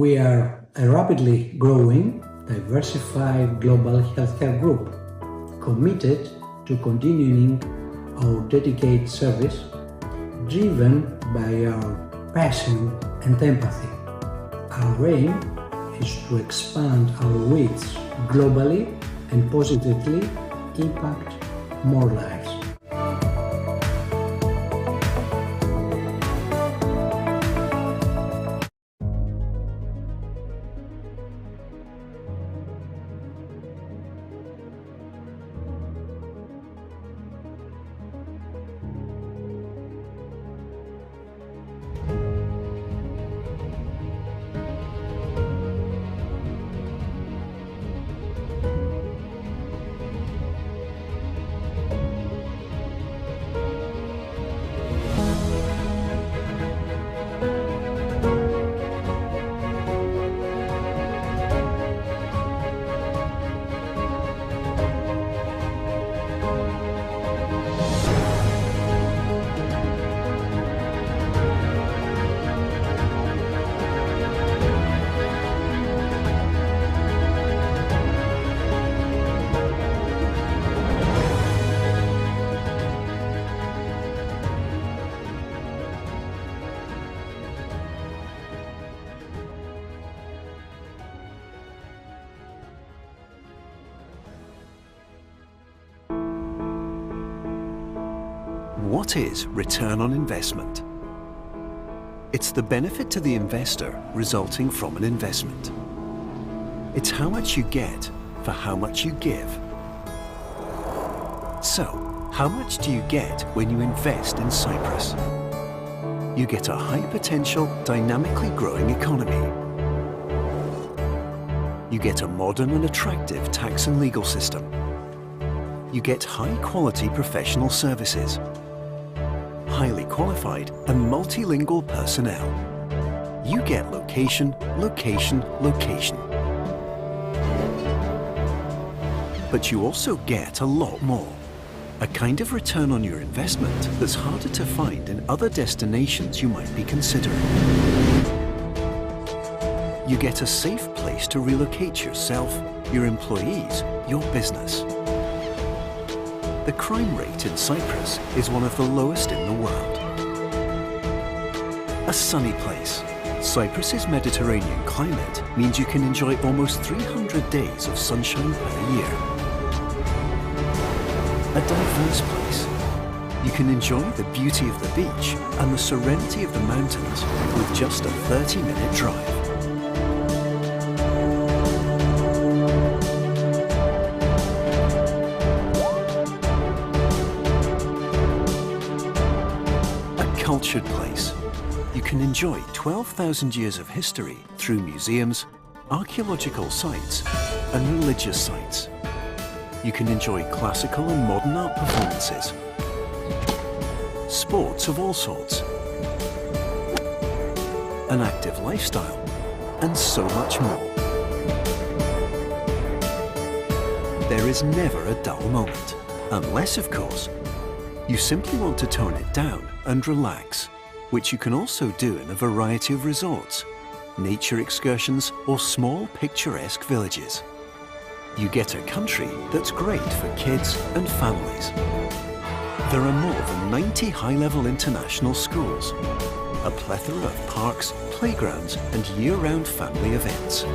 We are a rapidly growing, diversified global healthcare group, committed to continuing our dedicated service, driven by our passion and empathy. Our aim is to expand our reach globally and positively impact more lives. What is return on investment? It's the benefit to the investor resulting from an investment. It's how much you get for how much you give. So, how much do you get when you invest in Cyprus? You get a high-potential, dynamically growing economy. You get a modern and attractive tax and legal system. You get high-quality professional services, highly qualified and multilingual personnel. You get location, location, location. But you also get a lot more. A kind of return on your investment that's harder to find in other destinations you might be considering. You get a safe place to relocate yourself, your employees, your business. The crime rate in Cyprus is one of the lowest in the world. A sunny place. Cyprus's Mediterranean climate means you can enjoy almost 300 days of sunshine per year. A diverse place. You can enjoy the beauty of the beach and the serenity of the mountains with just a 30-minute drive. Cultured place. You can enjoy 12,000 years of history through museums, archaeological sites and religious sites. You can enjoy classical and modern art performances, sports of all sorts, an active lifestyle and so much more. There is never a dull moment, unless of course you simply want to tone it down and relax, which you can also do in a variety of resorts, nature excursions or small picturesque villages. You get a country that's great for kids and families. There are more than 90 high-level international schools, a plethora of parks, playgrounds and year-round family events.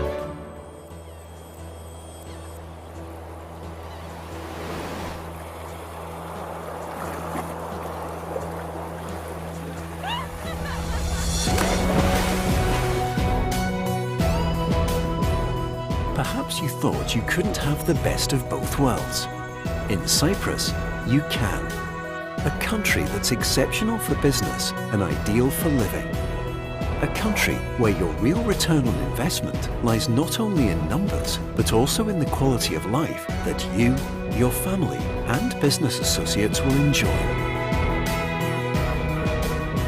Perhaps you thought you couldn't have the best of both worlds. In Cyprus, you can. A country that's exceptional for business and ideal for living. A country where your real return on investment lies not only in numbers, but also in the quality of life that you, your family, and business associates will enjoy.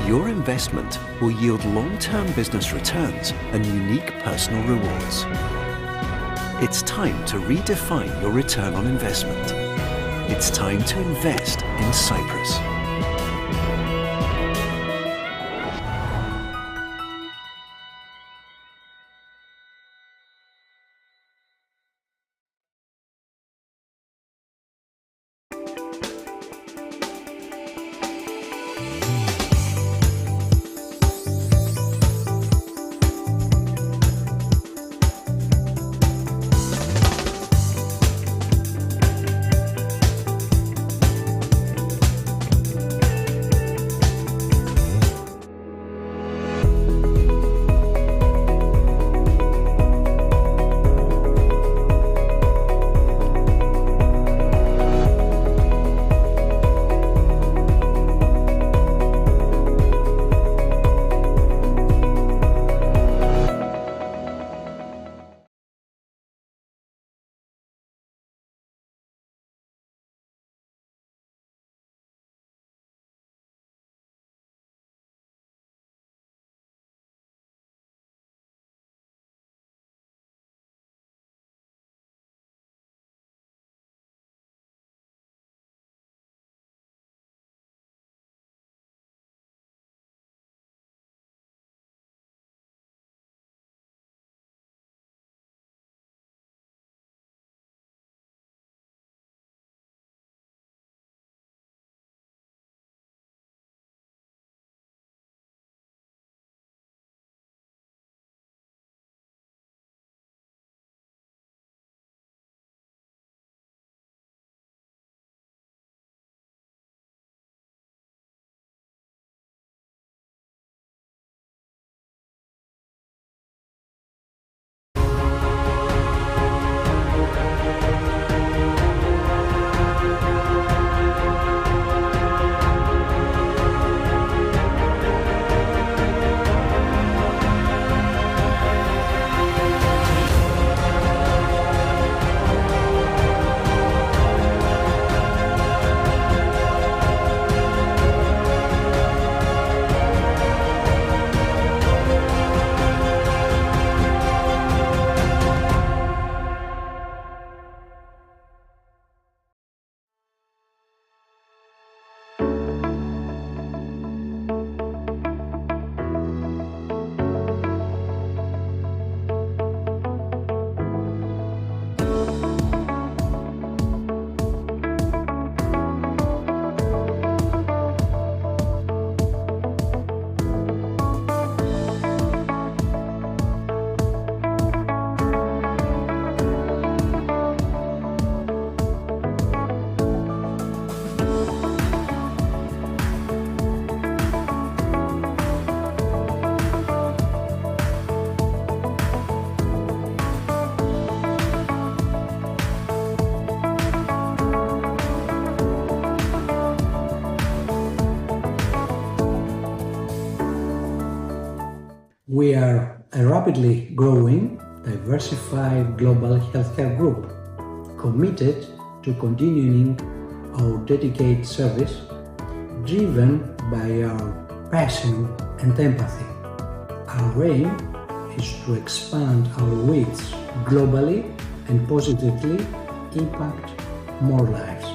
Your investment will yield long-term business returns and unique personal rewards. It's time to redefine your return on investment. It's time to invest in Cyprus. We are a rapidly growing, diversified global healthcare group, committed to continuing our dedicated service, driven by our passion and empathy. Our aim is to expand our reach globally and positively impact more lives.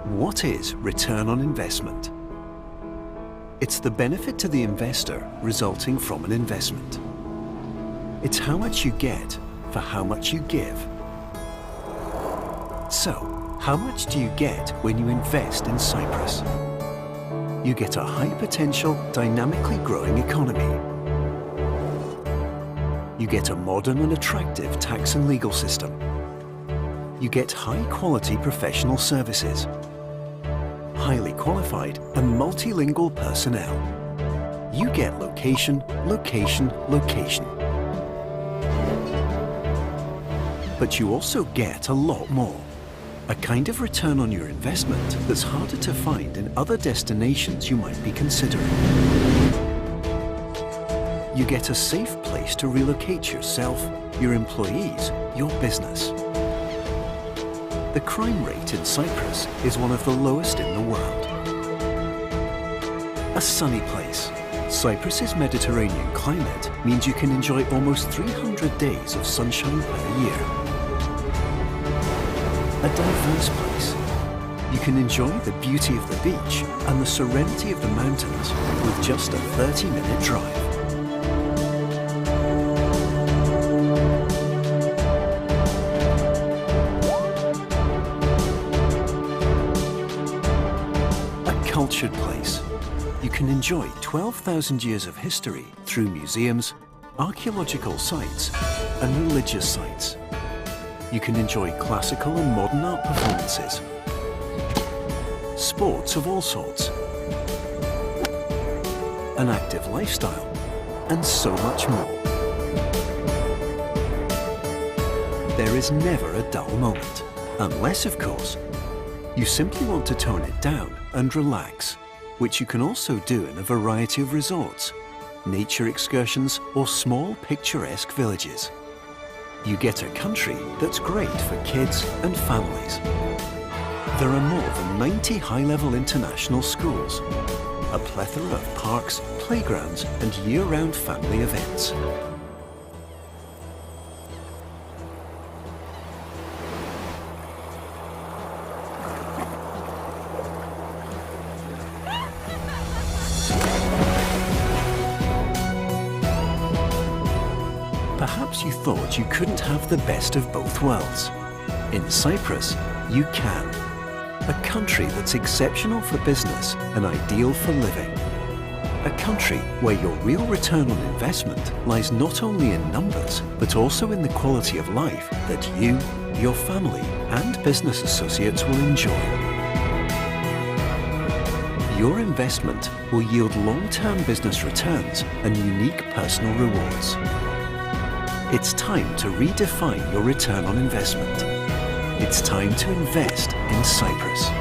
What is return on investment? It's the benefit to the investor resulting from an investment. It's how much you get for how much you give. So, how much do you get when you invest in Cyprus? You get a high-potential, dynamically growing economy. You get a modern and attractive tax and legal system. You get high-quality professional services, highly qualified and multilingual personnel. You get location, location, location. But you also get a lot more. A kind of return on your investment that's harder to find in other destinations you might be considering. You get a safe place to relocate yourself, your employees, your business. The crime rate in Cyprus is one of the lowest in the world. A sunny place. Cyprus's Mediterranean climate means you can enjoy almost 300 days of sunshine per year. A diverse place. You can enjoy the beauty of the beach and the serenity of the mountains with just a 30-minute drive. Cultured place. You can enjoy 12,000 years of history through museums, archaeological sites, and religious sites. You can enjoy classical and modern art performances, sports of all sorts, an active lifestyle, and so much more. There is never a dull moment, unless, of course, you simply want to tone it down and relax, which you can also do in a variety of resorts, nature excursions, or small picturesque villages. You get a country that's great for kids and families. There are more than 90 high-level international schools, a plethora of parks, playgrounds, and year-round family events. Perhaps you thought you couldn't have the best of both worlds. In Cyprus, you can. A country that's exceptional for business and ideal for living. A country where your real return on investment lies not only in numbers, but also in the quality of life that you, your family, and business associates will enjoy. Your investment will yield long-term business returns and unique personal rewards. It's time to redefine your return on investment. It's time to invest in Cyprus.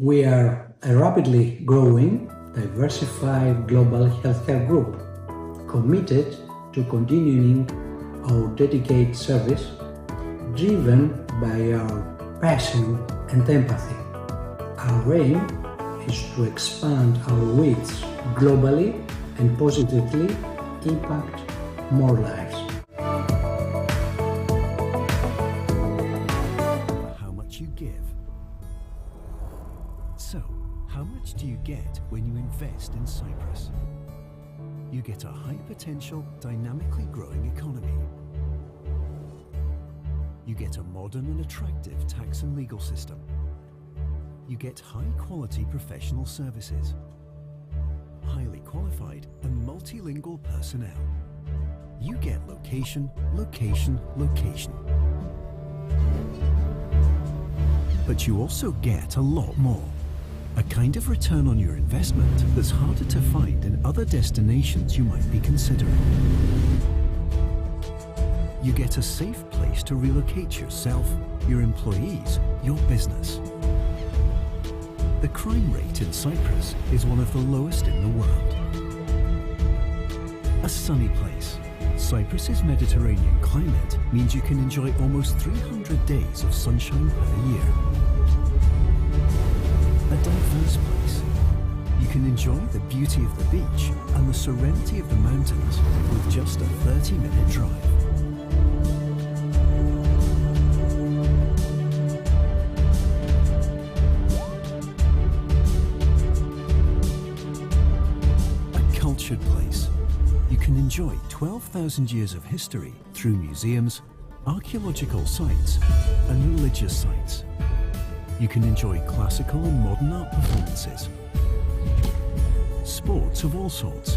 We are a rapidly growing, diversified global healthcare group, committed to continuing our dedicated service, driven by our passion and empathy. Our aim is to expand our reach globally and positively impact more lives. How much you give. So, how much do you get when you invest in Cyprus? You get a high-potential, dynamically growing economy. You get a modern and attractive tax and legal system. You get high-quality professional services, highly qualified and multilingual personnel. You get location, location, location. But you also get a lot more. A kind of return on your investment that's harder to find in other destinations you might be considering. You get a safe place to relocate yourself, your employees, your business. The crime rate in Cyprus is one of the lowest in the world. A sunny place. Cyprus's Mediterranean climate means you can enjoy almost 300 days of sunshine per year. A diverse place. You can enjoy the beauty of the beach and the serenity of the mountains with just a 30-minute drive. A cultured place. You can enjoy 12,000 years of history through museums, archaeological sites, and religious sites. You can enjoy classical and modern art performances, sports of all sorts,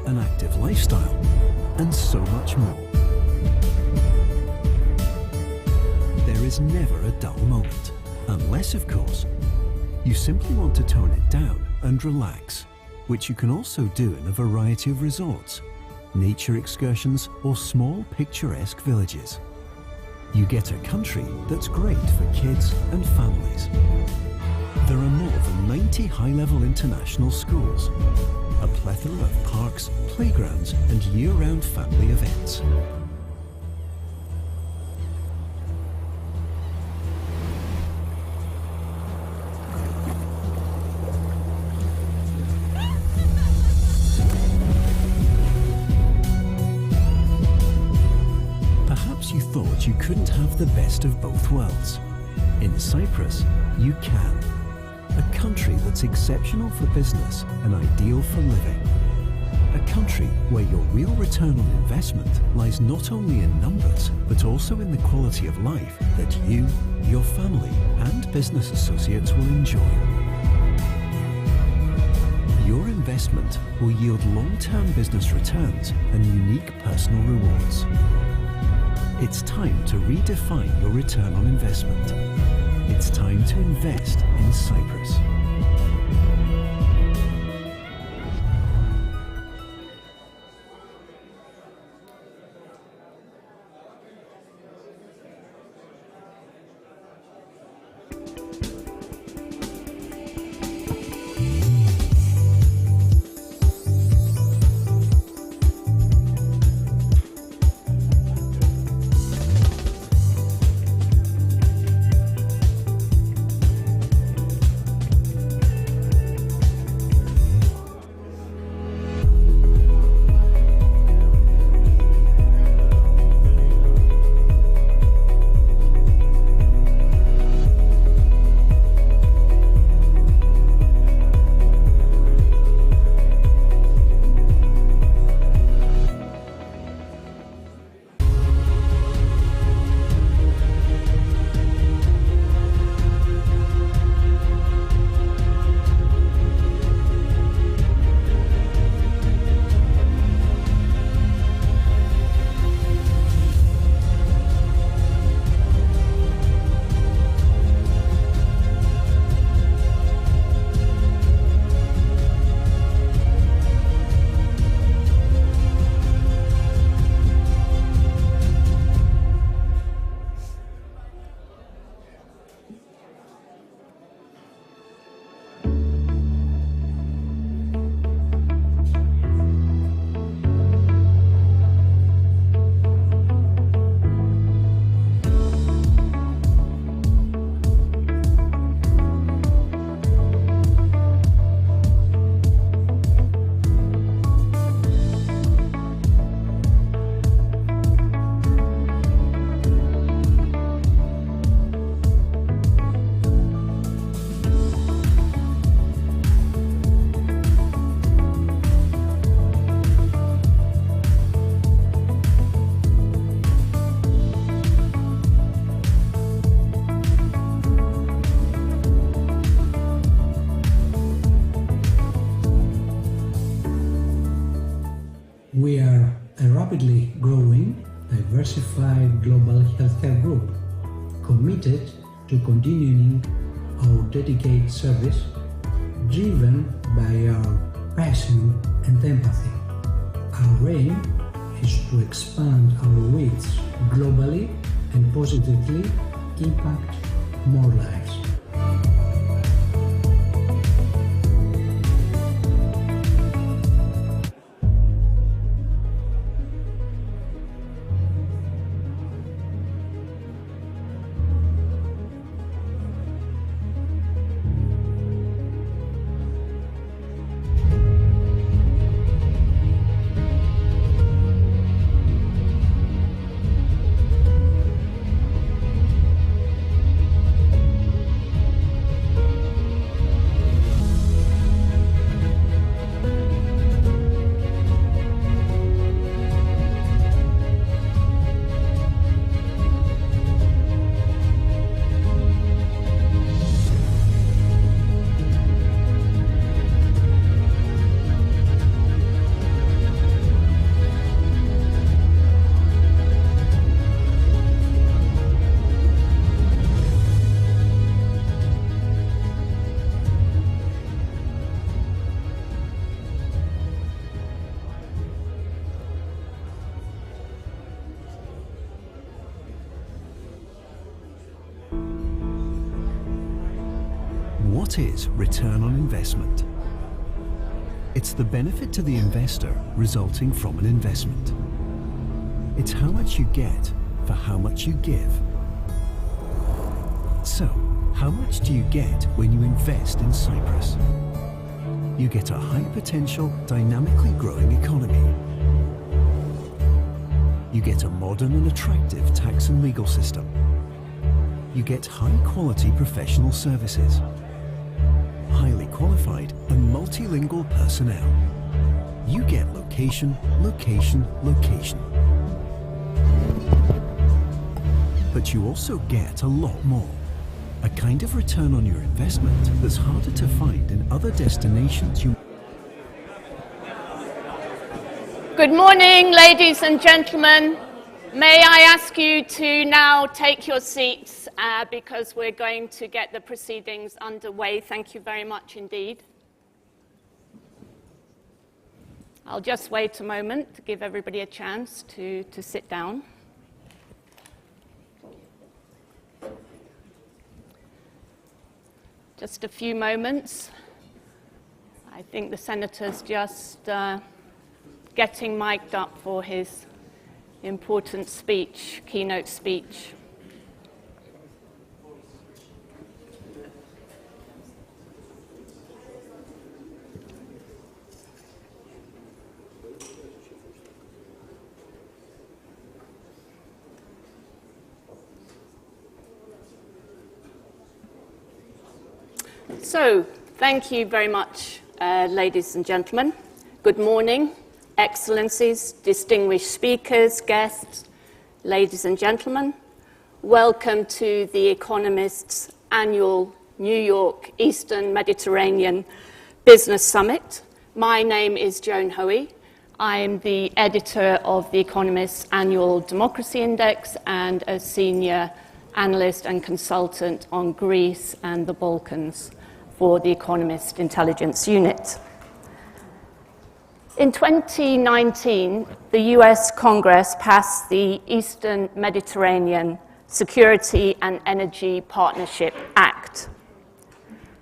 an active lifestyle, and so much more. There is never a dull moment, unless, of course, you simply want to tone it down and relax, which you can also do in a variety of resorts, nature excursions, or small picturesque villages. You get a country that's great for kids and families. There are more than 90 high-level international schools, a plethora of parks, playgrounds, and year-round family events. You thought you couldn't have the best of both worlds. In Cyprus, you can. A country that's exceptional for business and ideal for living. A country where your real return on investment lies not only in numbers, but also in the quality of life that you, your family, and business associates will enjoy. Your investment will yield long-term business returns and unique personal rewards. It's time to redefine your return on investment. It's time to invest in Cyprus. rapidly growing, diversified global healthcare group, committed to continuing our dedicated service, driven by our passion and empathy. Our aim is to expand our reach globally and positively impact more lives. What is return on investment? It's the benefit to the investor resulting from an investment. It's how much you get for how much you give. So, how much do you get when you invest in Cyprus? You get a high potential, dynamically growing economy. You get a modern and attractive tax and legal system. You get high quality professional services, highly qualified and multilingual personnel. You get location, location, location. But you also get a lot more. A kind of return on your investment that's harder to find in other destinations you... Good morning, ladies and gentlemen. May I ask you to now take your seats because we're going to get the proceedings underway. Thank you very much indeed. I'll just wait a moment to give everybody a chance to sit down. Just a few moments. I think the Senator's just getting mic'd up for his important speech, keynote speech. So, thank you very much, ladies and gentlemen. Good morning. Excellencies, distinguished speakers, guests, ladies and gentlemen, welcome to The Economist's annual New York Eastern Mediterranean Business Summit. My name is Joan Hoey. I am the editor of The Economist's annual Democracy Index and a senior analyst and consultant on Greece and the Balkans for The Economist Intelligence Unit. In 2019, the US Congress passed the Eastern Mediterranean Security and Energy Partnership Act.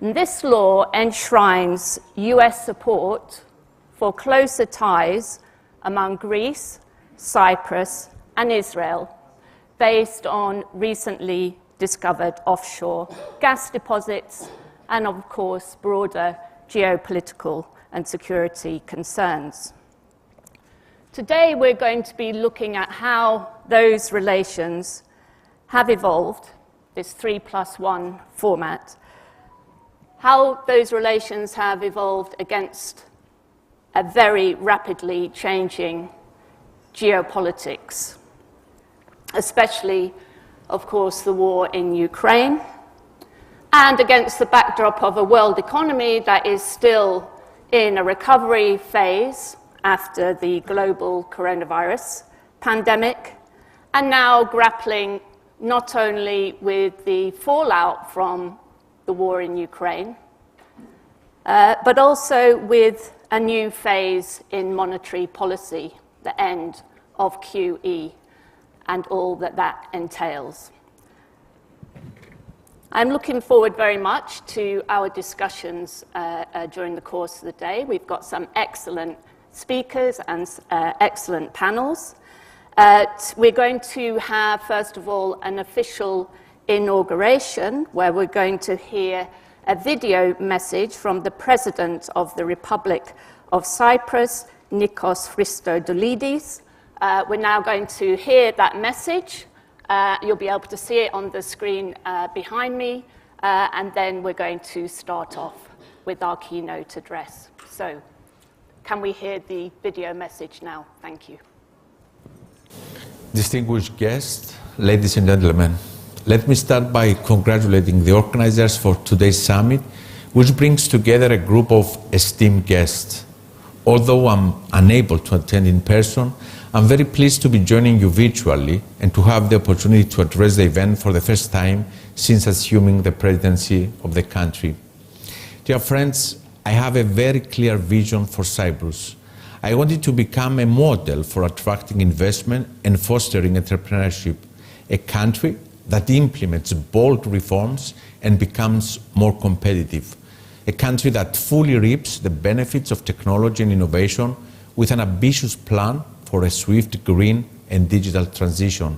And this law enshrines US support for closer ties among Greece, Cyprus, and Israel based on recently discovered offshore gas deposits and, of course, broader geopolitical and security concerns. Today, we're going to be looking at how those relations have evolved, this 3+1 format, how those relations have evolved against a very rapidly changing geopolitics, especially, of course, the war in Ukraine, and against the backdrop of a world economy that is still in a recovery phase after the global coronavirus pandemic, and now grappling not only with the fallout from the war in Ukraine, but also with a new phase in monetary policy, the end of QE, and all that that entails. I'm looking forward very much to our discussions during the course of the day. We've got some excellent speakers and excellent panels. We're going to have, first of all, an official inauguration where we're going to hear a video message from the President of the Republic of Cyprus, Nikos Christodoulidis. We're now going to hear that message. You'll be able to see it on the screen behind me, and then we're going to start off with our keynote address. So, can we hear the video message now? Thank you. Distinguished guests, ladies and gentlemen, let me start by congratulating the organizers for today's summit, which brings together a group of esteemed guests. Although I'm unable to attend in person, I'm very pleased to be joining you virtually and to have the opportunity to address the event for the first time since assuming the presidency of the country. Dear friends, I have a very clear vision for Cyprus. I wanted to become a model for attracting investment and fostering entrepreneurship, a country that implements bold reforms and becomes more competitive, a country that fully reaps the benefits of technology and innovation with an ambitious plan for a swift green and digital transition,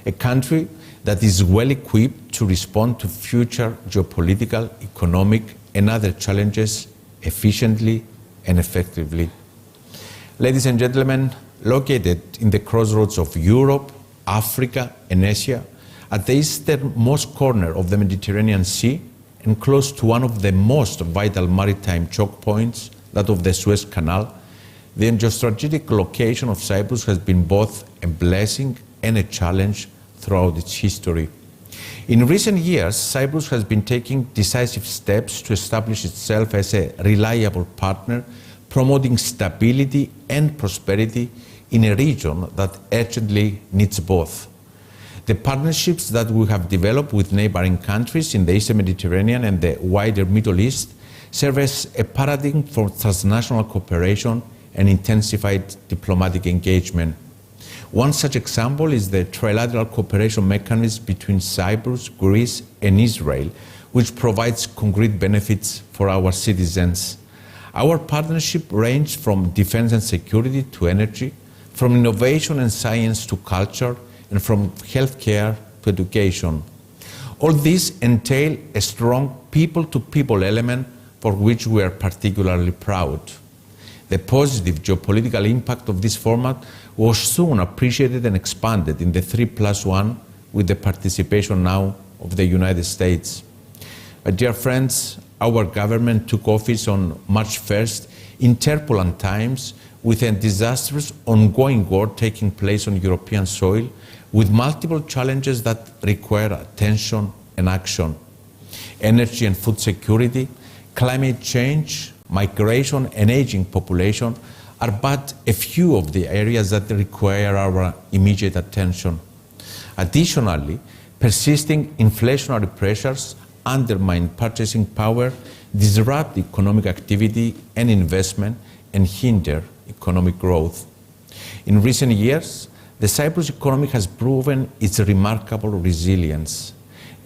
a country that is well equipped to respond to future geopolitical, economic, and other challenges efficiently and effectively. Ladies and gentlemen, located in the crossroads of Europe, Africa, and Asia, at the easternmost corner of the Mediterranean Sea, and close to one of the most vital maritime choke points, that of the Suez Canal, the geostrategic location of Cyprus has been both a blessing and a challenge throughout its history. In recent years, Cyprus has been taking decisive steps to establish itself as a reliable partner, promoting stability and prosperity in a region that urgently needs both. The partnerships that we have developed with neighboring countries in the Eastern Mediterranean and the wider Middle East serve as a paradigm for transnational cooperation and intensified diplomatic engagement. One such example is the trilateral cooperation mechanism between Cyprus, Greece, and Israel, which provides concrete benefits for our citizens. Our partnership ranges from defense and security to energy, from innovation and science to culture, and from healthcare to education. All these entail a strong people-to-people element for which we are particularly proud. The positive geopolitical impact of this format was soon appreciated and expanded in the 3+1 with the participation now of the United States. Dear friends, our government took office on March 1st in turbulent times with a disastrous ongoing war taking place on European soil with multiple challenges that require attention and action. Energy and food security, climate change, migration and aging population are but a few of the areas that require our immediate attention. Additionally, persisting inflationary pressures undermine purchasing power, disrupt economic activity and investment, and hinder economic growth. In recent years, the Cyprus economy has proven its remarkable resilience.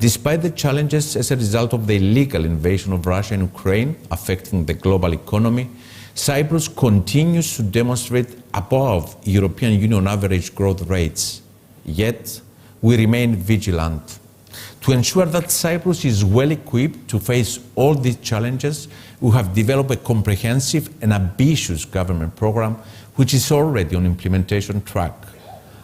Despite the challenges as a result of the illegal invasion of Russia and Ukraine affecting the global economy, Cyprus continues to demonstrate above European Union average growth rates. Yet, we remain vigilant. To ensure that Cyprus is well equipped to face all these challenges, we have developed a comprehensive and ambitious government program which is already on implementation track.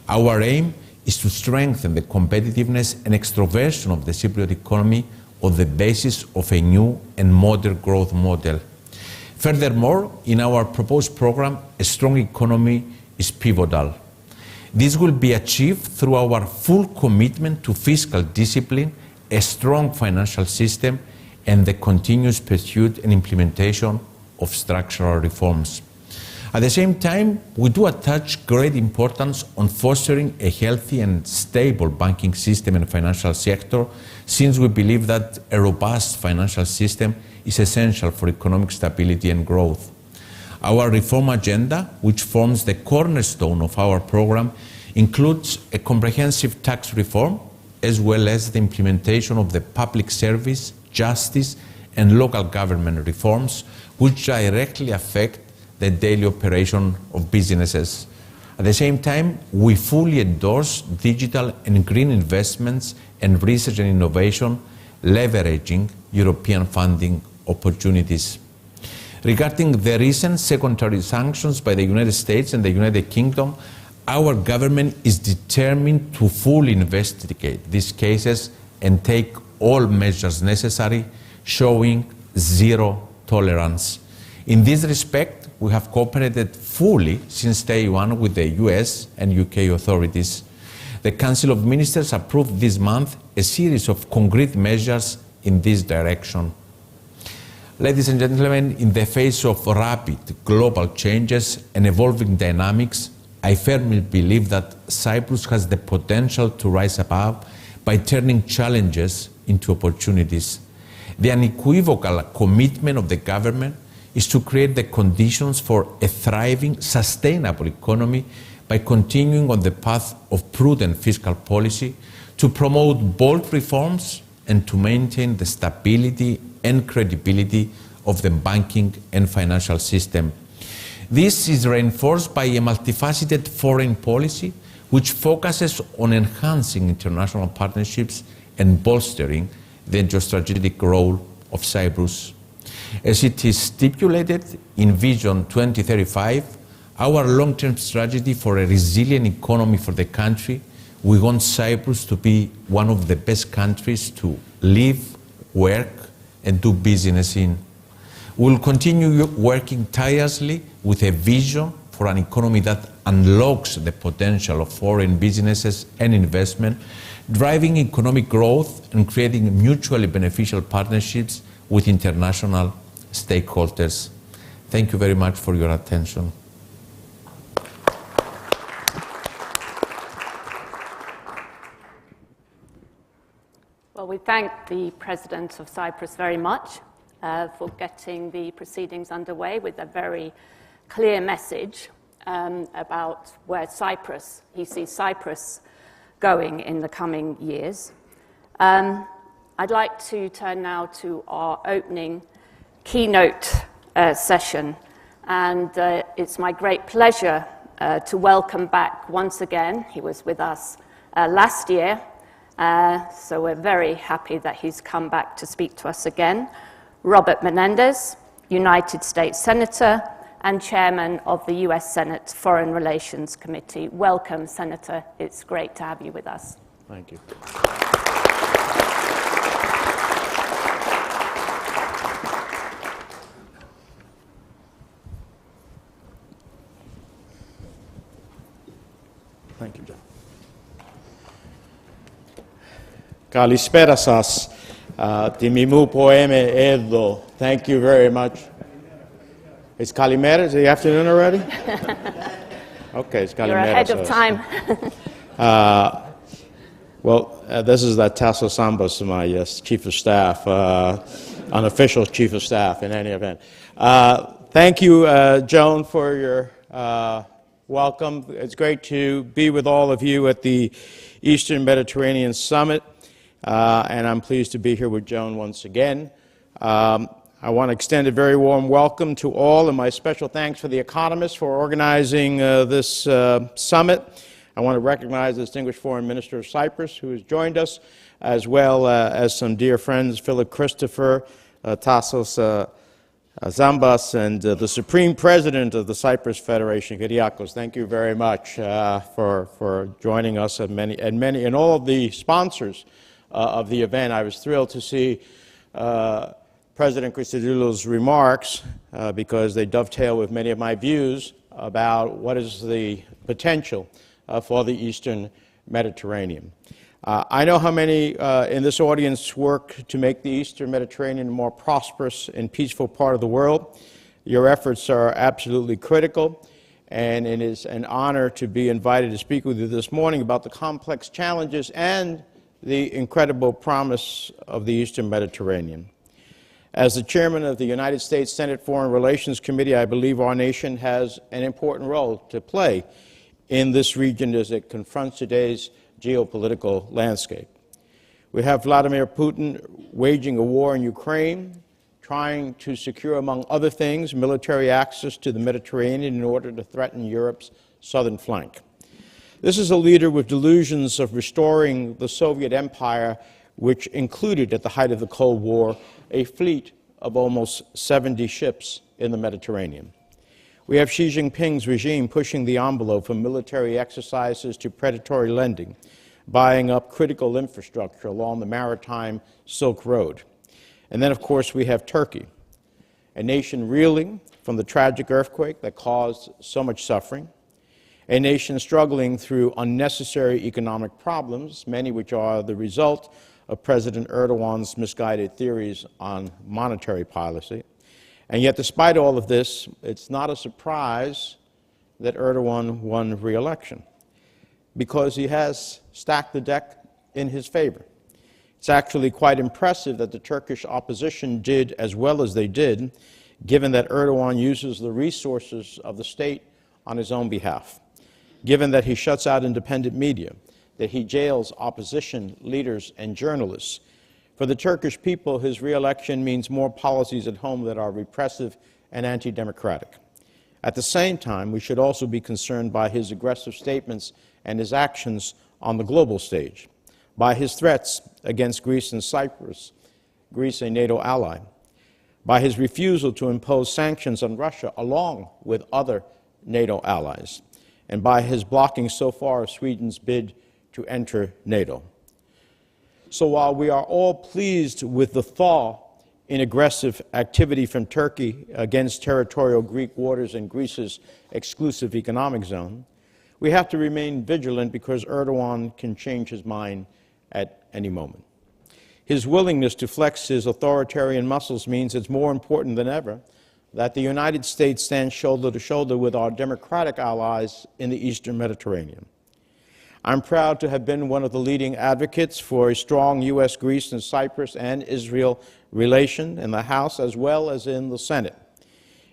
Our aim is to strengthen the competitiveness and extroversion of the Cypriot economy on the basis of a new and modern growth model. Furthermore, in our proposed program, a strong economy is pivotal. This will be achieved through our full commitment to fiscal discipline, a strong financial system, and the continuous pursuit and implementation of structural reforms. At the same time, we do attach great importance on fostering a healthy and stable banking system and financial sector, since we believe that a robust financial system is essential for economic stability and growth. Our reform agenda, which forms the cornerstone of our program, includes a comprehensive tax reform, as well as the implementation of the public service, justice, and local government reforms, which directly affect the daily operation of businesses. At the same time, we fully endorse digital and green investments and research and innovation, leveraging European funding opportunities. Regarding the recent secondary sanctions by the United States and the United Kingdom, our government is determined to fully investigate these cases and take all measures necessary, showing zero tolerance. In this respect, we have cooperated fully since day one with the US and UK authorities. The Council of Ministers approved this month a series of concrete measures in this direction. Ladies and gentlemen, in the face of rapid global changes and evolving dynamics, I firmly believe that Cyprus has the potential to rise above by turning challenges into opportunities. The unequivocal commitment of the government is to create the conditions for a thriving, sustainable economy by continuing on the path of prudent fiscal policy, to promote bold reforms, and to maintain the stability and credibility of the banking and financial system. This is reinforced by a multifaceted foreign policy which focuses on enhancing international partnerships and bolstering the geostrategic role of Cyprus. As it is stipulated in Vision 2035, our long-term strategy for a resilient economy for the country, we want Cyprus to be one of the best countries to live, work, and do business in. We will continue working tirelessly with a vision for an economy that unlocks the potential of foreign businesses and investment, driving economic growth and creating mutually beneficial partnerships with international stakeholders. Thank you very much for your attention. Well, we thank the President of Cyprus very much for getting the proceedings underway with a very clear message about where he sees Cyprus going in the coming years. I'd like to turn now to our opening keynote session, and it's my great pleasure to welcome back once again. He was with us last year, so we're very happy that he's come back to speak to us again. Robert Menendez, United States Senator and Chairman of the US Senate Foreign Relations Committee. Welcome, Senator. It's great to have you with us. Thank you. Thank you, John. Καλησπέρα σας. Τιμή μου που είμαι εδώ. Thank you very much. It's Kalimera? Is it the afternoon already? Okay, it's Kalimera. You're ahead of time. This is Tassos Sambas, my Chief of Staff, unofficial Chief of Staff in any event. Thank you, Joan, for your welcome. It's great to be with all of you at the Eastern Mediterranean Summit, and I'm pleased to be here with Joan once again. I want to extend a very warm welcome to all, and my special thanks for The Economist for organizing this summit. I want to recognize the distinguished Foreign Minister of Cyprus, who has joined us, as well as some dear friends, Philip Christopher, Tassos Zambas, and the Supreme President of the Cyprus Federation, Kyriakos. Thank you very much for joining us, and all of the sponsors of the event. I was thrilled to see President Christodoulou's remarks because they dovetail with many of my views about what is the potential for the Eastern Mediterranean. I know how many in this audience work to make the Eastern Mediterranean a more prosperous and peaceful part of the world. Your efforts are absolutely critical, and it is an honor to be invited to speak with you this morning about the complex challenges and the incredible promise of the Eastern Mediterranean. As the chairman of the United States Senate Foreign Relations Committee, I believe our nation has an important role to play in this region as it confronts today's geopolitical landscape. We have Vladimir Putin waging a war in Ukraine, trying to secure, among other things, military access to the Mediterranean in order to threaten Europe's southern flank. This is a leader with delusions of restoring the Soviet Empire, which included, at the height of the Cold War, a fleet of almost 70 ships in the Mediterranean. We have Xi Jinping's regime pushing the envelope from military exercises to predatory lending, buying up critical infrastructure along the maritime Silk Road. And then, of course, we have Turkey, a nation reeling from the tragic earthquake that caused so much suffering, a nation struggling through unnecessary economic problems, many which are the result of President Erdogan's misguided theories on monetary policy. And yet, despite all of this, it's not a surprise that Erdogan won re-election, because he has stacked the deck in his favor. It's actually quite impressive that the Turkish opposition did as well as they did, given that Erdogan uses the resources of the state on his own behalf, given that he shuts out independent media, that he jails opposition leaders and journalists. For the Turkish people, his re-election means more policies at home that are repressive and anti-democratic. At the same time, we should also be concerned by his aggressive statements and his actions on the global stage, by his threats against Greece and Cyprus, Greece a NATO ally, by his refusal to impose sanctions on Russia along with other NATO allies, and by his blocking so far of Sweden's bid to enter NATO. So while we are all pleased with the thaw in aggressive activity from Turkey against territorial Greek waters and Greece's exclusive economic zone, we have to remain vigilant because Erdogan can change his mind at any moment. His willingness to flex his authoritarian muscles means it's more important than ever that the United States stands shoulder to shoulder with our democratic allies in the Eastern Mediterranean. I'm proud to have been one of the leading advocates for a strong U.S., Greece, and Cyprus and Israel relation in the House as well as in the Senate.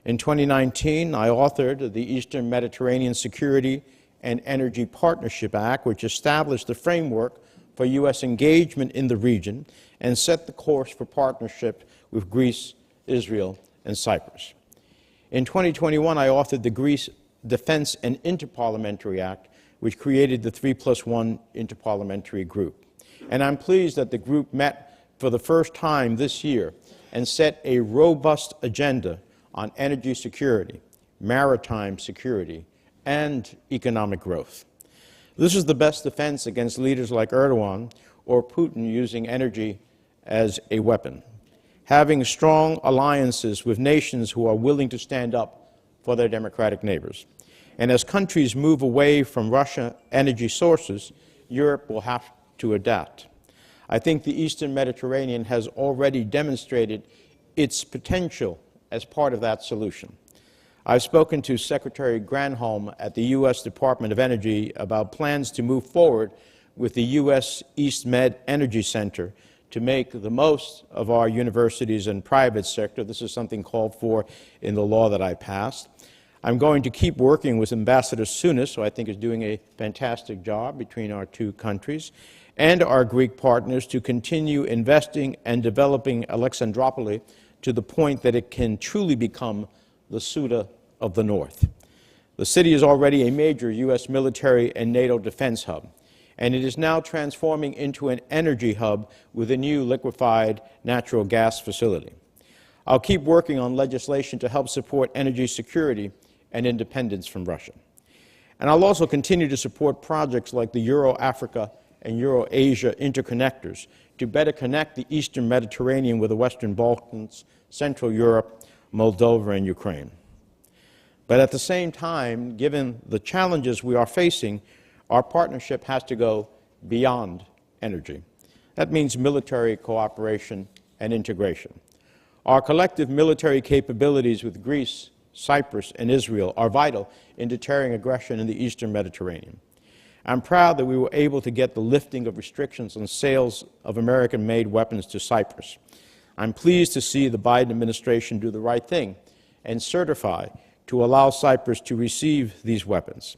In 2019, I authored the Eastern Mediterranean Security and Energy Partnership Act, which established the framework for U.S. engagement in the region and set the course for partnership with Greece, Israel, and Cyprus. In 2021, I authored the Greece Defense and Interparliamentary Act, which created the 3+1 Interparliamentary Group. And I'm pleased that the group met for the first time this year and set a robust agenda on energy security, maritime security, and economic growth. This is the best defense against leaders like Erdogan or Putin using energy as a weapon. Having strong alliances with nations who are willing to stand up for their democratic neighbors. And as countries move away from Russian energy sources, Europe will have to adapt. I think the Eastern Mediterranean has already demonstrated its potential as part of that solution. I've spoken to Secretary Granholm at the U.S. Department of Energy about plans to move forward with the U.S. East Med Energy Center to make the most of our universities and private sector. This is something called for in the law that I passed. I'm going to keep working with Ambassador Sounis, who I think is doing a fantastic job between our two countries, and our Greek partners to continue investing and developing Alexandropoli to the point that it can truly become the Suda of the North. The city is already a major U.S. military and NATO defense hub, and it is now transforming into an energy hub with a new liquefied natural gas facility. I'll keep working on legislation to help support energy security and independence from Russia. And I'll also continue to support projects like the Euro-Africa and Euro-Asia interconnectors to better connect the Eastern Mediterranean with the Western Balkans, Central Europe, Moldova, and Ukraine. But at the same time, given the challenges we are facing, our partnership has to go beyond energy. That means military cooperation and integration. Our collective military capabilities with Greece, Cyprus, and Israel are vital in deterring aggression in the Eastern Mediterranean. I'm proud that we were able to get the lifting of restrictions on sales of American-made weapons to Cyprus. I'm pleased to see the Biden administration do the right thing and certify to allow Cyprus to receive these weapons.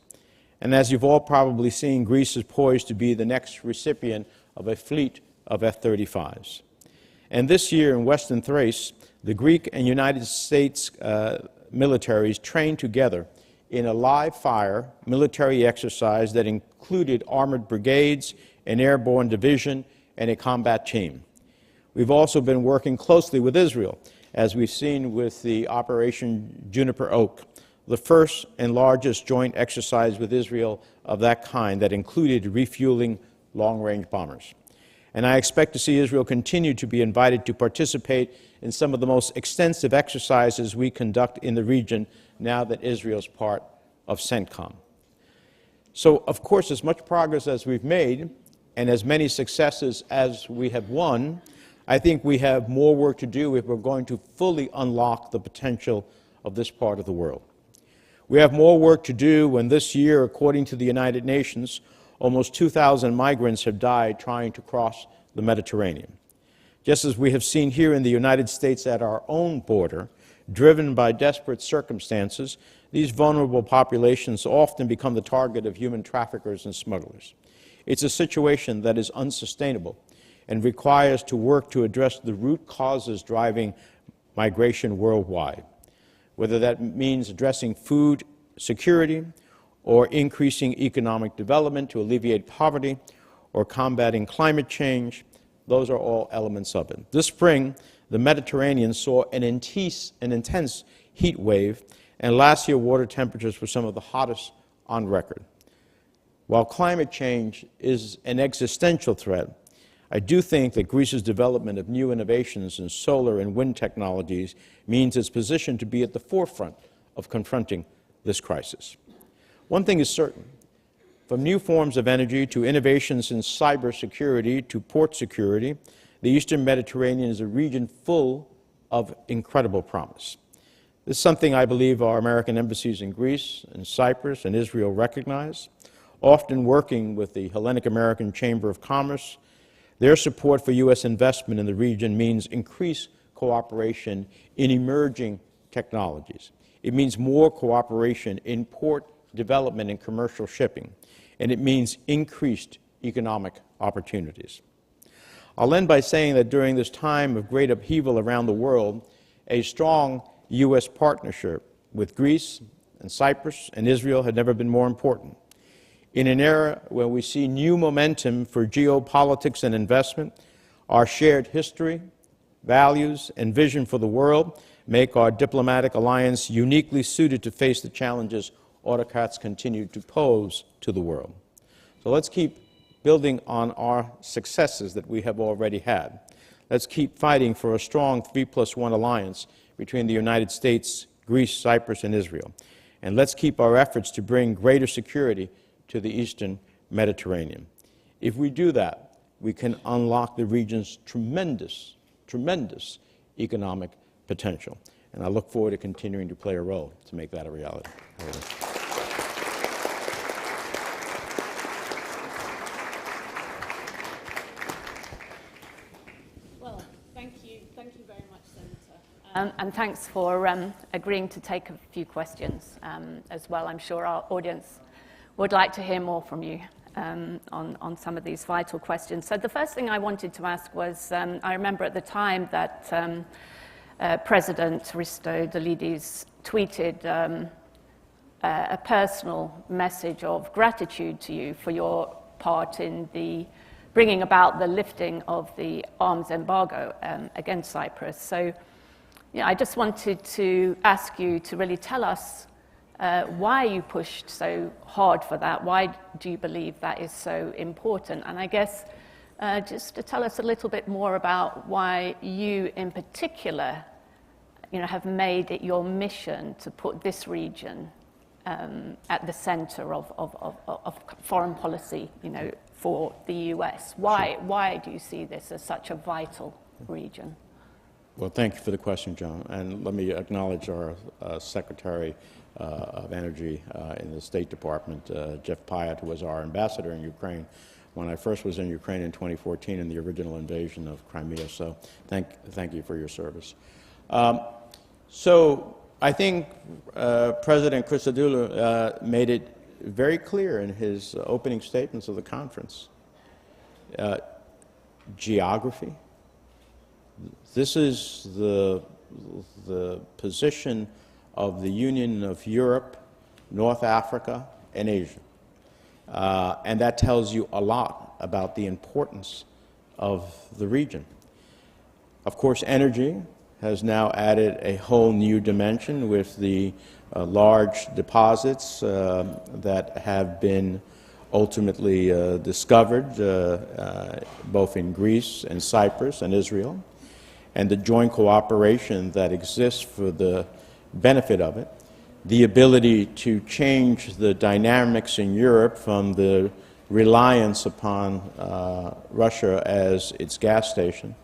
And as you've all probably seen, Greece is poised to be the next recipient of a fleet of F-35s. And this year in Western Thrace, the Greek and United States militaries trained together in a live-fire military exercise that included armored brigades, an airborne division, and a combat team. We've also been working closely with Israel, as we've seen with the Operation Juniper Oak, the first and largest joint exercise with Israel of that kind that included refueling long-range bombers. And I expect to see Israel continue to be invited to participate in some of the most extensive exercises we conduct in the region now that Israel is part of CENTCOM. So, of course, as much progress as we've made and as many successes as we have won, I think we have more work to do if we're going to fully unlock the potential of this part of the world. We have more work to do when this year, according to the United Nations, almost 2,000 migrants have died trying to cross the Mediterranean. Just as we have seen here in the United States at our own border, driven by desperate circumstances, these vulnerable populations often become the target of human traffickers and smugglers. It's a situation that is unsustainable and requires to work to address the root causes driving migration worldwide, whether that means addressing food security or increasing economic development to alleviate poverty or combating climate change. Those are all elements of it. This spring, the Mediterranean saw an intense heat wave, and last year water temperatures were some of the hottest on record. While climate change is an existential threat, I do think that Greece's development of new innovations in solar and wind technologies means it's positioned to be at the forefront of confronting this crisis. One thing is certain. From new forms of energy to innovations in cybersecurity to port security, the Eastern Mediterranean is a region full of incredible promise. This is something I believe our American embassies in Greece and Cyprus and Israel recognize. Often working with the Hellenic American Chamber of Commerce, their support for U.S. investment in the region means increased cooperation in emerging technologies. It means more cooperation in port development and commercial shipping, and it means increased economic opportunities. I'll end by saying that during this time of great upheaval around the world, a strong U.S. partnership with Greece and Cyprus and Israel had never been more important. In an era where we see new momentum for geopolitics and investment, our shared history, values, and vision for the world make our diplomatic alliance uniquely suited to face the challenges autocrats continue to pose to the world. So let's keep building on our successes that we have already had. Let's keep fighting for a strong 3+1 alliance between the United States, Greece, Cyprus, and Israel. And let's keep our efforts to bring greater security to the Eastern Mediterranean. If we do that, we can unlock the region's tremendous economic potential. And I look forward to continuing to play a role to make that a reality. Well, thank you very much, Senator. And thanks for agreeing to take a few questions as well. I'm sure our audience would like to hear more from you on some of these vital questions. So the first thing I wanted to ask was, I remember at the time that President Christodoulides tweeted a personal message of gratitude to you for your part in the bringing about the lifting of the arms embargo against Cyprus. So I just wanted to ask you to really tell us why you pushed so hard for that. Why do you believe that is so important? And I guess just to tell us a little bit more about why you in particular have made it your mission to put this region at the center of foreign policy for the US. Why do you see this as such a vital region? Well, thank you for the question, John. And let me acknowledge our Secretary of Energy in the State Department, Jeff Pyatt, who was our ambassador in Ukraine when I first was in Ukraine in 2014 in the original invasion of Crimea. So thank you for your service. So I think President Christodoulou made it very clear in his opening statements of the conference. Geography. This is the position of the Union of Europe, North Africa, and Asia. And that tells you a lot about the importance of the region. Of course, energy has now added a whole new dimension with the large deposits that have been ultimately discovered both in Greece and Cyprus and Israel, and the joint cooperation that exists for the benefit of it, the ability to change the dynamics in Europe from the reliance upon Russia as its gas station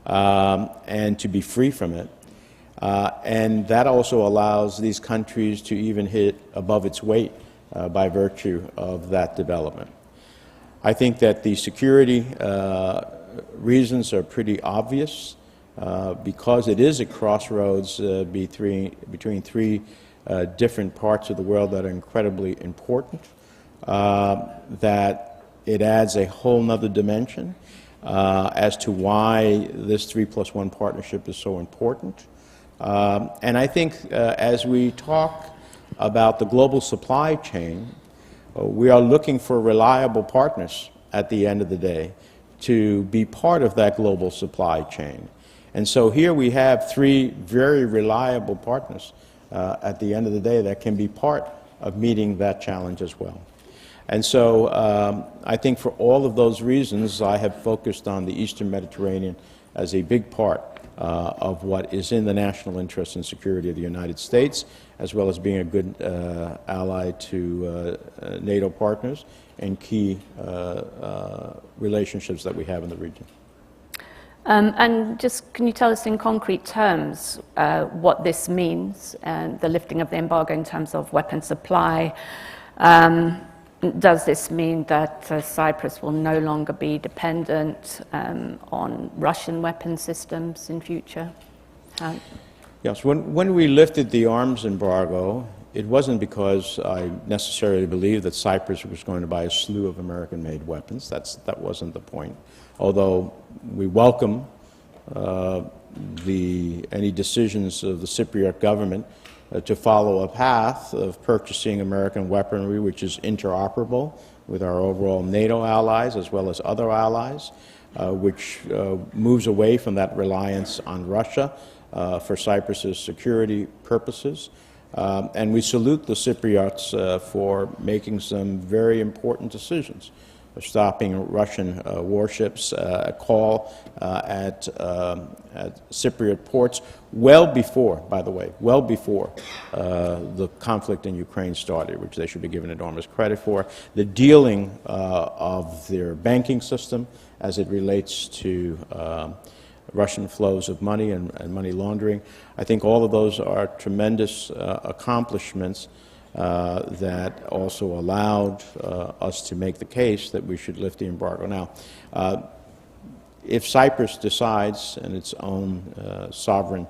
and to be free from it. And that also allows these countries to even hit above its weight by virtue of that development. I think that the security reasons are pretty obvious because it is a crossroads between three different parts of the world that are incredibly important, that it adds a whole nother dimension as to why this 3+1 partnership is so important. And I think as we talk about the global supply chain, we are looking for reliable partners at the end of the day to be part of that global supply chain. And so here we have three very reliable partners at the end of the day that can be part of meeting that challenge as well. And so I think for all of those reasons, I have focused on the Eastern Mediterranean as a big part of what is in the national interest and security of the United States, as well as being a good ally to NATO partners and key relationships that we have in the region. And just can you tell us in concrete terms what this means, the lifting of the embargo in terms of weapon supply? Does this mean that Cyprus will no longer be dependent on Russian weapon systems in future? Yes, when we lifted the arms embargo, it wasn't because I necessarily believed that Cyprus was going to buy a slew of American-made weapons. That wasn't the point. Although we welcome any decisions of the Cypriot government to follow a path of purchasing American weaponry which is interoperable with our overall NATO allies as well as other allies, which moves away from that reliance on Russia for Cyprus's security purposes. And we salute the Cypriots for making some very important decisions, stopping Russian warships, a call at Cypriot ports well before, by the way, well before the conflict in Ukraine started, which they should be given enormous credit for. The dealing of their banking system as it relates to Russian flows of money and money laundering. I think all of those are tremendous accomplishments that also allowed us to make the case that we should lift the embargo. Now, if Cyprus decides in its own sovereign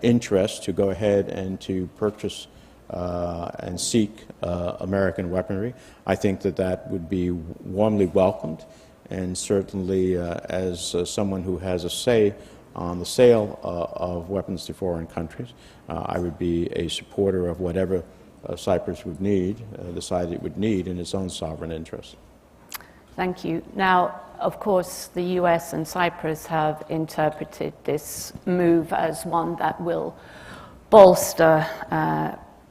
interest to go ahead and to purchase and seek American weaponry, I think that would be warmly welcomed, and certainly as someone who has a say on the sale of weapons to foreign countries, I would be a supporter of whatever Cyprus would decide it would need in its own sovereign interest. Thank you. Now, of course, the US and Cyprus have interpreted this move as one that will bolster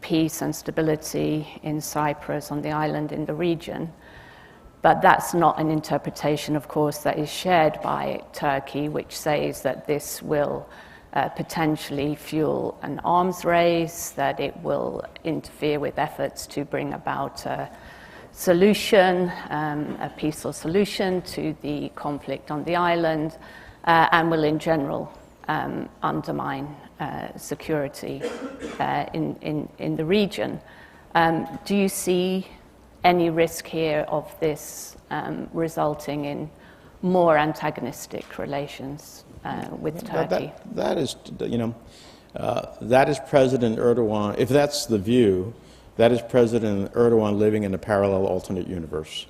peace and stability in Cyprus, on the island, in the region. But that's not an interpretation, of course, that is shared by Turkey, which says that this will potentially fuel an arms race, that it will interfere with efforts to bring about a solution, a peaceful solution to the conflict on the island, and will in general undermine security in the region. Do you see any risk here of this resulting in more antagonistic relations with Turkey? That is, that is President Erdogan. If that's the view, that is President Erdogan living in a parallel alternate universe.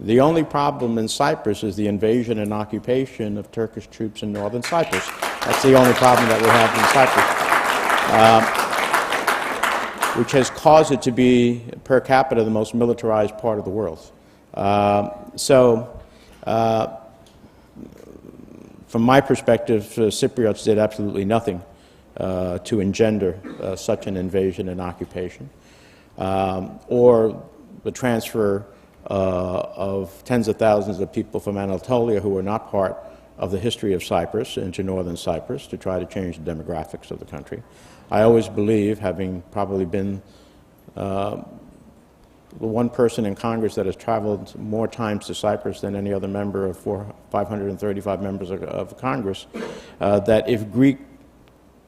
The only problem in Cyprus is the invasion and occupation of Turkish troops in northern Cyprus. That's the only problem that we have in Cyprus, which has caused it to be, per capita, the most militarized part of the world. From my perspective, Cypriots did absolutely nothing to engender such an invasion and occupation, or the transfer of tens of thousands of people from Anatolia who were not part of the history of Cyprus into northern Cyprus to try to change the demographics of the country. I always believe, having probably been the one person in Congress that has traveled more times to Cyprus than any other member of 535 members of Congress, that if Greek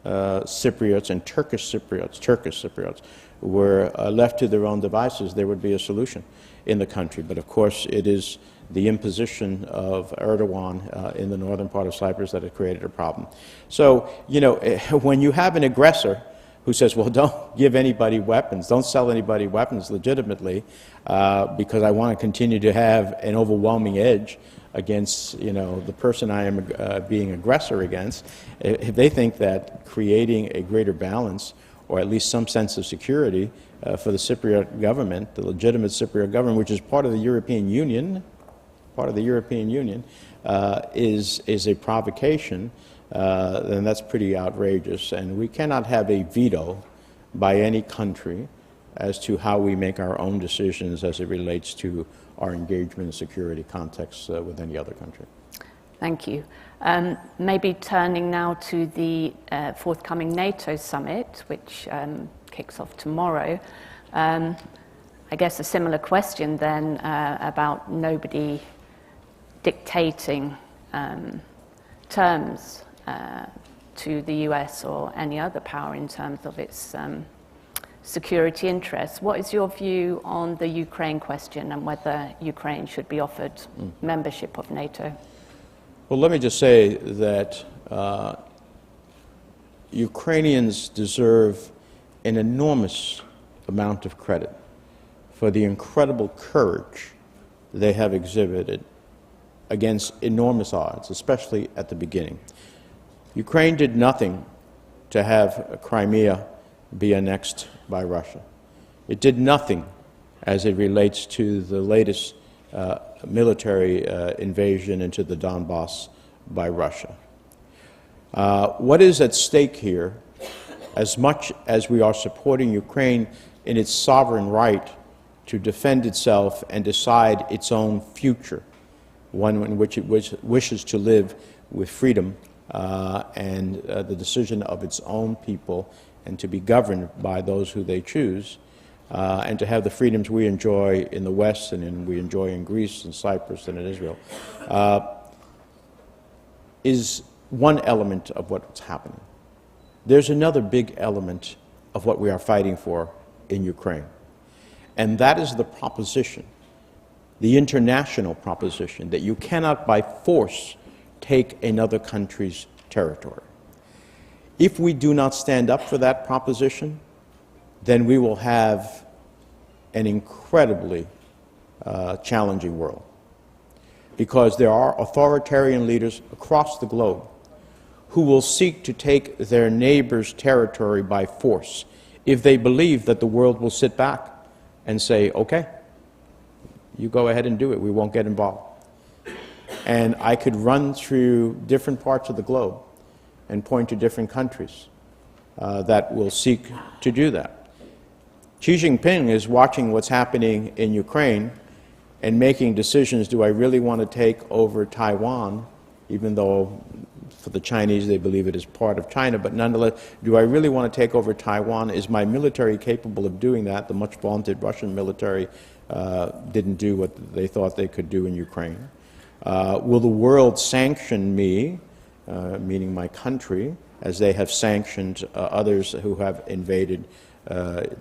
Cypriots and Turkish Cypriots were left to their own devices, there would be a solution in the country. But of course, it is the imposition of Erdogan in the northern part of Cyprus that has created a problem. So, when you have an aggressor who says, well, don't give anybody weapons, don't sell anybody weapons legitimately, because I want to continue to have an overwhelming edge against, the person I am being aggressor against, if they think that creating a greater balance or at least some sense of security for the Cypriot government, the legitimate Cypriot government, which is part of the European Union, is a provocation, then that's pretty outrageous. And we cannot have a veto by any country as to how we make our own decisions as it relates to our engagement in security contexts with any other country. Thank you. Maybe turning now to the forthcoming NATO summit, which kicks off tomorrow. I guess a similar question then about nobody dictating terms to the US or any other power in terms of its security interests. What is your view on the Ukraine question and whether Ukraine should be offered membership of NATO? Well, let me just say that Ukrainians deserve an enormous amount of credit for the incredible courage they have exhibited against enormous odds, especially at the beginning. Ukraine did nothing to have Crimea be annexed by Russia. It did nothing as it relates to the latest military invasion into the Donbass by Russia. What is at stake here, as much as we are supporting Ukraine in its sovereign right to defend itself and decide its own future, one in which it wishes to live with freedom and the decision of its own people, and to be governed by those who they choose, and to have the freedoms we enjoy in the West and we enjoy in Greece and Cyprus and in Israel, is one element of what's happening. There's another big element of what we are fighting for in Ukraine, and that is the proposition, the international proposition, that you cannot by force take another country's territory. If we do not stand up for that proposition, then we will have an incredibly challenging world, because there are authoritarian leaders across the globe who will seek to take their neighbor's territory by force if they believe that the world will sit back and say, okay, you go ahead and do it, we won't get involved. And I could run through different parts of the globe and point to different countries that will seek to do that. Xi Jinping is watching what's happening in Ukraine and making decisions. Do I really want to take over Taiwan, even though for the Chinese they believe it is part of China, but nonetheless, do I really want to take over Taiwan? Is my military capable of doing that? The much vaunted Russian military didn't do what they thought they could do in Ukraine. Will the world sanction me meaning my country, as they have sanctioned others who have invaded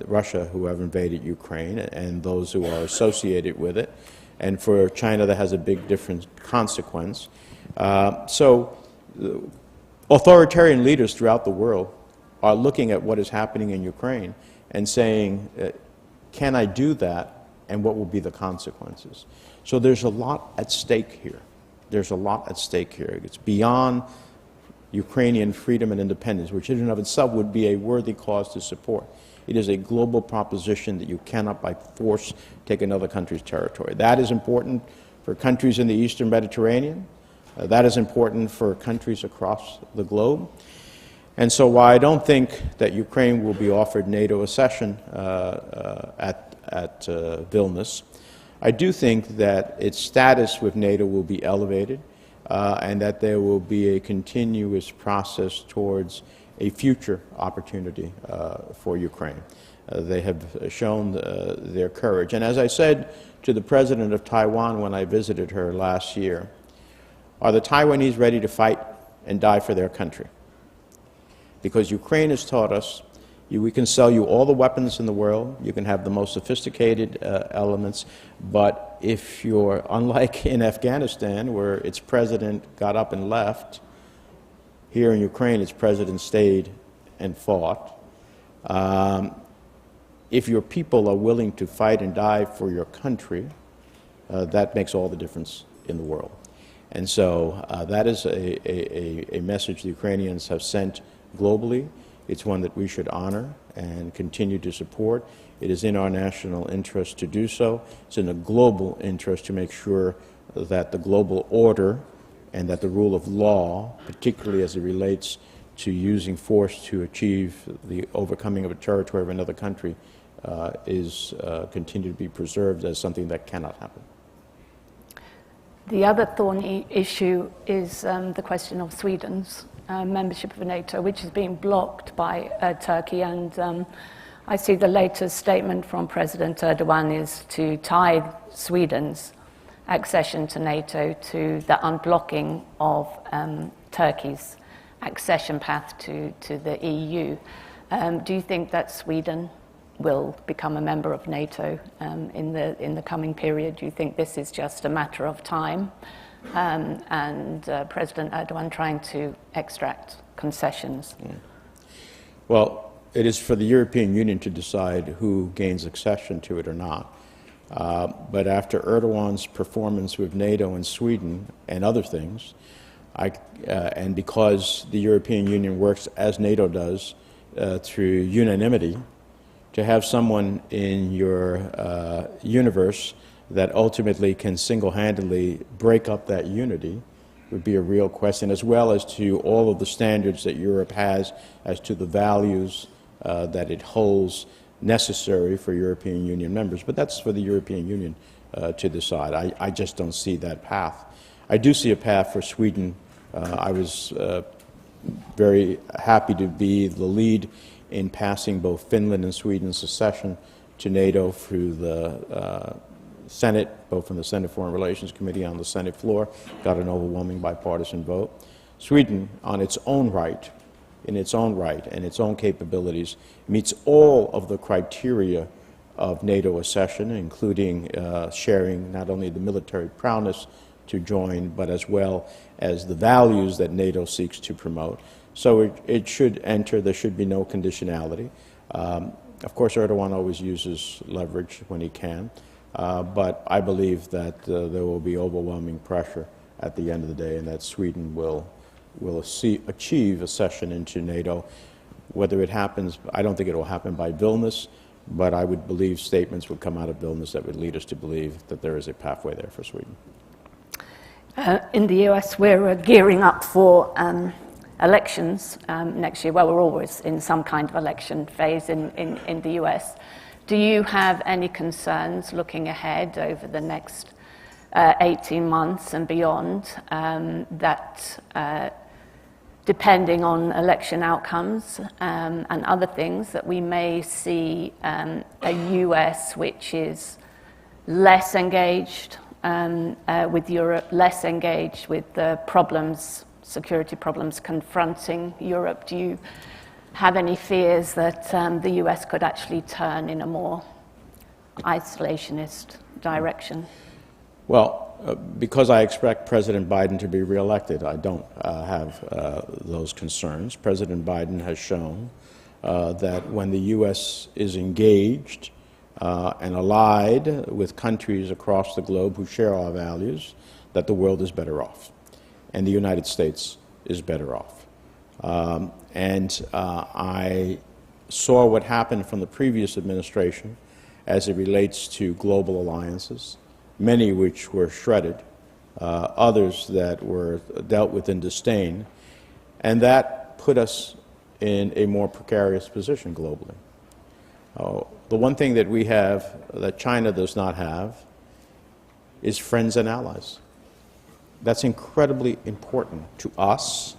Russia, who have invaded Ukraine, and those who are associated with it. And for China, that has a big different consequence. So authoritarian leaders throughout the world are looking at what is happening in Ukraine and saying, can I do that, and what will be the consequences? So there's a lot at stake here. There's a lot at stake here. It's beyond Ukrainian freedom and independence, which in and of itself would be a worthy cause to support. It is a global proposition that you cannot by force take another country's territory. That is important for countries in the Eastern Mediterranean. That is important for countries across the globe. And so while I don't think that Ukraine will be offered NATO accession at Vilnius, I do think that its status with NATO will be elevated and that there will be a continuous process towards a future opportunity for Ukraine. They have shown their courage. And as I said to the president of Taiwan when I visited her last year, are the Taiwanese ready to fight and die for their country? Because Ukraine has taught us we can sell you all the weapons in the world, you can have the most sophisticated elements, but if you're, unlike in Afghanistan, where its president got up and left, here in Ukraine, its president stayed and fought. If your people are willing to fight and die for your country, that makes all the difference in the world. And so that is a message the Ukrainians have sent globally. It's one that we should honor and continue to support. It is in our national interest to do so. It's in the global interest to make sure that the global order and that the rule of law, particularly as it relates to using force to achieve the overcoming of a territory of another country, is continue to be preserved as something that cannot happen. The other thorny issue is the question of Sweden's membership of NATO, which is being blocked by Turkey. And I see the latest statement from President Erdogan is to tie Sweden's accession to NATO to the unblocking of Turkey's accession path to the EU. Do you think that Sweden will become a member of NATO in the coming period? Do you think this is just a matter of time and President Erdogan trying to extract concessions? Well, it is for the European Union to decide who gains accession to it or not. But after Erdogan's performance with NATO and Sweden and other things, and because the European Union works as NATO does through unanimity, to have someone in your universe that ultimately can single-handedly break up that unity would be a real question, as well as to all of the standards that Europe has as to the values that it holds necessary for European Union members. But that's for the European Union to decide. I just don't see that path. I do see a path for Sweden. I was very happy to be the lead in passing both Finland and Sweden's accession to NATO through the Senate, both from the Senate Foreign Relations Committee on the Senate floor, got an overwhelming bipartisan vote. Sweden, on its own right, in its own right and its own capabilities, meets all of the criteria of NATO accession, including sharing not only the military prowess to join, but as well as the values that NATO seeks to promote. So it should enter. There should be no conditionality. Of course, Erdogan always uses leverage when he can, but I believe that there will be overwhelming pressure at the end of the day, and that Sweden will achieve accession into NATO. Whether it happens, I don't think it will happen by Vilnius, but I would believe statements would come out of Vilnius that would lead us to believe that there is a pathway there for Sweden. In the US, we're gearing up for elections next year. Well, we're always in some kind of election phase in the US. Do you have any concerns looking ahead over the next 18 months and beyond that depending on election outcomes and other things, that we may see a US which is less engaged with Europe, less engaged with the problems security problems confronting Europe. Do you have any fears that the US could actually turn in a more isolationist direction? Well, because I expect President Biden to be reelected, I don't have those concerns. President Biden has shown that when the U.S. is engaged and allied with countries across the globe who share our values, that the world is better off, and the United States is better off. I saw what happened from the previous administration as it relates to global alliances, many which were shredded, others that were dealt with in disdain, and that put us in a more precarious position globally. The one thing that we have that China does not have is friends and allies. That's incredibly important to us.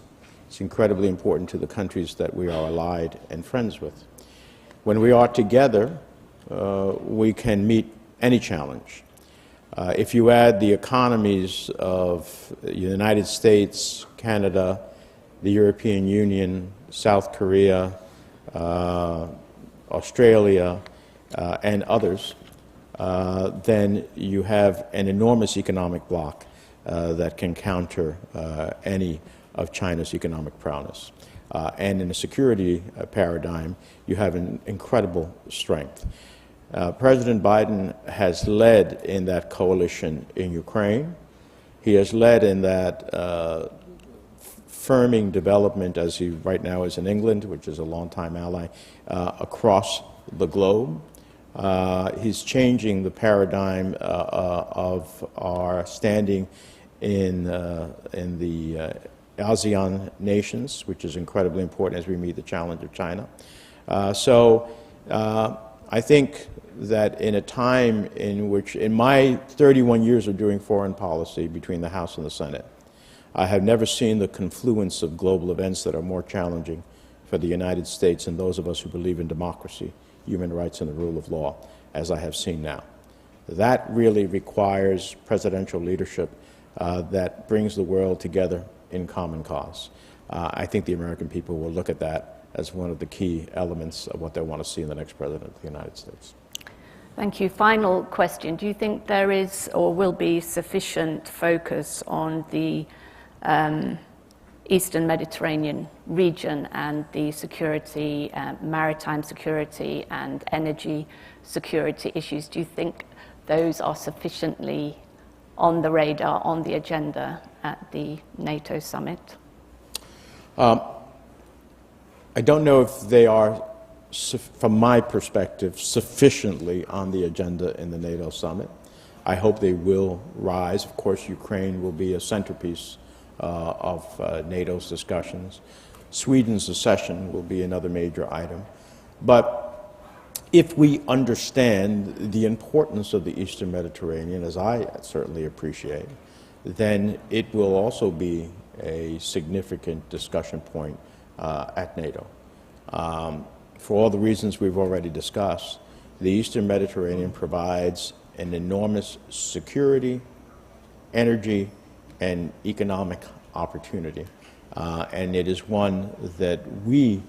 It's incredibly important to the countries that we are allied and friends with. When we are together, we can meet any challenge. If you add the economies of the United States, Canada, the European Union, South Korea, Australia, and others, then you have an enormous economic bloc that can counter any of China's economic prowess. And in a security paradigm, you have an incredible strength. President Biden has led in that coalition in Ukraine. He has led in that firming development, as he right now is in England, which is a longtime ally, across the globe. He's changing the paradigm of our standing in the ASEAN nations, which is incredibly important as we meet the challenge of China. I think that in a time in which, in my 31 years of doing foreign policy between the House and the Senate, I have never seen the confluence of global events that are more challenging for the United States and those of us who believe in democracy, human rights, and the rule of law, as I have seen now. That really requires presidential leadership that brings the world together in common cause. I think the American people will look at that as one of the key elements of what they want to see in the next president of the United States. Thank you. Final question. Do you think there is or will be sufficient focus on the Eastern Mediterranean region and the security, maritime security and energy security issues? Do you think those are sufficiently on the radar, on the agenda at the NATO summit? I don't know if they are, from my perspective, sufficiently on the agenda in the NATO summit. I hope they will rise. Of course, Ukraine will be a centerpiece of NATO's discussions. Sweden's accession will be another major item. But if we understand the importance of the Eastern Mediterranean, as I certainly appreciate, then it will also be a significant discussion point at NATO. For all the reasons we've already discussed, the Eastern Mediterranean provides an enormous security, energy, and economic opportunity. And it is one that we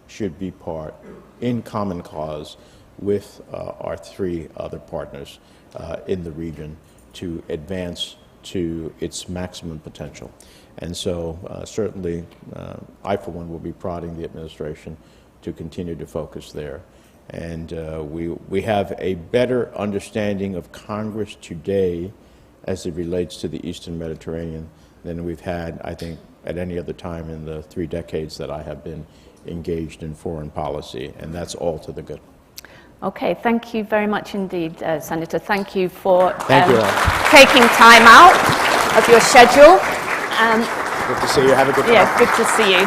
should be part in common cause with our three other partners in the region to advance to its maximum potential. And so certainly I, for one, will be prodding the administration to continue to focus there. And we have a better understanding of Congress today as it relates to the Eastern Mediterranean than we've had, I think, at any other time in the 3 decades that I have been engaged in foreign policy, and that's all to the good. Okay, thank you very much indeed, Senator. Thank you for taking time out of your schedule. Good to see you. Have a good time. Yeah, good to see you.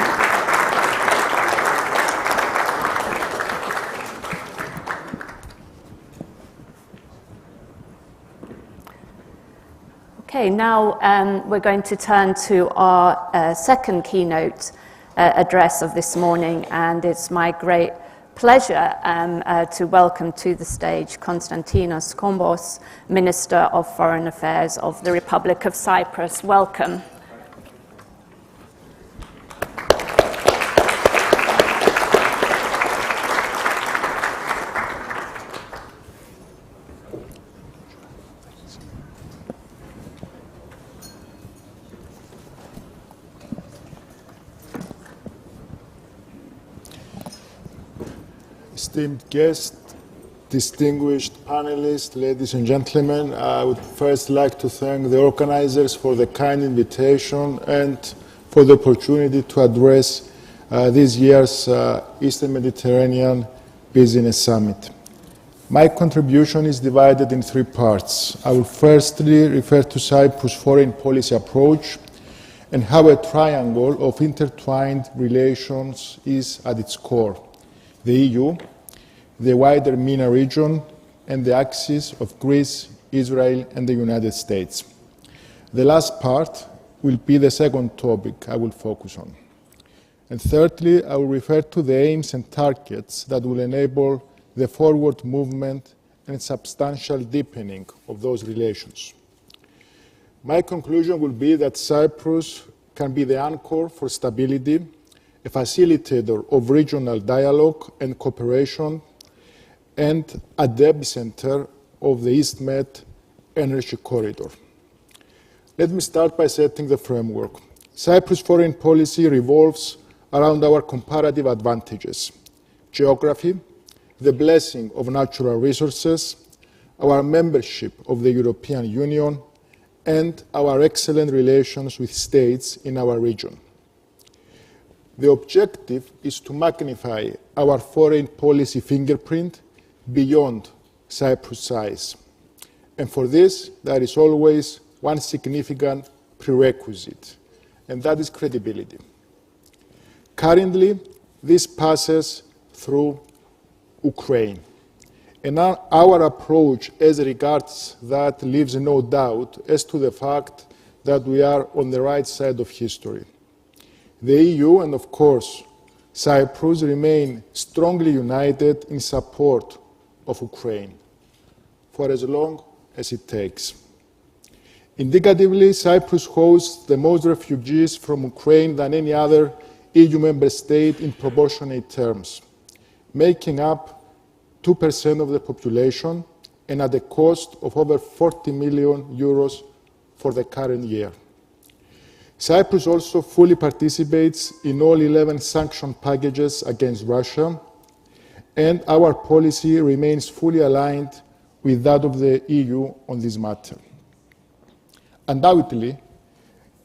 Okay, now we're going to turn to our second keynote address of this morning, and it's my great pleasure to welcome to the stage Konstantinos Kombos, Minister of Foreign Affairs of the Republic of Cyprus. Welcome. esteemed guests, distinguished panelists, ladies and gentlemen, I would first like to thank the organizers for the kind invitation and for the opportunity to address this year's Eastern Mediterranean Business Summit. My contribution is divided in three parts. I will firstly refer to Cyprus' foreign policy approach and how a triangle of intertwined relations is at its core: the EU, the wider MENA region, and the axis of Greece, Israel, and the United States. The last part will be the second topic I will focus on. And thirdly, I will refer to the aims and targets that will enable the forward movement and substantial deepening of those relations. My conclusion will be that Cyprus can be the anchor for stability, a facilitator of regional dialogue and cooperation, and at the epicenter of the EastMed energy corridor. Let me start by setting the framework. Cyprus' foreign policy revolves around our comparative advantages: geography, the blessing of natural resources, our membership of the European Union, and our excellent relations with states in our region. The objective is to magnify our foreign policy fingerprint beyond Cyprus' size. And for this, there is always one significant prerequisite, and that is credibility. Currently, this passes through Ukraine. And our approach as regards that leaves no doubt as to the fact that we are on the right side of history. The EU and, of course, Cyprus remain strongly united in support of Ukraine for as long as it takes. Indicatively, Cyprus hosts the most refugees from Ukraine than any other EU member state in proportionate terms, making up 2% of the population and at a cost of over 40 million euros for the current year. Cyprus also fully participates in all 11 sanction packages against Russia, and our policy remains fully aligned with that of the EU on this matter. Undoubtedly,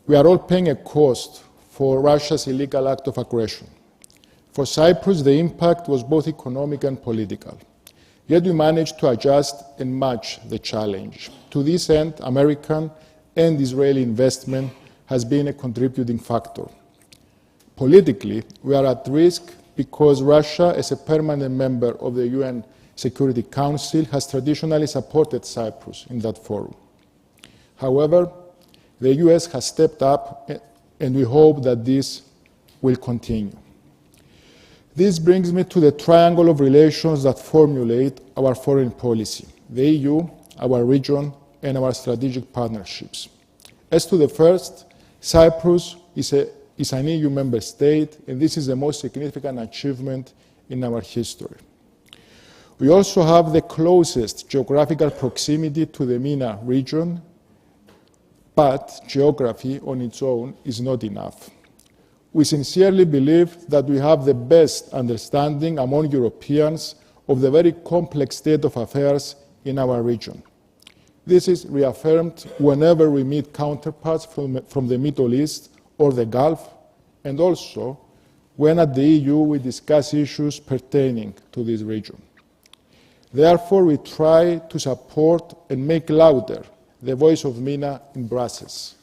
we are all paying a cost for Russia's illegal act of aggression. For Cyprus, the impact was both economic and political. Yet we managed to adjust and match the challenge. To this end, American and Israeli investment has been a contributing factor. Politically, we are at risk because Russia, as a permanent member of the UN Security Council, has traditionally supported Cyprus in that forum. However, the US has stepped up, and we hope that this will continue. This brings me to the triangle of relations that formulate our foreign policy: the EU, our region, and our strategic partnerships. As to the first, Cyprus is an EU member state, and this is the most significant achievement in our history. We also have the closest geographical proximity to the MENA region, but geography on its own is not enough. We sincerely believe that we have the best understanding among Europeans of the very complex state of affairs in our region. This is reaffirmed whenever we meet counterparts from the Middle East or the Gulf, and also when at the EU we discuss issues pertaining to this region. Therefore, we try to support and make louder the voice of MENA in Brussels.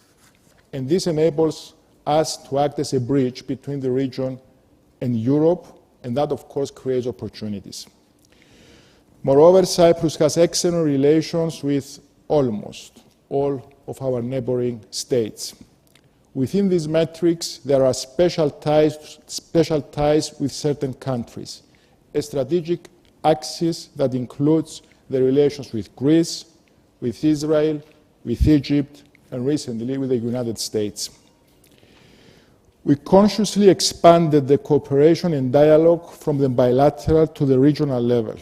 And this enables us to act as a bridge between the region and Europe, and that, of course, creates opportunities. Moreover, Cyprus has excellent relations with almost all of our neighboring states. Within these metrics, there are special ties with certain countries, a strategic axis that includes the relations with Greece, with Israel, with Egypt, and recently with the United States. We consciously expanded the cooperation and dialogue from the bilateral to the regional level.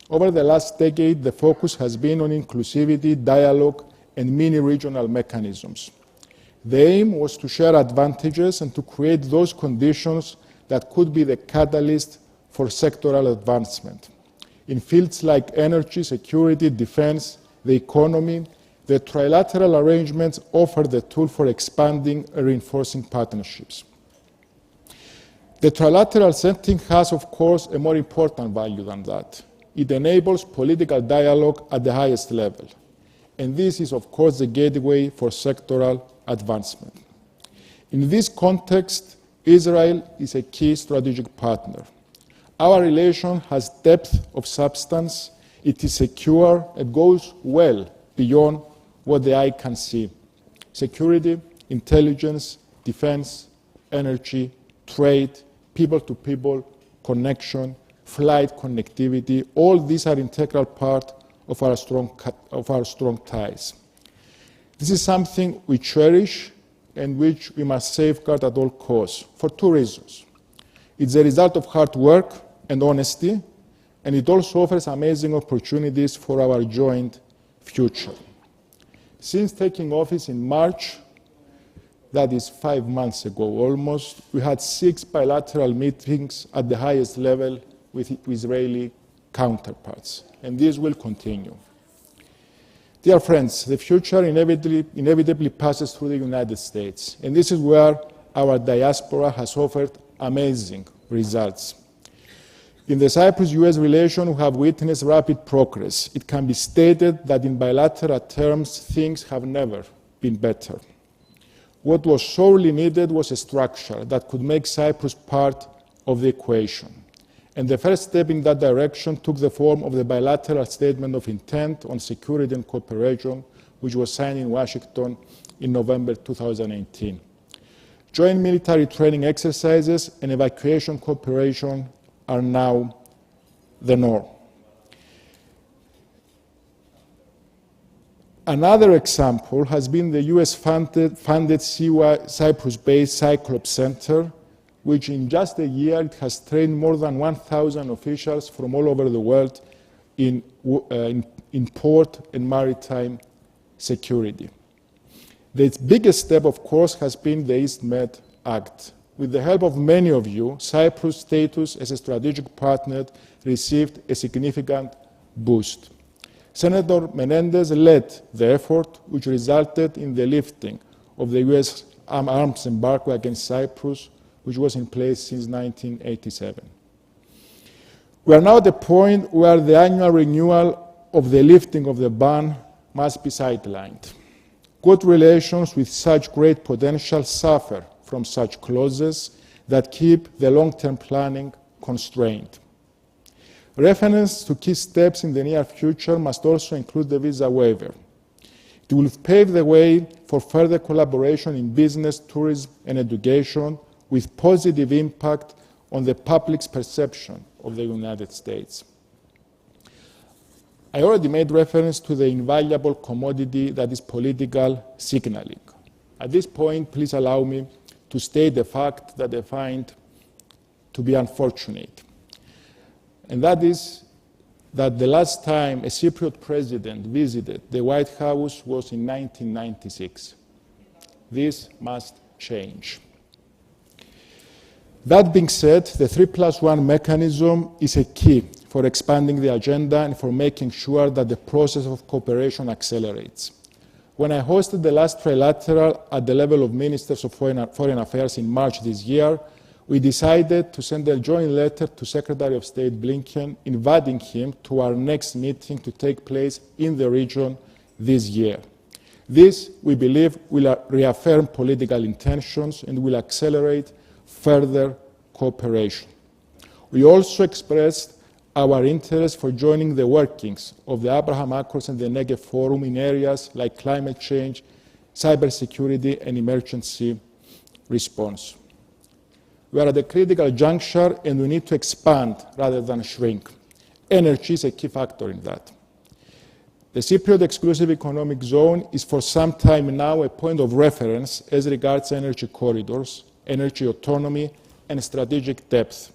Over the last decade, the focus has been on inclusivity, dialogue, and mini-regional mechanisms. The aim was to share advantages and to create those conditions that could be the catalyst for sectoral advancement. In fields like energy, security, defense, the economy, the trilateral arrangements offer the tool for expanding and reinforcing partnerships. The trilateral setting has, of course, a more important value than that. It enables political dialogue at the highest level. And this is, of course, the gateway for sectoral advancement. In this context, Israel is a key strategic partner. Our relation has depth of substance, it is secure, and goes well beyond what the eye can see. Security, intelligence, defense, energy, trade, people-to-people connection, flight connectivity, all these are integral part of our strong ties. This is something we cherish and which we must safeguard at all costs for two reasons. It's a result of hard work and honesty, and it also offers amazing opportunities for our joint future. Since taking office in March, that is 5 months ago almost, we had 6 bilateral meetings at the highest level with Israeli counterparts, and this will continue. Dear friends, the future inevitably passes through the United States, and this is where our diaspora has offered amazing results. In the Cyprus-US relation, we have witnessed rapid progress. It can be stated that in bilateral terms, things have never been better. What was sorely needed was a structure that could make Cyprus part of the equation. And the first step in that direction took the form of the bilateral statement of intent on security and cooperation, which was signed in Washington in November 2018. Joint military training exercises and evacuation cooperation are now the norm. Another example has been the US-funded Cyprus-based Cyclops Center, which in just a year it has trained more than 1,000 officials from all over the world in port and maritime security. The biggest step, of course, has been the EastMed Act. With the help of many of you, Cyprus' status as a strategic partner received a significant boost. Senator Menendez led the effort, which resulted in the lifting of the US arms embargo against Cyprus, which was in place since 1987. We are now at the point where the annual renewal of the lifting of the ban must be sidelined. Good relations with such great potential suffer from such clauses that keep the long-term planning constrained. Reference to key steps in the near future must also include the visa waiver. It will pave the way for further collaboration in business, tourism, and education with positive impact on the public's perception of the United States. I already made reference to the invaluable commodity that is political signaling. At this point, please allow me to state the fact that I find to be unfortunate. And that is that the last time a Cypriot president visited the White House was in 1996. This must change. That being said, the 3+1 mechanism is a key for expanding the agenda and for making sure that the process of cooperation accelerates. When I hosted the last trilateral at the level of Ministers of Foreign Affairs in March this year, we decided to send a joint letter to Secretary of State Blinken inviting him to our next meeting to take place in the region this year. This, we believe, will reaffirm political intentions and will accelerate further cooperation. We also expressed our interest for joining the workings of the Abraham Accords and the Negev Forum in areas like climate change, cybersecurity, and emergency response. We are at a critical juncture and we need to expand rather than shrink. Energy is a key factor in that. The Cypriot Exclusive Economic Zone is for some time now a point of reference as regards energy corridors, energy autonomy, and strategic depth.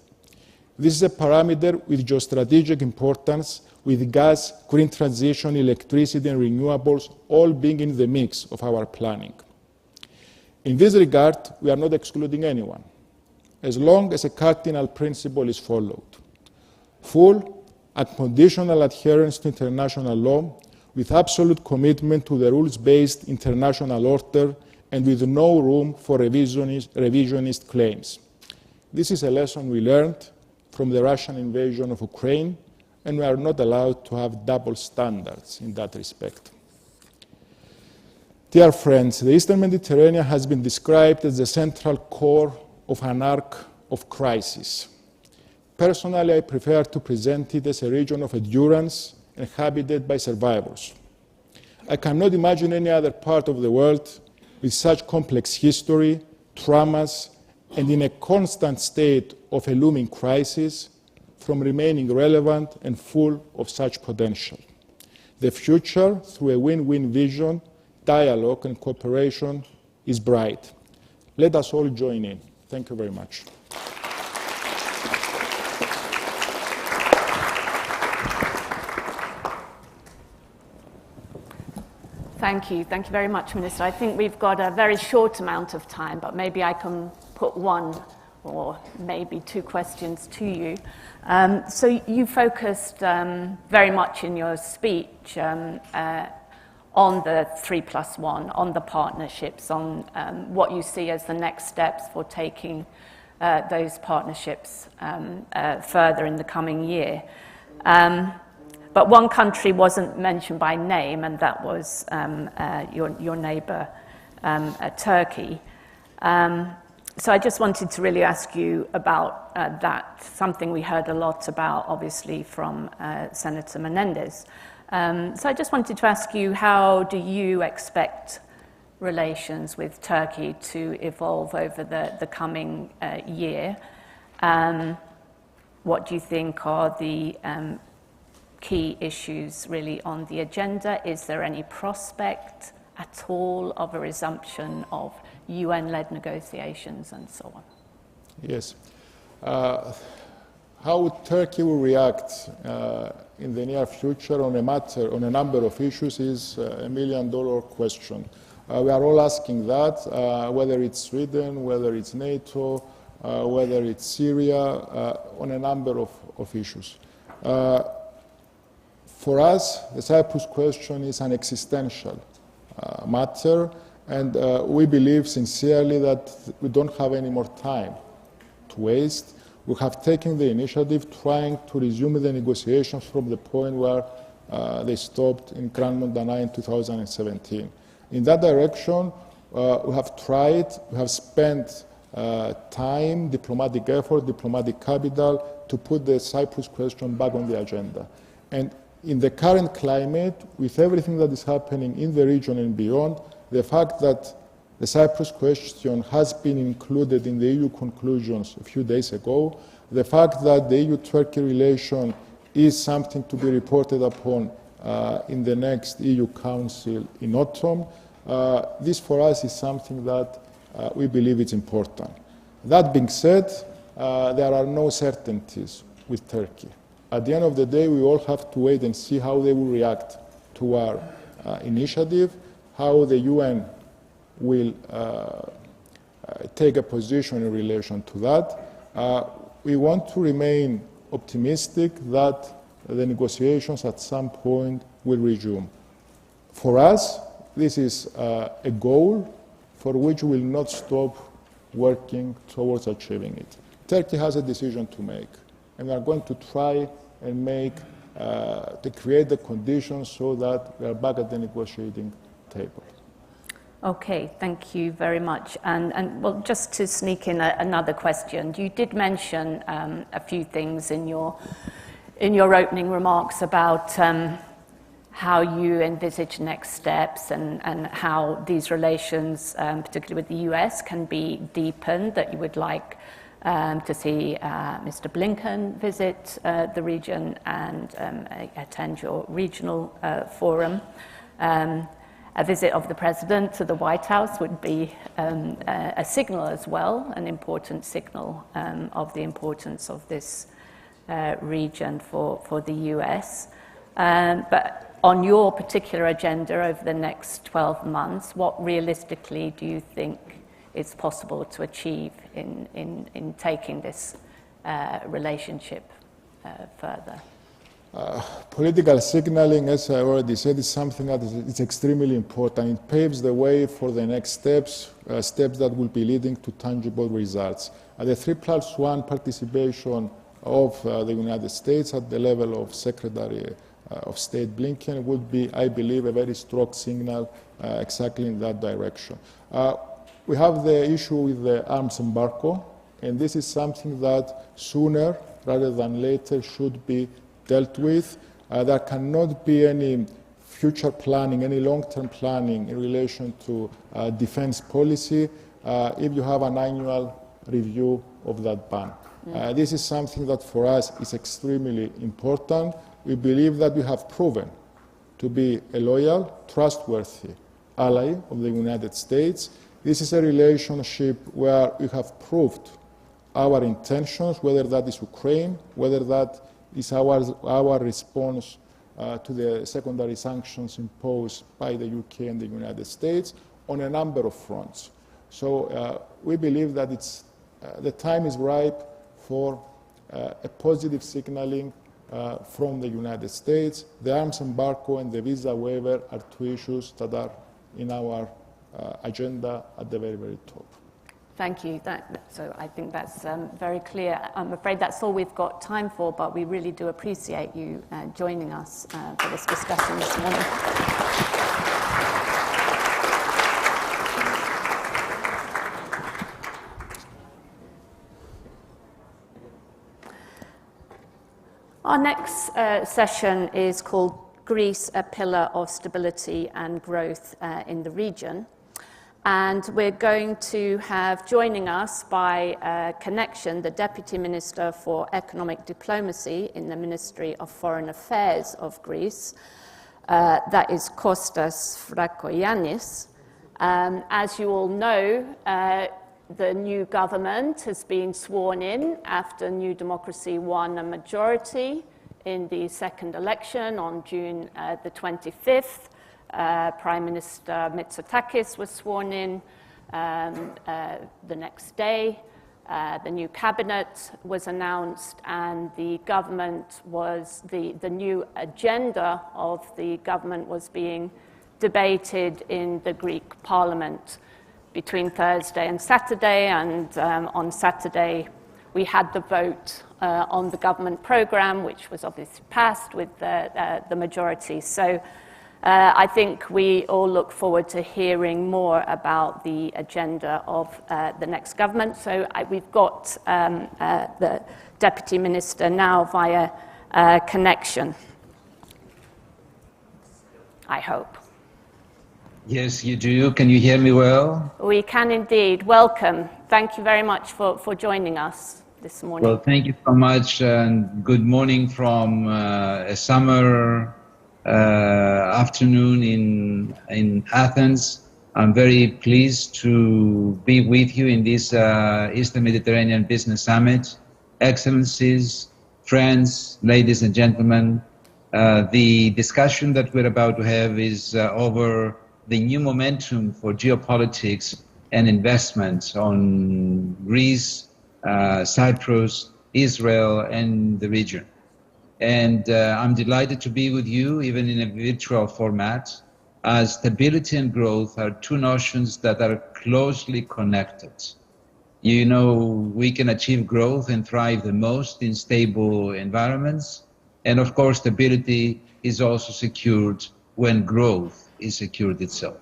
This is a parameter with geostrategic importance, with gas, green transition, electricity, and renewables all being in the mix of our planning. In this regard, we are not excluding anyone, as long as a cardinal principle is followed. full unconditional adherence to international law, with absolute commitment to the rules-based international order, and with no room for revisionist claims. This is a lesson we learned from the Russian invasion of Ukraine, and we are not allowed to have double standards in that respect. Dear friends, the Eastern Mediterranean has been described as the central core of an arc of crisis. Personally, I prefer to present it as a region of endurance inhabited by survivors. I cannot imagine any other part of the world with such complex history, traumas, and in a constant state of a looming crisis from remaining relevant and full of such potential. The future, through a win-win vision, dialogue and cooperation, is bright. Let us all join in. Thank you very much. Thank you. Thank you very much, Minister. I think we've got a very short amount of time, but maybe I can put one or maybe two questions to you. So you focused very much in your speech on the 3+1, on the partnerships, on what you see as the next steps for taking those partnerships further in the coming year. But one country wasn't mentioned by name, and that was your neighbour, Turkey. So I just wanted to really ask you about that, something we heard a lot about, obviously, from Senator Menendez. So I just wanted to ask you, how do you expect relations with Turkey to evolve over the coming year? What do you think are the key issues really on the agenda? Is there any prospect at all of a resumption of UN-led negotiations and so on? Yes. How Turkey will react in the near future on a number of issues is a million-dollar question. We are all asking that, whether it's Sweden, whether it's NATO, whether it's Syria, on a number of issues. For us, the Cyprus question is an existential matter, and we believe sincerely that we don't have any more time to waste. We have taken the initiative trying to resume the negotiations from the point where they stopped in Grand Montana in 2017. In that direction, we have tried, we have spent time, diplomatic effort, diplomatic capital to put the Cyprus question back on the agenda. And in the current climate, with everything that is happening in the region and beyond, the fact that the Cyprus question has been included in the EU conclusions a few days ago, the fact that the EU-Turkey relation is something to be reported upon in the next EU Council in autumn, this for us is something that we believe is important. That being said, there are no certainties with Turkey. At the end of the day, we all have to wait and see how they will react to our initiative, how the UN will take a position in relation to that. We want to remain optimistic that the negotiations at some point will resume. For us, this is a goal for which we will not stop working towards achieving it. Turkey has a decision to make, and we are going to try and make, to create the conditions so that we are back at the negotiating table. Okay, thank you very much. And well, just to sneak in another question, you did mention a few things in your opening remarks about how you envisage next steps and how these relations, particularly with the US, can be deepened, that you would like to see Mr. Blinken visit the region and attend your regional forum. A visit of the President to the White House would be a signal as well, an important signal of the importance of this region for the US. But on your particular agenda over the next 12 months, what realistically do you think is possible to achieve in taking this relationship further? Political signaling, as I already said, is something that is extremely important. It paves the way for the next steps, steps that will be leading to tangible results. The 3+1 participation of the United States at the level of Secretary of State Blinken would be, I believe, a very strong signal exactly in that direction. We have the issue with the arms embargo, and this is something that sooner rather than later should be dealt with. There cannot be any future planning, any long-term planning in relation to defense policy if you have an annual review of that ban. This is something that for us is extremely important. We believe that we have proven to be a loyal, trustworthy ally of the United States. This is a relationship where we have proved our intentions, whether that is Ukraine, whether that is our response to the secondary sanctions imposed by the UK and the United States on a number of fronts. So we believe that the time is ripe for a positive signaling from the United States. The arms embargo and the visa waiver are two issues that are in our agenda at the very, very top. Thank you. So I think that's very clear. I'm afraid that's all we've got time for, but we really do appreciate you joining us for this discussion this morning. Our next session is called Greece, a Pillar of Stability and Growth in the Region. And we're going to have joining us by connection the Deputy Minister for Economic Diplomacy in the Ministry of Foreign Affairs of Greece, that is Kostas Frakoyannis. As you all know, the new government has been sworn in after New Democracy won a majority in the second election on June the 25th. Prime Minister Mitsotakis was sworn in the next day. The new cabinet was announced, and the government was the new agenda of the government was being debated in the Greek Parliament between Thursday and Saturday. And on Saturday, we had the vote on the government program, which was obviously passed with the majority. So I think we all look forward to hearing more about the agenda of the next government. So we've got the Deputy Minister now via connection, I hope. Yes, you do. Can you hear me well? We can indeed. Welcome. Thank you very much for joining us this morning. Well, thank you so much, and good morning from a summer afternoon in Athens. I'm very pleased to be with you in this Eastern Mediterranean Business Summit. Excellencies, friends, ladies and gentlemen, the discussion that we're about to have is over the new momentum for geopolitics and investment on Greece, Cyprus, Israel, and the region. And I'm delighted to be with you, even in a virtual format, as stability and growth are two notions that are closely connected. You know, we can achieve growth and thrive the most in stable environments. And of course, stability is also secured when growth is secured itself.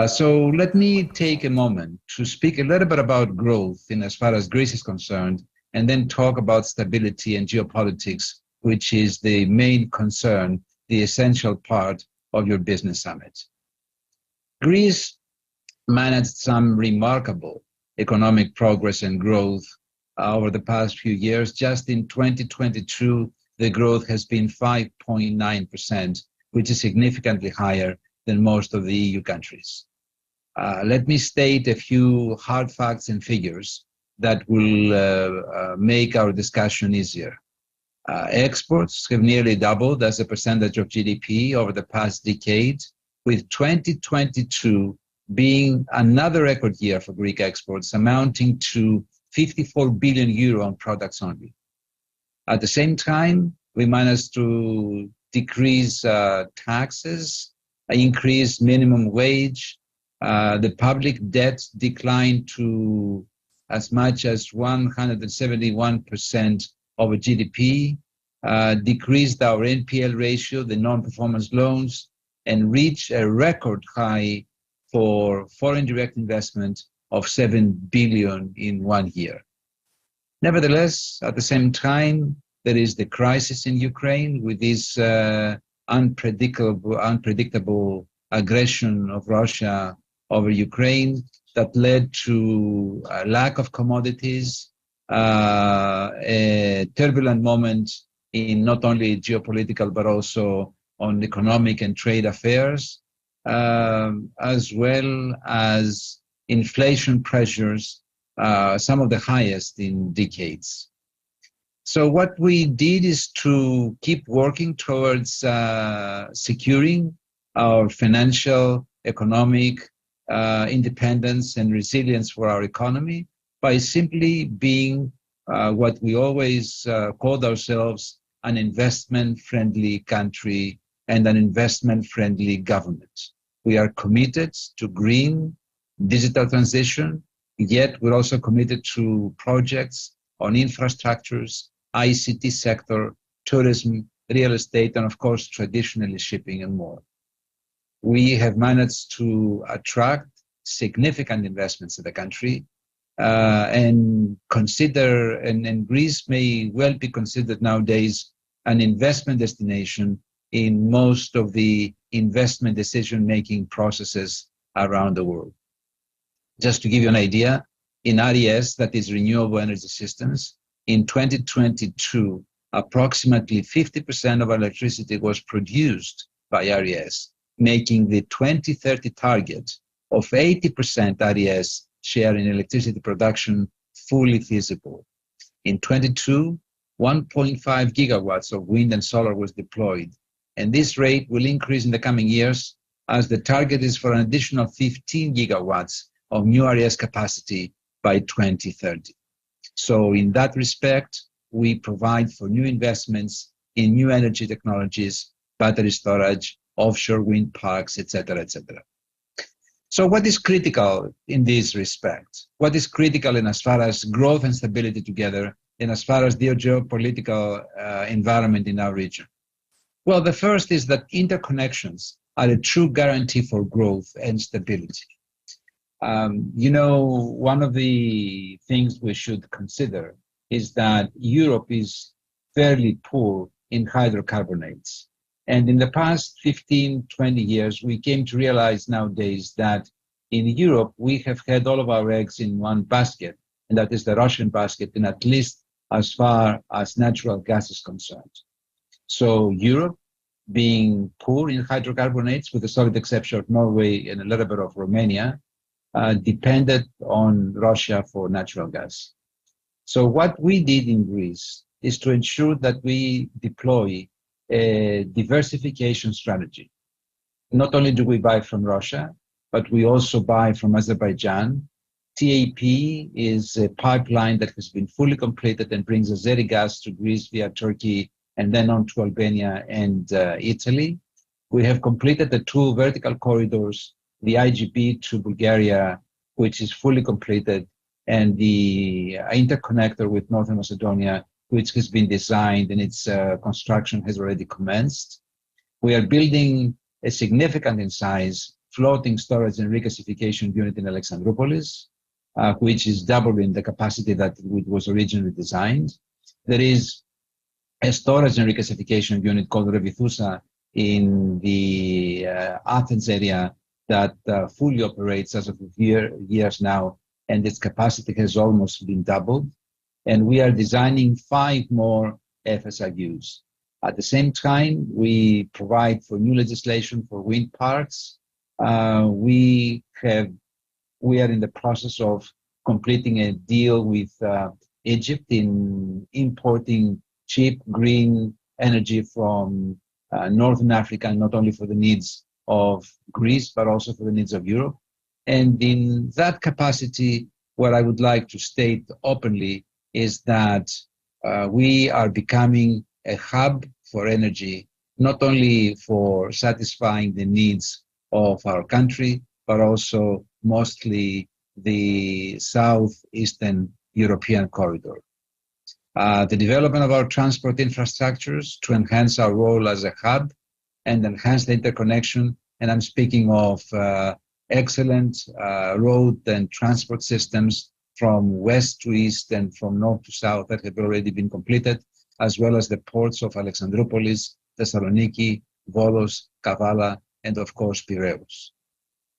So let me take a moment to speak a little bit about growth in as far as Greece is concerned, and then talk about stability and geopolitics, which is the main concern, the essential part of your business summit. Greece managed some remarkable economic progress and growth over the past few years. Just in 2022, the growth has been 5.9%, which is significantly higher than most of the EU countries. Let me state a few hard facts and figures that will make our discussion easier. Exports have nearly doubled as a percentage of GDP over the past decade, with 2022 being another record year for Greek exports, amounting to 54 billion euro on products only. At the same time, we managed to decrease taxes, increase minimum wage. The public debt declined to as much as 171% of GDP, decreased our NPL ratio, the non-performance loans, and reached a record high for foreign direct investment of 7 billion in 1 year. Nevertheless, at the same time, there is the crisis in Ukraine with this unpredictable aggression of Russia over Ukraine that led to a lack of commodities, a turbulent moment in not only geopolitical but also on economic and trade affairs, as well as inflation pressures, some of the highest in decades. So what we did is to keep working towards securing our financial, economic independence and resilience for our economy by simply being what we always called ourselves an investment-friendly country and an investment-friendly government. We are committed to green digital transition, yet we're also committed to projects on infrastructures, ICT sector, tourism, real estate, and of course, traditionally shipping and more. We have managed to attract significant investments in the country and Greece may well be considered nowadays an investment destination in most of the investment decision-making processes around the world. Just to give you an idea, in RES, that is Renewable Energy Systems, in 2022, approximately 50% of our electricity was produced by RES, making the 2030 target of 80% RES share in electricity production fully feasible. In 22, 1.5 gigawatts of wind and solar was deployed, and this rate will increase in the coming years as the target is for an additional 15 gigawatts of new RES capacity by 2030. So in that respect, we provide for new investments in new energy technologies, battery storage, offshore wind parks, etc., etc. So what is critical in this respect? What is critical in as far as growth and stability together, and as far as the geopolitical environment in our region? Well, the first is that interconnections are a true guarantee for growth and stability. One of the things we should consider is that Europe is fairly poor in hydrocarbons. And in the past 15, 20 years, we came to realize nowadays that in Europe, we have had all of our eggs in one basket, and that is the Russian basket, and at least as far as natural gas is concerned. So Europe, being poor in hydrocarbons, with the solid exception of Norway and a little bit of Romania, depended on Russia for natural gas. So what we did in Greece is to ensure that we deploy a diversification strategy. Not only do we buy from Russia, but we also buy from Azerbaijan. TAP is a pipeline that has been fully completed and brings Azeri gas to Greece via Turkey and then on to Albania and Italy. We have completed the 2 vertical corridors, the IGB to Bulgaria, which is fully completed, and the interconnector with Northern Macedonia, which has been designed and its construction has already commenced. We are building a significant in size floating storage and regasification unit in Alexandroupolis, which is doubling the capacity that it was originally designed. There is a storage and regasification unit called Revithousa in the Athens area that fully operates as of years now, and its capacity has almost been doubled. And we are designing 5 more FSRUs. At the same time, we provide for new legislation for wind parks. We are in the process of completing a deal with Egypt in importing cheap green energy from Northern Africa, not only for the needs of Greece, but also for the needs of Europe. And in that capacity, what I would like to state openly is that We are becoming a hub for energy, not only for satisfying the needs of our country, but also mostly the southeastern European corridor. The development of our transport infrastructures to enhance our role as a hub and enhance the interconnection, and I'm speaking of excellent road and transport systems from west to east and from north to south that have already been completed, as well as the ports of Alexandroupolis, Thessaloniki, Volos, Kavala, and of course Piraeus.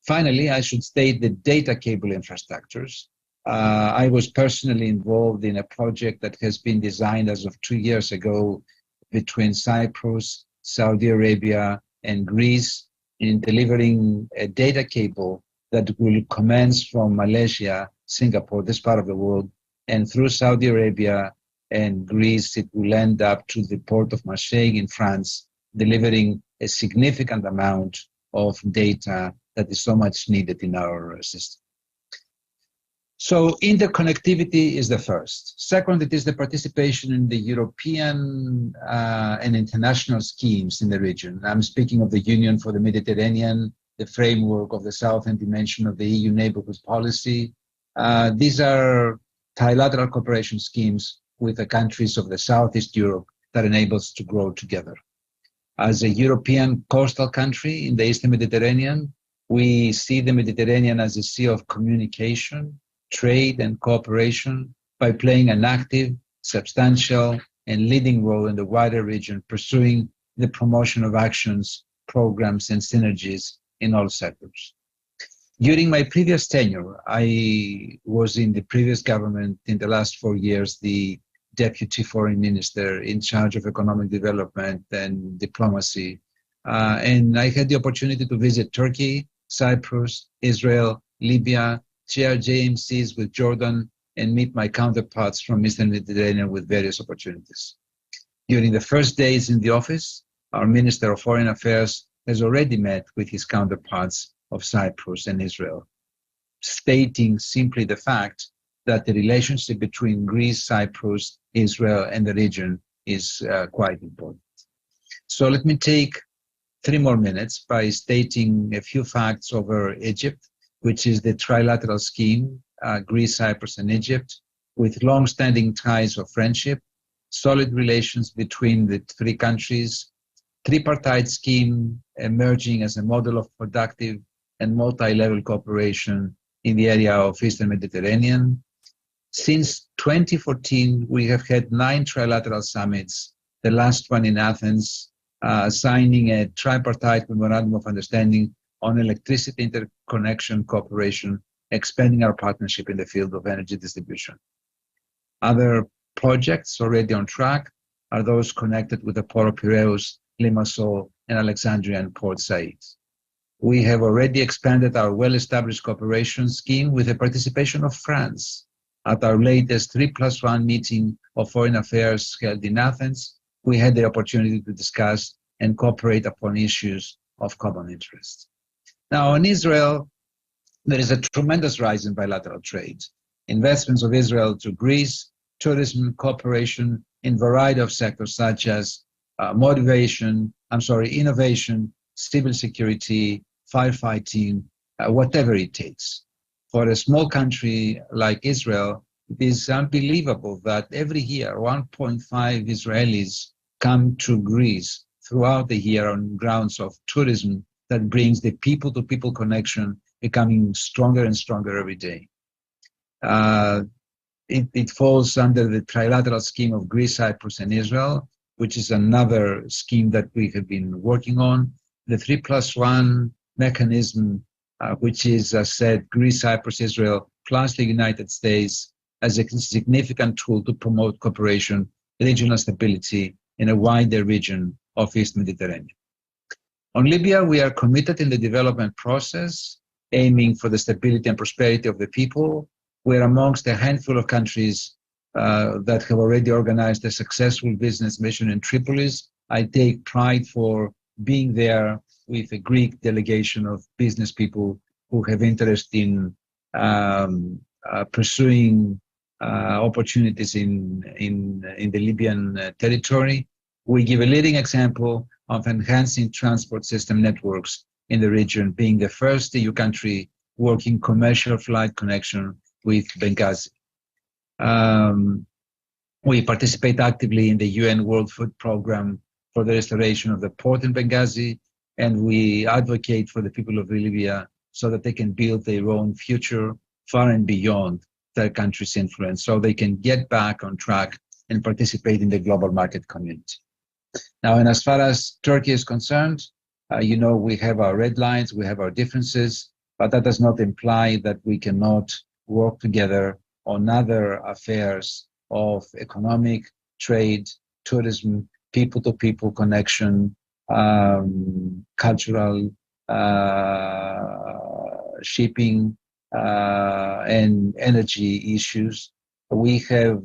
Finally, I should state the data cable infrastructures. I was personally involved in a project that has been designed as of 2 years ago between Cyprus, Saudi Arabia, and Greece in delivering a data cable that will commence from Malaysia, Singapore, this part of the world, and through Saudi Arabia and Greece, it will end up to the port of Marseille in France, delivering a significant amount of data that is so much needed in our system. So interconnectivity is the first. Second, it is the participation in the European and international schemes in the region. I'm speaking of the Union for the Mediterranean, the framework of the southern dimension of the EU neighborhood policy. These are trilateral cooperation schemes with the countries of the Southeast Europe that enable us to grow together. As a European coastal country in the Eastern Mediterranean, we see the Mediterranean as a sea of communication, trade, and cooperation by playing an active, substantial, and leading role in the wider region, pursuing the promotion of actions, programs, and synergies in all sectors. During my previous tenure, I was in the previous government in the last 4 years, the Deputy Foreign Minister in charge of economic development and diplomacy. And I had the opportunity to visit Turkey, Cyprus, Israel, Libya, chair JMCs with Jordan, and meet my counterparts from Eastern Mediterranean with various opportunities. During the first days in the office, our Minister of Foreign Affairs has already met with his counterparts of Cyprus and Israel, stating simply the fact that the relationship between Greece, Cyprus, Israel, and the region is quite important. So let me take 3 more minutes by stating a few facts over Egypt, which is the trilateral scheme, Greece, Cyprus, and Egypt, with long-standing ties of friendship, solid relations between the 3 countries, tripartite scheme emerging as a model of productive and multi-level cooperation in the area of Eastern Mediterranean. Since 2014, we have had 9 trilateral summits, the last one in Athens, signing a tripartite memorandum of understanding on electricity interconnection cooperation, expanding our partnership in the field of energy distribution. Other projects already on track are those connected with the Port of Piraeus, Limassol, and Alexandria and Port Said. We have already expanded our well-established cooperation scheme with the participation of France. At our latest 3+1 meeting of foreign affairs held in Athens, we had the opportunity to discuss and cooperate upon issues of common interest. Now, in Israel, there is a tremendous rise in bilateral trade. Investments of Israel to Greece, tourism, cooperation in a variety of sectors such as innovation, civil security, firefighting, whatever it takes. For a small country like Israel, it is unbelievable that every year 1.5 Israelis come to Greece throughout the year on grounds of tourism that brings the people-to-people connection becoming stronger and stronger every day. It falls under the trilateral scheme of Greece, Cyprus, and Israel, which is another scheme that we have been working on. The 3+1 mechanism, which is, as said, Greece, Cyprus, Israel, plus the United States, as a significant tool to promote cooperation, regional stability in a wider region of East Mediterranean. On Libya, we are committed in the development process, aiming for the stability and prosperity of the people. We're amongst a handful of countries that have already organized a successful business mission in Tripolis. I take pride for being there with a Greek delegation of business people who have interest in pursuing opportunities in the Libyan territory. We give a leading example of enhancing transport system networks in the region, being the first EU country working commercial flight connection with Benghazi. We participate actively in the UN World Food Programme for the restoration of the port in Benghazi, and we advocate for the people of Libya so that they can build their own future far and beyond their country's influence, so they can get back on track and participate in the global market community. Now, and as far as Turkey is concerned, you know, we have our red lines, we have our differences, but that does not imply that we cannot work together on other affairs of economic, trade, tourism, people-to-people connection, cultural, shipping, and energy issues. We have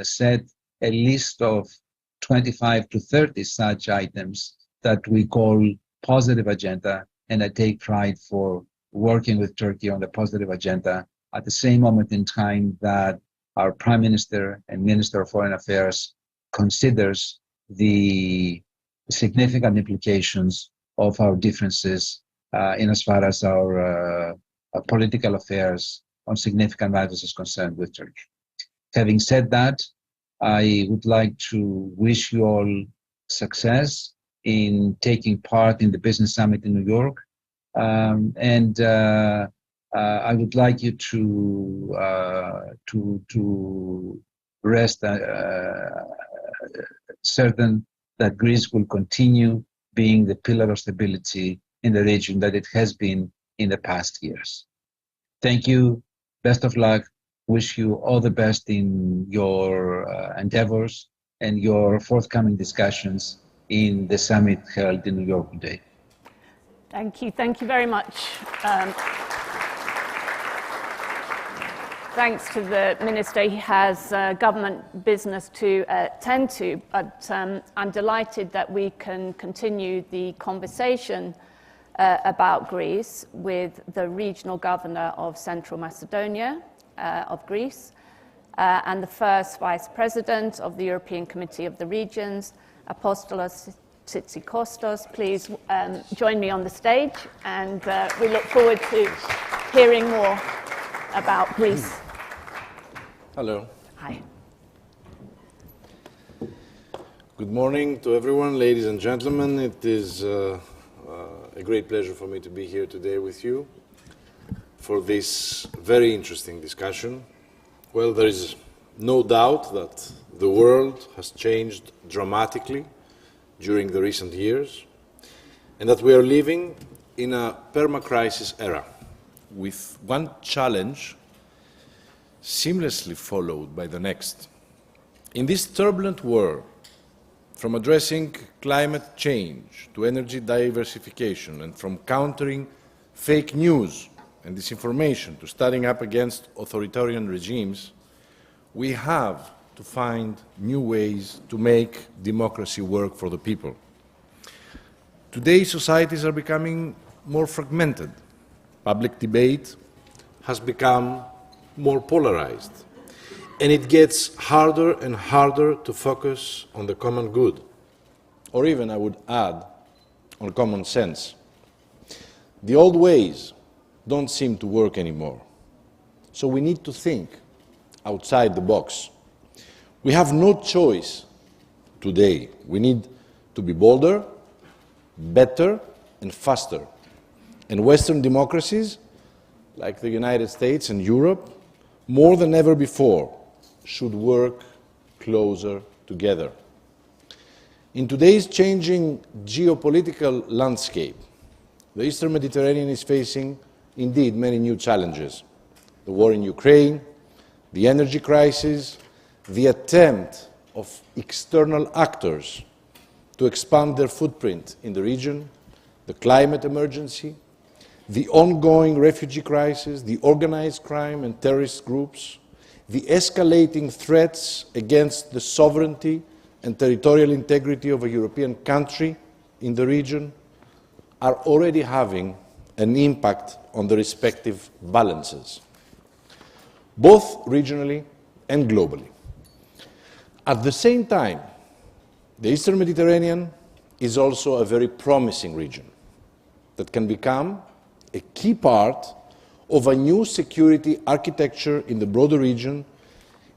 set a list of 25 to 30 such items that we call positive agenda, and I take pride for working with Turkey on the positive agenda at the same moment in time that our Prime Minister and Minister of Foreign Affairs considers the significant implications of our differences in as far as our political affairs on significant matters is concerned with Turkey. Having said that, I would like to wish you all success in taking part in the Business Summit in New York. I would like you to rest certain that Greece will continue being the pillar of stability in the region that it has been in the past years. Thank you. Best of luck. Wish you all the best in your endeavors and your forthcoming discussions in the summit held in New York today. Thank you. Thank you very much. Thanks to the Minister. He has government business to attend to, but I'm delighted that we can continue the conversation about Greece with the regional governor of Central Macedonia of Greece and the first Vice President of the European Committee of the Regions, Apostolos Tzitzikostas. Please join me on the stage, and we look forward to hearing more about Greece. Hello. Hi. Good morning to everyone, ladies and gentlemen. It is a great pleasure for me to be here today with you for this very interesting discussion. Well, there is no doubt that the world has changed dramatically during the recent years, and that we are living in a perma-crisis era, with one challenge seamlessly followed by the next. In this turbulent world, from addressing climate change to energy diversification, and from countering fake news and disinformation to standing up against authoritarian regimes, we have to find new ways to make democracy work for the people. Today, societies are becoming more fragmented. Public debate has become more polarized, and it gets harder and harder to focus on the common good, or even, I would add, on common sense. The old ways don't seem to work anymore, so we need to think outside the box. We have no choice today. We need to be bolder, better, and faster. And Western democracies, like the United States and Europe, more than ever before, should work closer together. In today's changing geopolitical landscape, the Eastern Mediterranean is facing, indeed, many new challenges. The war in Ukraine, the energy crisis, the attempt of external actors to expand their footprint in the region, the climate emergency, the ongoing refugee crisis, the organized crime and terrorist groups, the escalating threats against the sovereignty and territorial integrity of a European country in the region are already having an impact on the respective balances, both regionally and globally. At the same time, the Eastern Mediterranean is also a very promising region that can become a key part of a new security architecture in the broader region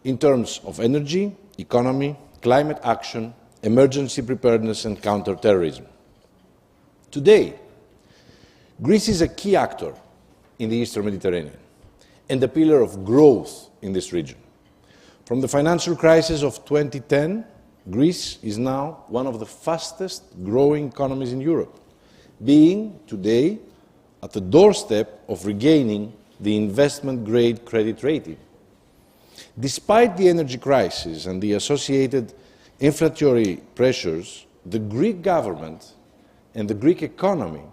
in terms of energy, economy, climate action, emergency preparedness, and counterterrorism. Today, Greece is a key actor in the Eastern Mediterranean and a pillar of growth in this region. From the financial crisis of 2010, Greece is now one of the fastest growing economies in Europe, being today at the doorstep of regaining the investment-grade credit rating. Despite the energy crisis and the associated inflationary pressures, the Greek government and the Greek economy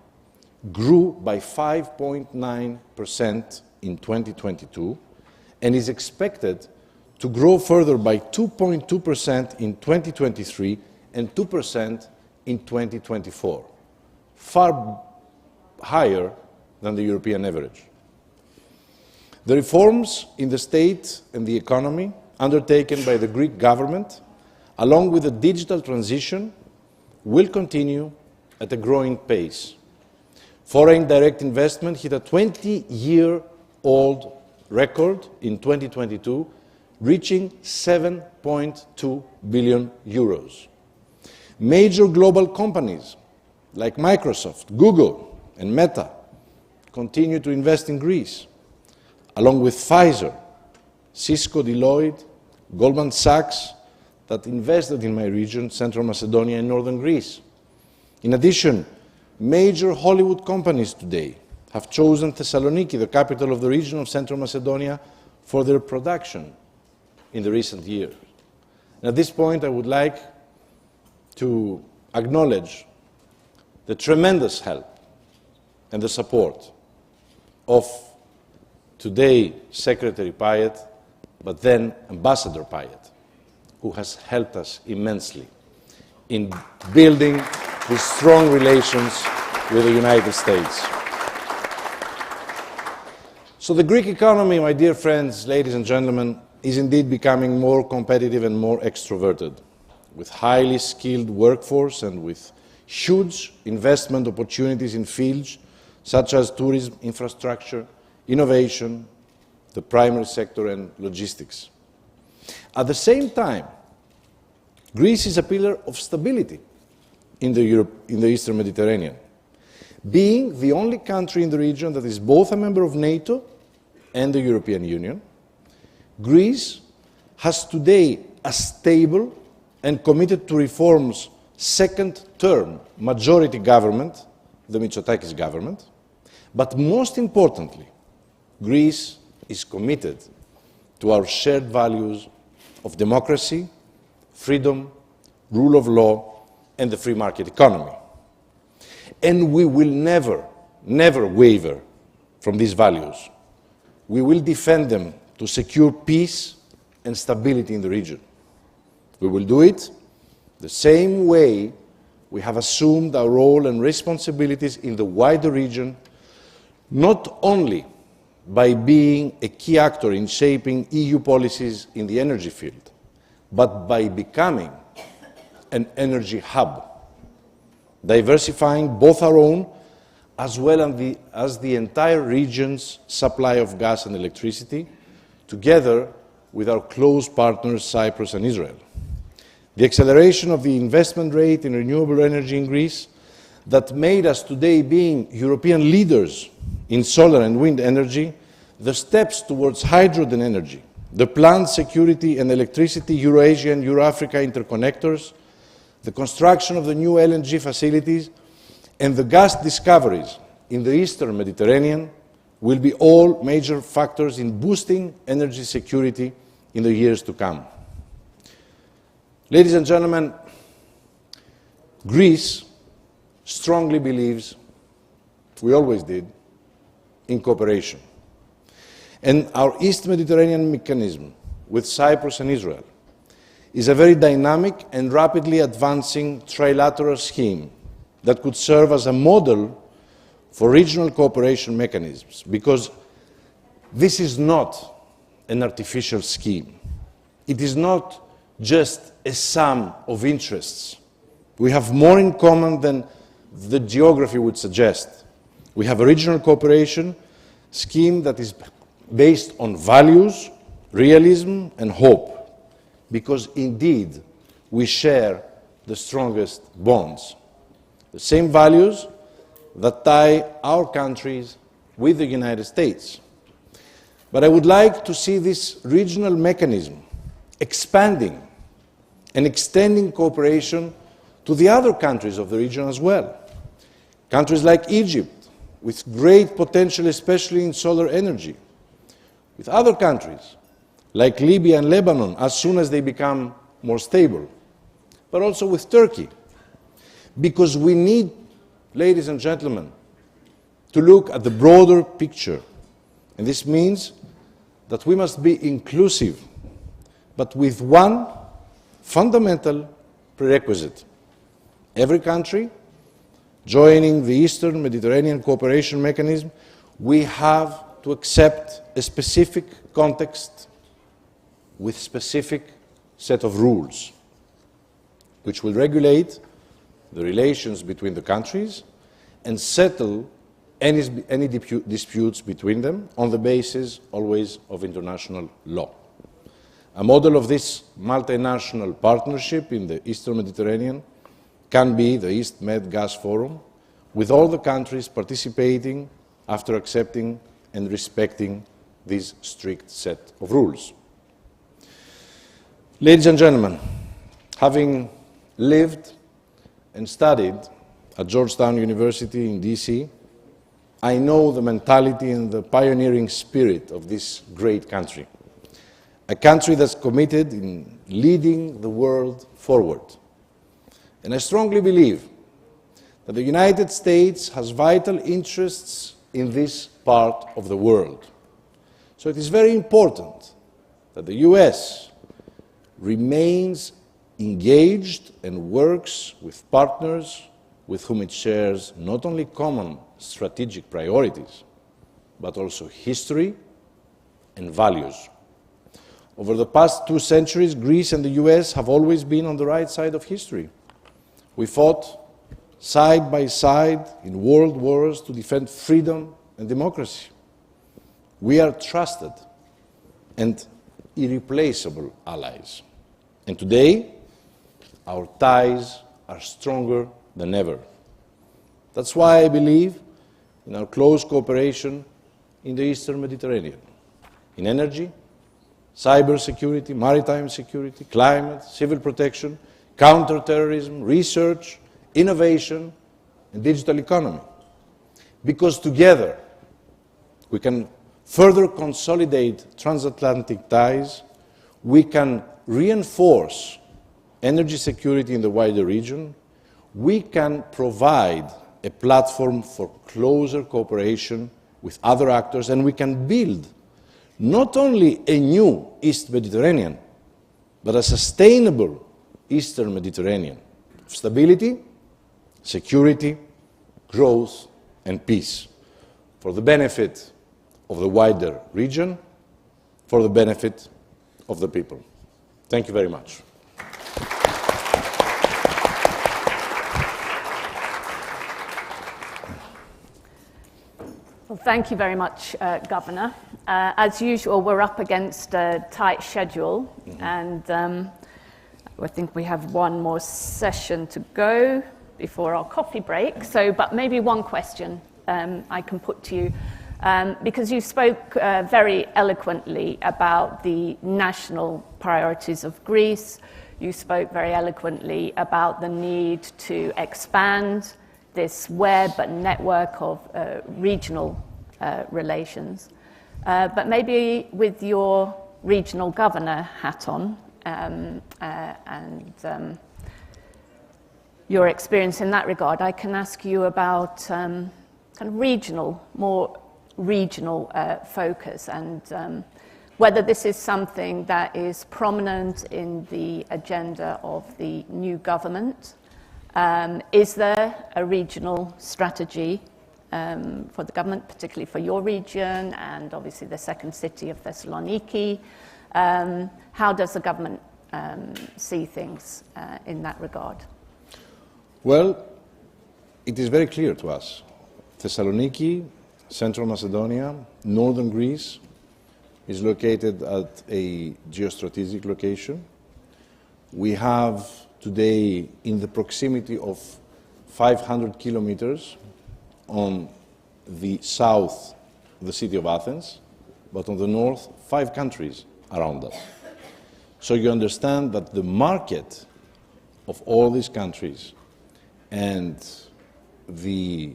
grew by 5.9% in 2022 and is expected to grow further by 2.2% in 2023 and 2% in 2024, far higher than the European average. The reforms in the state and the economy undertaken by the Greek government, along with the digital transition, will continue at a growing pace. Foreign direct investment hit a 20-year-old record in 2022, reaching 7.2 billion euros. Major global companies like Microsoft, Google, and Meta continue to invest in Greece, along with Pfizer, Cisco, Deloitte, Goldman Sachs, that invested in my region, Central Macedonia and Northern Greece. In addition, major Hollywood companies today have chosen Thessaloniki, the capital of the region of Central Macedonia, for their production in the recent years. And at this point, I would like to acknowledge the tremendous help and the support of today Secretary Payet, but then Ambassador Payet, who has helped us immensely in building these strong relations with the United States. So the Greek economy, my dear friends, ladies and gentlemen, is indeed becoming more competitive and more extroverted, with highly skilled workforce and with huge investment opportunities in fields such as tourism, infrastructure, innovation, the primary sector, and logistics. At the same time, Greece is a pillar of stability in the Eastern Mediterranean, being the only country in the region that is both a member of NATO and the European Union. Greece has today a stable and committed to reforms second-term majority government, the Mitsotakis government, but most importantly, Greece is committed to our shared values of democracy, freedom, rule of law, and the free market economy. And we will never, never waver from these values. We will defend them to secure peace and stability in the region. We will do it the same way we have assumed our role and responsibilities in the wider region, not only by being a key actor in shaping EU policies in the energy field, but by becoming an energy hub, diversifying both our own as well as the entire region's supply of gas and electricity, together with our close partners Cyprus and Israel. The acceleration of the investment rate in renewable energy in Greece that made us today being European leaders in solar and wind energy, the steps towards hydrogen energy, the planned security and electricity Euro-Asia and Euro-Africa interconnectors, the construction of the new LNG facilities, and the gas discoveries in the Eastern Mediterranean will be all major factors in boosting energy security in the years to come. Ladies and gentlemen, Greece strongly believes, we always did, in cooperation. And our East Mediterranean mechanism with Cyprus and Israel is a very dynamic and rapidly advancing trilateral scheme that could serve as a model for regional cooperation mechanisms, because this is not an artificial scheme. it is not just a sum of interests. We have more in common than the geography would suggest. We have a regional cooperation scheme that is based on values, realism, and hope, because indeed we share the strongest bonds. The same values that tie our countries with the United States. But I would like to see this regional mechanism expanding and extending cooperation to the other countries of the region as well. Countries like Egypt, with great potential, especially in solar energy. With other countries, like Libya and Lebanon, as soon as they become more stable. But also with Turkey. Because we need, ladies and gentlemen, to look at the broader picture. And this means that we must be inclusive, but with one fundamental prerequisite. Every country joining the Eastern Mediterranean Cooperation Mechanism, we have to accept a specific context with specific set of rules, which will regulate the relations between the countries and settle any disputes between them on the basis always of international law. A model of this multinational partnership in the Eastern Mediterranean can be the East Med Gas Forum, with all the countries participating after accepting and respecting this strict set of rules. Ladies and gentlemen, having lived and studied at Georgetown University in DC, I know the mentality and the pioneering spirit of this great country. A country that's committed in leading the world forward. And I strongly believe that the United States has vital interests in this part of the world. So it is very important that the US remains engaged and works with partners with whom it shares not only common strategic priorities, but also history and values. Over the past 2 centuries, Greece and the US have always been on the right side of history. We fought side by side in world wars to defend freedom and democracy. We are trusted and irreplaceable allies. And today, our ties are stronger than ever. That's why I believe in our close cooperation in the Eastern Mediterranean, in energy, cybersecurity, maritime security, climate, civil protection, counterterrorism, research, innovation, and digital economy. Because together we can further consolidate transatlantic ties, we can reinforce energy security in the wider region, we can provide a platform for closer cooperation with other actors, and we can build not only a new East Mediterranean, but a sustainable Eastern Mediterranean of stability, security, growth, and peace for the benefit of the wider region, for the benefit of the people. Thank you very much. Well, thank you very much, Governor. As usual, we're up against a tight schedule, and I think we have one more session to go before our coffee break. But maybe one question I can put to you, because you spoke very eloquently about the national priorities of Greece. You spoke very eloquently about the need to expand this web and network of regional relations. But maybe with your regional governor hat on and your experience in that regard, I can ask you about kind of more regional focus, and whether this is something that is prominent in the agenda of the new government. Is there a regional strategy for the government, particularly for your region and obviously the second city of Thessaloniki? How does the government see things in that regard? Well, it is very clear to us. Thessaloniki, Central Macedonia, northern Greece is located at a geostrategic location. We have today in the proximity of 500 kilometers on the south, the city of Athens, but on the north, 5 countries around us. So you understand that the market of all these countries and the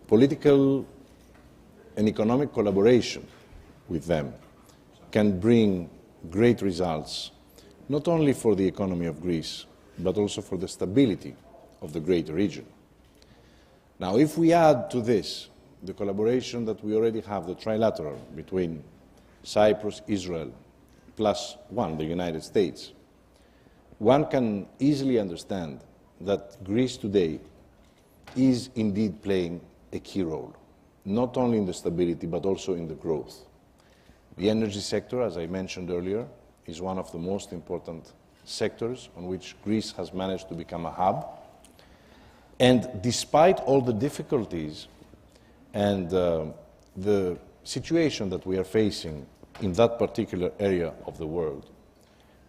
political and economic collaboration with them can bring great results, not only for the economy of Greece, but also for the stability of the greater region. Now, if we add to this the collaboration that we already have, the trilateral between Cyprus, Israel, plus one, the United States, one can easily understand that Greece today is indeed playing a key role, not only in the stability, but also in the growth. The energy sector, as I mentioned earlier, is one of the most important sectors on which Greece has managed to become a hub. And despite all the difficulties and the situation that we are facing in that particular area of the world,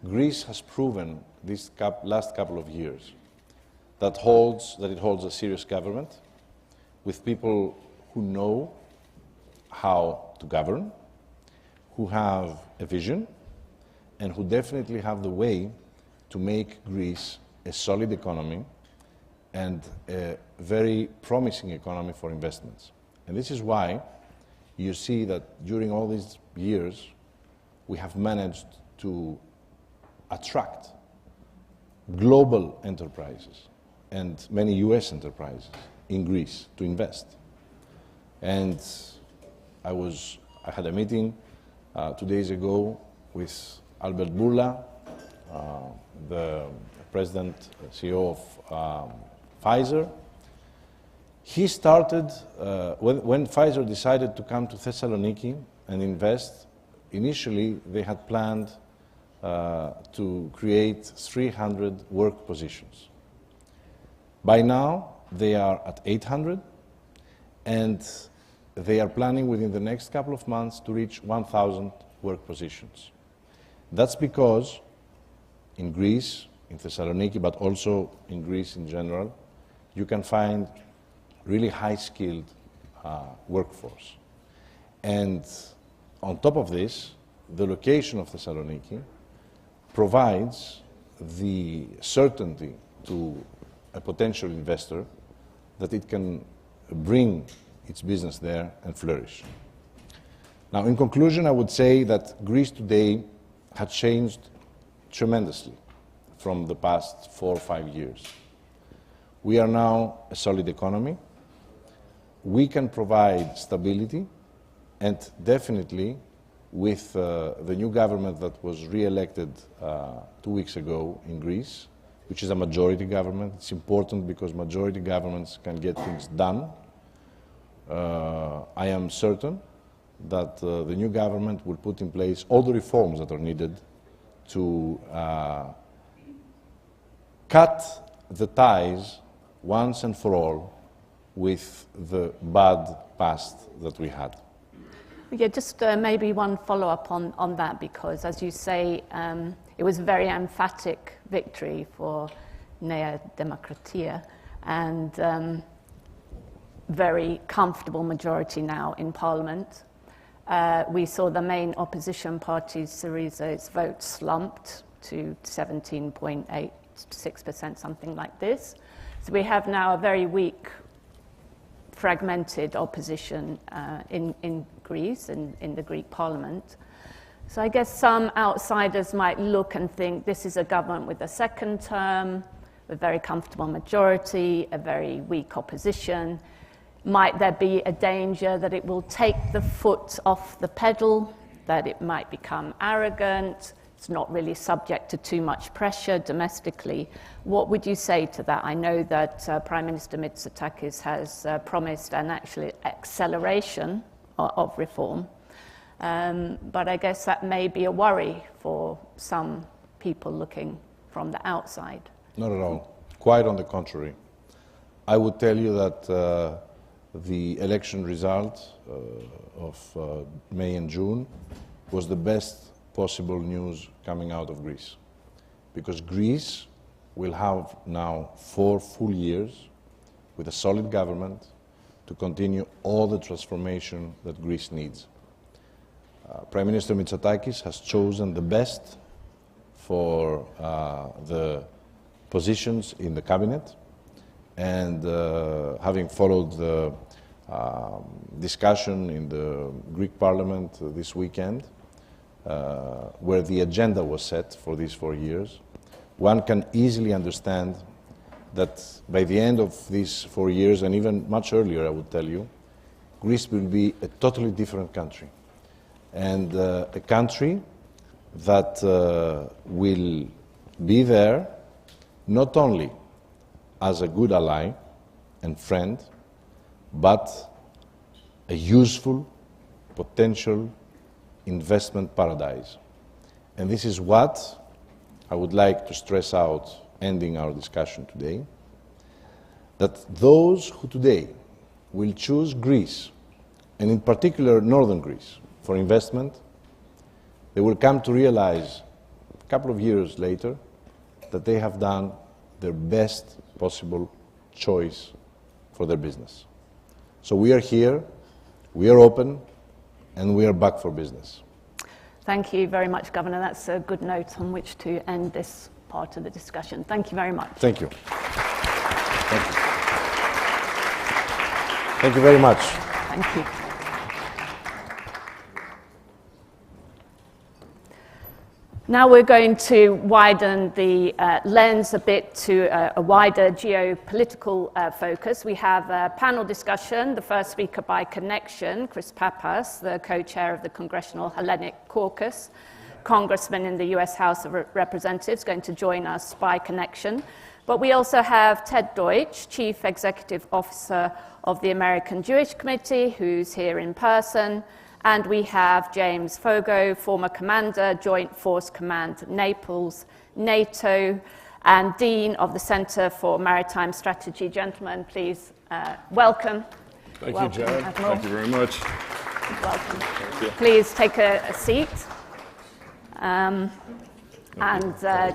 Greece has proven this last couple of years that it holds a serious government with people who know how to govern, who have a vision, and who definitely have the way to make Greece a solid economy and a very promising economy for investments. And this is why you see that during all these years, we have managed to attract global enterprises and many US enterprises in Greece to invest. And I had a meeting 2 days ago with Albert Bourla, the president, CEO of Pfizer. He started, when Pfizer decided to come to Thessaloniki and invest, initially they had planned to create 300 work positions. By now, they are at 800, and they are planning within the next couple of months to reach 1,000 work positions. That's because in Greece, in Thessaloniki, but also in Greece in general, you can find really high-skilled workforce. And on top of this, the location of Thessaloniki provides the certainty to a potential investor that it can bring its business there and flourish. Now, in conclusion, I would say that Greece today had changed tremendously from the past 4 or 5 years. We are now a solid economy. We can provide stability, and definitely with the new government that was re-elected 2 weeks ago in Greece, which is a majority government. It's important because majority governments can get things done. I am certain that the new government will put in place all the reforms that are needed to cut the ties once and for all with the bad past that we had. Yeah, just maybe one follow-up on that, because as you say, it was a very emphatic victory for Nea Demokratia, and very comfortable majority now in Parliament. We saw the main opposition party, Syriza's vote slumped to 17.86%, something like this. So we have now a very weak, fragmented opposition in Greece, in the Greek Parliament. So I guess some outsiders might look and think this is a government with a second term, a very comfortable majority, a very weak opposition. Might there be a danger that it will take the foot off the pedal, that it might become arrogant, it's not really subject to too much pressure domestically? What would you say to that? I know that Prime Minister Mitsotakis has promised an actual acceleration of reform. But I guess that may be a worry for some people looking from the outside. Not at all. Quite on the contrary. I would tell you that the election result of May and June was the best possible news coming out of Greece. Because Greece will have now 4 full years with a solid government to continue all the transformation that Greece needs. Prime Minister Mitsotakis has chosen the best for the positions in the cabinet, and having followed the discussion in the Greek Parliament this weekend, where the agenda was set for these 4 years, one can easily understand that by the end of these 4 years, and even much earlier, I would tell you, Greece will be a totally different country. And a country that will be there not only as a good ally and friend, but a useful, potential investment paradise. And this is what I would like to stress out, ending our discussion today, that those who today will choose Greece, and in particular northern Greece, for investment, they will come to realize a couple of years later that they have done their best possible choice for their business. So we are here, we are open, and we are back for business. Thank you very much, Governor. That's a good note on which to end this part of the discussion. Thank you very much. Thank you. Thank you. Thank you very much. Thank you. Now we're going to widen the lens a bit to a wider geopolitical focus. We have a panel discussion. The first speaker by connection, Chris Pappas, the co-chair of the Congressional Hellenic Caucus, congressman in the US House of Representatives, going to join us by connection. But we also have Ted Deutsch, Chief Executive Officer of the American Jewish Committee, who's here in person. And we have James Fogo, former commander, Joint Force Command Naples, NATO, and Dean of the Center for Maritime Strategy. Gentlemen, please welcome. Thank you, Jared. Thank you very much. Welcome. Please take a seat.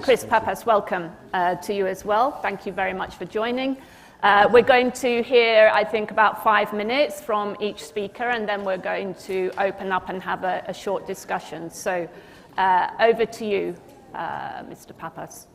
Chris Pappas, welcome to you as well. Thank you very much for joining. We're going to hear, I think, about 5 minutes from each speaker, and then we're going to open up and have a short discussion. So over to you, Mr. Pappas.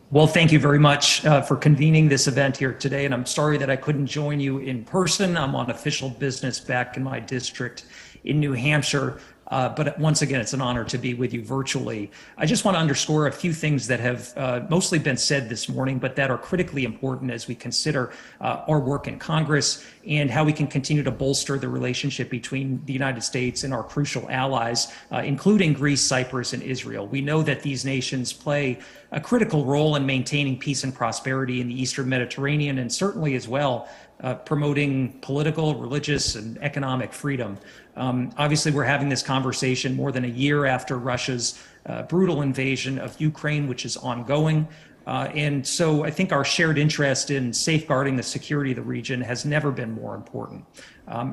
Well, thank you very much for convening this event here today, and I'm sorry that I couldn't join you in person. I'm on official business back in my district in New Hampshire. But once again, it's an honor to be with you virtually. I just want to underscore a few things that have mostly been said this morning, but that are critically important as we consider our work in Congress and how we can continue to bolster the relationship between the United States and our crucial allies, including Greece, Cyprus, and Israel. We know that these nations play a critical role in maintaining peace and prosperity in the Eastern Mediterranean, and certainly as well promoting political, religious, and economic freedom. Obviously, we're having this conversation more than a year after Russia's brutal invasion of Ukraine, which is ongoing. And so I think our shared interest in safeguarding the security of the region has never been more important.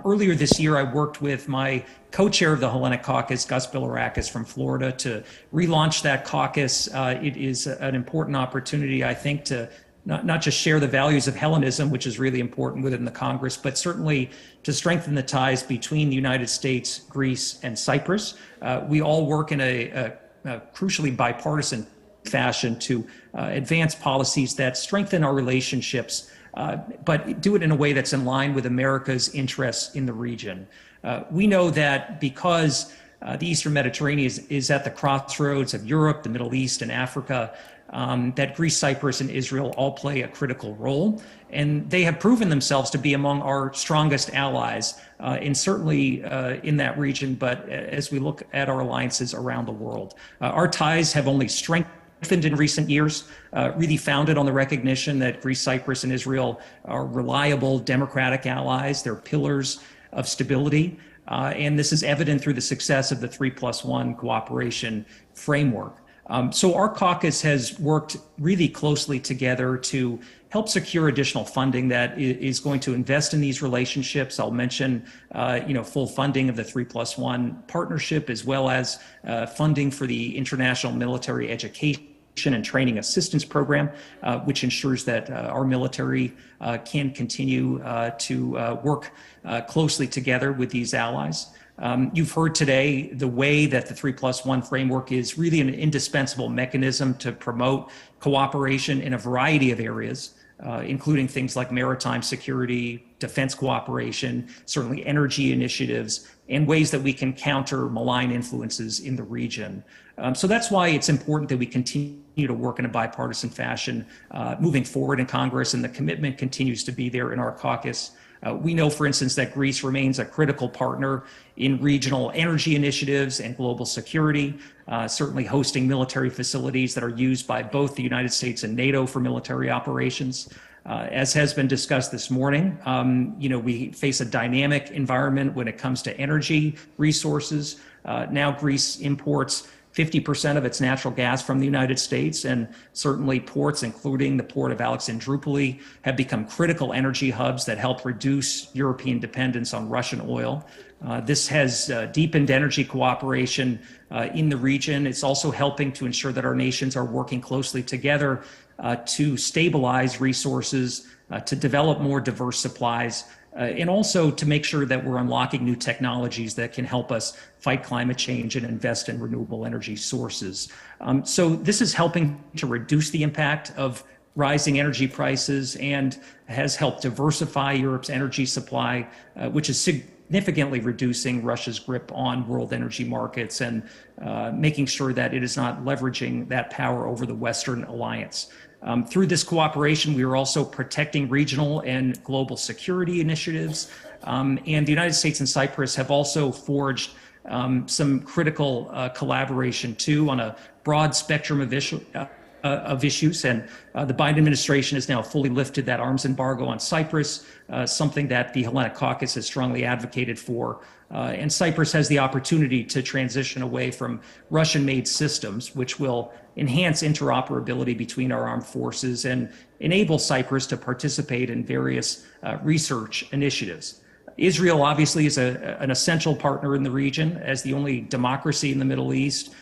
Earlier this year, I worked with my co-chair of the Hellenic Caucus, Gus Bilirakis from Florida, to relaunch that caucus. It is an important opportunity, I think, to not just share the values of Hellenism, which is really important within the Congress, but certainly to strengthen the ties between the United States, Greece, and Cyprus. We all work in a crucially bipartisan fashion to advance policies that strengthen our relationships, but do it in a way that's in line with America's interests in the region. We know that because the Eastern Mediterranean is at the crossroads of Europe, the Middle East, and Africa, that Greece, Cyprus, and Israel all play a critical role. And they have proven themselves to be among our strongest allies, and certainly in that region, but as we look at our alliances around the world. Our ties have only strengthened in recent years, really founded on the recognition that Greece, Cyprus, and Israel are reliable democratic allies. They're pillars of stability. And this is evident through the success of the 3+1 cooperation framework. So our caucus has worked really closely together to help secure additional funding that is going to invest in these relationships. I'll mention, full funding of the 3+1 partnership, as well as funding for the International Military Education and Training Assistance Program, which ensures that our military can continue to work closely together with these allies. You've heard today the way that the 3+1 framework is really an indispensable mechanism to promote cooperation in a variety of areas, including things like maritime security, defense cooperation, certainly energy initiatives, and ways that we can counter malign influences in the region. So that's why it's important that we continue to work in a bipartisan fashion moving forward in Congress, and the commitment continues to be there in our caucus. We know, for instance, that Greece remains a critical partner in regional energy initiatives and global security, certainly hosting military facilities that are used by both the United States and NATO for military operations. As has been discussed this morning, we face a dynamic environment when it comes to energy resources. Now Greece imports 50% of its natural gas from the United States, and certainly ports, including the port of Alexandroupoli, have become critical energy hubs that help reduce European dependence on Russian oil. This has deepened energy cooperation in the region. It's also helping to ensure that our nations are working closely together to stabilize resources, to develop more diverse supplies, and also to make sure that we're unlocking new technologies that can help us fight climate change and invest in renewable energy sources. So this is helping to reduce the impact of rising energy prices and has helped diversify Europe's energy supply, which is significantly reducing Russia's grip on world energy markets and making sure that it is not leveraging that power over the Western alliance. Through this cooperation, we are also protecting regional and global security initiatives. And the United States and Cyprus have also forged some critical collaboration too on a broad spectrum of issues. And the Biden administration has now fully lifted that arms embargo on Cyprus, something that the Hellenic Caucus has strongly advocated for. And Cyprus has the opportunity to transition away from Russian-made systems, which will enhance interoperability between our armed forces and enable Cyprus to participate in various research initiatives. Israel obviously is an essential partner in the region. As the only democracy in the Middle East,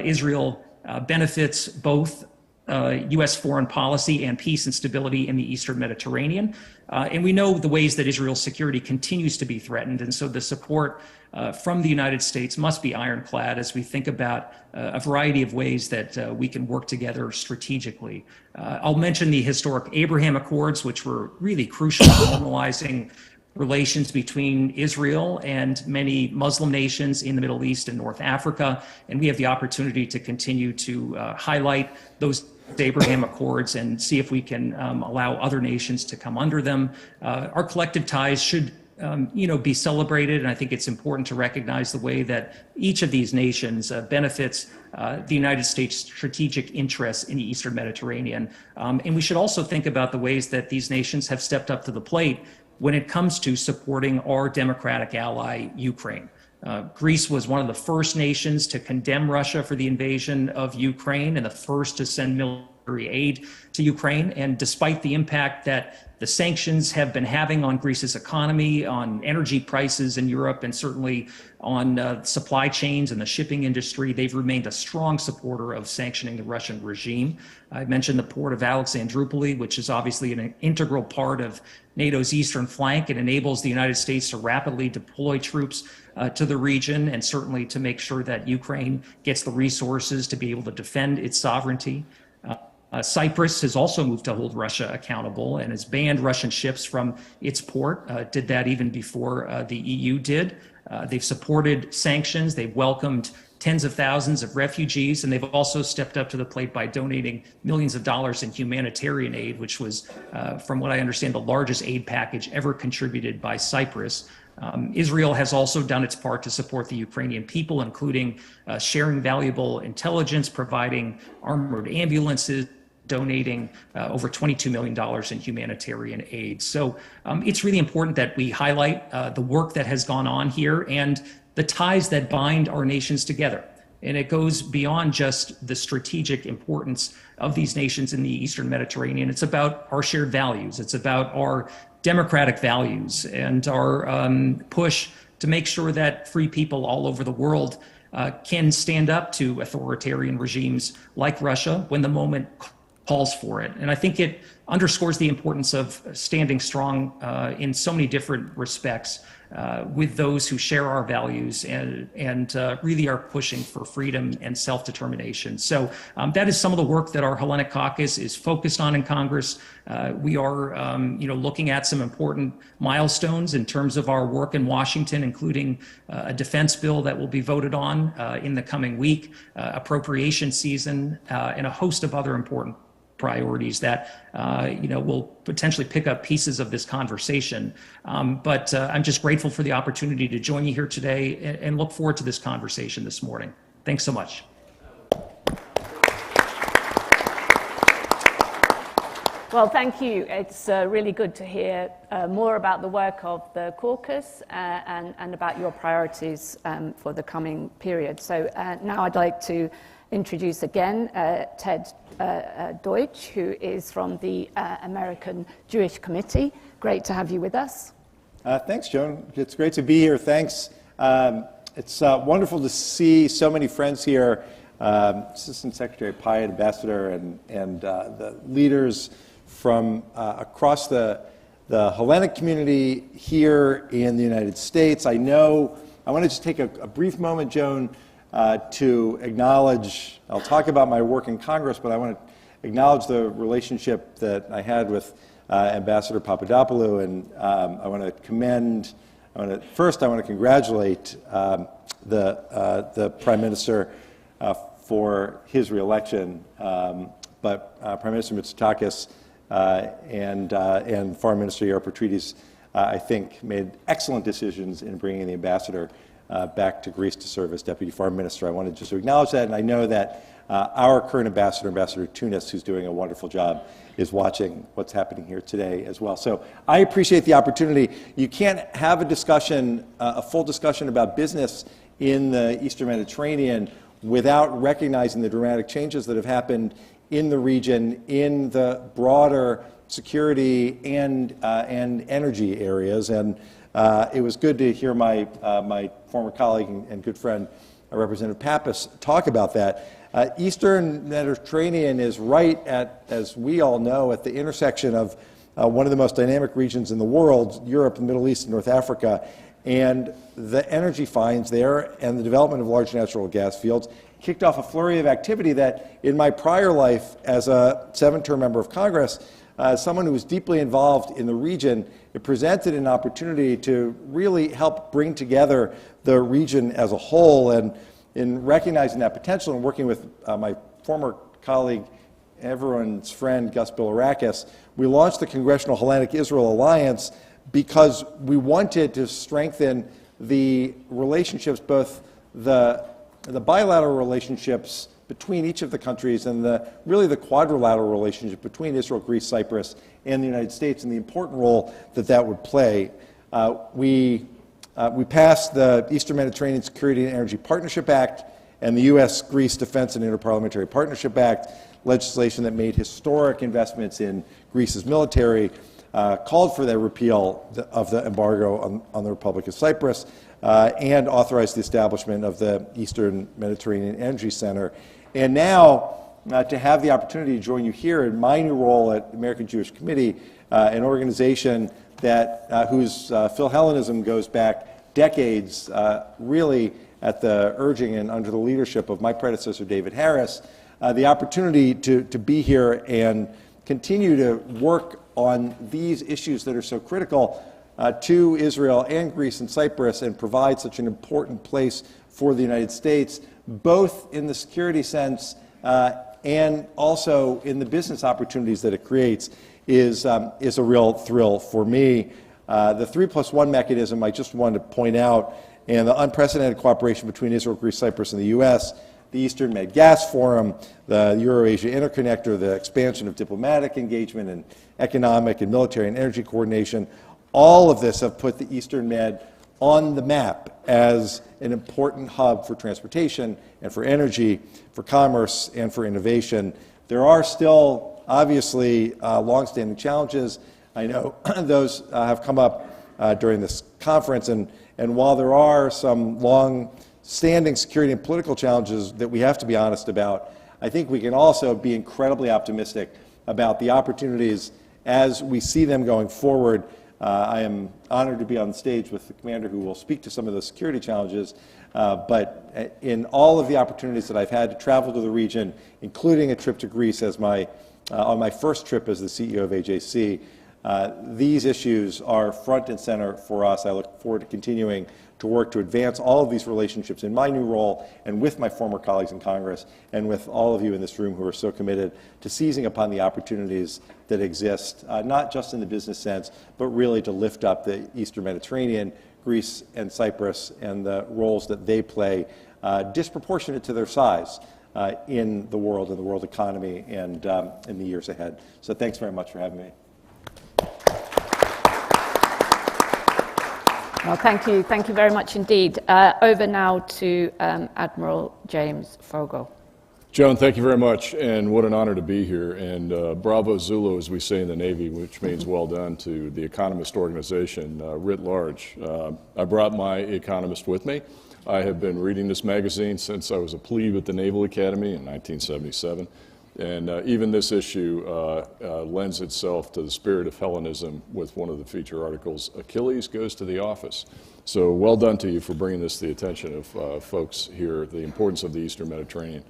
Israel benefits both U.S. foreign policy and peace and stability in the Eastern Mediterranean. And we know the ways that Israel's security continues to be threatened. And so the support from the United States must be ironclad as we think about a variety of ways that we can work together strategically. I'll mention the historic Abraham Accords, which were really crucial in normalizing relations between Israel and many Muslim nations in the Middle East and North Africa. And we have the opportunity to continue to highlight those Abraham Accords and see if we can allow other nations to come under them. Our collective ties should be celebrated, and I think it's important to recognize the way that each of these nations benefits the United States' strategic interests in the Eastern Mediterranean. And we should also think about the ways that these nations have stepped up to the plate when it comes to supporting our democratic ally, Ukraine. Greece was one of the first nations to condemn Russia for the invasion of Ukraine and the first to send military aid to Ukraine. And despite the impact that the sanctions have been having on Greece's economy, on energy prices in Europe, and certainly on supply chains and the shipping industry, they've remained a strong supporter of sanctioning the Russian regime. I mentioned the port of Alexandroupoli, which is obviously an integral part of NATO's eastern flank. It enables the United States to rapidly deploy troops to the region and certainly to make sure that Ukraine gets the resources to be able to defend its sovereignty. Cyprus has also moved to hold Russia accountable and has banned Russian ships from its port, did that even before the EU did. They've supported sanctions, they've welcomed tens of thousands of refugees, and they've also stepped up to the plate by donating millions of dollars in humanitarian aid, which was, from what I understand, the largest aid package ever contributed by Cyprus. Israel has also done its part to support the Ukrainian people, including sharing valuable intelligence, providing armored ambulances, donating over $22 million in humanitarian aid. So it's really important that we highlight the work that has gone on here and the ties that bind our nations together. And it goes beyond just the strategic importance of these nations in the Eastern Mediterranean. It's about our shared values. It's about our democratic values and our push to make sure that free people all over the world can stand up to authoritarian regimes like Russia when the moment calls for it. And I think it underscores the importance of standing strong in so many different respects with those who share our values and really are pushing for freedom and self-determination. So that is some of the work that our Hellenic Caucus is focused on in Congress. We are looking at some important milestones in terms of our work in Washington, including a defense bill that will be voted on in the coming week, appropriation season, and a host of other important priorities that will potentially pick up pieces of this conversation. But I'm just grateful for the opportunity to join you here today and look forward to this conversation this morning. Thanks so much. Well, thank you. It's really good to hear more about the work of the caucus and about your priorities for the coming period. So now I'd like to introduce again Ted Deutsch, who is from the American Jewish Committee. Great to have you with us. Thanks, Joan. It's great to be here. Thanks. It's wonderful to see so many friends here, Assistant Secretary Pyatt, Ambassador, and the leaders from across the Hellenic community here in the United States. I want to just take a brief moment, Joan, to acknowledge, I'll talk about my work in Congress, but I want to acknowledge the relationship that I had with Ambassador Papadopoulou, and I want to congratulate the Prime Minister for his reelection, but Prime Minister Mitsotakis and Foreign Minister Yerapotrides, I think, made excellent decisions in bringing the ambassador back to Greece to serve as Deputy Foreign Minister. I wanted just to acknowledge that, and I know that our current ambassador, Ambassador Tunis, who's doing a wonderful job, is watching what's happening here today as well. So I appreciate the opportunity. You can't have a discussion, a full discussion about business in the Eastern Mediterranean without recognizing the dramatic changes that have happened in the region, in the broader security and energy areas. And it was good to hear my former colleague and good friend, Representative Pappas, talk about that. Eastern Mediterranean is right at, as we all know, at the intersection of one of the most dynamic regions in the world, Europe, the Middle East, and North Africa. And the energy finds there and the development of large natural gas fields kicked off a flurry of activity that, in my prior life as a 7-term member of Congress, as someone who was deeply involved in the region, it presented an opportunity to really help bring together the region as a whole. And in recognizing that potential and working with my former colleague, everyone's friend, Gus Bilirakis, we launched the Congressional Hellenic Israel Alliance because we wanted to strengthen the relationships, both the bilateral relationships between each of the countries and really the quadrilateral relationship between Israel, Greece, Cyprus, and the United States, and the important role that would play. We passed the Eastern Mediterranean Security and Energy Partnership Act and the U.S.-Greece Defense and Interparliamentary Partnership Act, legislation that made historic investments in Greece's military, called for the repeal of the embargo on the Republic of Cyprus, and authorized the establishment of the Eastern Mediterranean Energy Center. And now, to have the opportunity to join you here in my new role at the American Jewish Committee, an organization that whose Philhellenism goes back decades, really at the urging and under the leadership of my predecessor, David Harris, the opportunity to be here and continue to work on these issues that are so critical to Israel and Greece and Cyprus, and provide such an important place for the United States, both in the security sense and also in the business opportunities that it creates, is a real thrill for me. The 3+1 mechanism, I just wanted to point out, and the unprecedented cooperation between Israel, Greece, Cyprus, and the U.S., the Eastern Med Gas Forum, the Euro-Asia Interconnector, the expansion of diplomatic engagement and economic and military and energy coordination. All of this have put the Eastern Med on the map as an important hub for transportation and for energy, for commerce, and for innovation. There are still, obviously, longstanding challenges. I know those have come up during this conference, and while there are some long-standing security and political challenges that we have to be honest about, I think we can also be incredibly optimistic about the opportunities as we see them going forward. I am honored to be on stage with the commander who will speak to some of those security challenges, but in all of the opportunities that I've had to travel to the region, including a trip to Greece as on my first trip as the CEO of AJC, these issues are front and center for us. I look forward to continuing to work to advance all of these relationships in my new role and with my former colleagues in Congress and with all of you in this room who are so committed to seizing upon the opportunities that exist, not just in the business sense, but really to lift up the Eastern Mediterranean, Greece and Cyprus, and the roles that they play disproportionate to their size in the world and the world economy and in the years ahead. So thanks very much for having me. Well, thank you very much indeed. Over now to Admiral James Fogle. Joan, thank you very much, and what an honor to be here. And bravo Zulu, as we say in the Navy, which means well done to the Economist organization writ large. I brought my Economist with me. I have been reading this magazine since I was a plebe at the Naval Academy in 1977. And even this issue lends itself to the spirit of Hellenism with one of the feature articles, Achilles Goes to the Office. So well done to you for bringing this to the attention of folks here, the importance of the Eastern Mediterranean.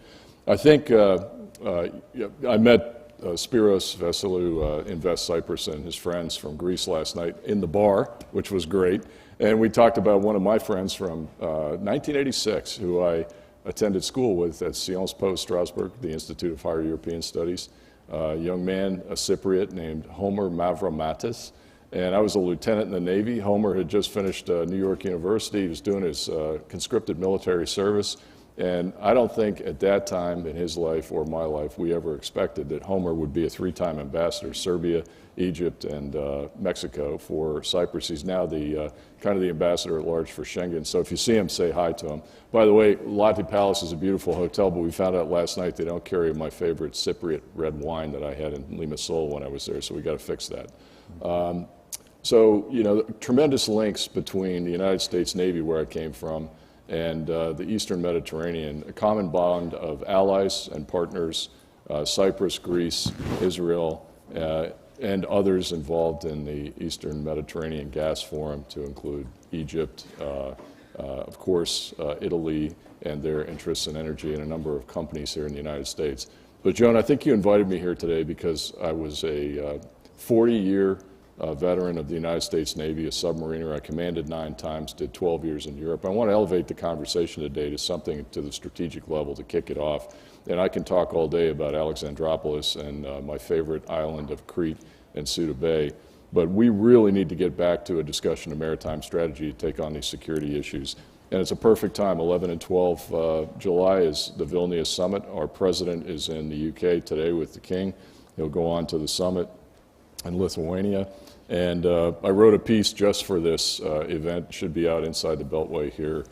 I think I met Spiros Veselou, Invest Cyprus, and his friends from Greece last night in the bar, which was great. And we talked about one of my friends from 1986, who I attended school with at Sciences Po Strasbourg, the Institute of Higher European Studies, a young man, a Cypriot named Homer Mavromatis. And I was a lieutenant in the Navy. Homer had just finished New York University. He was doing his conscripted military service. And I don't think at that time in his life or my life we ever expected that Homer would be a three-time ambassador, Serbia, Egypt, and Mexico for Cyprus. He's now the kind of the ambassador at large for Schengen. So if you see him, say hi to him. By the way, Lotte Palace is a beautiful hotel, but we found out last night they don't carry my favorite Cypriot red wine that I had in Limassol when I was there, so we got to fix that. So, you know, tremendous links between the United States Navy, where I came from, and the Eastern Mediterranean, a common bond of allies and partners, Cyprus, Greece, Israel, and others involved in the Eastern Mediterranean Gas Forum, to include Egypt, of course, Italy, and their interests in energy, and a number of companies here in the United States. But Joan, I think you invited me here today because I was a 40-year veteran of the United States Navy, a submariner. I commanded 9 times, did 12 years in Europe. I want to elevate the conversation today to something to the strategic level to kick it off. And I can talk all day about Alexandroupolis and my favorite island of Crete and Suda Bay. But we really need to get back to a discussion of maritime strategy to take on these security issues. And it's a perfect time. 11 and 12 July is the Vilnius Summit. Our president is in the UK today with the King. He'll go on to the summit in Lithuania. And I wrote a piece just for this event. It should be out inside the Beltway here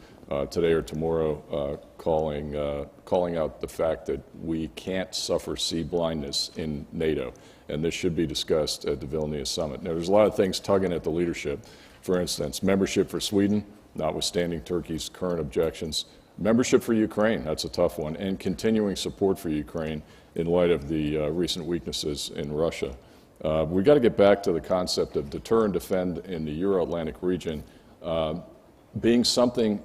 today or tomorrow, calling out the fact that we can't suffer sea blindness in NATO. And this should be discussed at the Vilnius Summit. Now, there's a lot of things tugging at the leadership. For instance, membership for Sweden, notwithstanding Turkey's current objections. Membership for Ukraine, that's a tough one. And continuing support for Ukraine in light of the recent weaknesses in Russia. We've got to get back to the concept of deter and defend in the Euro-Atlantic region being something,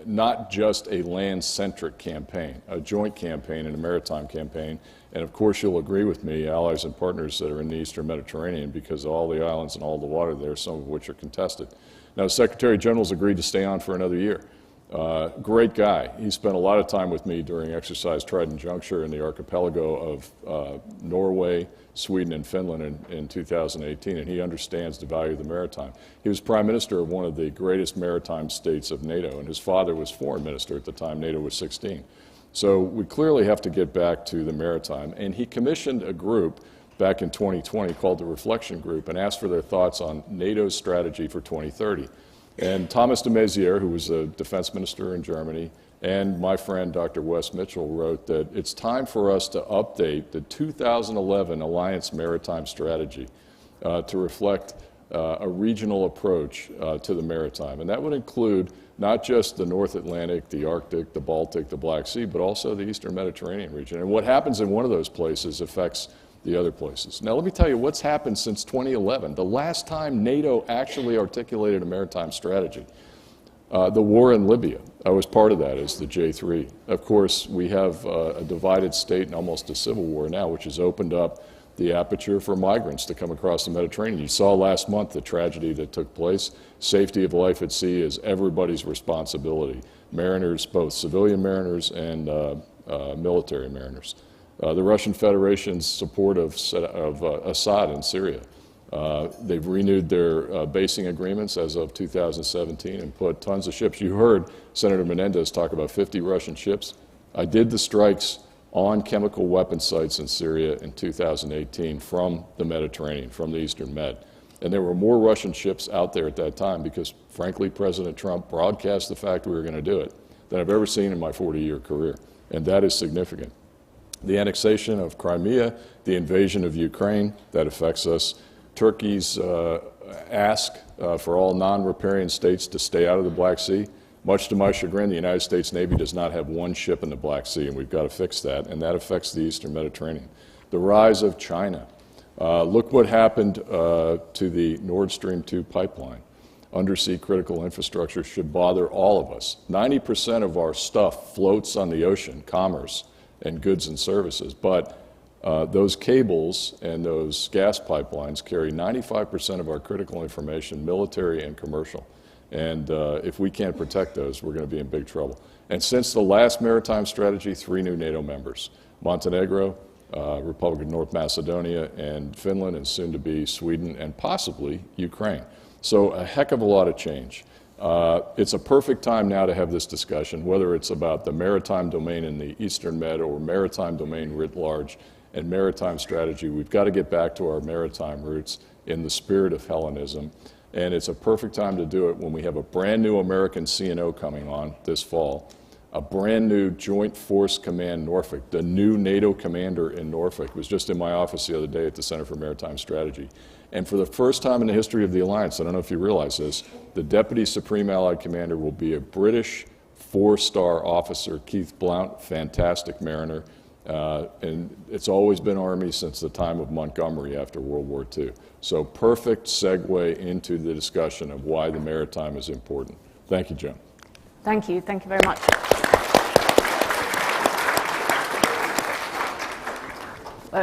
not just a land-centric campaign, a joint campaign and a maritime campaign. And of course, you'll agree with me, allies and partners that are in the Eastern Mediterranean, because of all the islands and all the water there, some of which are contested. Now, the Secretary General's agreed to stay on for another year. Great guy. He spent a lot of time with me during Exercise Trident Juncture in the archipelago of Norway, Sweden, and Finland in 2018, and he understands the value of the maritime. He was Prime Minister of one of the greatest maritime states of NATO, and his father was Foreign Minister at the time NATO was 16. So we clearly have to get back to the maritime. And he commissioned a group back in 2020 called the Reflection Group and asked for their thoughts on NATO's strategy for 2030. And Thomas de Maizière, who was a defense minister in Germany, and my friend Dr. Wes Mitchell wrote that it's time for us to update the 2011 Alliance Maritime Strategy to reflect a regional approach to the maritime. And that would include not just the North Atlantic, the Arctic, the Baltic, the Black Sea, but also the Eastern Mediterranean region. And what happens in one of those places affects the other places. Now, let me tell you what's happened since 2011, the last time NATO actually articulated a maritime strategy. The war in Libya. I was part of that as the J3. Of course, we have a divided state and almost a civil war now, which has opened up the aperture for migrants to come across the Mediterranean. You saw last month the tragedy that took place. Safety of life at sea is everybody's responsibility. Mariners, both civilian mariners and military mariners. The Russian Federation's support of Assad in Syria. They've renewed their basing agreements as of 2017 and put tons of ships. You heard Senator Menendez talk about 50 Russian ships. I did the strikes on chemical weapon sites in Syria in 2018 from the Mediterranean, from the Eastern Med. And there were more Russian ships out there at that time because, frankly, President Trump broadcast the fact we were going to do it than I've ever seen in my 40-year career. And that is significant. The annexation of Crimea, the invasion of Ukraine, that affects us. Turkey's ask for all non-riparian states to stay out of the Black Sea. Much to my chagrin, the United States Navy does not have one ship in the Black Sea, and we've got to fix that, and that affects the Eastern Mediterranean. The rise of China. Look what happened to the Nord Stream 2 pipeline. Undersea critical infrastructure should bother all of us. 90% of our stuff floats on the ocean, commerce and goods and services, but those cables and those gas pipelines carry 95% of our critical information, military and commercial. And if we can't protect those, we're going to be in big trouble. And since the last maritime strategy, 3 new NATO members: Montenegro, Republic of North Macedonia, and Finland, and soon to be Sweden, and possibly Ukraine. So a heck of a lot of change. It's a perfect time now to have this discussion, whether it's about the maritime domain in the Eastern Med or maritime domain writ large and maritime strategy. We've got to get back to our maritime roots in the spirit of Hellenism. And it's a perfect time to do it when we have a brand new American CNO coming on this fall, a brand new Joint Force Command Norfolk, the new NATO commander in Norfolk, was just in my office the other day at the Center for Maritime Strategy. And for the first time in the history of the alliance, I don't know if you realize this, the Deputy Supreme Allied Commander will be a British 4-star officer, Keith Blount, fantastic mariner. And it's always been Army since the time of Montgomery after World War II. So perfect segue into the discussion of why the maritime is important. Thank you, Joan. Thank you. Thank you very much.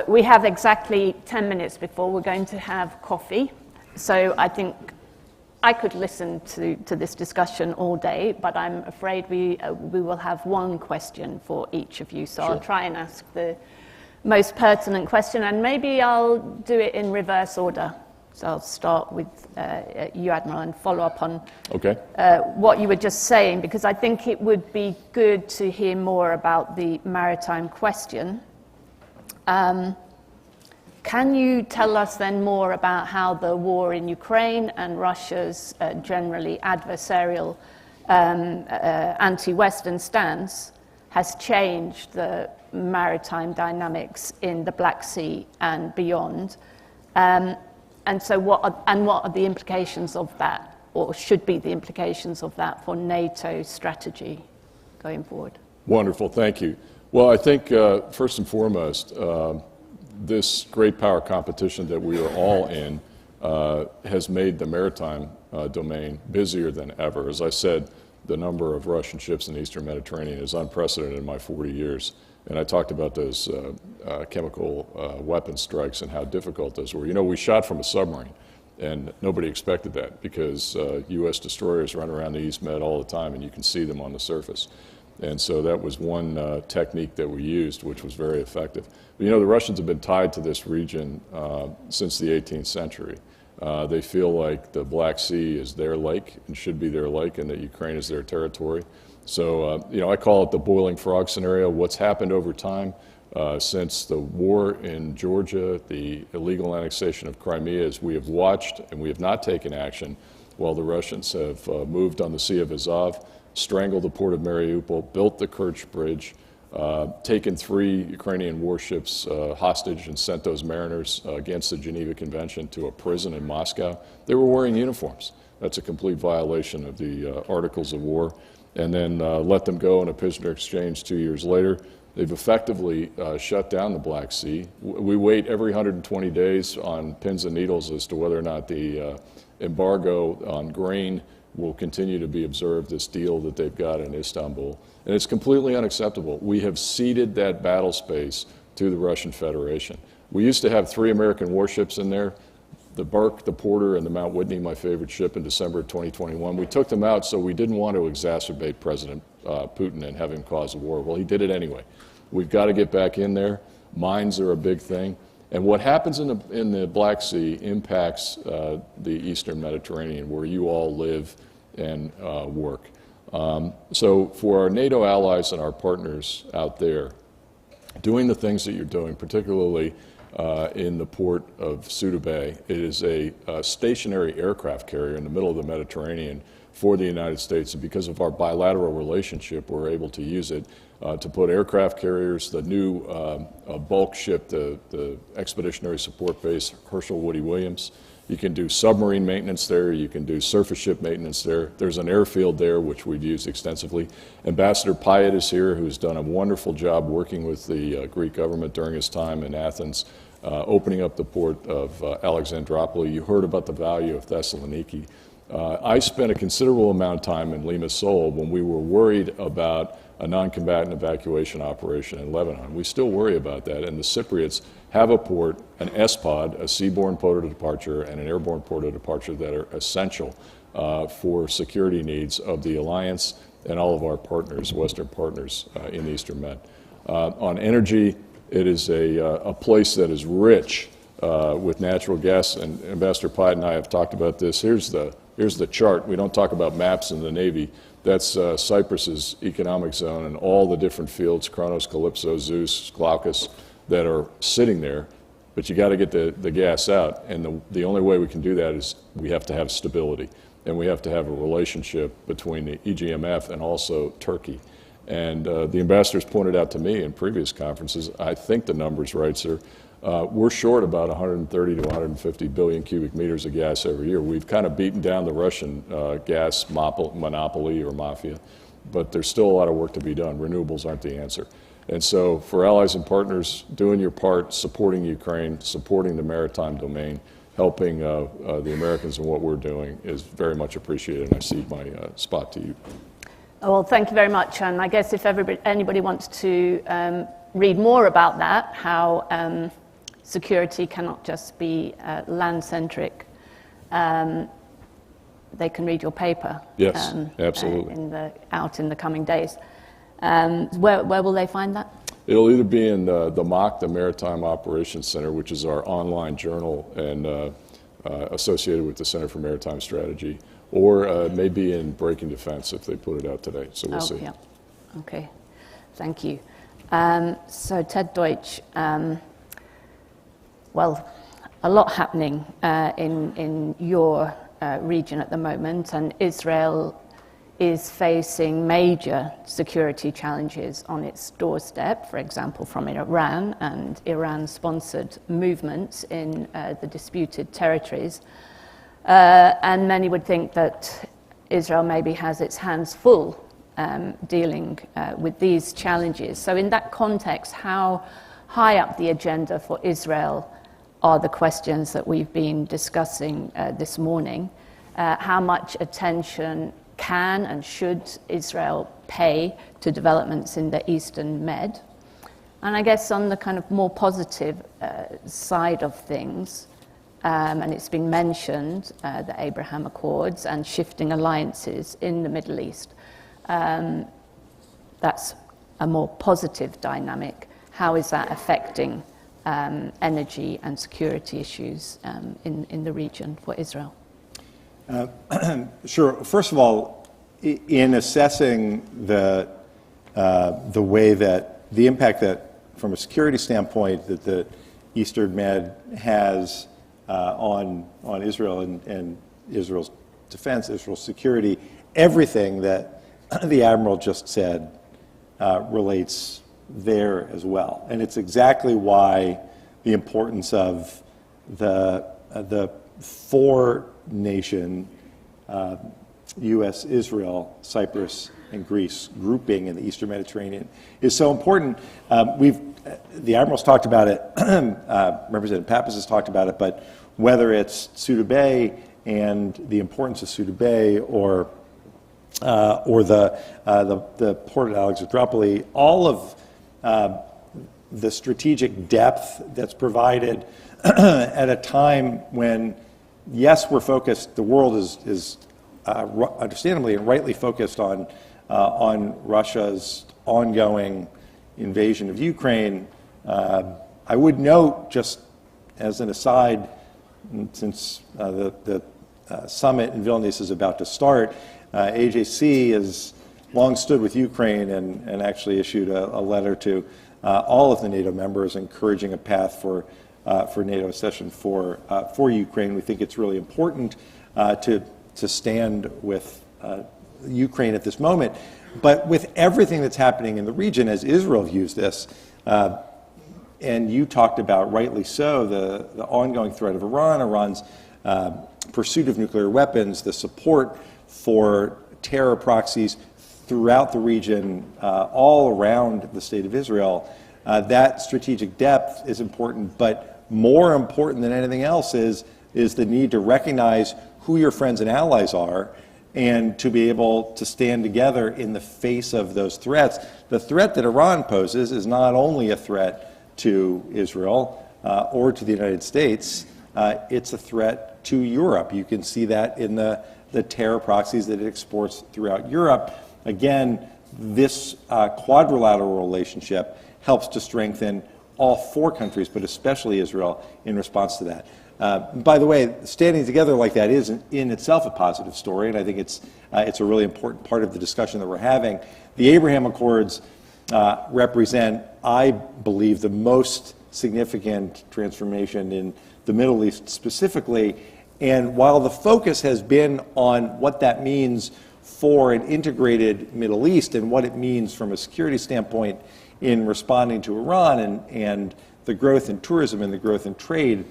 We have exactly 10 minutes before we're going to have coffee. So I think I could listen to this discussion all day, but I'm afraid we will have one question for each of you. So sure. I'll try and ask the most pertinent question, and maybe I'll do it in reverse order. So I'll start with you, Admiral, and follow up on what you were just saying, because I think it would be good to hear more about the maritime question. Can you tell us then more about how the war in Ukraine and Russia's generally adversarial anti-Western stance has changed the maritime dynamics in the Black Sea and beyond? And so what are the implications of that, or should be the implications of that for NATO strategy going forward? Wonderful, thank you. Well, I think first and foremost, this great power competition that we are all in has made the maritime domain busier than ever. As I said, the number of Russian ships in the Eastern Mediterranean is unprecedented in my 40 years. And I talked about those chemical weapon strikes and how difficult those were. You know, we shot from a submarine, and nobody expected that because U.S. destroyers run around the East Med all the time, and you can see them on the surface. And so that was one technique that we used, which was very effective. But, you know, the Russians have been tied to this region since the 18th century. They feel like the Black Sea is their lake and should be their lake, and that Ukraine is their territory. So, I call it the boiling frog scenario. What's happened over time since the war in Georgia, the illegal annexation of Crimea, is we have watched and we have not taken action while the Russians have moved on the Sea of Azov, strangled the port of Mariupol, built the Kerch Bridge, taken 3 Ukrainian warships hostage and sent those mariners against the Geneva Convention to a prison in Moscow. They were wearing uniforms. That's a complete violation of the Articles of War. And then let them go in a prisoner exchange 2 years later. They've effectively shut down the Black Sea. We wait every 120 days on pins and needles as to whether or not the embargo on grain will continue to be observed, this deal that they've got in Istanbul. And it's completely unacceptable. We have ceded that battle space to the Russian Federation. We used to have 3 American warships in there, the Burke, the Porter, and the Mount Whitney, my favorite ship, in December of 2021. We took them out so we didn't want to exacerbate President Putin and have him cause a war. Well, he did it anyway. We've got to get back in there. Mines are a big thing. And what happens in the Black Sea impacts the Eastern Mediterranean, where you all live and work. So for our NATO allies and our partners out there, doing the things that you're doing, particularly in the port of Suda Bay, it is a stationary aircraft carrier in the middle of the Mediterranean for the United States. And because of our bilateral relationship, we're able to use it to put aircraft carriers, the new bulk ship, the Expeditionary Support Base Herschel Woody Williams. You can do submarine maintenance there. You can do surface ship maintenance there. There's an airfield there, which we've used extensively. Ambassador Pyatt is here, who's done a wonderful job working with the Greek government during his time in Athens, opening up the port of Alexandroupolis. You heard about the value of Thessaloniki. I spent a considerable amount of time in Limassol when we were worried about a non-combatant evacuation operation in Lebanon. We still worry about that, and the Cypriots have a port, an SPOD, a seaborne port of departure, and an airborne port of departure that are essential for security needs of the alliance and all of our partners, Western partners in the Eastern Med. On energy, it is a place that is rich with natural gas, and Ambassador Pyatt and I have talked about this. Here's the chart. We don't talk about maps in the Navy. That's Cyprus's economic zone and all the different fields, Kronos, Calypso, Zeus, Glaucus, that are sitting there. But you got to get the gas out, and the only way we can do that is we have to have stability, and we have to have a relationship between the EGMF and also Turkey. And the ambassadors pointed out to me in previous conferences, I think the number's right, sir, we're short about 130 to 150 billion cubic meters of gas every year. We've kind of beaten down the Russian gas monopoly or mafia, but there's still a lot of work to be done. Renewables aren't the answer. And so for allies and partners, doing your part, supporting Ukraine, supporting the maritime domain, helping the Americans in what we're doing is very much appreciated, and I cede my spot to you. Well, thank you very much. And I guess if anybody wants to read more about that, how security cannot just be land-centric, they can read your paper. Yes, absolutely. Out in the coming days. Where will they find that? It'll either be in the MOC, the Maritime Operations Center, which is our online journal and associated with the Center for Maritime Strategy, or maybe in Breaking Defense if they put it out today. So we'll see. Yeah. Okay, thank you. So Ted Deutsch, well, a lot happening in your region at the moment, and Israel is facing major security challenges on its doorstep, for example, from Iran and Iran-sponsored movements in the disputed territories. And many would think that Israel maybe has its hands full dealing with these challenges. So in that context, how high up the agenda for Israel are the questions that we've been discussing this morning? How much attention can and should Israel pay to developments in the Eastern Med? And I guess on the kind of more positive side of things, and it's been mentioned, the Abraham Accords and shifting alliances in the Middle East. That's a more positive dynamic. How is that affecting energy and security issues in the region for Israel? Sure. First of all, in assessing the way that the impact that, from a security standpoint, that the Eastern Med has on Israel and Israel's defense, Israel's security, everything that the Admiral just said relates there as well. And it's exactly why the importance of the four-nation U.S., Israel, Cyprus, and Greece grouping in the Eastern Mediterranean is so important. The Admiral's talked about it, Representative Pappas has talked about it, but whether it's Suda Bay and the importance of Suda Bay or the port at Alexandroupolis, all of the strategic depth that's provided at a time when, yes, we're focused, the world is understandably and rightly focused on Russia's ongoing invasion of Ukraine. I would note, just as an aside, since the summit in Vilnius is about to start, AJC has long stood with Ukraine and actually issued a letter to all of the NATO members encouraging a path for NATO accession for Ukraine. We think it's really important to stand with Ukraine at this moment. But with everything that's happening in the region, as Israel views this, and you talked about, rightly so, the ongoing threat of Iran, Iran's pursuit of nuclear weapons, the support for terror proxies throughout the region, all around the state of Israel, that strategic depth is important. But more important than anything else is the need to recognize who your friends and allies are and to be able to stand together in the face of those threats. The threat that Iran poses is not only a threat to Israel or to the United States, it's a threat to Europe. You can see that in the terror proxies that it exports throughout Europe. Again, this quadrilateral relationship helps to strengthen all four countries, but especially Israel, in response to that. By the way, standing together like that is in itself a positive story, and I think it's a really important part of the discussion that we're having. The Abraham Accords represent, I believe, the most significant transformation in the Middle East specifically. And while the focus has been on what that means for an integrated Middle East and what it means from a security standpoint in responding to Iran and the growth in tourism and the growth in trade,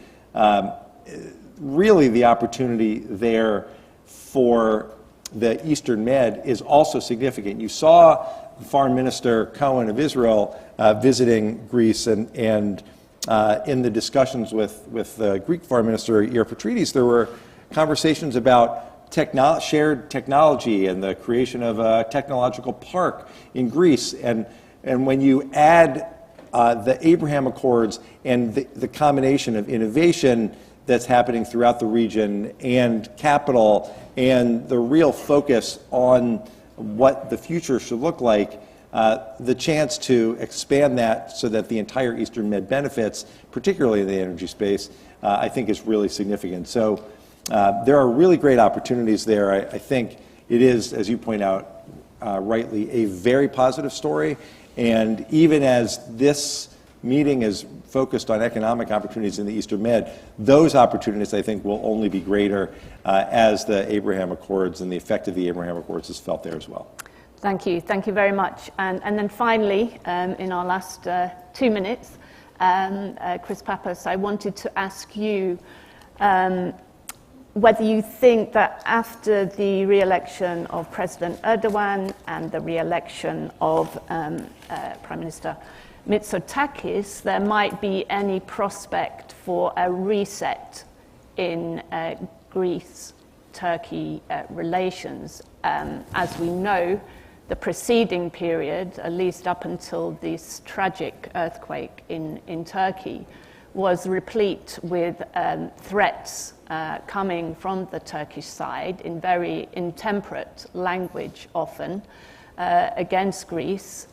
really the opportunity there for the Eastern Med is also significant. You saw Foreign Minister Cohen of Israel visiting Greece, and in the discussions with the Greek Foreign Minister Yair Petrides, there were conversations about shared technology and the creation of a technological park in Greece. And when you add the Abraham Accords and the combination of innovation that's happening throughout the region and capital and the real focus on what the future should look like, the chance to expand that so that the entire Eastern Med benefits, particularly in the energy space, I think is really significant. So there are really great opportunities there. I think it is, as you point out rightly, a very positive story. And even as this meeting is focused on economic opportunities in the Eastern Med, those opportunities, I think, will only be greater as the Abraham Accords and the effect of the Abraham Accords is felt there as well. Thank you. Thank you very much. And then finally, in our last 2 minutes, Chris Pappas, I wanted to ask you whether you think that after the re-election of President Erdogan and the re-election of Prime Minister Mitsotakis, there might be any prospect for a reset in Greece-Turkey relations. As we know, the preceding period, at least up until this tragic earthquake in Turkey, was replete with threats coming from the Turkish side in very intemperate language often against Greece.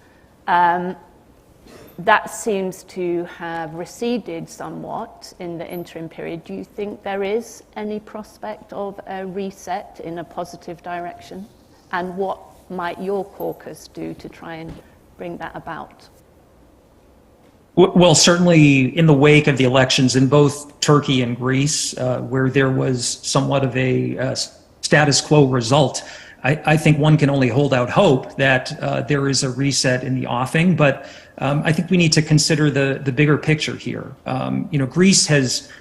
That seems to have receded somewhat in the interim period. Do you think there is any prospect of a reset in a positive direction? and what might your caucus do to try and bring that about? Well, certainly in the wake of the elections in both Turkey and Greece, where there was somewhat of a status quo result, I think one can only hold out hope that there is a reset in the offing. But I think we need to consider the bigger picture here. Greece has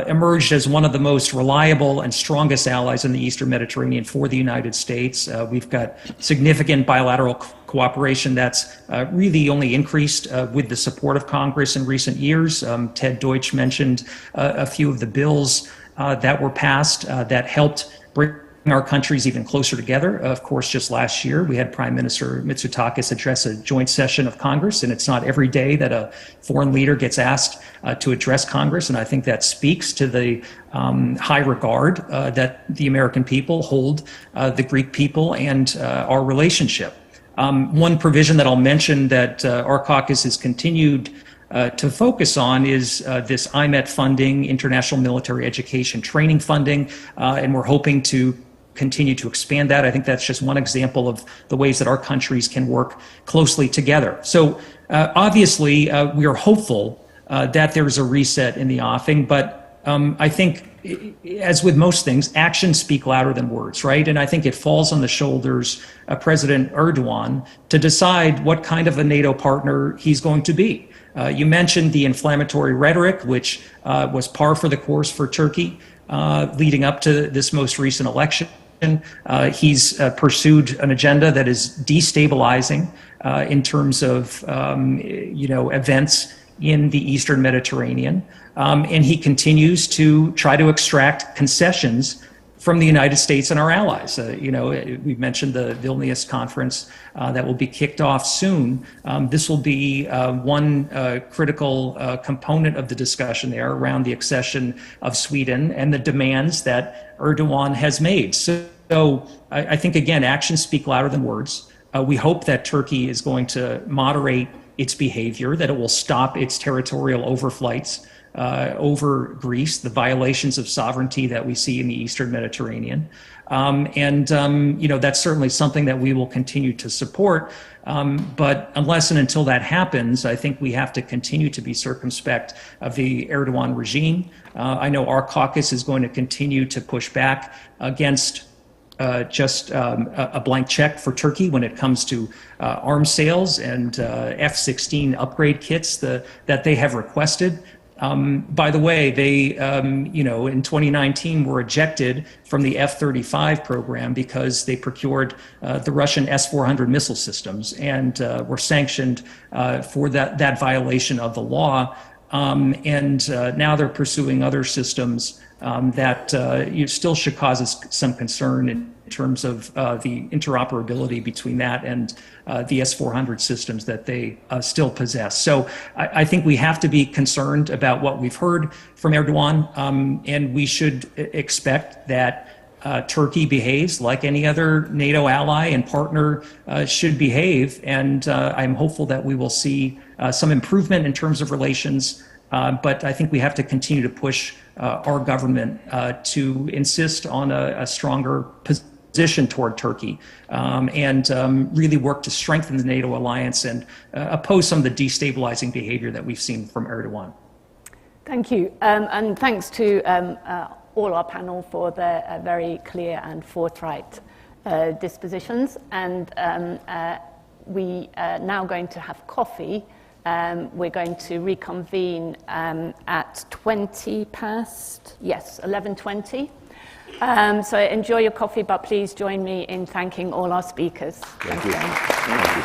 emerged as one of the most reliable and strongest allies in the Eastern Mediterranean for the United States. We've got significant bilateral cooperation that's really only increased with the support of Congress in recent years. Ted Deutsch mentioned a few of the bills that were passed that helped bring our countries even closer together. Of course, just last year, we had Prime Minister Mitsotakis address a joint session of Congress, and it's not every day that a foreign leader gets asked to address Congress, and I think that speaks to the high regard that the American people hold the Greek people and our relationship. One provision that I'll mention that our caucus has continued to focus on is this IMET funding, International Military Education Training funding, and we're hoping to continue to expand that. I think that's just one example of the ways that our countries can work closely together. So obviously, we are hopeful that there's a reset in the offing, but I think, as with most things, actions speak louder than words, right? And I think it falls on the shoulders of President Erdogan to decide what kind of a NATO partner he's going to be. You mentioned the inflammatory rhetoric, which was par for the course for Turkey leading up to this most recent election. He's pursued an agenda that is destabilizing in terms of events in the Eastern Mediterranean, and he continues to try to extract concessions from the United States and our allies. We've mentioned the Vilnius conference that will be kicked off soon. This will be one critical component of the discussion there around the accession of Sweden and the demands that Erdogan has made. So I think, again, actions speak louder than words. We hope that Turkey is going to moderate its behavior, that it will stop its territorial overflights over Greece, the violations of sovereignty that we see in the Eastern Mediterranean. That's certainly something that we will continue to support. But unless and until that happens, I think we have to continue to be circumspect of the Erdogan regime. I know our caucus is going to continue to push back against just a blank check for Turkey when it comes to arms sales and F-16 upgrade kits that they have requested. By the way, they, in 2019 were ejected from the F-35 program because they procured the Russian S-400 missile systems and were sanctioned for that violation of the law. And now they're pursuing other systems that still should cause us some concern in terms of the interoperability between that and the S-400 systems that they still possess. So I think we have to be concerned about what we've heard from Erdogan, and we should expect that Turkey behaves like any other NATO ally and partner should behave. And I'm hopeful that we will see some improvement in terms of relations. But I think we have to continue to push our government to insist on a stronger position toward Turkey and really work to strengthen the NATO alliance and oppose some of the destabilizing behavior that we've seen from Erdogan. Thank you. And thanks to all our panel for their very clear and forthright dispositions. And we are now going to have coffee. We're going to reconvene at 11:20. So enjoy your coffee, but please join me in thanking all our speakers. Thank you. Thank you.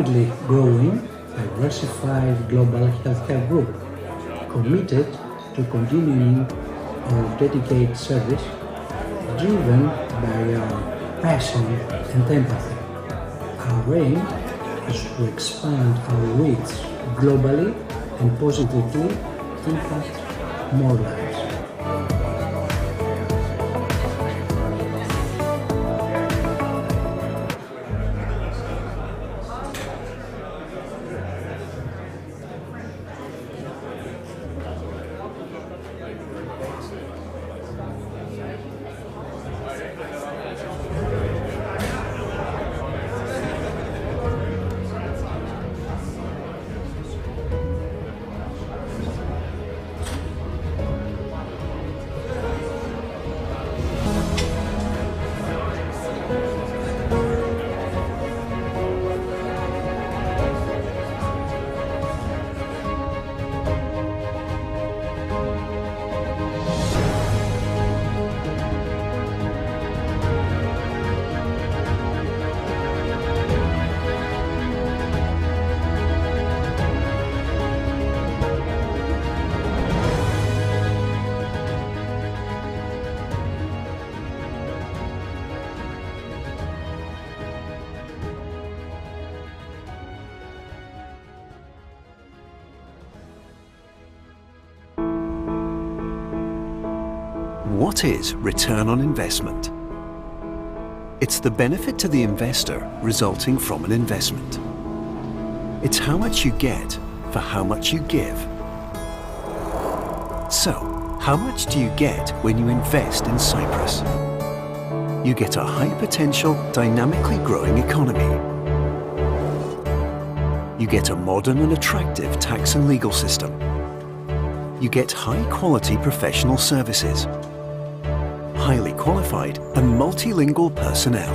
rapidly growing, diversified global healthcare group, committed to continuing our dedicated service, driven by our passion and empathy. Our aim is to expand our reach globally and positively impact more lives. What is return on investment? It's the benefit to the investor resulting from an investment. It's how much you get for how much you give. So, how much do you get when you invest in Cyprus? You get a high-potential, dynamically growing economy. You get a modern and attractive tax and legal system. You get high-quality professional services, highly qualified and multilingual personnel.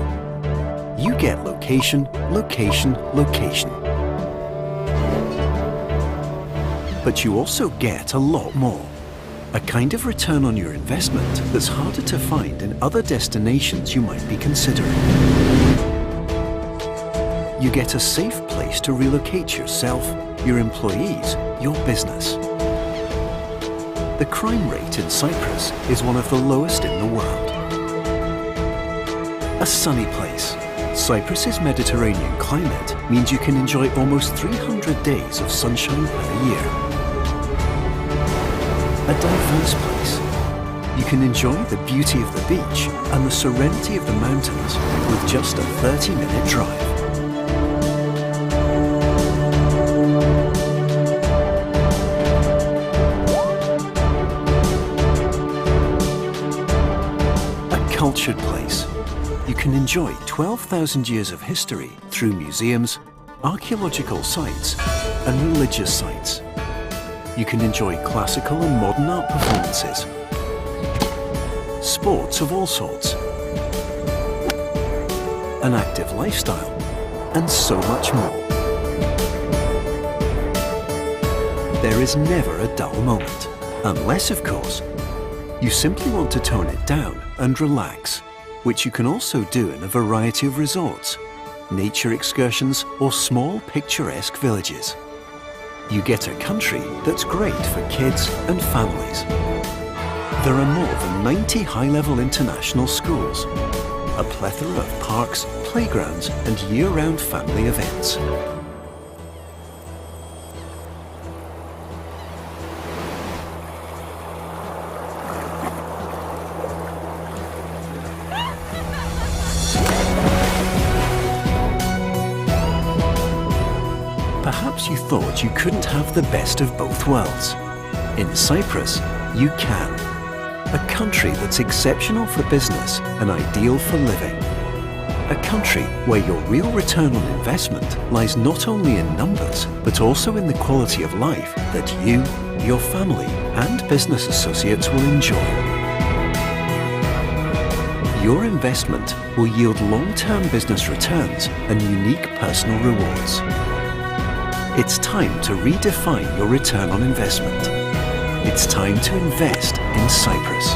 You get location, location, location. But you also get a lot more. A kind of return on your investment that's harder to find in other destinations you might be considering. You get a safe place to relocate yourself, your employees, your business. The crime rate in Cyprus is one of the lowest in the world. A sunny place. Cyprus's Mediterranean climate means you can enjoy almost 300 days of sunshine per year. A diverse place. You can enjoy the beauty of the beach and the serenity of the mountains with just a 30-minute drive. Cultured place. You can enjoy 12,000 years of history through museums, archaeological sites and religious sites. You can enjoy classical and modern art performances, sports of all sorts, an active lifestyle and so much more. There is never a dull moment, unless of course you simply want to tone it down and relax, which you can also do in a variety of resorts, nature excursions or small picturesque villages. You get a country that's great for kids and families. There are more than 90 high-level international schools, a plethora of parks, playgrounds and year-round family events. Perhaps you thought you couldn't have the best of both worlds. In Cyprus, you can. A country that's exceptional for business and ideal for living. A country where your real return on investment lies not only in numbers, but also in the quality of life that you, your family, and business associates will enjoy. Your investment will yield long-term business returns and unique personal rewards. It's time to redefine your return on investment. It's time to invest in Cyprus.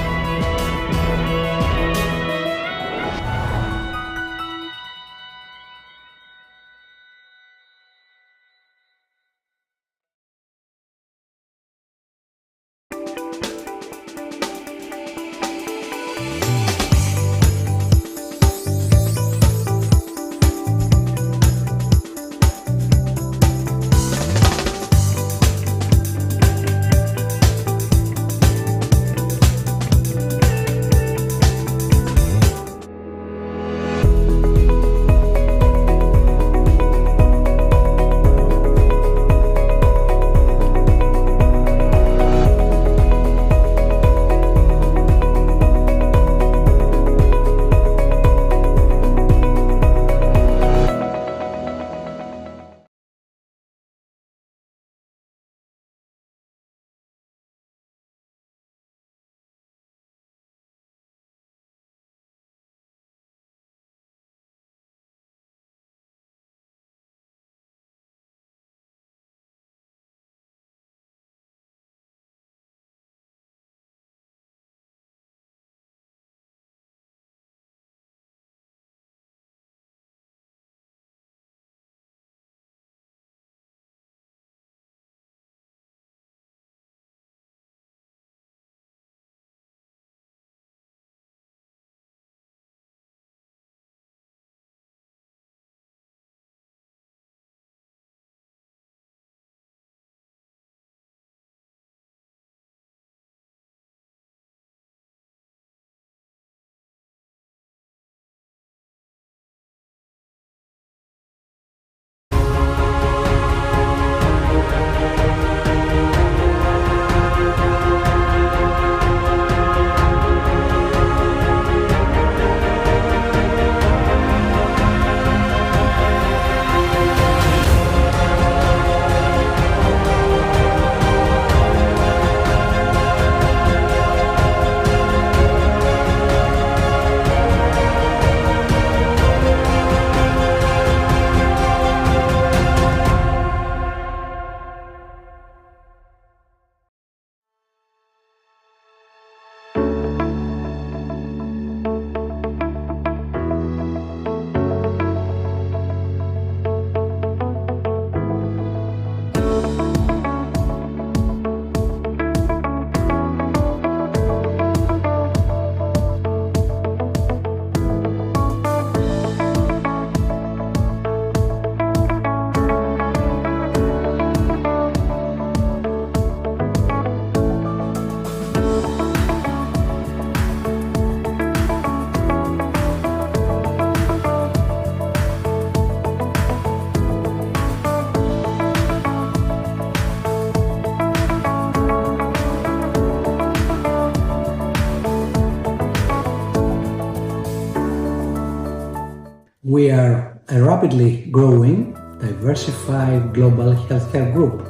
We are a rapidly growing, diversified global healthcare group,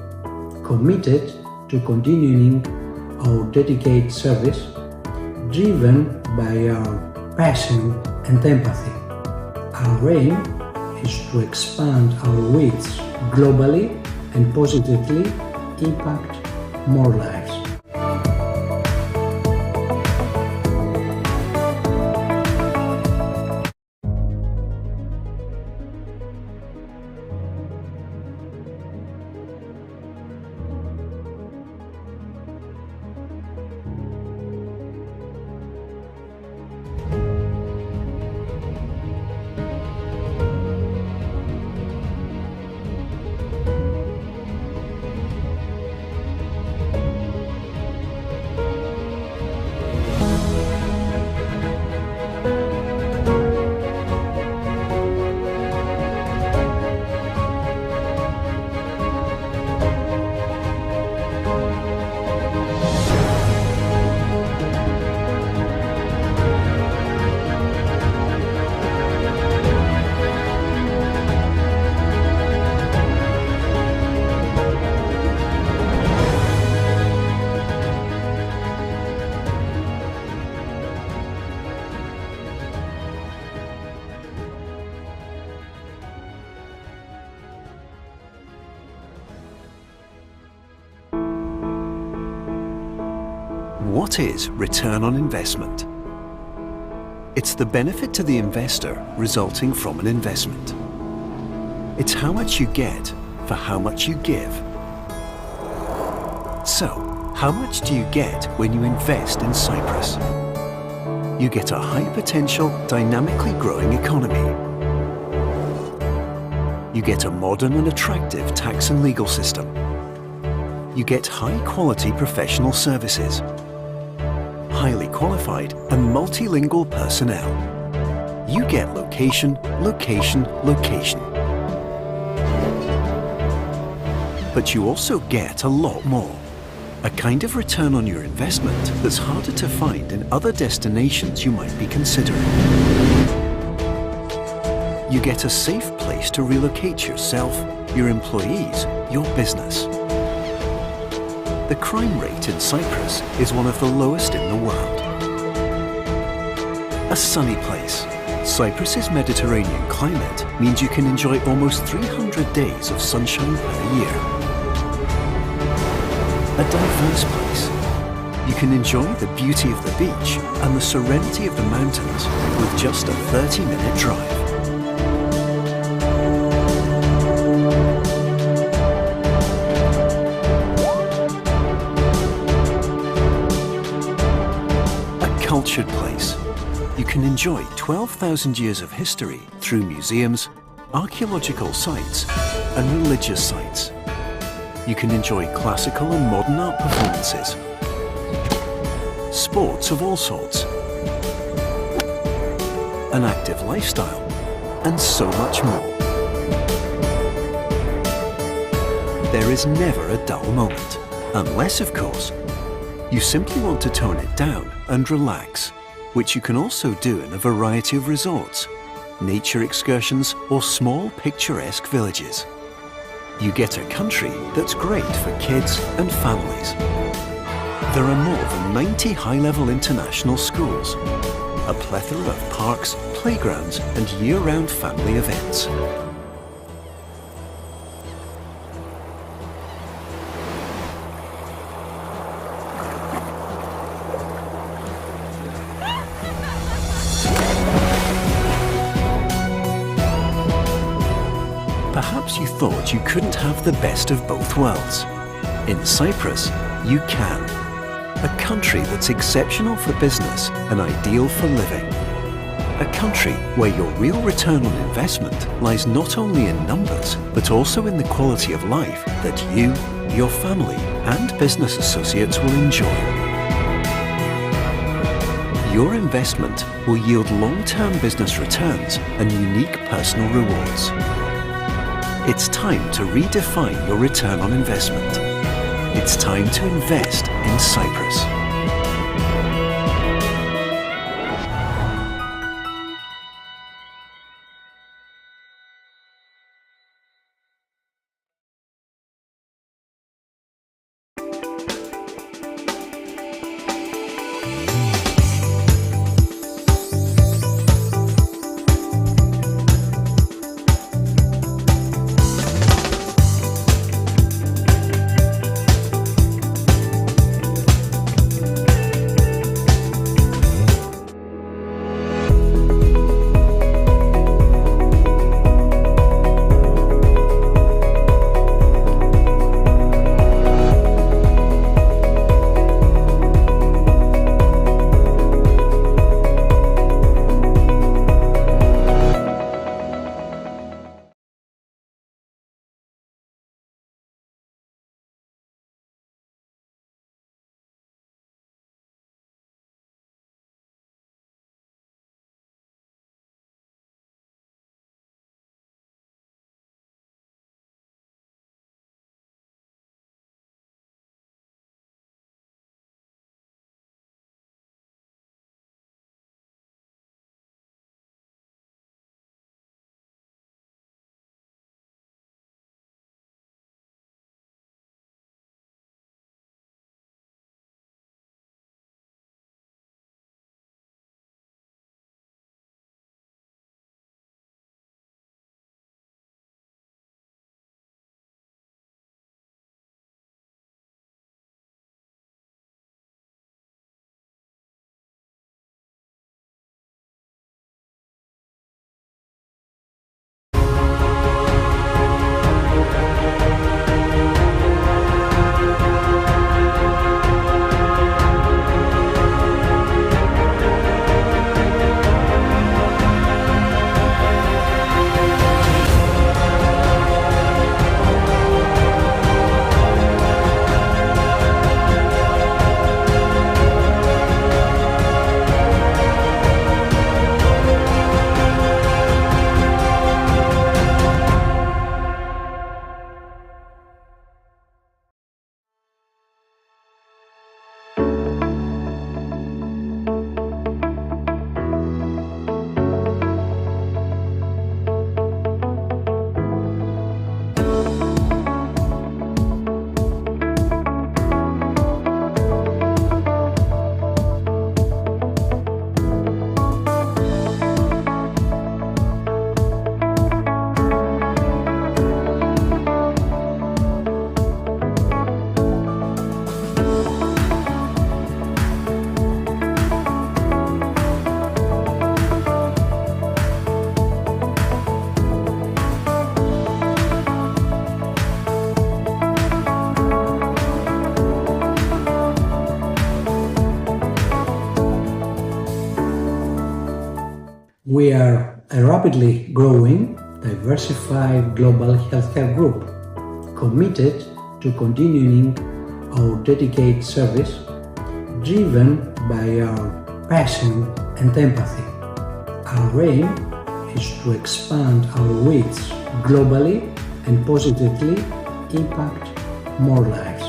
committed to continuing our dedicated service, driven by our passion and empathy. Our aim is to expand our reach globally and positively impact more lives. What is return on investment? It's the benefit to the investor resulting from an investment. It's how much you get for how much you give. So, how much do you get when you invest in Cyprus? You get a high-potential, dynamically growing economy. You get a modern and attractive tax and legal system. You get high-quality professional services, highly qualified and multilingual personnel. You get location, location, location. But you also get a lot more. A kind of return on your investment that's harder to find in other destinations you might be considering. You get a safe place to relocate yourself, your employees, your business. The crime rate in Cyprus is one of the lowest in the world. A sunny place. Cyprus's Mediterranean climate means you can enjoy almost 300 days of sunshine per year. A diverse place. You can enjoy the beauty of the beach and the serenity of the mountains with just a 30-minute drive. Cultured place. You can enjoy 12,000 years of history through museums, archaeological sites, and religious sites. You can enjoy classical and modern art performances, sports of all sorts, an active lifestyle, and so much more. There is never a dull moment, unless, of course, you simply want to tone it down and relax, which you can also do in a variety of resorts, nature excursions, or small picturesque villages. You get a country that's great for kids and families. There are more than 90 high-level international schools, a plethora of parks, playgrounds, and year-round family events. Perhaps you thought you couldn't have the best of both worlds. In Cyprus, you can. A country that's exceptional for business and ideal for living. A country where your real return on investment lies not only in numbers, but also in the quality of life that you, your family, and business associates will enjoy. Your investment will yield long-term business returns and unique personal rewards. It's time to redefine your return on investment. It's time to invest in Cyprus. We are a rapidly growing, diversified global healthcare group, committed to continuing our dedicated service, driven by our passion and empathy. Our aim is to expand our reach globally and positively impact more lives.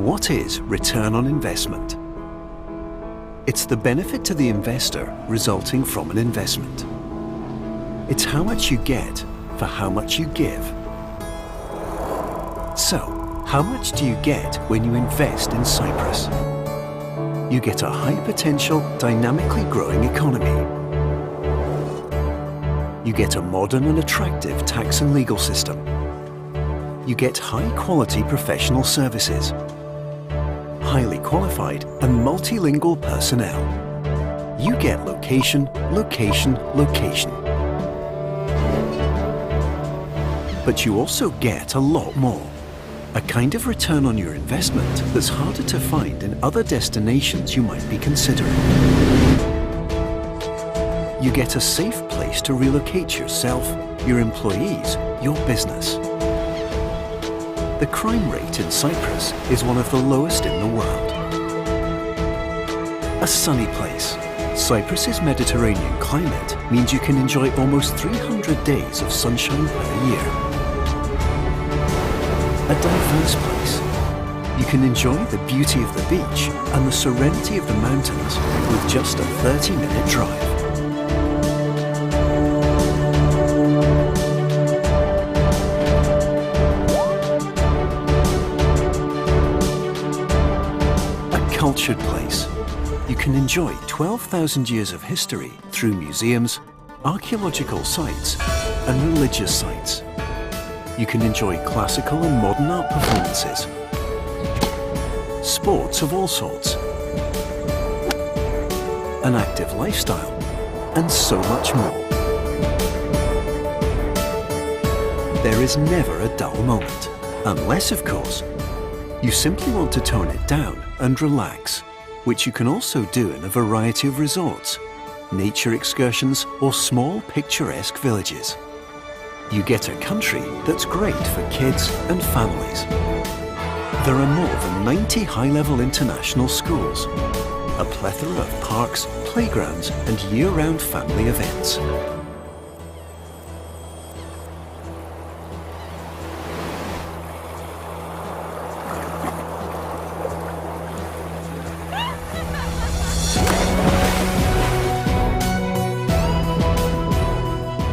What is return on investment? It's the benefit to the investor resulting from an investment. It's how much you get for how much you give. So, how much do you get when you invest in Cyprus? You get a high-potential, dynamically growing economy. You get a modern and attractive tax and legal system. You get high-quality professional services, highly qualified and multilingual personnel. You get location, location, location. But you also get a lot more. A kind of return on your investment that's harder to find in other destinations you might be considering. You get a safe place to relocate yourself, your employees, your business. The crime rate in Cyprus is one of the lowest in the world. A sunny place. Cyprus's Mediterranean climate means you can enjoy almost 300 days of sunshine per year. A diverse place. You can enjoy the beauty of the beach and the serenity of the mountains with just a 30-minute drive. Cultured place. You can enjoy 12,000 years of history through museums, archaeological sites, and religious sites. You can enjoy classical and modern art performances, sports of all sorts, an active lifestyle, and so much more. There is never a dull moment, unless, of course, you simply want to tone it down and relax, which you can also do in a variety of resorts, nature excursions, or small picturesque villages. You get a country that's great for kids and families. There are more than 90 high-level international schools, a plethora of parks, playgrounds, and year-round family events.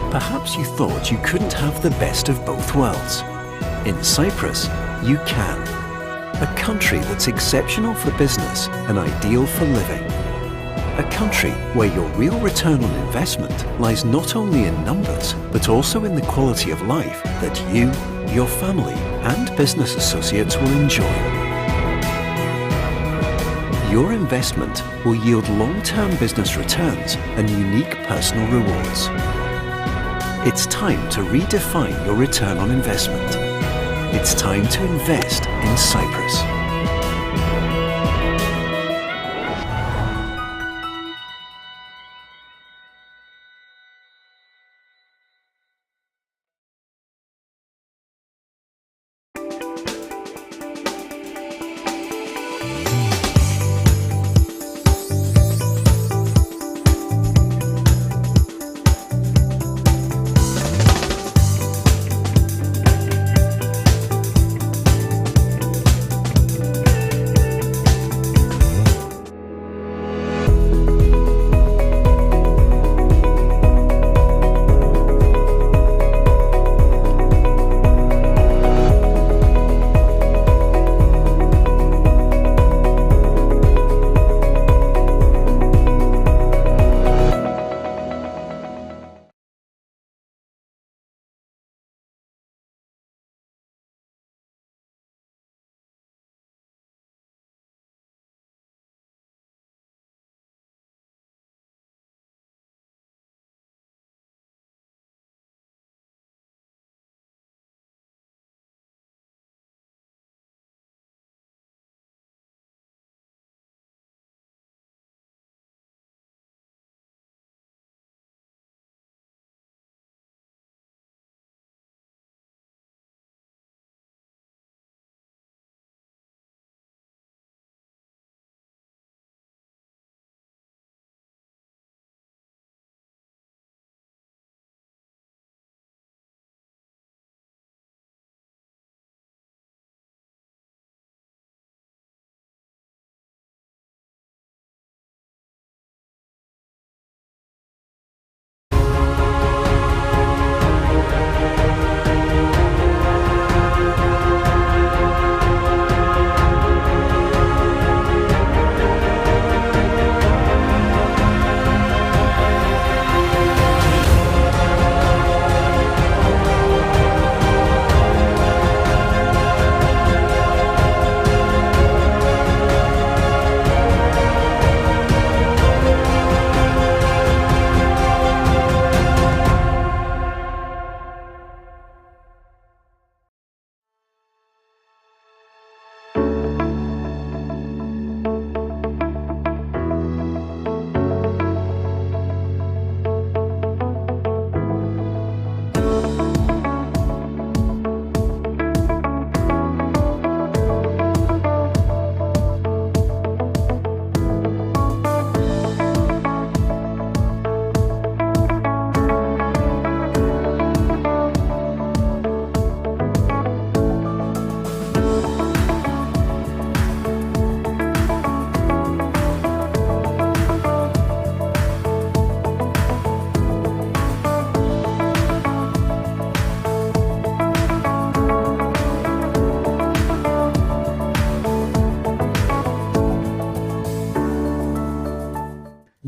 Perhaps you thought you couldn't have the best of both worlds. In Cyprus, you can. A country that's exceptional for business and ideal for living. A country where your real return on investment lies not only in numbers, but also in the quality of life that you, your family, and business associates will enjoy. Your investment will yield long-term business returns and unique personal rewards. It's time to redefine your return on investment. It's time to invest in Cyprus.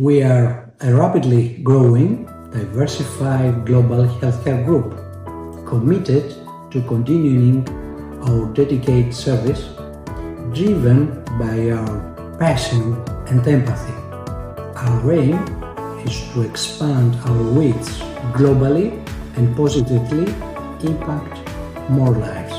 We are a rapidly growing, diversified global healthcare group, committed to continuing our dedicated service, driven by our passion and empathy. Our aim is to expand our reach globally and positively impact more lives.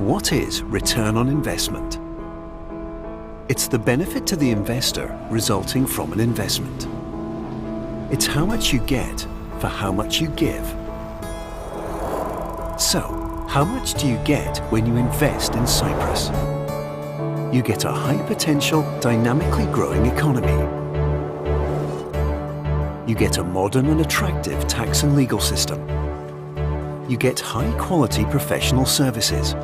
What is return on investment? It's the benefit to the investor resulting from an investment. It's how much you get for how much you give. So, how much do you get when you invest in Cyprus? You get a high-potential, dynamically growing economy. You get a modern and attractive tax and legal system. You get high-quality professional services,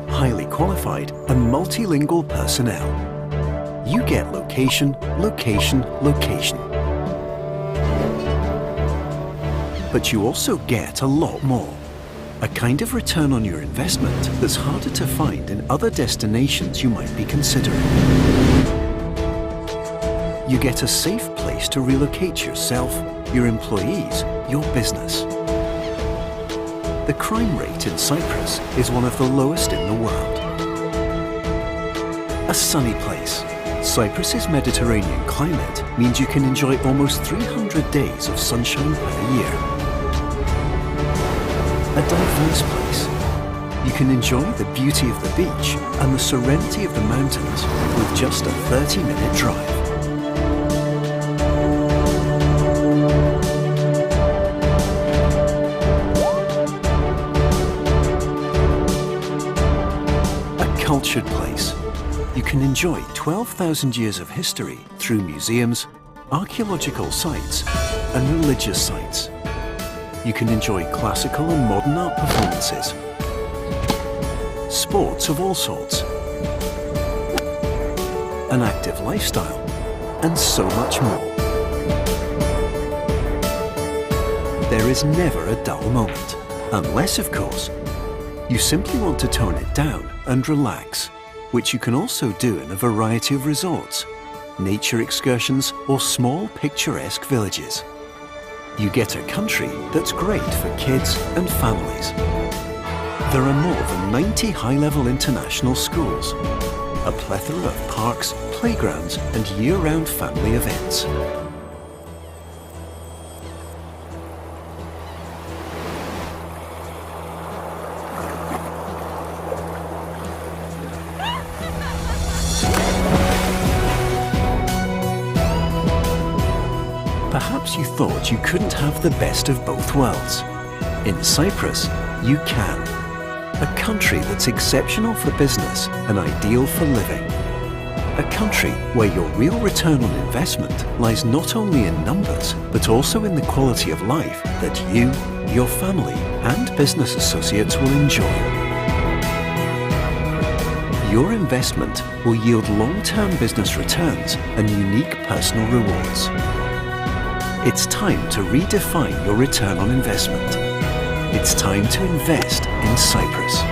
highly qualified and multilingual personnel. You get location, location, location. But you also get a lot more. A kind of return on your investment that's harder to find in other destinations you might be considering. You get a safe place to relocate yourself, your employees, your business. The crime rate in Cyprus is one of the lowest in the world. A sunny place. Cyprus's Mediterranean climate means you can enjoy almost 300 days of sunshine per year. A diverse place. You can enjoy the beauty of the beach and the serenity of the mountains with just a 30-minute drive. Cultured place. You can enjoy 12,000 years of history through museums, archaeological sites and religious sites. You can enjoy classical and modern art performances, sports of all sorts, an active lifestyle and so much more. There is never a dull moment, unless of course you simply want to tone it down and relax, which you can also do in a variety of resorts, nature excursions or small picturesque villages. You get a country that's great for kids and families. There are more than 90 high-level international schools, a plethora of parks, playgrounds and year-round family events. Perhaps you thought you couldn't have the best of both worlds. In Cyprus, you can. A country that's exceptional for business and ideal for living. A country where your real return on investment lies not only in numbers, but also in the quality of life that you, your family, and business associates will enjoy. Your investment will yield long-term business returns and unique personal rewards. It's time to redefine your return on investment. It's time to invest in Cyprus.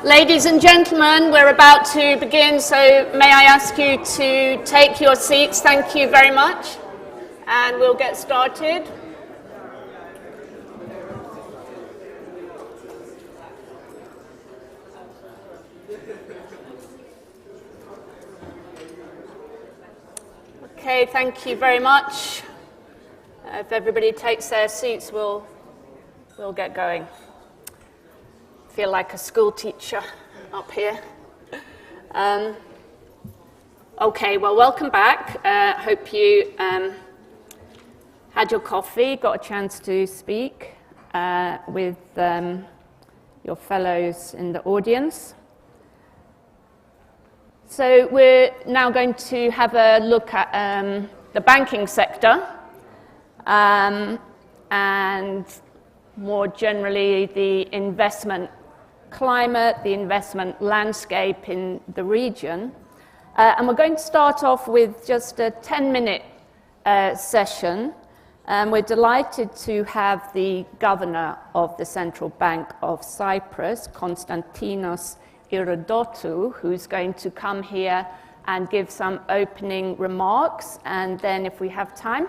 Ladies and gentlemen, we're about to begin, so may I ask you to take your seats? Thank you very much. And we'll get started. Okay, thank you very much. If everybody takes their seats, we'll get going. Feel like a school teacher up here. Okay, well, welcome back. Hope you had your coffee, got a chance to speak with your fellows in the audience. So we're now going to have a look at the banking sector and more generally the investment climate, the investment landscape in the region. And we're going to start off with just a 10-minute session. We're delighted to have the governor of the Central Bank of Cyprus, Konstantinos Irodotou, who's going to come here and give some opening remarks. And then if we have time,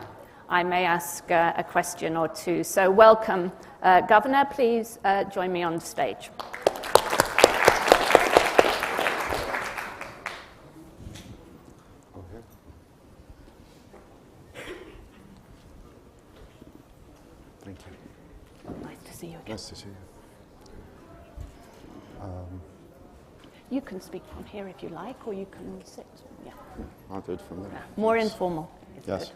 I may ask a question or two. So welcome, Governor. Please join me on the stage. Thank you. Nice to see you again. Nice to see you. You can speak from here if you like, or you can sit. Yeah. I'll do it from there. Yeah. More informal. Yes. Good.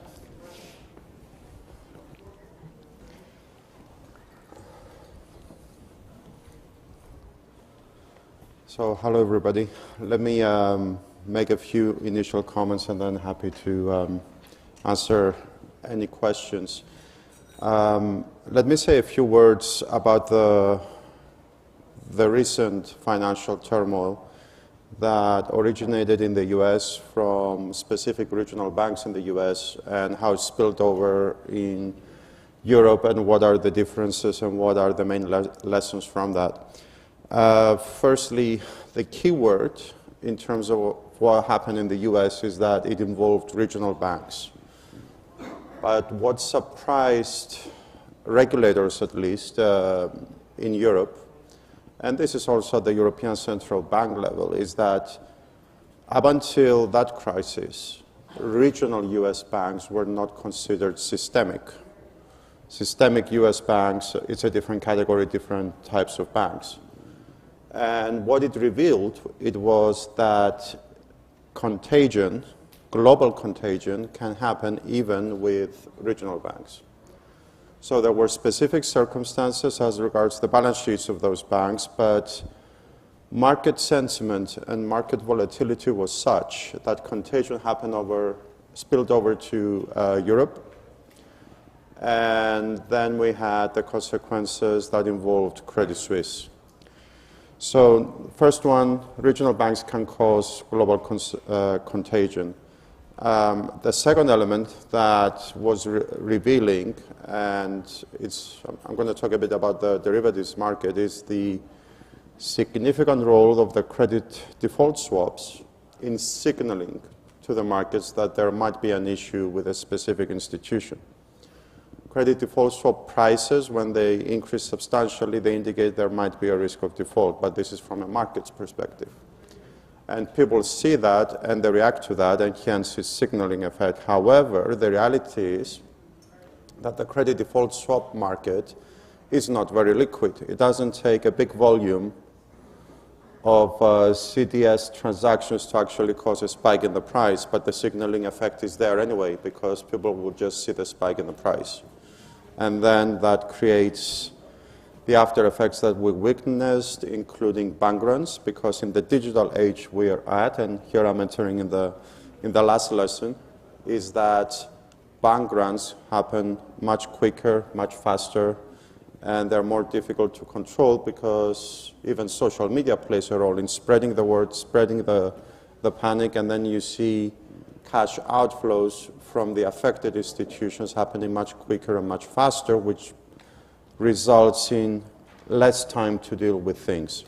So, hello everybody. Let me make a few initial comments and then happy to answer any questions. Let me say a few words about the recent financial turmoil that originated in the US from specific regional banks in the US and how it spilled over in Europe and what are the differences and what are the main lessons from that. Firstly, the key word in terms of what happened in the US is that it involved regional banks. But what surprised regulators, at least, in Europe, and this is also at the European Central Bank level, is that up until that crisis, regional US banks were not considered systemic. Systemic US banks, it's a different category, different types of banks. And what it revealed, it was that contagion, global contagion, can happen even with regional banks. So there were specific circumstances as regards the balance sheets of those banks, but market sentiment and market volatility was such that contagion spilled over to Europe. And then we had the consequences that involved Credit Suisse. So first one, regional banks can cause global contagion. The second element that was revealing, and I'm going to talk a bit about the derivatives market, is the significant role of the credit default swaps in signaling to the markets that there might be an issue with a specific institution. Credit default swap prices, when they increase substantially, they indicate there might be a risk of default, but this is from a market's perspective. And people see that and they react to that, and hence it's signaling effect. However, the reality is that the credit default swap market is not very liquid. It doesn't take a big volume of CDS transactions to actually cause a spike in the price, but the signaling effect is there anyway because people will just see the spike in the price. And then that creates the after effects that we witnessed, including bank runs, because in the digital age we are at, and here I'm entering in the last lesson, is that bank runs happen much quicker, much faster, and they're more difficult to control because even social media plays a role in spreading the word, spreading the panic, and then you see cash outflows from the affected institutions happening much quicker and much faster, which results in less time to deal with things.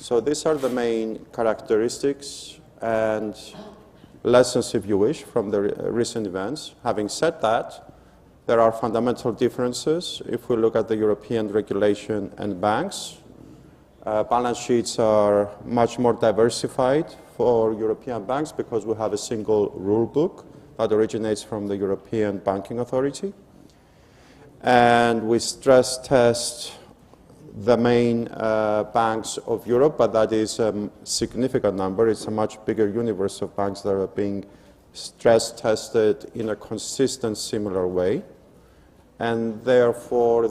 So these are the main characteristics and lessons, if you wish, from the recent events. Having said that, there are fundamental differences if we look at the European regulation and banks. Balance sheets are much more diversified for European banks because we have a single rule book that originates from the European Banking Authority. And we stress test the main banks of Europe, but that is a significant number. It's a much bigger universe of banks that are being stress tested in a consistent, similar way. And therefore,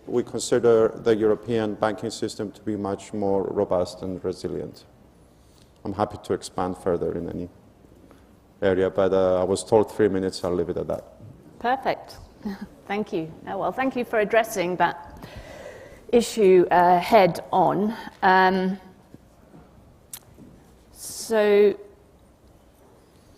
we consider the European banking system to be much more robust and resilient. I'm happy to expand further in any area, but I was told 3 minutes, I'll leave it at that. Perfect. Thank you. Oh, well, thank you for addressing that issue head on. So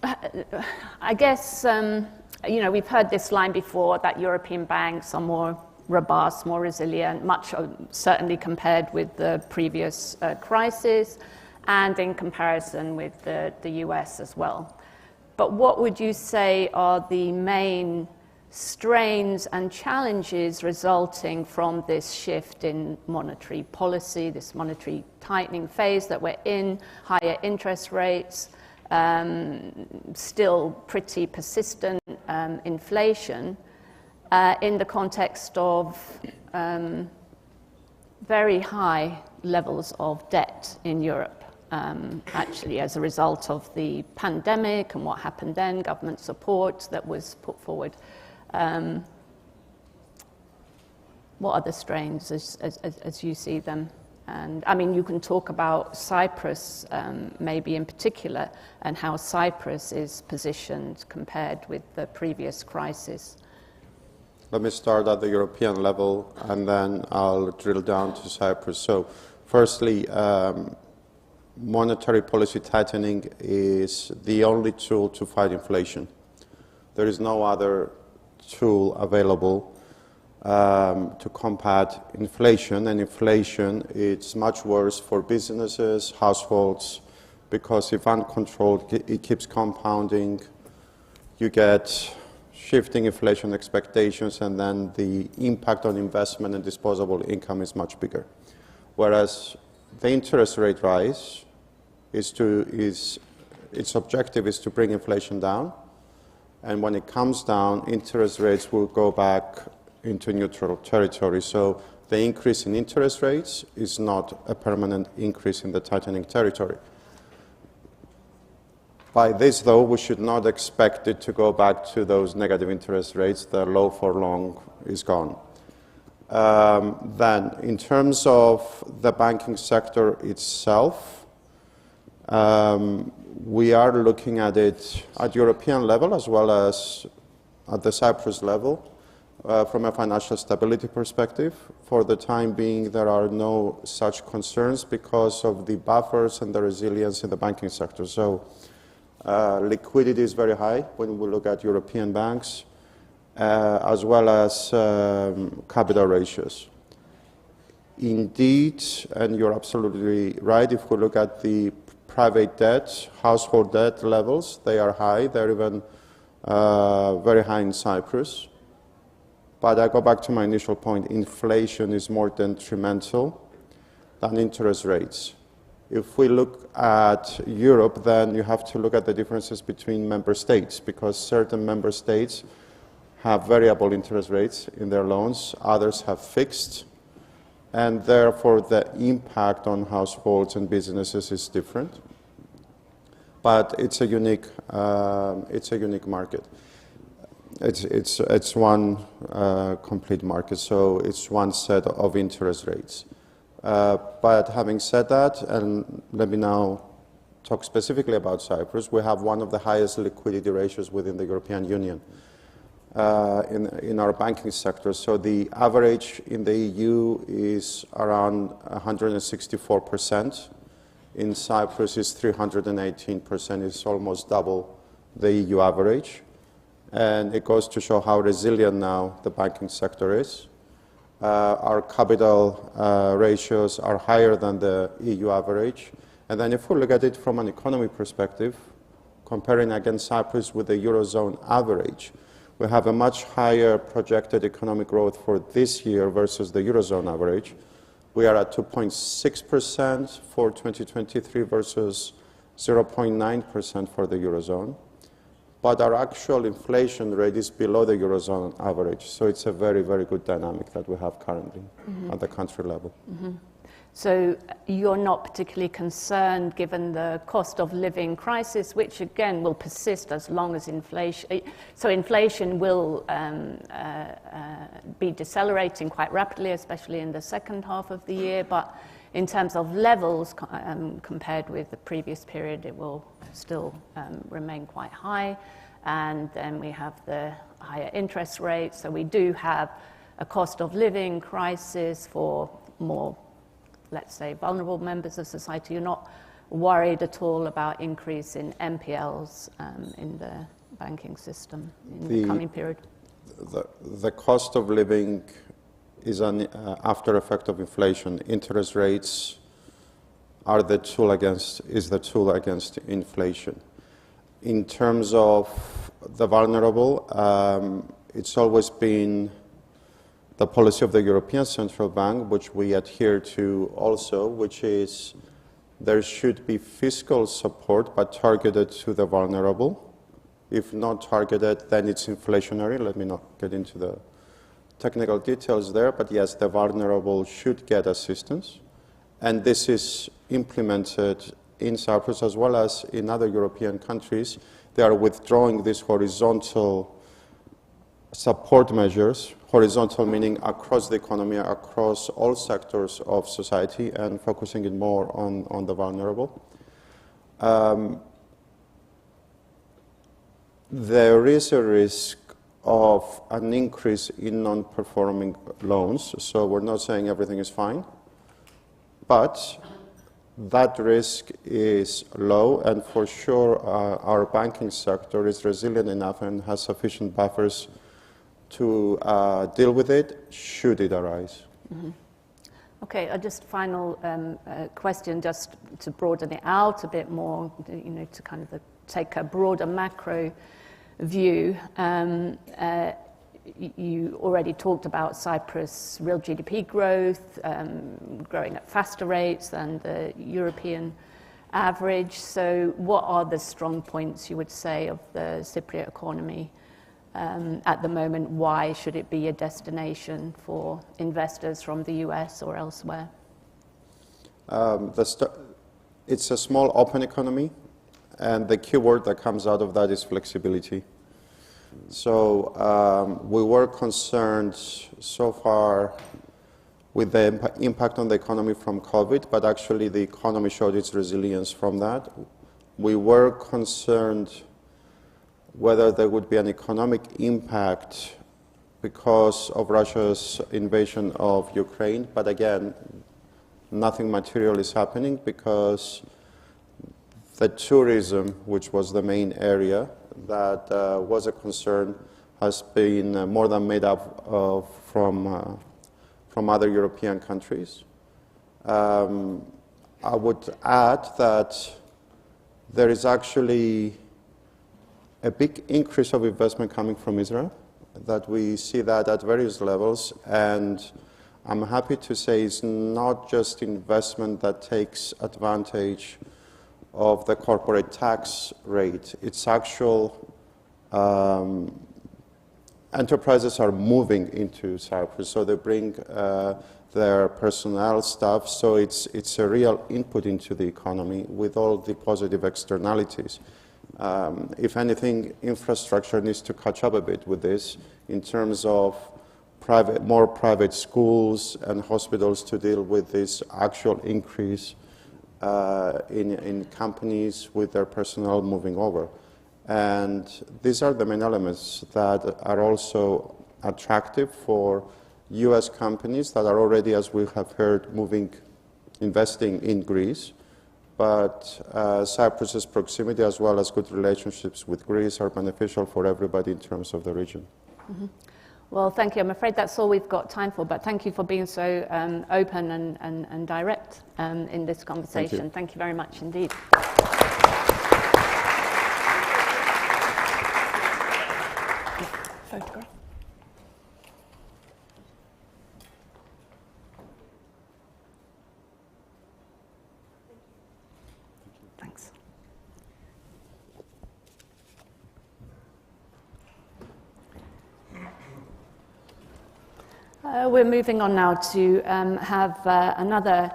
I guess, you know, we've heard this line before that European banks are more robust, more resilient, much certainly compared with the previous crisis and in comparison with the US as well. But what would you say are the main strains and challenges resulting from this shift in monetary policy, this monetary tightening phase that we're in, higher interest rates, still pretty persistent inflation in the context of very high levels of debt in Europe, actually as a result of the pandemic and what happened then, government support that was put forward. What are the strains as you see them? And I mean, you can talk about Cyprus maybe in particular and how Cyprus is positioned compared with the previous crisis. Let me start at the European level and then I'll drill down to Cyprus. So firstly, monetary policy tightening is the only tool to fight inflation. There is no other tool available to combat inflation, and inflation it's much worse for businesses, households, because if uncontrolled, it keeps compounding. You get shifting inflation expectations, and then the impact on investment and disposable income is much bigger. Whereas the interest rate rise its objective is to bring inflation down, and when it comes down, interest rates will go back into neutral territory. So the increase in interest rates is not a permanent increase in the tightening territory. By this, though, we should not expect it to go back to those negative interest rates. The low for long is gone. Then, in terms of the banking sector itself, we are looking at it at European level as well as at the Cyprus level. From a financial stability perspective, for the time being, there are no such concerns because of the buffers and the resilience in the banking sector. So liquidity is very high when we look at European banks, as well as capital ratios. Indeed, and you're absolutely right, if we look at the private debt, household debt levels, they are high. They're even very high in Cyprus. But I go back to my initial point, inflation is more detrimental than interest rates. If we look at Europe, then you have to look at the differences between member states, because certain member states have variable interest rates in their loans, others have fixed, and therefore the impact on households and businesses is different. But it's a unique market. It's one complete market, so it's one set of interest rates. But having said that, and let me now talk specifically about Cyprus, we have one of the highest liquidity ratios within the European Union in our banking sector. So the average in the EU is around 164%. In Cyprus, it's 318%. It's almost double the EU average. And it goes to show how resilient now the banking sector is. Our capital ratios are higher than the EU average. And then if we look at it from an economy perspective, comparing against Cyprus with the Eurozone average, we have a much higher projected economic growth for this year versus the Eurozone average. We are at 2.6% for 2023 versus 0.9% for the Eurozone. But our actual inflation rate is below the Eurozone average. So it's a very, very good dynamic that we have currently at the country level. So you're not particularly concerned, given the cost of living crisis, which again will persist as long as inflation. So inflation will be decelerating quite rapidly, especially in the second half of the year. But in terms of levels, compared with the previous period, it will still remain quite high. And then we have the higher interest rates. So we do have a cost of living crisis for more, let's say, vulnerable members of society. You're not worried at all about increase in NPLs in the banking system in the coming period? The cost of living is an after effect of inflation. Interest rates are the tool against inflation. In terms of the vulnerable, it's always been the policy of the European Central Bank, which we adhere to also, which is there should be fiscal support but targeted to the vulnerable. If not targeted, then it's inflationary. Let me not get into the technical details there, but yes, the vulnerable should get assistance. And this is implemented in Cyprus as well as in other European countries. They are withdrawing these horizontal support measures, horizontal meaning across the economy, across all sectors of society, and focusing it more on the vulnerable. There is a risk of an increase in non-performing loans, so we're not saying everything is fine, but that risk is low, and for sure our banking sector is resilient enough and has sufficient buffers to deal with it should it arise. Mm-hmm. Okay, just final question, just to broaden it out a bit more, to kind of take a broader macro view. You already talked about Cyprus' real GDP growth, growing at faster rates than the European average. So what are the strong points, you would say, of the Cypriot economy at the moment? Why should it be a destination for investors from the US or elsewhere? It's a small open economy, and the key word that comes out of that is flexibility. So we were concerned so far with the impact on the economy from COVID, but actually the economy showed its resilience from that. We were concerned whether there would be an economic impact because of Russia's invasion of Ukraine, but again, nothing material is happening because the tourism, which was the main area that was a concern, has been more than made up of from other European countries. I would add that there is actually a big increase of investment coming from Israel, that we see that at various levels, and I'm happy to say it's not just investment that takes advantage of the corporate tax rate. It's actual enterprises are moving into Cyprus, so they bring their personnel staff, so it's a real input into the economy with all the positive externalities. If anything, infrastructure needs to catch up a bit with this in terms of more private schools and hospitals to deal with this actual increase in companies with their personnel moving over. And these are the main elements that are also attractive for US companies that are already, as we have heard, investing in Greece. But Cyprus's proximity as well as good relationships with Greece are beneficial for everybody in terms of the region. Mm-hmm. Well, thank you. I'm afraid that's all we've got time for, but thank you for being so open and direct in this conversation. Thank you very much indeed. Photograph. Thanks. We're moving on now to have another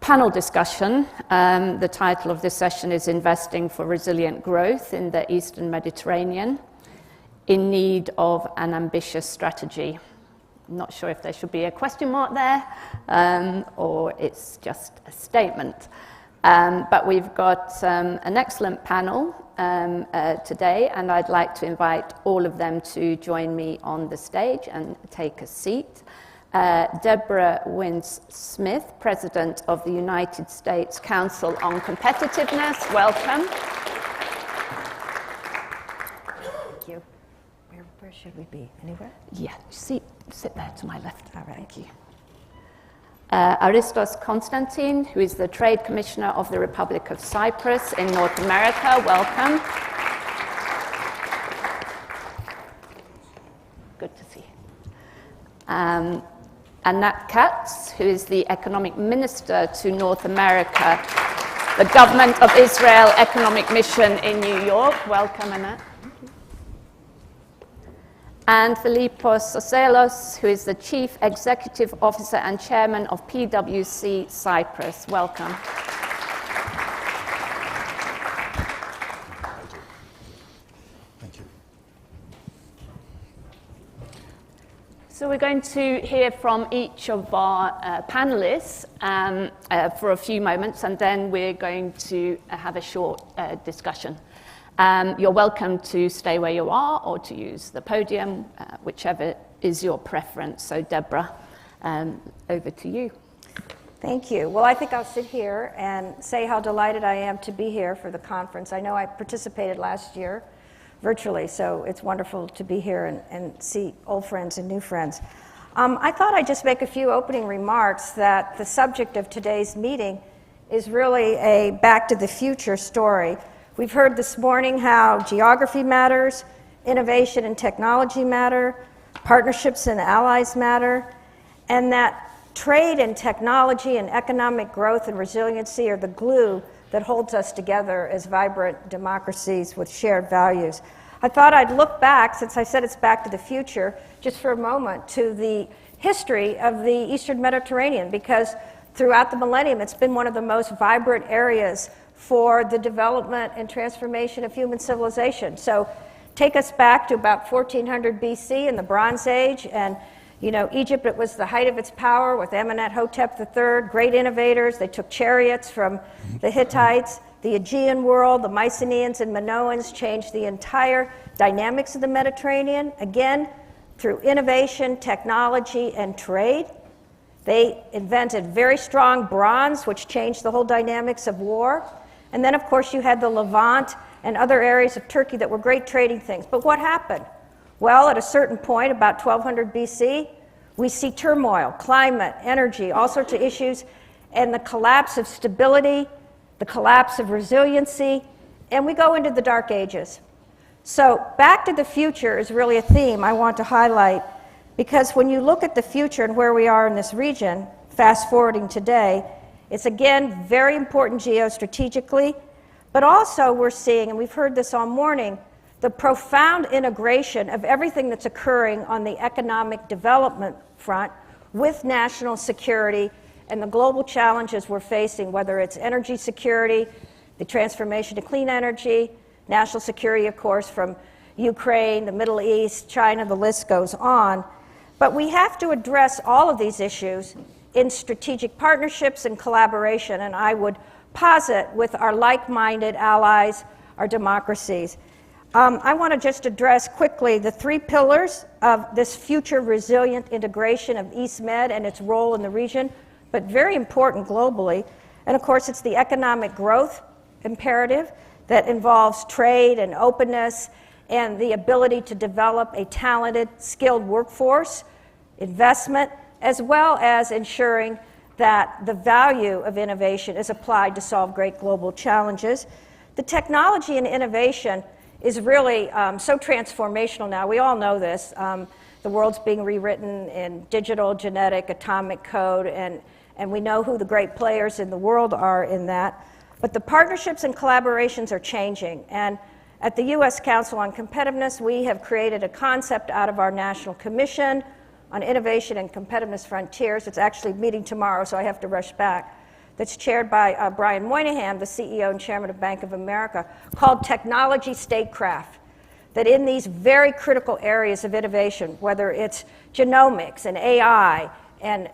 panel discussion. The title of this session is Investing for Resilient Growth in the Eastern Mediterranean, in Need of an Ambitious Strategy. I'm not sure if there should be a question mark there or it's just a statement. But we've got an excellent panel today, and I'd like to invite all of them to join me on the stage and take a seat. Deborah Winds-Smith, President of the United States Council on Competitiveness. Welcome. Thank you. Where should we be? Anywhere? Yeah, sit there to my left. All right. Thank you. Aristos Konstantin, who is the Trade Commissioner of the Republic of Cyprus in North America. Welcome. Good to see you. Anat Katz, who is the Economic Minister to North America, the Government of Israel Economic Mission in New York. Welcome, Anat. And Philippos Soselos, who is the Chief Executive Officer and Chairman of PwC Cyprus. Welcome. Thank you. So we're going to hear from each of our panelists for a few moments, and then we're going to have a short discussion. You're welcome to stay where you are or to use the podium, whichever is your preference. So Deborah, over to you. Thank you. Well, I think I'll sit here and say how delighted I am to be here for the conference. I know I participated last year virtually, so it's wonderful to be here and see old friends and new friends. I thought I'd just make a few opening remarks that the subject of today's meeting is really a back to the future story. We've heard this morning how geography matters, innovation and technology matter, partnerships and allies matter, and that trade and technology and economic growth and resiliency are the glue that holds us together as vibrant democracies with shared values. I thought I'd look back, since I said it's back to the future, just for a moment to the history of the Eastern Mediterranean, because throughout the millennium it's been one of the most vibrant areas for the development and transformation of human civilization. So take us back to about 1400 BC in the Bronze Age, and Egypt, it was the height of its power with Amenhotep III, great innovators. They took chariots from the Hittites. The Aegean world, the Mycenaeans and Minoans changed the entire dynamics of the Mediterranean, again, through innovation, technology, and trade. They invented very strong bronze, which changed the whole dynamics of war. And then, of course, you had the Levant and other areas of Turkey that were great trading things. But what happened? Well, at a certain point, about 1200 BC, we see turmoil, climate, energy, all sorts of issues, and the collapse of stability, the collapse of resiliency, and we go into the Dark Ages. So back to the future is really a theme I want to highlight, because when you look at the future and where we are in this region, fast forwarding today, it's again very important geostrategically, but also we're seeing, and we've heard this all morning, the profound integration of everything that's occurring on the economic development front with national security and the global challenges we're facing, whether it's energy security, the transformation to clean energy, national security, of course, from Ukraine, the Middle East, China, the list goes on. But we have to address all of these issues in strategic partnerships and collaboration, and I would posit with our like-minded allies, our democracies. I want to just address quickly the three pillars of this future resilient integration of East Med and its role in the region, but very important globally. And of course, it's the economic growth imperative that involves trade and openness and the ability to develop a talented, skilled workforce, investment, as well as ensuring that the value of innovation is applied to solve great global challenges. The technology and innovation is really so transformational now. We all know this. The world's being rewritten in digital, genetic, atomic code, and we know who the great players in the world are in that. But the partnerships and collaborations are changing. And at the U.S. Council on Competitiveness, we have created a concept out of our National Commission on Innovation and Competitiveness Frontiers. It's actually meeting tomorrow, so I have to rush back. That's chaired by Brian Moynihan, the CEO and chairman of Bank of America, called Technology Statecraft. That in these very critical areas of innovation, whether it's genomics and AI and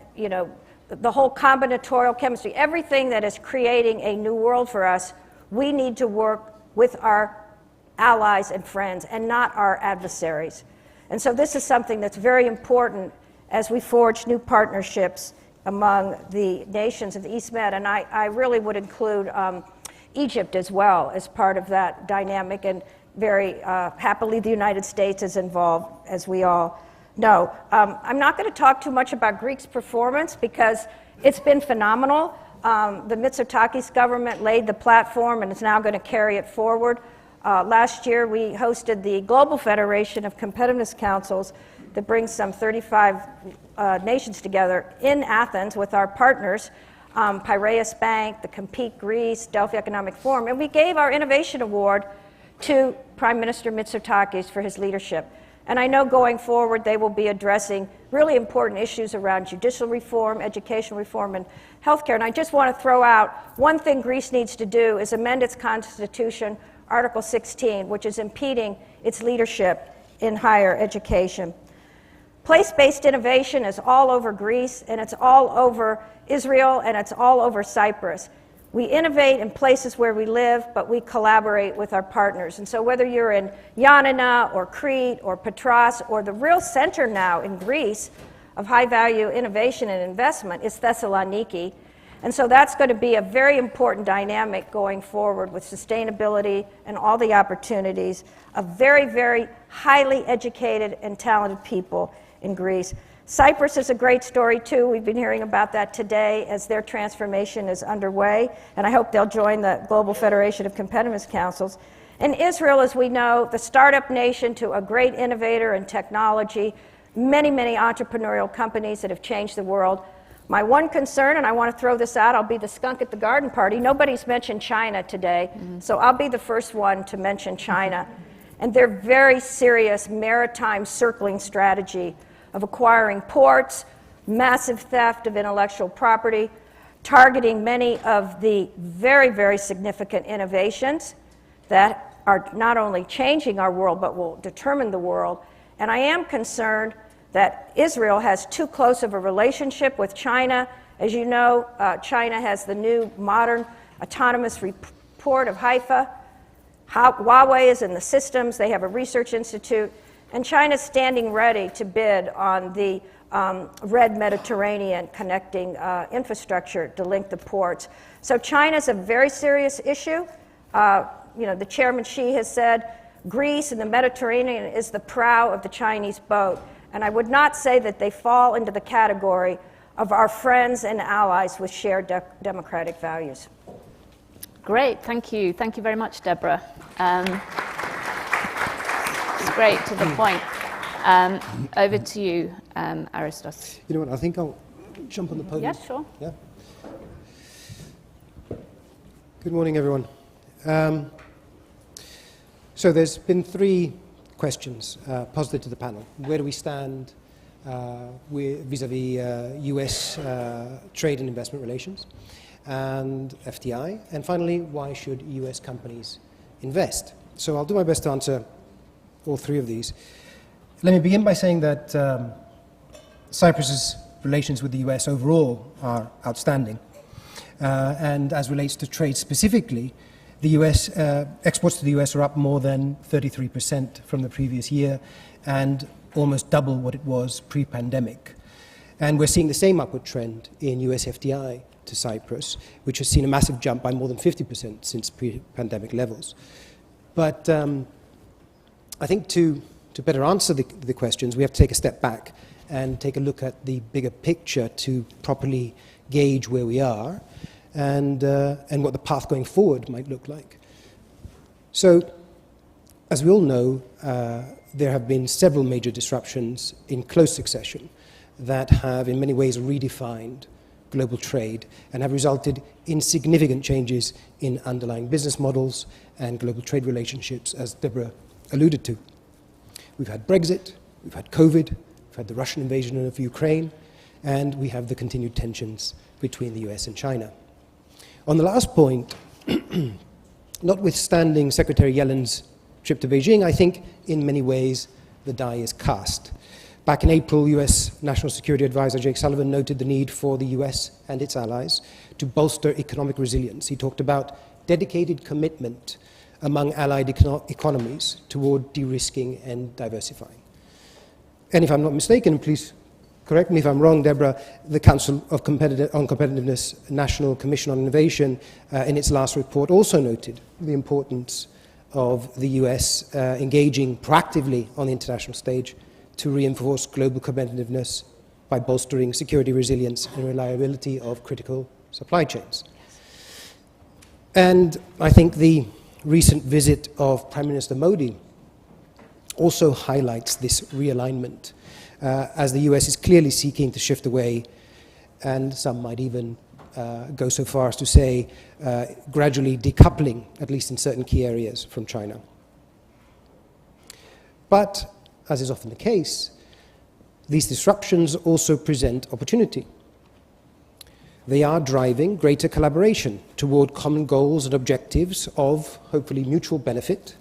the whole combinatorial chemistry, everything that is creating a new world for us, we need to work with our allies and friends and not our adversaries. And so this is something that's very important as we forge new partnerships among the nations of the East Med. And I really would include Egypt as well as part of that dynamic, and very happily the United States is involved, as we all know. I'm not going to talk too much about Greece's performance because it's been phenomenal. The Mitsotakis government laid the platform and is now going to carry it forward. Last year we hosted the Global Federation of Competitiveness Councils that brings some 35 nations together in Athens with our partners, Piraeus Bank, the Compete Greece, Delphi Economic Forum, and we gave our Innovation Award to Prime Minister Mitsotakis for his leadership. And I know going forward they will be addressing really important issues around judicial reform, education reform, and healthcare. And I just want to throw out one thing Greece needs to do is amend its constitution, Article 16, which is impeding its leadership in higher education. Place-based innovation is all over Greece, and it's all over Israel, and it's all over Cyprus. We innovate in places where we live, but we collaborate with our partners. And so whether you're in Ioannina or Crete or Patras, or the real center now in Greece of high-value innovation and investment is Thessaloniki. And so that's going to be a very important dynamic going forward with sustainability and all the opportunities of very, very highly educated and talented people in Greece. Cyprus is a great story too. We've been hearing about that today as their transformation is underway, and I hope they'll join the Global Federation of Competitiveness Councils. And Israel, as we know, the startup nation to a great innovator in technology, many, many entrepreneurial companies that have changed the world. My one concern, and I want to throw this out, I'll be the skunk at the garden party. Nobody's mentioned China today, so I'll be the first one to mention China. And their very serious maritime circling strategy of acquiring ports, massive theft of intellectual property, targeting many of the very, very significant innovations that are not only changing our world, but will determine the world. And I am concerned that Israel has too close of a relationship with China. As you know, China has the new modern autonomous port of Haifa. Huawei is in the systems. They have a research institute. And China's standing ready to bid on the Red Mediterranean connecting infrastructure to link the ports. So China's a very serious issue. The Chairman Xi has said Greece and the Mediterranean is the prow of the Chinese boat. And I would not say that they fall into the category of our friends and allies with shared democratic values. Great, thank you. Thank you very much, Deborah. It's great, to the point. Over to you, Aristos. You know what, I think I'll jump on the podium. Yes, sure. Yeah. Good morning, everyone. So there's been three questions posited to the panel. Where do we stand vis-a-vis US trade and investment relations and FDI? And finally, why should US companies invest? So I'll do my best to answer all three of these. Let me begin by saying that Cyprus's relations with the US overall are outstanding. And as relates to trade specifically, the US exports to the US are up more than 33% from the previous year and almost double what it was pre-pandemic. And we're seeing the same upward trend in US FDI to Cyprus, which has seen a massive jump by more than 50% since pre-pandemic levels. But I think to better answer the questions, we have to take a step back and take a look at the bigger picture to properly gauge where we are and what the path going forward might look like. So, as we all know, there have been several major disruptions in close succession that have in many ways redefined global trade and have resulted in significant changes in underlying business models and global trade relationships, as Deborah alluded to. We've had Brexit, we've had COVID, we've had the Russian invasion of Ukraine, and we have the continued tensions between the US and China. On the last point, notwithstanding Secretary Yellen's trip to Beijing, I think in many ways the die is cast. Back in April, US National Security Advisor Jake Sullivan noted the need for the US and its allies to bolster economic resilience. He talked about dedicated commitment among allied economies toward de-risking and diversifying. And if I'm not mistaken, please correct me if I'm wrong, Deborah, the Council on Competitiveness National Commission on Innovation in its last report also noted the importance of the US engaging proactively on the international stage to reinforce global competitiveness by bolstering security, resilience, and reliability of critical supply chains. And I think the recent visit of Prime Minister Modi also highlights this realignment, as the US is clearly seeking to shift away, and some might even go so far as to say gradually decoupling, at least in certain key areas, from China. But as is often the case, these disruptions also present opportunity. They are driving greater collaboration toward common goals and objectives of hopefully mutual benefit,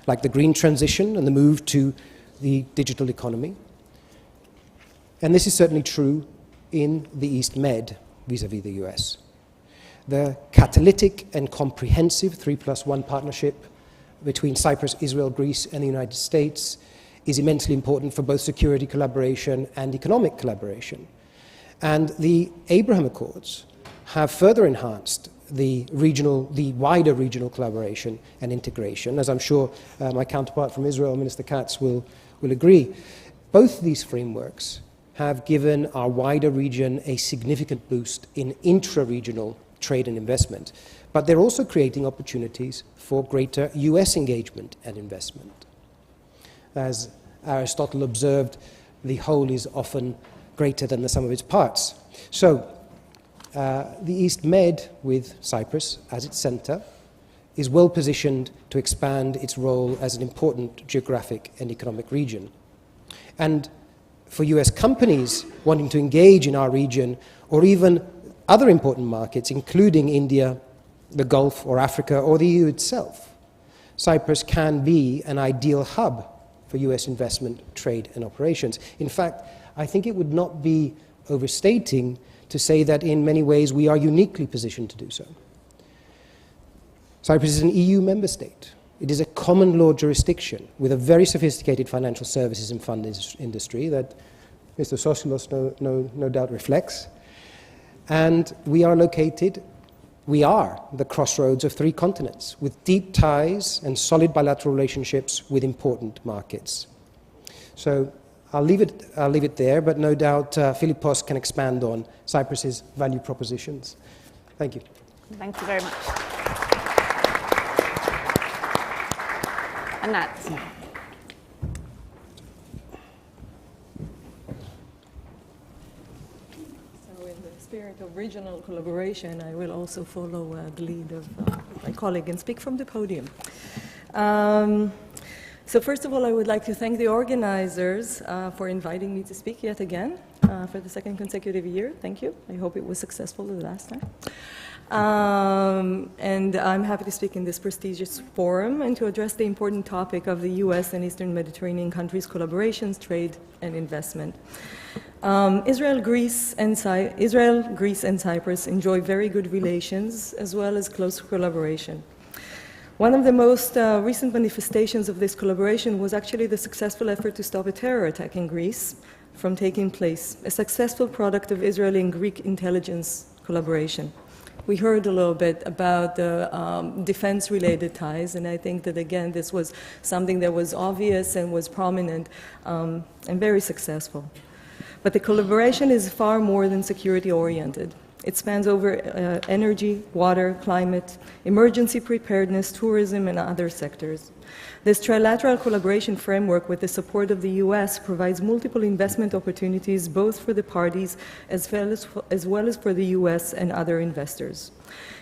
like the green transition and the move to the digital economy. And this is certainly true in the East Med vis-à-vis the US. The catalytic and comprehensive 3+1 partnership between Cyprus, Israel, Greece, and the United States is immensely important for both security collaboration and economic collaboration. And the Abraham Accords have further enhanced the wider regional collaboration and integration, as I'm sure my counterpart from Israel, Minister Katz, will agree. Both these frameworks have given our wider region a significant boost in intra-regional trade and investment, but they're also creating opportunities for greater US engagement and investment. As Aristotle observed, the whole is often greater than the sum of its parts. So, the East Med, with Cyprus as its center, is well positioned to expand its role as an important geographic and economic region. And for US companies wanting to engage in our region, or even other important markets, including India, the Gulf, or Africa, or the EU itself, Cyprus can be an ideal hub for US investment, trade, and operations. In fact, I think it would not be overstating to say that in many ways we are uniquely positioned to do so. Cyprus is an EU member state. It is a common law jurisdiction with a very sophisticated financial services and fund industry that Mr. Sosilos no doubt reflects. And we are the crossroads of 3 continents with deep ties and solid bilateral relationships with important markets. So I'll leave it there, but no doubt Philippos can expand on Cyprus's value propositions. Thank you. Thank you very much. Anat. Spirit of regional collaboration, I will also follow the lead of my colleague and speak from the podium. So first of all, I would like to thank the organizers for inviting me to speak yet again for the 2nd consecutive year. Thank you. I hope it was successful the last time. And I'm happy to speak in this prestigious forum and to address the important topic of the US and Eastern Mediterranean countries' collaborations, trade, and investment. Israel, Greece, and Cyprus enjoy very good relations as well as close collaboration. One of the most recent manifestations of this collaboration was actually the successful effort to stop a terror attack in Greece from taking place, a successful product of Israeli and Greek intelligence collaboration. We heard a little bit about the defense-related ties, and I think that, again, this was something that was obvious and was prominent and very successful. But the collaboration is far more than security-oriented. It spans over energy, water, climate, emergency preparedness, tourism, and other sectors. This trilateral collaboration framework, with the support of the U.S., provides multiple investment opportunities both for the parties as well as for the U.S. and other investors.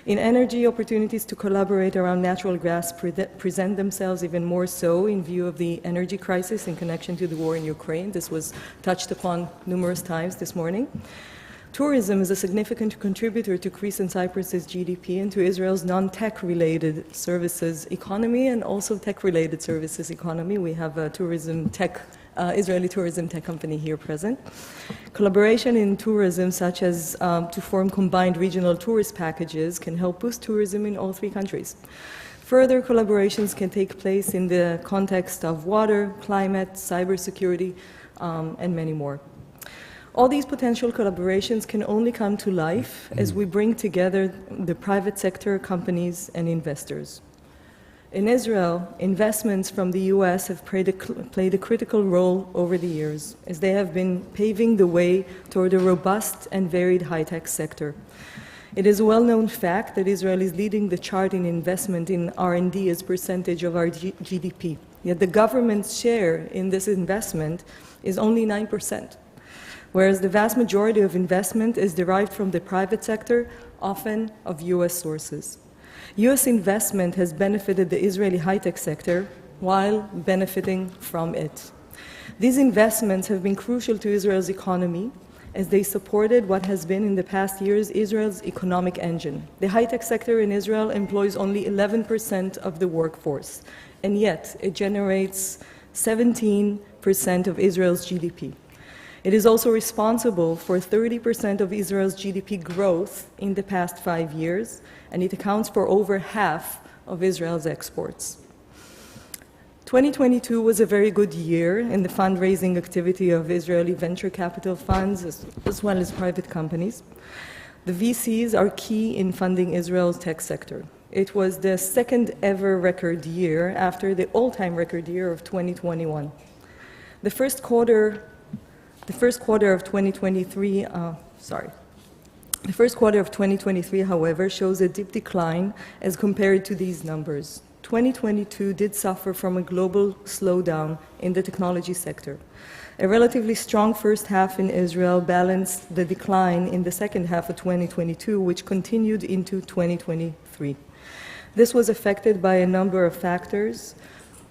In energy, opportunities to collaborate around natural gas present themselves even more so in view of the energy crisis in connection to the war in Ukraine. This was touched upon numerous times this morning. Tourism is a significant contributor to Greece and Cyprus's GDP and to Israel's non-tech-related services economy and also tech-related services economy. We have a Israeli tourism tech company here present. Collaboration in tourism, such as to form combined regional tourist packages, can help boost tourism in all three countries. Further collaborations can take place in the context of water, climate, cybersecurity, and many more. All these potential collaborations can only come to life as we bring together the private sector, companies, and investors. In Israel, investments from the U.S. have played a critical role over the years, as they have been paving the way toward a robust and varied high-tech sector. It is a well-known fact that Israel is leading the chart in investment in R&D as percentage of our GDP, yet the government's share in this investment is only 9%. Whereas the vast majority of investment is derived from the private sector, often of U.S. sources. U.S. investment has benefited the Israeli high-tech sector while benefiting from it. These investments have been crucial to Israel's economy as they supported what has been in the past years Israel's economic engine. The high-tech sector in Israel employs only 11% of the workforce, and yet it generates 17% of Israel's GDP. It is also responsible for 30% of Israel's GDP growth in the past 5 years, and it accounts for over half of Israel's exports. 2022 was a very good year in the fundraising activity of Israeli venture capital funds as well as private companies. The VCs are key in funding Israel's tech sector. It was the second ever record year after the all-time record year of 2021. The first quarter of 2023, however, shows a deep decline as compared to these numbers. 2022 did suffer from a global slowdown in the technology sector. A relatively strong first half in Israel balanced the decline in the second half of 2022, which continued into 2023. This was affected by a number of factors,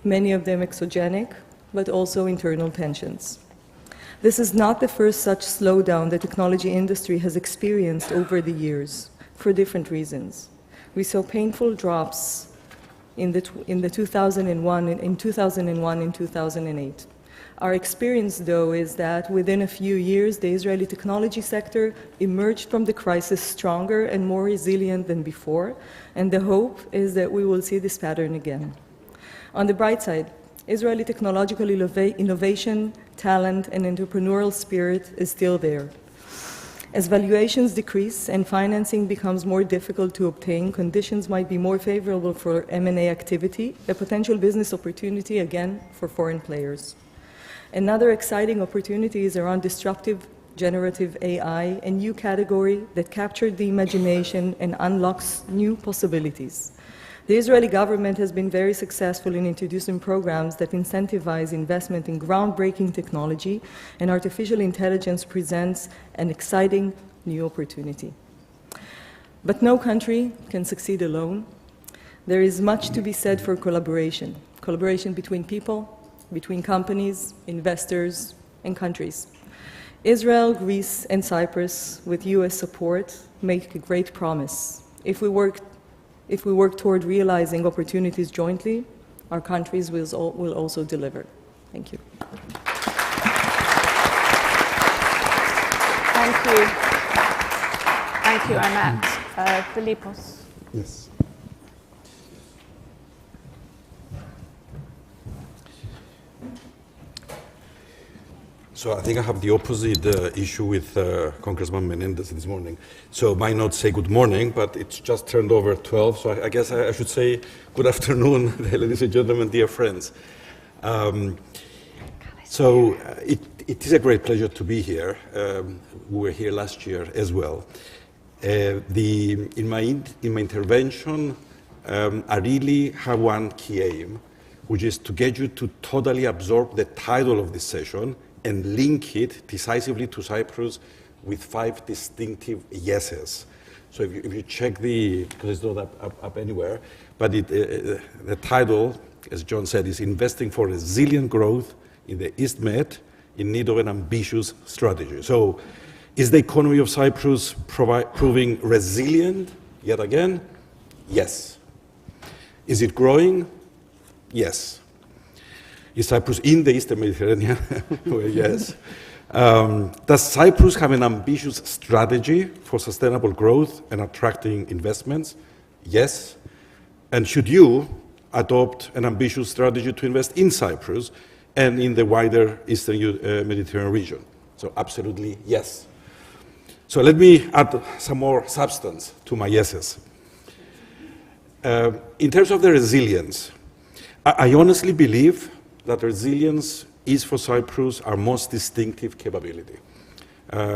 many of them exogenic, but also internal tensions. This is not the first such slowdown the technology industry has experienced over the years, for different reasons. We saw painful drops in 2001 and 2008. Our experience, though, is that within a few years, the Israeli technology sector emerged from the crisis stronger and more resilient than before, and the hope is that we will see this pattern again. On the bright side, Israeli technological innovation, talent, and entrepreneurial spirit is still there. As valuations decrease and financing becomes more difficult to obtain, conditions might be more favorable for M&A activity, a potential business opportunity, again, for foreign players. Another exciting opportunity is around disruptive generative AI, a new category that captured the imagination and unlocks new possibilities. The Israeli government has been very successful in introducing programs that incentivize investment in groundbreaking technology, and artificial intelligence presents an exciting new opportunity. But no country can succeed alone. There is much to be said for collaboration between people, between companies, investors, and countries. Israel, Greece, and Cyprus, with US support, make a great promise. If we work toward realizing opportunities jointly, our countries will also deliver. Thank you. Thank you. Thank you, Anat. Philippos. Yes. So I think I have the opposite issue with Congressman Menendez this morning. So my notes say good morning, but it's just turned over 12, so I guess I should say good afternoon, ladies and gentlemen, dear friends. It is a great pleasure to be here. We were here last year as well. In my intervention, I really have one key aim, which is to get you to totally absorb the title of this session and link it decisively to Cyprus with 5 distinctive yeses. So if you check because it's not up anywhere, but the title, as John said, is Investing for Resilient Growth in the East Med in Need of an Ambitious Strategy. So is the economy of Cyprus proving resilient yet again? Yes. Is it growing? Yes. Is Cyprus in the Eastern Mediterranean? Well, yes. Does Cyprus have an ambitious strategy for sustainable growth and attracting investments? Yes. And should you adopt an ambitious strategy to invest in Cyprus and in the wider Eastern Mediterranean region? So absolutely yes. So let me add some more substance to my yeses. In terms of the resilience, I honestly believe that resilience is for Cyprus our most distinctive capability,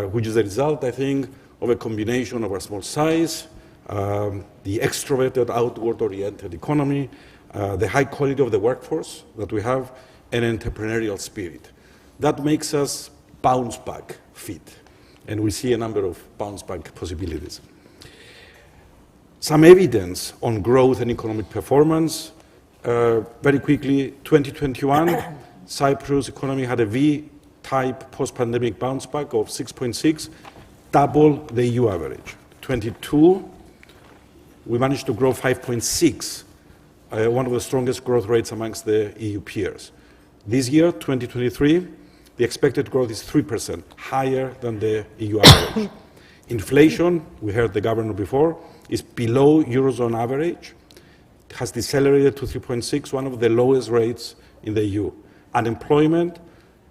which is the result, I think, of a combination of our small size, the extroverted, outward-oriented economy, the high quality of the workforce that we have, and entrepreneurial spirit. That makes us bounce-back fit, and we see a number of bounce-back possibilities. Some evidence on growth and economic performance. Very quickly, 2021, Cyprus' economy had a V-type post-pandemic bounce back of 6.6, double the EU average. 22, we managed to grow 5.6, one of the strongest growth rates amongst the EU peers. This year, 2023, the expected growth is 3%, higher than the EU average. Inflation, we heard the governor before, is below Eurozone average, has decelerated to 3.6, one of the lowest rates in the EU. Unemployment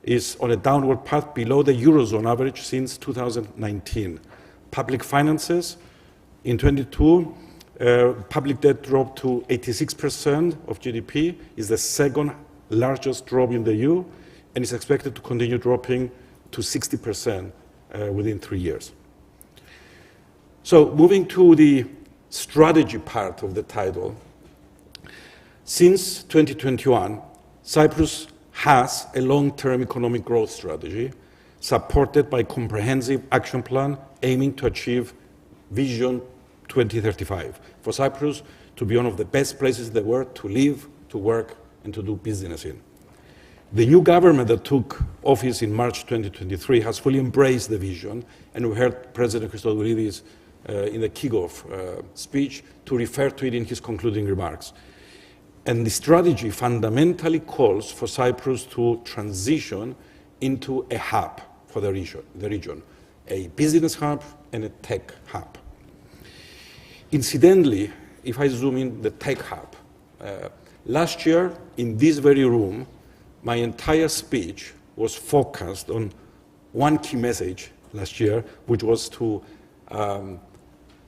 is on a downward path below the Eurozone average since 2019. Public finances, in 22, public debt dropped to 86% of GDP, is the second largest drop in the EU, and is expected to continue dropping to 60% within 3 years. So moving to the strategy part of the title, since 2021, Cyprus has a long-term economic growth strategy supported by a comprehensive action plan aiming to achieve Vision 2035 for Cyprus to be one of the best places in the world to live, to work, and to do business in. The new government that took office in March 2023 has fully embraced the vision, and we heard President Christodoulidis in the kickoff speech to refer to it in his concluding remarks. And the strategy fundamentally calls for Cyprus to transition into a hub for the region, a business hub and a tech hub. Incidentally, if I zoom in the tech hub, last year in this very room, my entire speech was focused on one key message last year, which was to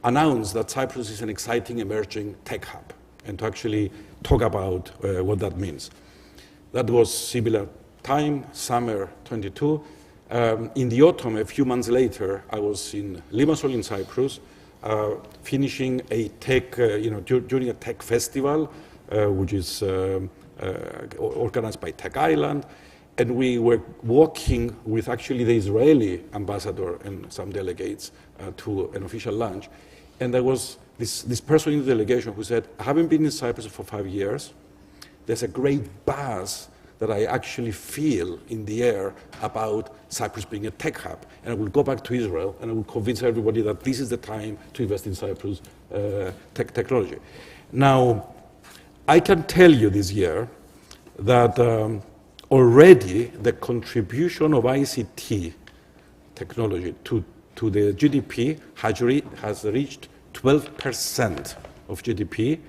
announce that Cyprus is an exciting emerging tech hub, and to actually talk about what that means. That was similar time, summer 22. In the autumn, a few months later, I was in Limassol in Cyprus, finishing a tech, during a tech festival, which is organized by Tech Island, and we were walking with actually the Israeli ambassador and some delegates to an official lunch, and there was this person in the delegation who said, I haven't been in Cyprus for 5 years. There's a great buzz that I actually feel in the air about Cyprus being a tech hub. And I will go back to Israel and I will convince everybody that this is the time to invest in Cyprus technology. Now, I can tell you this year that already the contribution of ICT technology to the GDP has reached 12% of GDP,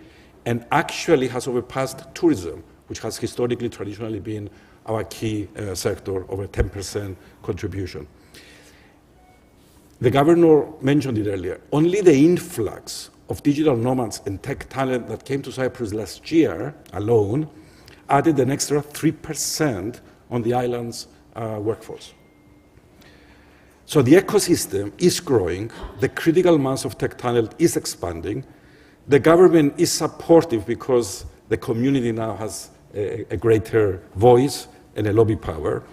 and actually has overpassed tourism, which has historically, traditionally been our key sector, over 10% contribution. The governor mentioned it earlier. Only the influx of digital nomads and tech talent that came to Cyprus last year alone added an extra 3% on the island's workforce. So the ecosystem is growing, the critical mass of tech talent is expanding, the government is supportive because the community now has a greater voice and a lobby power,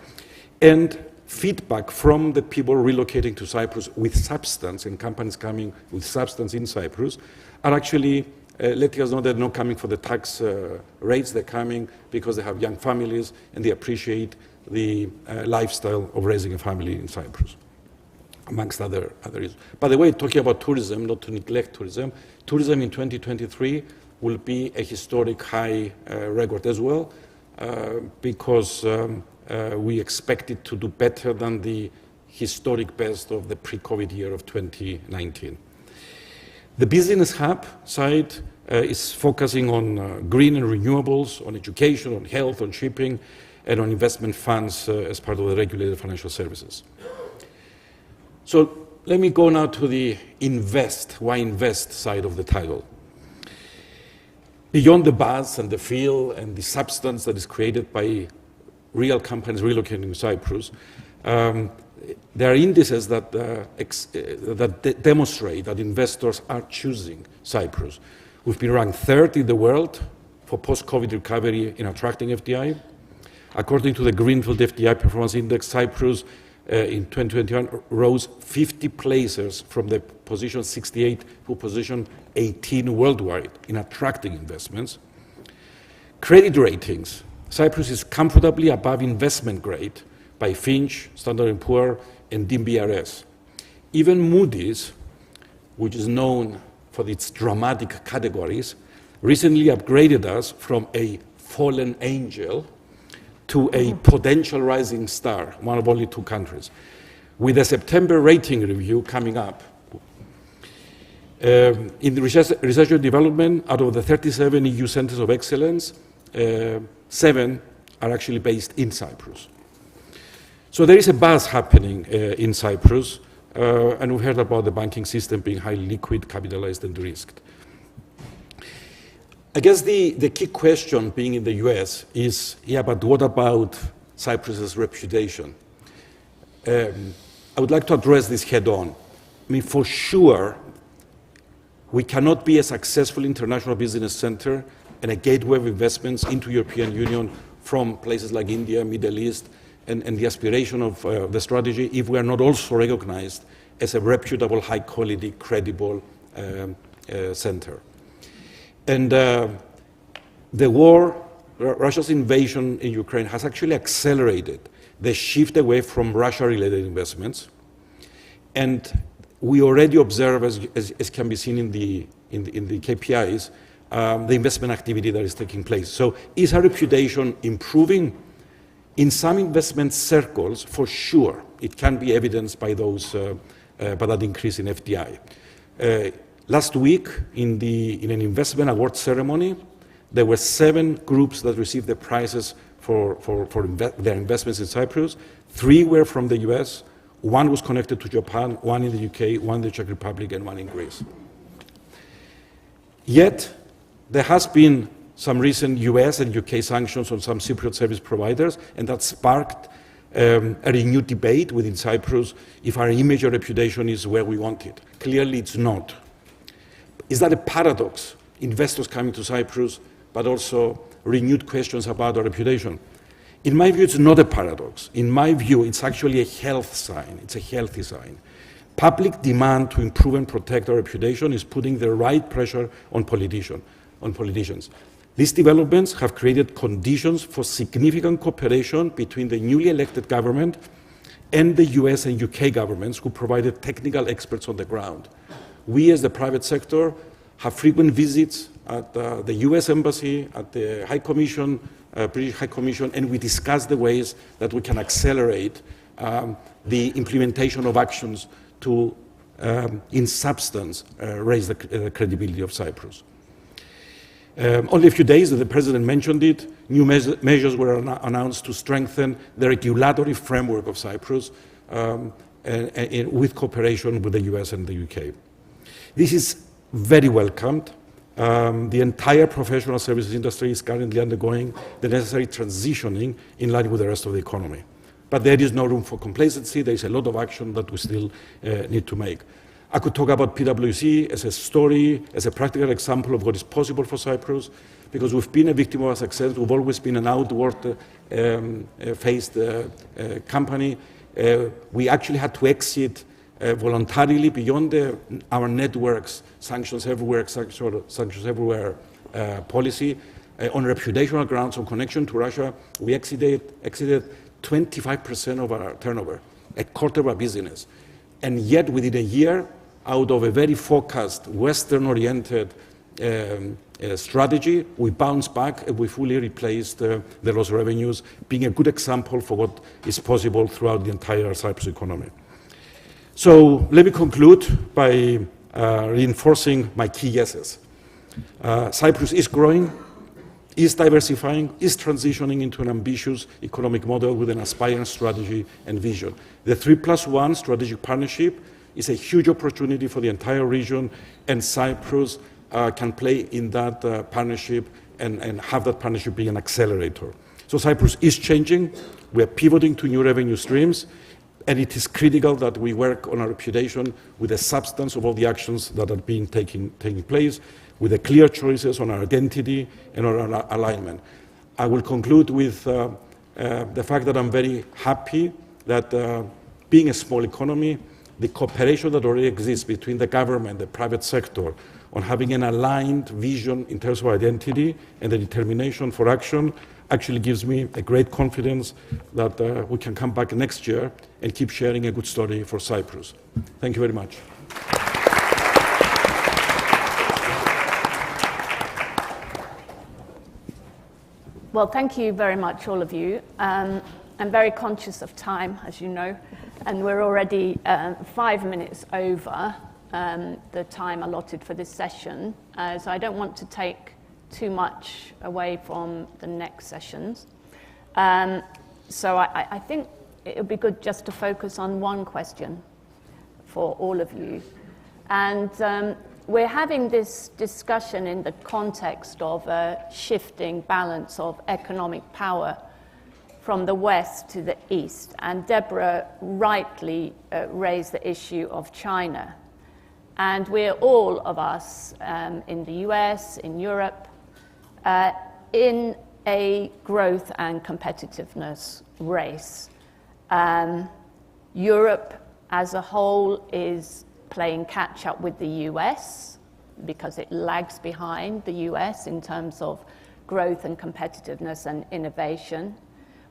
and feedback from the people relocating to Cyprus with substance and companies coming with substance in Cyprus are actually letting us know they're not coming for the tax rates, they're coming because they have young families and they appreciate the lifestyle of raising a family in Cyprus, amongst other reasons. By the way, talking about tourism, not to neglect tourism, tourism in 2023 will be a historic high record as well, because we expect it to do better than the historic best of the pre-COVID year of 2019. The business hub side is focusing on green and renewables, on education, on health, on shipping, and on investment funds as part of the regulated financial services. So let me go now to the invest, why invest side of the title. Beyond the buzz and the feel and the substance that is created by real companies relocating to Cyprus, there are indices that, demonstrate that investors are choosing Cyprus. We've been ranked third in the world for post-COVID recovery in attracting FDI. According to the Greenfield FDI Performance Index, Cyprus in 2021 rose 50 places from the position 68 to position 18 worldwide in attracting investments. Credit ratings. Cyprus is comfortably above investment grade by Fitch, Standard & Poor's, and DBRS. Even Moody's, which is known for its dramatic categories, recently upgraded us from a fallen angel to a potential rising star, one of only two countries. With a September rating review coming up, in the research and development, out of the 37 EU centers of excellence, 7 are actually based in Cyprus. So there is a buzz happening in Cyprus, and we heard about the banking system being highly liquid, capitalized, and de-risked. I guess the key question being in the US is, yeah, but what about Cyprus's reputation? I would like to address this head on. I mean, for sure, we cannot be a successful international business center and a gateway of investments into European Union from places like India, Middle East, and the aspiration of the strategy if we are not also recognized as a reputable, high-quality, credible center. And the war, Russia's invasion in Ukraine has actually accelerated the shift away from Russia-related investments. And we already observe, as can be seen in the KPIs, the investment activity that is taking place. So is our reputation improving? In some investment circles, for sure, it can be evidenced by that increase in FDI. Last week, in an investment award ceremony, there were 7 groups that received the prizes for their investments in Cyprus. 3 were from the US, 1 was connected to Japan, 1 in the UK, 1 in the Czech Republic, and 1 in Greece. Yet, there has been some recent US and UK sanctions on some Cypriot service providers, and that sparked a renewed debate within Cyprus if our image or reputation is where we want it. Clearly, it's not. Is that a paradox? Investors coming to Cyprus, but also renewed questions about our reputation. In my view, it's not a paradox. In my view, it's actually a health sign. It's a healthy sign. Public demand to improve and protect our reputation is putting the right pressure on politicians. These developments have created conditions for significant cooperation between the newly elected government and the US and UK governments who provided technical experts on the ground. We, as the private sector, have frequent visits at the US Embassy, at the High Commission, British High Commission, and we discuss the ways that we can accelerate the implementation of actions to, in substance, raise the credibility of Cyprus. Only a few days that the President mentioned it, new measures were announced to strengthen the regulatory framework of Cyprus with cooperation with the US and the UK. This is very welcomed. The entire professional services industry is currently undergoing the necessary transitioning in line with the rest of the economy. But there is no room for complacency. There is a lot of action that we still need to make. I could talk about PwC as a story, as a practical example of what is possible for Cyprus, because we've been a victim of our success. We've always been an outward-faced company. We actually had to exit voluntarily beyond our networks, sanctions everywhere policy. On reputational grounds, on connection to Russia, we exited 25% of our turnover, a quarter of our business. And yet, within a year, out of a very focused, Western-oriented strategy, we bounced back and we fully replaced the lost revenues, being a good example for what is possible throughout the entire Cyprus economy. So let me conclude by reinforcing my key yeses. Cyprus is growing, is diversifying, is transitioning into an ambitious economic model with an aspiring strategy and vision. The 3+1 strategic partnership is a huge opportunity for the entire region, and Cyprus can play in that partnership and have that partnership be an accelerator. So Cyprus is changing. We are pivoting to new revenue streams, and it is critical that we work on our reputation with the substance of all the actions that are being taking place, with the clear choices on our identity and on our alignment. I will conclude with the fact that I'm very happy that being a small economy, the cooperation that already exists between the government, the private sector, on having an aligned vision in terms of identity and the determination for action actually gives me a great confidence that we can come back next year and keep sharing a good story for Cyprus. Thank you very much. Well, thank you very much, all of you. I'm very conscious of time, as you know, and we're already 5 minutes over the time allotted for this session. So I don't want to take too much away from the next sessions. So I think it would be good just to focus on one question for all of you. And we're having this discussion in the context of a shifting balance of economic power from the west to the east. And Deborah rightly raised the issue of China. And we're all of us in the US, in Europe, in a growth and competitiveness race. Europe as a whole is playing catch up with the US because it lags behind the US in terms of growth and competitiveness and innovation.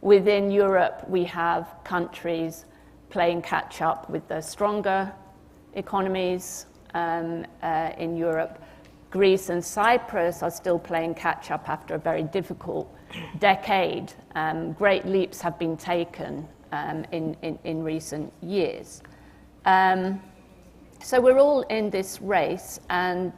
Within Europe, we have countries playing catch up with the stronger economies in Europe. Greece and Cyprus are still playing catch up after a very difficult decade. Great leaps have been taken in recent years. So we're all in this race, and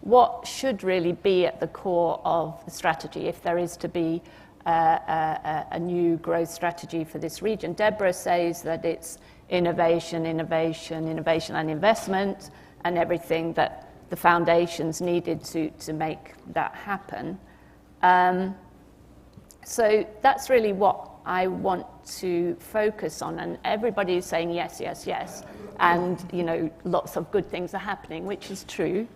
what should really be at the core of the strategy, if there is to be a new growth strategy for this region? Deborah says that it's innovation, innovation, innovation and investment, and everything that the foundations needed to make that happen. So that's really what I want to focus on, and everybody is saying yes, yes, yes, and lots of good things are happening, which is true,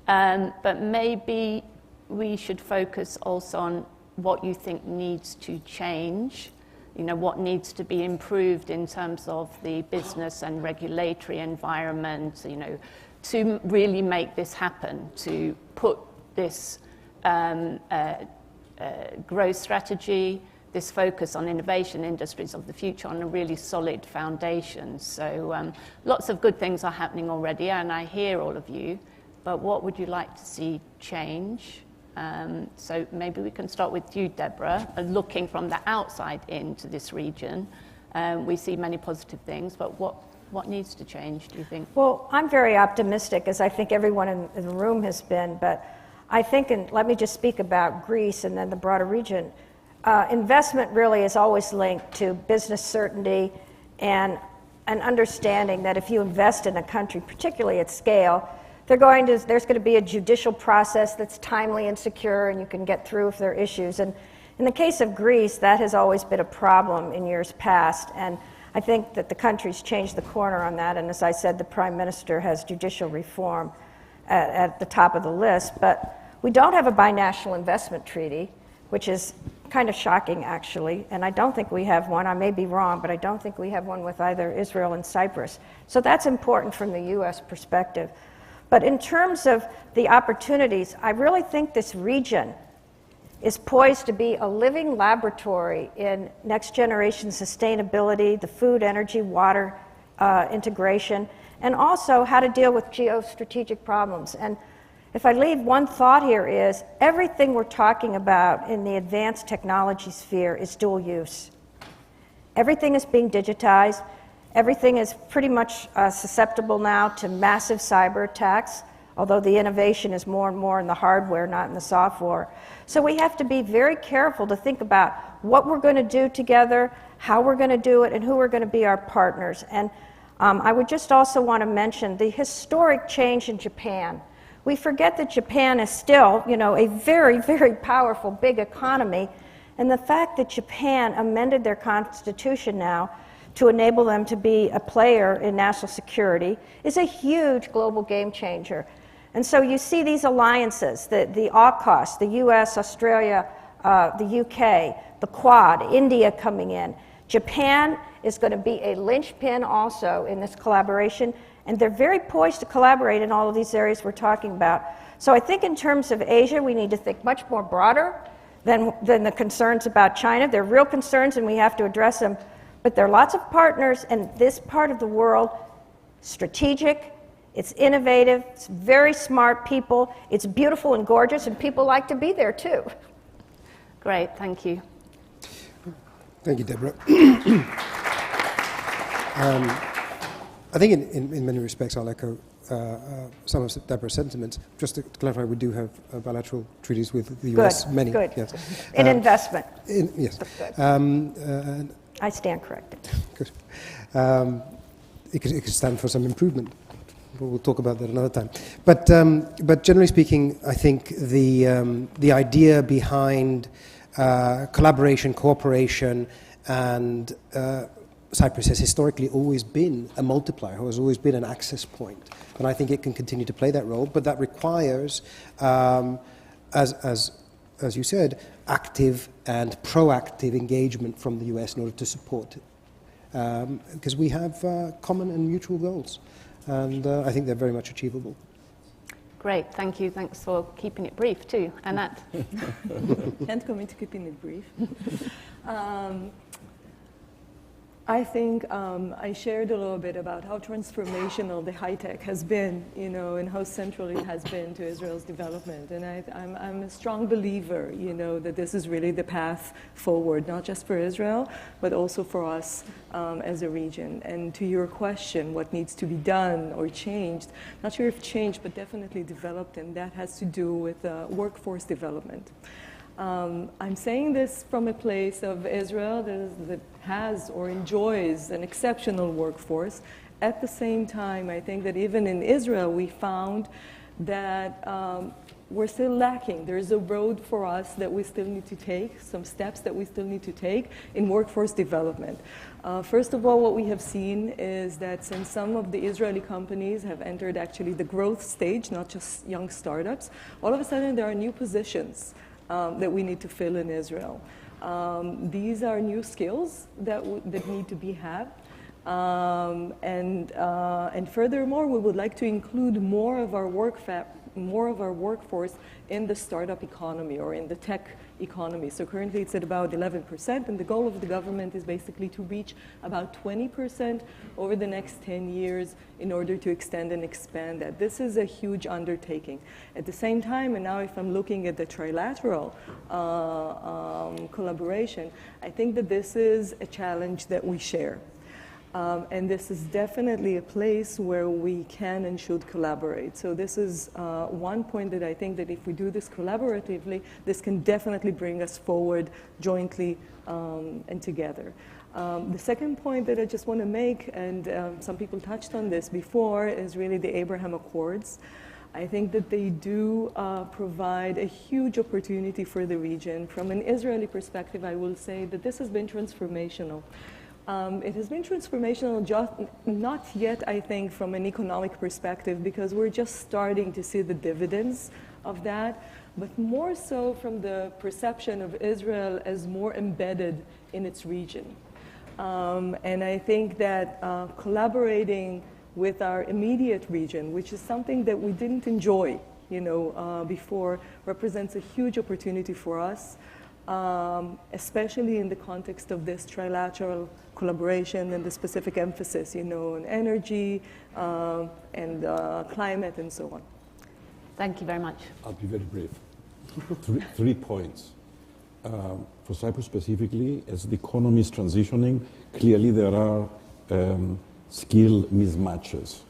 but maybe we should focus also on what you think needs to change, what needs to be improved in terms of the business and regulatory environment, to really make this happen, to put this growth strategy, this focus on innovation industries of the future on a really solid foundation. So lots of good things are happening already, and I hear all of you, but what would you like to see change? So maybe we can start with you, Deborah. Looking from the outside into this region, we see many positive things, but what needs to change, do you think? Well, I'm very optimistic, as I think everyone in the room has been, but I think, and let me just speak about Greece and then the broader region, investment really is always linked to business certainty and an understanding that if you invest in a country, particularly at scale, there's going to be a judicial process that's timely and secure, and you can get through if there are issues. And in the case of Greece, that has always been a problem in years past, and I think that the country's changed the corner on that, and as I said, the Prime Minister has judicial reform at the top of the list, but we don't have a binational investment treaty, which is kind of shocking, actually, and I don't think we have one. I may be wrong, but I don't think we have one with either Israel and Cyprus. So that's important from the U.S. perspective. But in terms of the opportunities, I really think this region is poised to be a living laboratory in next-generation sustainability, the food, energy, water integration, and also how to deal with geostrategic problems. And if I leave one thought here is, everything we're talking about in the advanced technology sphere is dual use. Everything is being digitized. Everything is pretty much susceptible now to massive cyber attacks, although the innovation is more and more in the hardware, not in the software. So we have to be very careful to think about what we're going to do together, how we're going to do it, and who are going to be our partners. And I would just also want to mention the historic change in Japan. We forget that Japan is still, a very, very powerful, big economy, and the fact that Japan amended their constitution now to enable them to be a player in national security is a huge global game changer. And so you see these alliances, the AUKUS, the US, Australia, the UK, the Quad, India coming in. Japan is going to be a linchpin also in this collaboration, and they're very poised to collaborate in all of these areas we're talking about. So I think in terms of Asia, we need to think much more broader than the concerns about China. They're real concerns and we have to address them, but there are lots of partners, and this part of the world, strategic, it's innovative, it's very smart people, it's beautiful and gorgeous, and people like to be there too. Great, thank you. Thank you, Deborah. I think in many respects I'll echo some of Deborah's sentiments. Just to clarify, we do have bilateral treaties with the US. Good, many. good. Yes. In investment. Yes. Good. I stand corrected. Good. It could stand for some improvement. We'll talk about that another time. But generally speaking, I think the idea behind collaboration, cooperation, and Cyprus has historically always been a multiplier, has always been an access point. And I think it can continue to play that role, but that requires, as you said, active and proactive engagement from the US in order to support it. Because we have common and mutual goals, and I think they're very much achievable. Great, thank you. Thanks for keeping it brief too, Annette. And coming to keeping it brief. I think I shared a little bit about how transformational the high tech has been, and how central it has been to Israel's development. And I'm a strong believer, that this is really the path forward, not just for Israel, but also for us as a region. And to your question, what needs to be done or changed, not sure if changed, but definitely developed, and that has to do with workforce development. I'm saying this from a place of Israel that has or enjoys an exceptional workforce. At the same time, I think that even in Israel, we found that we're still lacking. There's a road for us that we still need to take, some steps that we still need to take in workforce development. First of all, what we have seen is that since some of the Israeli companies have entered actually the growth stage, not just young startups, all of a sudden there are new positions that we need to fill in Israel. These are new skills that need to be had. And furthermore, we would like to include more of our workforce in the startup economy or in the tech economy. So currently it's at about 11%, and the goal of the government is basically to reach about 20% over the next 10 years in order to extend and expand that. This is a huge undertaking. At the same time, and now if I'm looking at the trilateral collaboration, I think that this is a challenge that we share. And this is definitely a place where we can and should collaborate. So this is one point that I think that if we do this collaboratively, this can definitely bring us forward jointly and together. The second point that I just want to make, and some people touched on this before, is really the Abraham Accords. I think that they do provide a huge opportunity for the region. From an Israeli perspective, I will say that this has been transformational. It has been transformational, just not yet, I think, from an economic perspective, because we're just starting to see the dividends of that, but more so from the perception of Israel as more embedded in its region. And I think that collaborating with our immediate region, which is something that we didn't enjoy, before, represents a huge opportunity for us. Especially in the context of this trilateral collaboration and the specific emphasis, on energy and climate and so on. Thank you very much. I'll be very brief. Three points. For Cyprus specifically, as the economy is transitioning, clearly there are skill mismatches.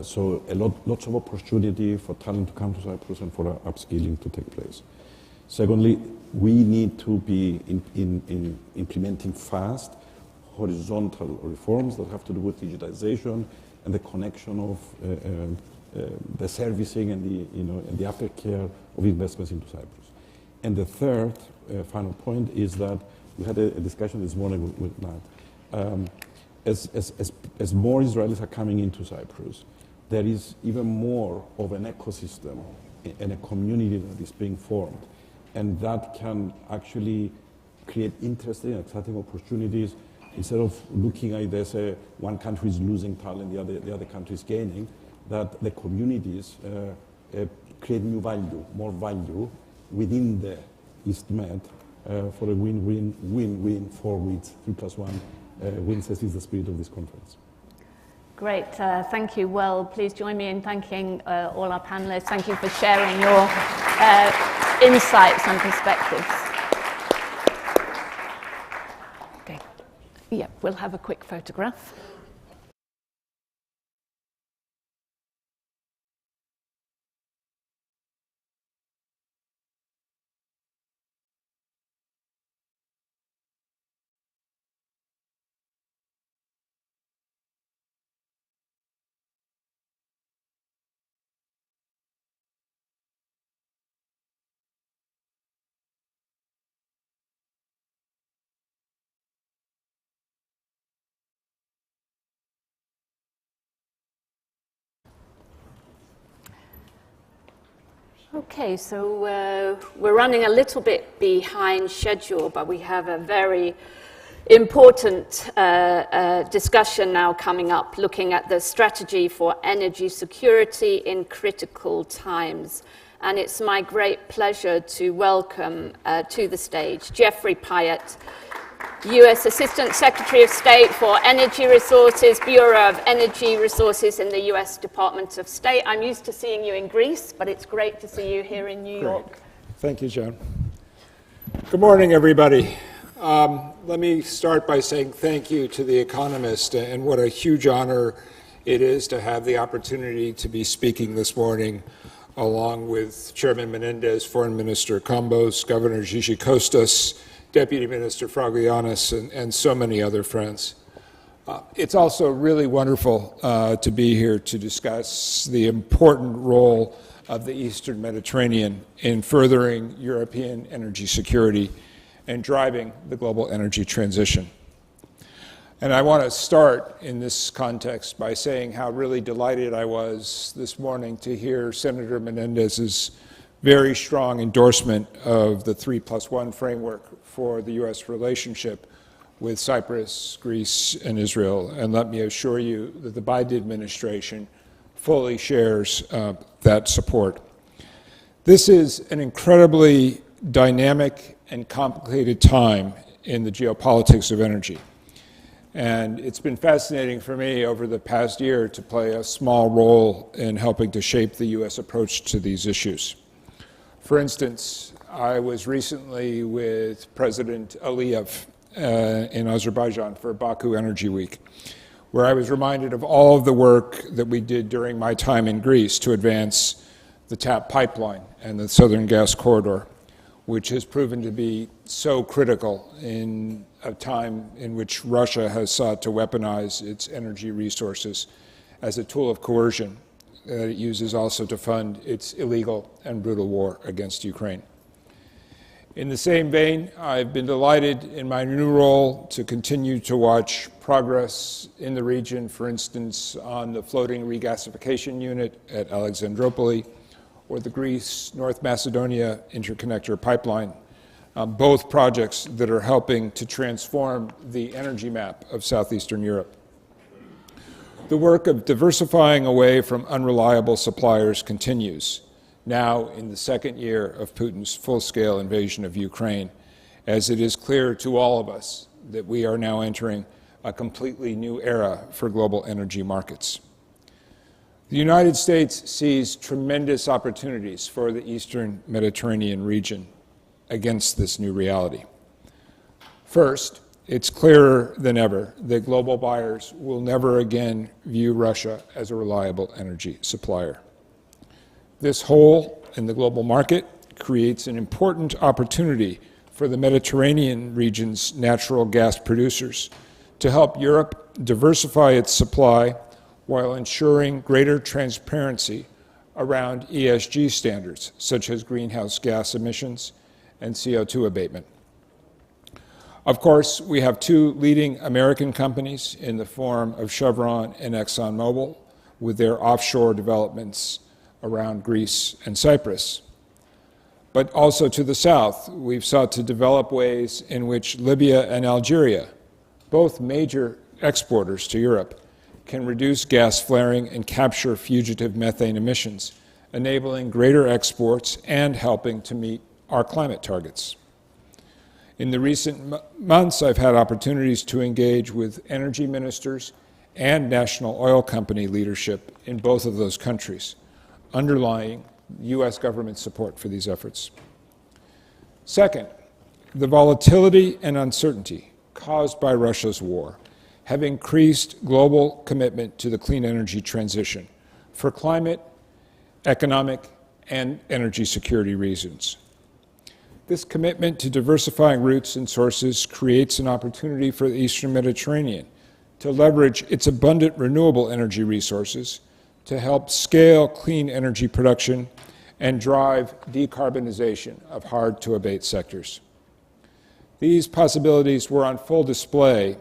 So lots of opportunity for talent to come to Cyprus and for upskilling to take place. Secondly, we need to be implementing fast horizontal reforms that have to do with digitization and the connection of the servicing and the aftercare of investments into Cyprus. And the third final point is that we had a discussion this morning with Nat. As more Israelis are coming into Cyprus, there is even more of an ecosystem and a community that is being formed. And that can actually create interesting and exciting opportunities. Instead of looking at it as one country is losing talent, the other country is gaining, that the communities create new value, more value within the East Med for a win-win for which 3+1 wins, as is the spirit of this conference. Great, thank you. Well, please join me in thanking all our panelists. Thank you for sharing your insights and perspectives. Okay, yeah, we'll have a quick photograph. Okay, so we're running a little bit behind schedule, but we have a very important discussion now coming up, looking at the strategy for energy security in critical times. And it's my great pleasure to welcome to the stage Jeffrey Pyatt, U.S. Assistant Secretary of State for Energy Resources, Bureau of Energy Resources in the U.S. Department of State. I'm used to seeing you in Greece, but it's great to see you here in New York. Thank you, Joan. Good morning, everybody. Let me start by saying thank you to The Economist, and what a huge honor it is to have the opportunity to be speaking this morning along with Chairman Menendez, Foreign Minister Kambos, Governor Gigi Kostas, Deputy Minister Fragilianis, and so many other friends. It's also really wonderful to be here to discuss the important role of the Eastern Mediterranean in furthering European energy security and driving the global energy transition. And I want to start in this context by saying how really delighted I was this morning to hear Senator Menendez's very strong endorsement of the 3+1 framework for the U.S. relationship with Cyprus, Greece, and Israel. And let me assure you that the Biden administration fully shares that support. This is an incredibly dynamic and complicated time in the geopolitics of energy. And it's been fascinating for me over the past year to play a small role in helping to shape the U.S. approach to these issues. For instance, I was recently with President Aliyev in Azerbaijan for Baku Energy Week, where I was reminded of all of the work that we did during my time in Greece to advance the TAP pipeline and the Southern Gas Corridor, which has proven to be so critical in a time in which Russia has sought to weaponize its energy resources as a tool of coercion that it uses also to fund its illegal and brutal war against Ukraine. In the same vein, I've been delighted in my new role to continue to watch progress in the region, for instance, on the floating regasification unit at Alexandroupoli or the Greece-North Macedonia interconnector pipeline, both projects that are helping to transform the energy map of southeastern Europe. The work of diversifying away from unreliable suppliers continues, now in the second year of Putin's full-scale invasion of Ukraine, as it is clear to all of us that we are now entering a completely new era for global energy markets. The United States sees tremendous opportunities for the Eastern Mediterranean region against this new reality. First, it's clearer than ever that global buyers will never again view Russia as a reliable energy supplier. This hole in the global market creates an important opportunity for the Mediterranean region's natural gas producers to help Europe diversify its supply while ensuring greater transparency around ESG standards, such as greenhouse gas emissions and CO2 abatement. Of course, we have two leading American companies in the form of Chevron and ExxonMobil with their offshore developments around Greece and Cyprus. But also to the south, we've sought to develop ways in which Libya and Algeria, both major exporters to Europe, can reduce gas flaring and capture fugitive methane emissions, enabling greater exports and helping to meet our climate targets. In the recent months, I've had opportunities to engage with energy ministers and national oil company leadership in both of those countries, underlying U.S. government support for these efforts. Second, the volatility and uncertainty caused by Russia's war have increased global commitment to the clean energy transition for climate, economic, and energy security reasons. This commitment to diversifying routes and sources creates an opportunity for the Eastern Mediterranean to leverage its abundant renewable energy resources to help scale clean energy production and drive decarbonization of hard-to-abate sectors. These possibilities were on full display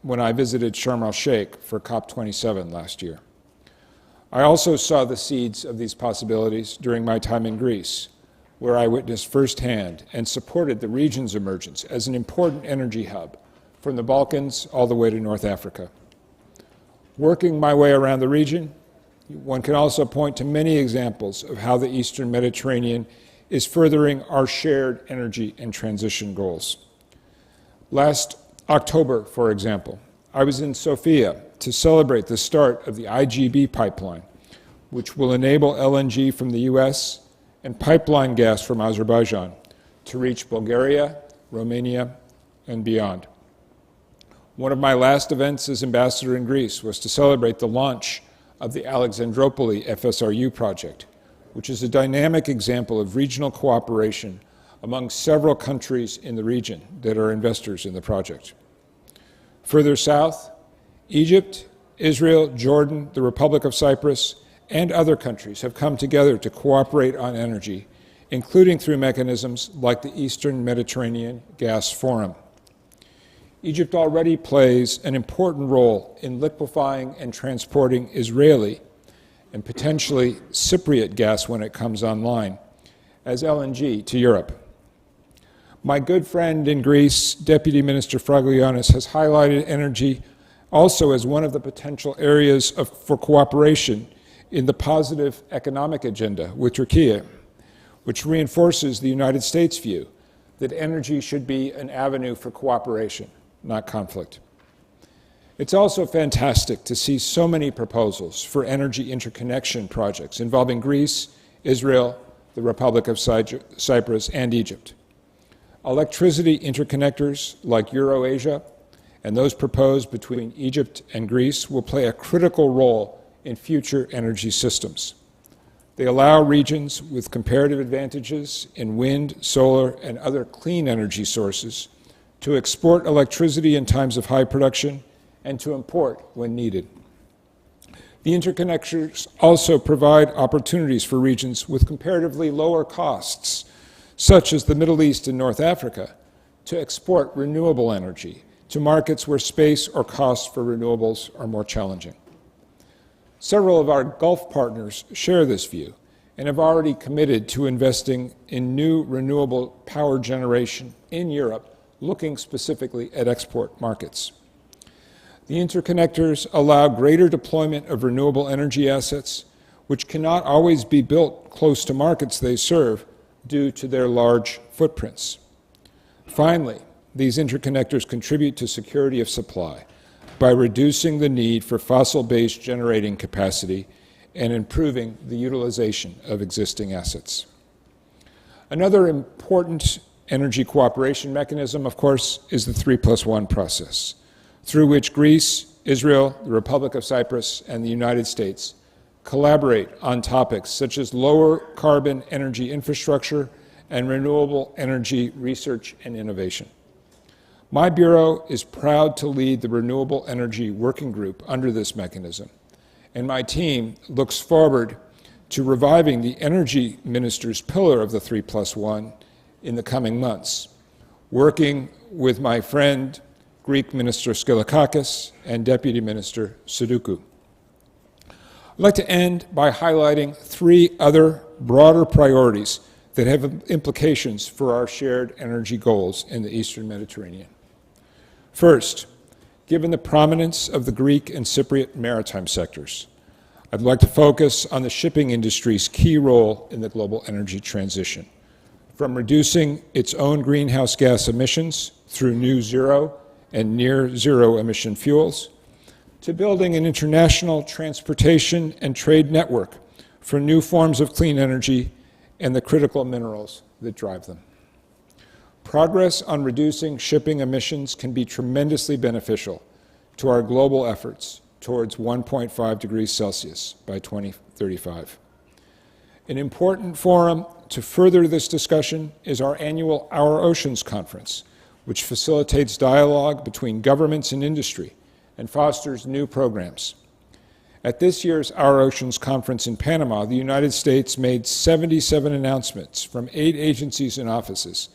when I visited Sharm el-Sheikh for COP27 last year. I also saw the seeds of these possibilities during my time in Greece, where I witnessed firsthand and supported the region's emergence as an important energy hub from the Balkans all the way to North Africa. Working my way around the region, one can also point to many examples of how the Eastern Mediterranean is furthering our shared energy and transition goals. Last October, for example, I was in Sofia to celebrate the start of the IGB pipeline, which will enable LNG from the U.S. and pipeline gas from Azerbaijan to reach Bulgaria, Romania, and beyond. One of my last events as ambassador in Greece was to celebrate the launch of the Alexandroupoli FSRU project, which is a dynamic example of regional cooperation among several countries in the region that are investors in the project. Further south, Egypt, Israel, Jordan, the Republic of Cyprus, and other countries have come together to cooperate on energy, including through mechanisms like the Eastern Mediterranean Gas Forum. Egypt already plays an important role in liquefying and transporting Israeli and potentially Cypriot gas when it comes online as LNG to Europe. My good friend in Greece, Deputy Minister Fragogiannis, has highlighted energy also as one of the potential areas for cooperation in the positive economic agenda with Turkey, which reinforces the United States' view that energy should be an avenue for cooperation, not conflict. It's also fantastic to see so many proposals for energy interconnection projects involving Greece, Israel, the Republic of Cyprus, and Egypt. Electricity interconnectors like EuroAsia and those proposed between Egypt and Greece will play a critical role in future energy systems. They allow regions with comparative advantages in wind, solar, and other clean energy sources to export electricity in times of high production and to import when needed. The interconnectors also provide opportunities for regions with comparatively lower costs, such as the Middle East and North Africa, to export renewable energy to markets where space or costs for renewables are more challenging. Several of our Gulf partners share this view and have already committed to investing in new renewable power generation in Europe, looking specifically at export markets. The interconnectors allow greater deployment of renewable energy assets, which cannot always be built close to markets they serve due to their large footprints. Finally, these interconnectors contribute to security of supply by reducing the need for fossil-based generating capacity and improving the utilization of existing assets. Another important energy cooperation mechanism, of course, is the 3+1 process, through which Greece, Israel, the Republic of Cyprus, and the United States collaborate on topics such as lower carbon energy infrastructure and renewable energy research and innovation. My Bureau is proud to lead the Renewable Energy Working Group under this mechanism, and my team looks forward to reviving the Energy Minister's pillar of the 3+1 in the coming months, working with my friend, Greek Minister Skylakakis, and Deputy Minister Sidoukou. I'd like to end by highlighting three other broader priorities that have implications for our shared energy goals in the Eastern Mediterranean. First, given the prominence of the Greek and Cypriot maritime sectors, I'd like to focus on the shipping industry's key role in the global energy transition, from reducing its own greenhouse gas emissions through new zero and near zero emission fuels, to building an international transportation and trade network for new forms of clean energy and the critical minerals that drive them. Progress on reducing shipping emissions can be tremendously beneficial to our global efforts towards 1.5 degrees Celsius by 2035. An important forum to further this discussion is our annual Our Oceans Conference, which facilitates dialogue between governments and industry and fosters new programs. At this year's Our Oceans Conference in Panama, the United States made 77 announcements from 8 agencies and offices,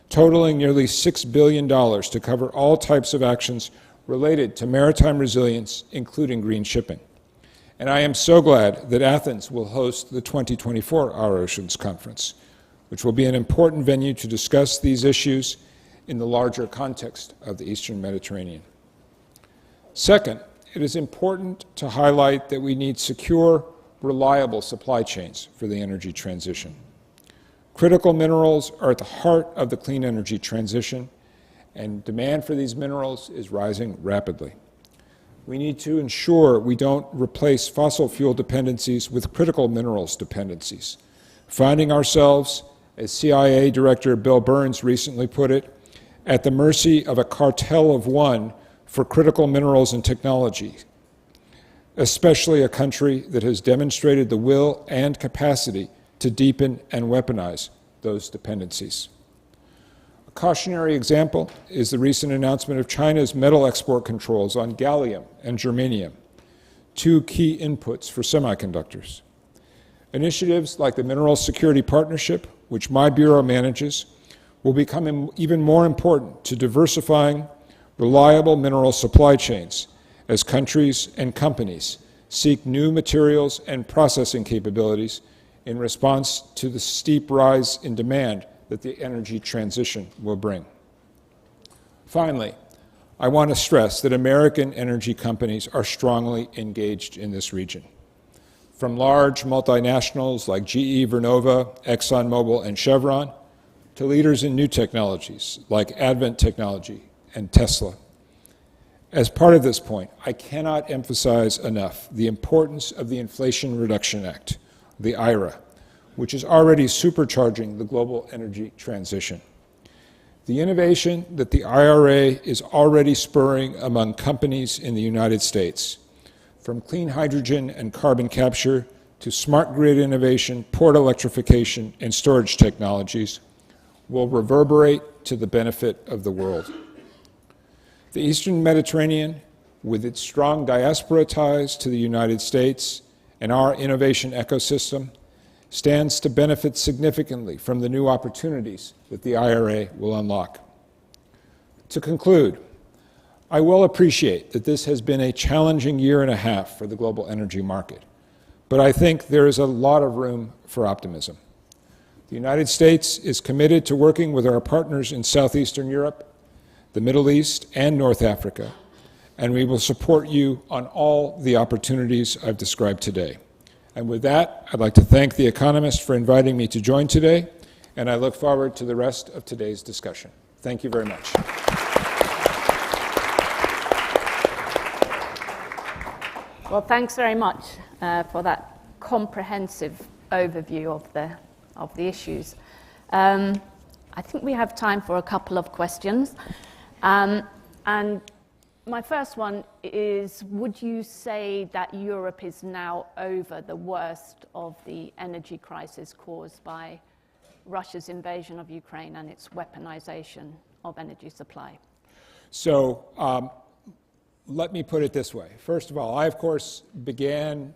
totaling nearly $6 billion to cover all types of actions related to maritime resilience, including green shipping. And I am so glad that Athens will host the 2024 Our Oceans Conference, which will be an important venue to discuss these issues in the larger context of the Eastern Mediterranean. Second, it is important to highlight that we need secure, reliable supply chains for the energy transition. Critical minerals are at the heart of the clean energy transition, and demand for these minerals is rising rapidly. We need to ensure we don't replace fossil fuel dependencies with critical minerals dependencies, finding ourselves, as CIA Director Bill Burns recently put it, at the mercy of a cartel of one for critical minerals and technology, especially a country that has demonstrated the will and capacity to deepen and weaponize those dependencies. A cautionary example is the recent announcement of China's metal export controls on gallium and germanium, 2 key inputs for semiconductors. Initiatives like the Mineral Security Partnership, which my Bureau manages, will become even more important to diversifying reliable mineral supply chains as countries and companies seek new materials and processing capabilities in response to the steep rise in demand that the energy transition will bring. Finally, I want to stress that American energy companies are strongly engaged in this region. From large multinationals like GE Vernova, ExxonMobil, and Chevron, to leaders in new technologies like Advent Technology and Tesla. As part of this point, I cannot emphasize enough the importance of the Inflation Reduction Act, the IRA, which is already supercharging the global energy transition. the innovation that the IRA is already spurring among companies in the United States, from clean hydrogen and carbon capture to smart grid innovation, port electrification, and storage technologies, will reverberate to the benefit of the world. The Eastern Mediterranean, with its strong diaspora ties to the United States and our innovation ecosystem, stands to benefit significantly from the new opportunities that the IRA will unlock. To conclude, I well appreciate that this has been a challenging year and a half for the global energy market, but I think there is a lot of room for optimism. The United States is committed to working with our partners in Southeastern Europe, the Middle East, and North Africa, and we will support you on all the opportunities I've described today. And with that, I'd like to thank The Economist for inviting me to join today, and I look forward to the rest of today's discussion. Thank you very much. Well, thanks very much for that comprehensive overview of the issues. I think we have time for a couple of questions. And my first one is, would you say that Europe is now over the worst of the energy crisis caused by Russia's invasion of Ukraine and its weaponization of energy supply? So let me put it this way. First of all, I, of course, began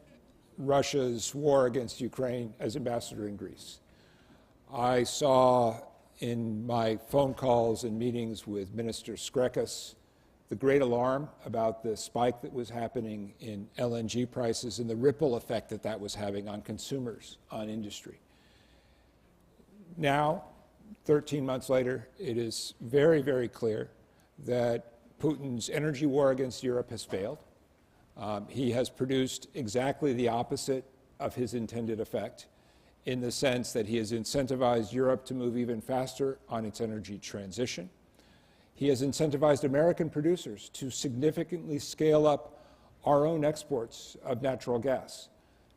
Russia's war against Ukraine as ambassador in Greece. I saw in my phone calls and meetings with Minister Skrekas the great alarm about the spike that was happening in LNG prices and the ripple effect that that was having on consumers, on industry. Now, 13 months later, it is very, very clear that Putin's energy war against Europe has failed. He has produced exactly the opposite of his intended effect, in the sense that he has incentivized Europe to move even faster on its energy transition. He has incentivized American producers to significantly scale up our own exports of natural gas.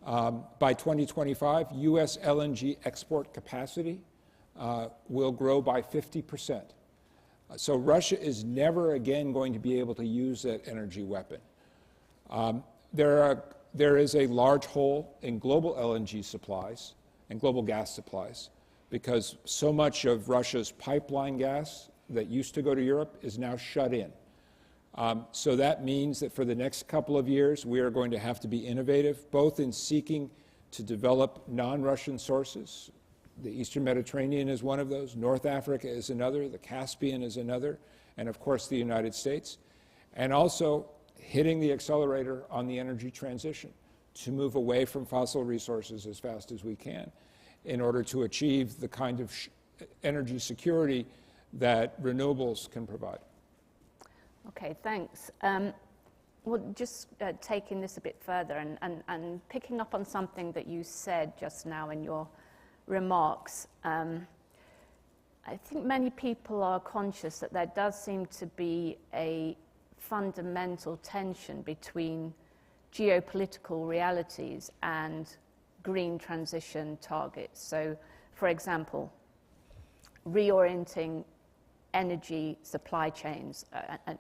By 2025, U.S. LNG export capacity will grow by 50%. So Russia is never again going to be able to use that energy weapon. There is a large hole in global LNG supplies and global gas supplies, because so much of Russia's pipeline gas that used to go to Europe is now shut in. So that means that for the next couple of years, we are going to have to be innovative, both in seeking to develop non-Russian sources. The Eastern Mediterranean is one of those, North Africa is another, the Caspian is another, and of course the United States. And also hitting the accelerator on the energy transition to move away from fossil resources as fast as we can in order to achieve the kind of energy security that renewables can provide. Okay, thanks. Well, just taking this a bit further and picking up on something that you said just now in your remarks, I think many people are conscious that there does seem to be a fundamental tension between geopolitical realities and green transition targets. So, for example, reorienting energy supply chains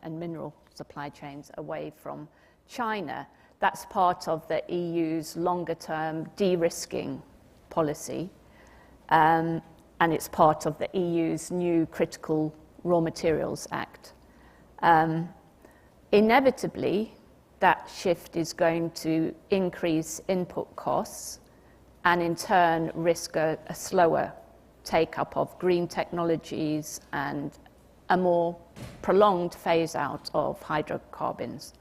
and mineral supply chains away from China, that's part of the EU's longer-term de-risking policy, and it's part of the EU's new Critical Raw Materials Act. Inevitably, that shift is going to increase input costs and in turn risk a slower take-up of green technologies and a more prolonged phase-out of hydrocarbons.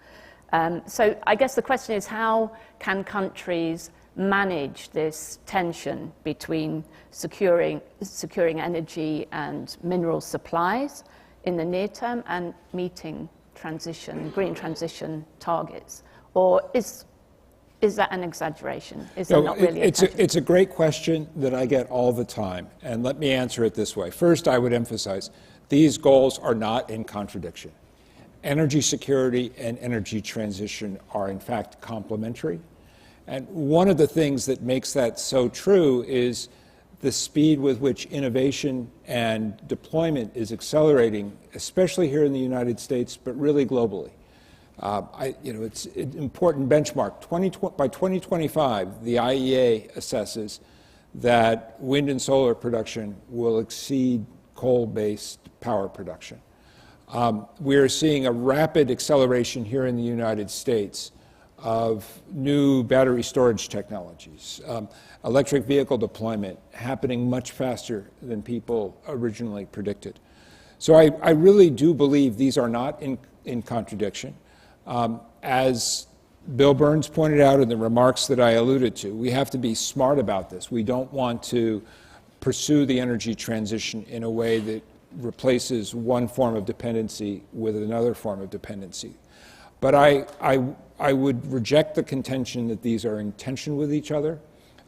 So I guess the question is, how can countries manage this tension between securing energy and mineral supplies in the near term and meeting green transition targets? Or is that an exaggeration? Is there not really it's a great question that I get all the time, and let me answer it this way. First, I would emphasize these goals are not in contradiction. Energy security and energy transition are in fact complementary. And one of the things that makes that so true is the speed with which innovation and deployment is accelerating, especially here in the United States, but really globally. It's an important benchmark. By 2025, the IEA assesses that wind and solar production will exceed coal-based power production. We are seeing a rapid acceleration here in the United States of new battery storage technologies, electric vehicle deployment happening much faster than people originally predicted. So I really do believe these are not in contradiction. As Bill Burns pointed out in the remarks that I alluded to, we have to be smart about this. We don't want to pursue the energy transition in a way that replaces one form of dependency with another form of dependency. But I would reject the contention that these are in tension with each other.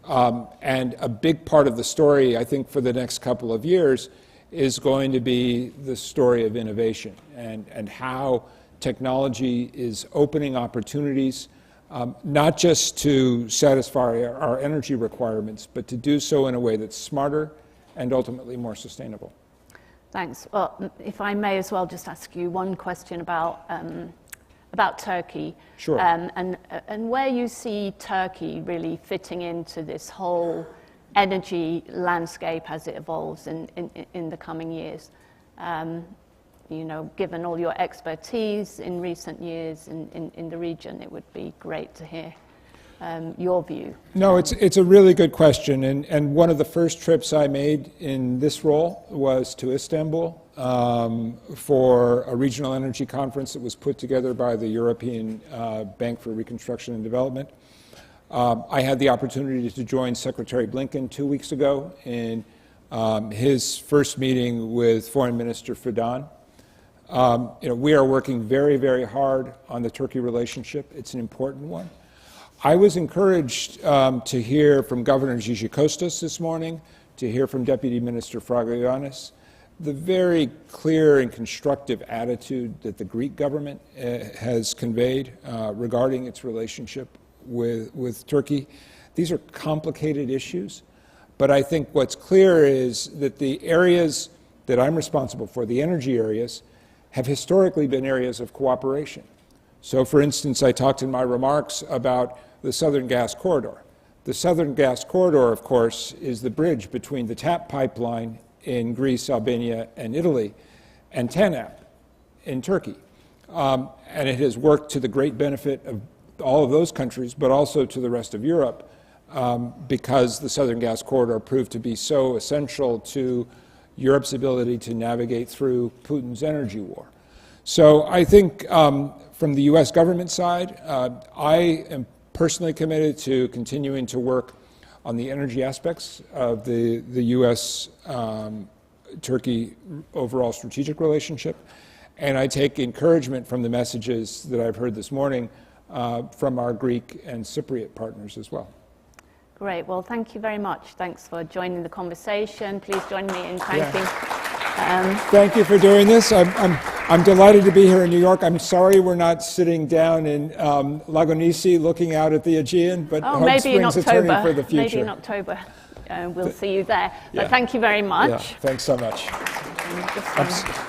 And a big part of the story, I think, for the next couple of years is going to be the story of innovation and how technology is opening opportunities, not just to satisfy our energy requirements, but to do so in a way that's smarter and ultimately more sustainable. Thanks. Well, if I may as well just ask you one question about Turkey. Sure. And where you see Turkey really fitting into this whole energy landscape as it evolves in the coming years. Given all your expertise in recent years in the region, it would be great to hear your view. No, it's a really good question. And one of the first trips I made in this role was to Istanbul for a regional energy conference that was put together by the European Bank for Reconstruction and Development. I had the opportunity to join Secretary Blinken 2 weeks ago in his first meeting with Foreign Minister Fidan. We are working very, very hard on the Turkey relationship. It's an important one. I was encouraged to hear from Governor Gigi Kostas this morning, to hear from Deputy Minister Fragaioannis, the very clear and constructive attitude that the Greek government has conveyed regarding its relationship with Turkey. These are complicated issues, but I think what's clear is that the areas that I'm responsible for, the energy areas, have historically been areas of cooperation. So, for instance, I talked in my remarks about the Southern Gas Corridor. The Southern Gas Corridor, of course, is the bridge between the TAP pipeline in Greece, Albania, and Italy, and TANAP in Turkey. And it has worked to the great benefit of all of those countries, but also to the rest of Europe, because the Southern Gas Corridor proved to be so essential to Europe's ability to navigate through Putin's energy war. So I think from the U.S. government side, I am personally committed to continuing to work on the energy aspects of the U.S.-Turkey overall strategic relationship. And I take encouragement from the messages that I've heard this morning from our Greek and Cypriot partners as well. Great. Well, thank you very much. Thanks for joining the conversation. Please join me in thanking. Thank you for doing this. I'm delighted to be here in New York. I'm sorry we're not sitting down in Lagonisi looking out at the Aegean, but hope maybe in springs October. eternal for the future. Maybe in October. We'll see you there. But thank you very much. Yeah, thanks so much. Just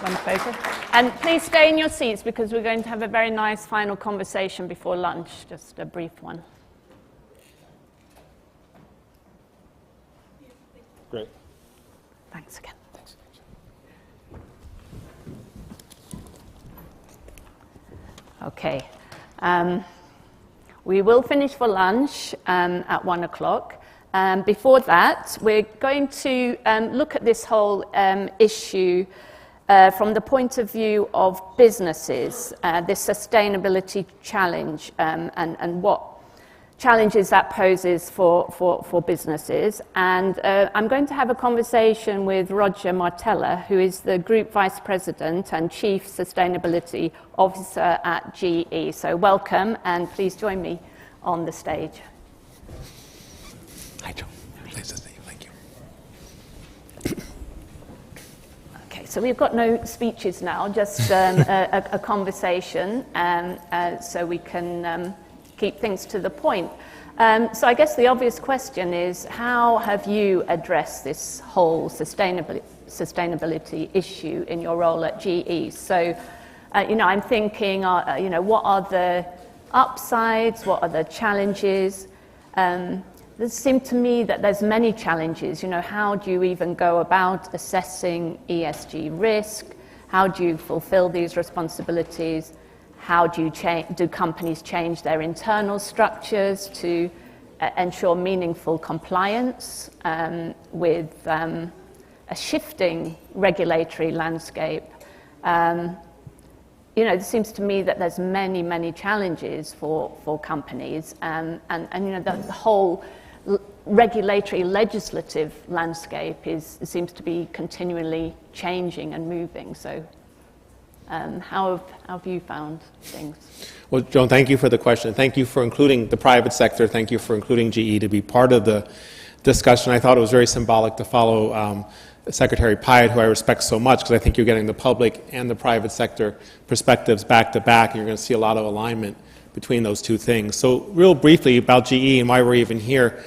one photo. And please stay in your seats because we're going to have a very nice final conversation before lunch, just a brief one. Great. Thanks again. Thanks. Okay. We will finish for lunch at 1 o'clock. Before that, we're going to look at this whole issue from the point of view of businesses, this sustainability challenge and what challenges that poses for businesses. And I'm going to have a conversation with Roger Martella, who is the Group Vice President and Chief Sustainability Officer at GE. So welcome, and please join me on the stage. Hi, Joe. Nice to see you. Thank you. Okay, so we've got no speeches now, just a conversation, so we can keep things to the point. So I guess the obvious question is, how have you addressed this whole sustainability issue in your role at GE? So, I'm thinking, what are the upsides? What are the challenges? It seems to me that there's many challenges. How do you even go about assessing ESG risk? How do you fulfill these responsibilities? How do companies change their internal structures to ensure meaningful compliance with a shifting regulatory landscape? It seems to me that there's many, many challenges for companies, and the whole regulatory legislative landscape seems to be continually changing and moving. So how have you found things? Well, Joan, thank you for the question. Thank you for including the private sector. Thank you for including GE to be part of the discussion. I thought it was very symbolic to follow Secretary Pyatt, who I respect so much, because I think you're getting the public and the private sector perspectives back to back, and you're going to see a lot of alignment between those two things. So real briefly about GE and why we're even here.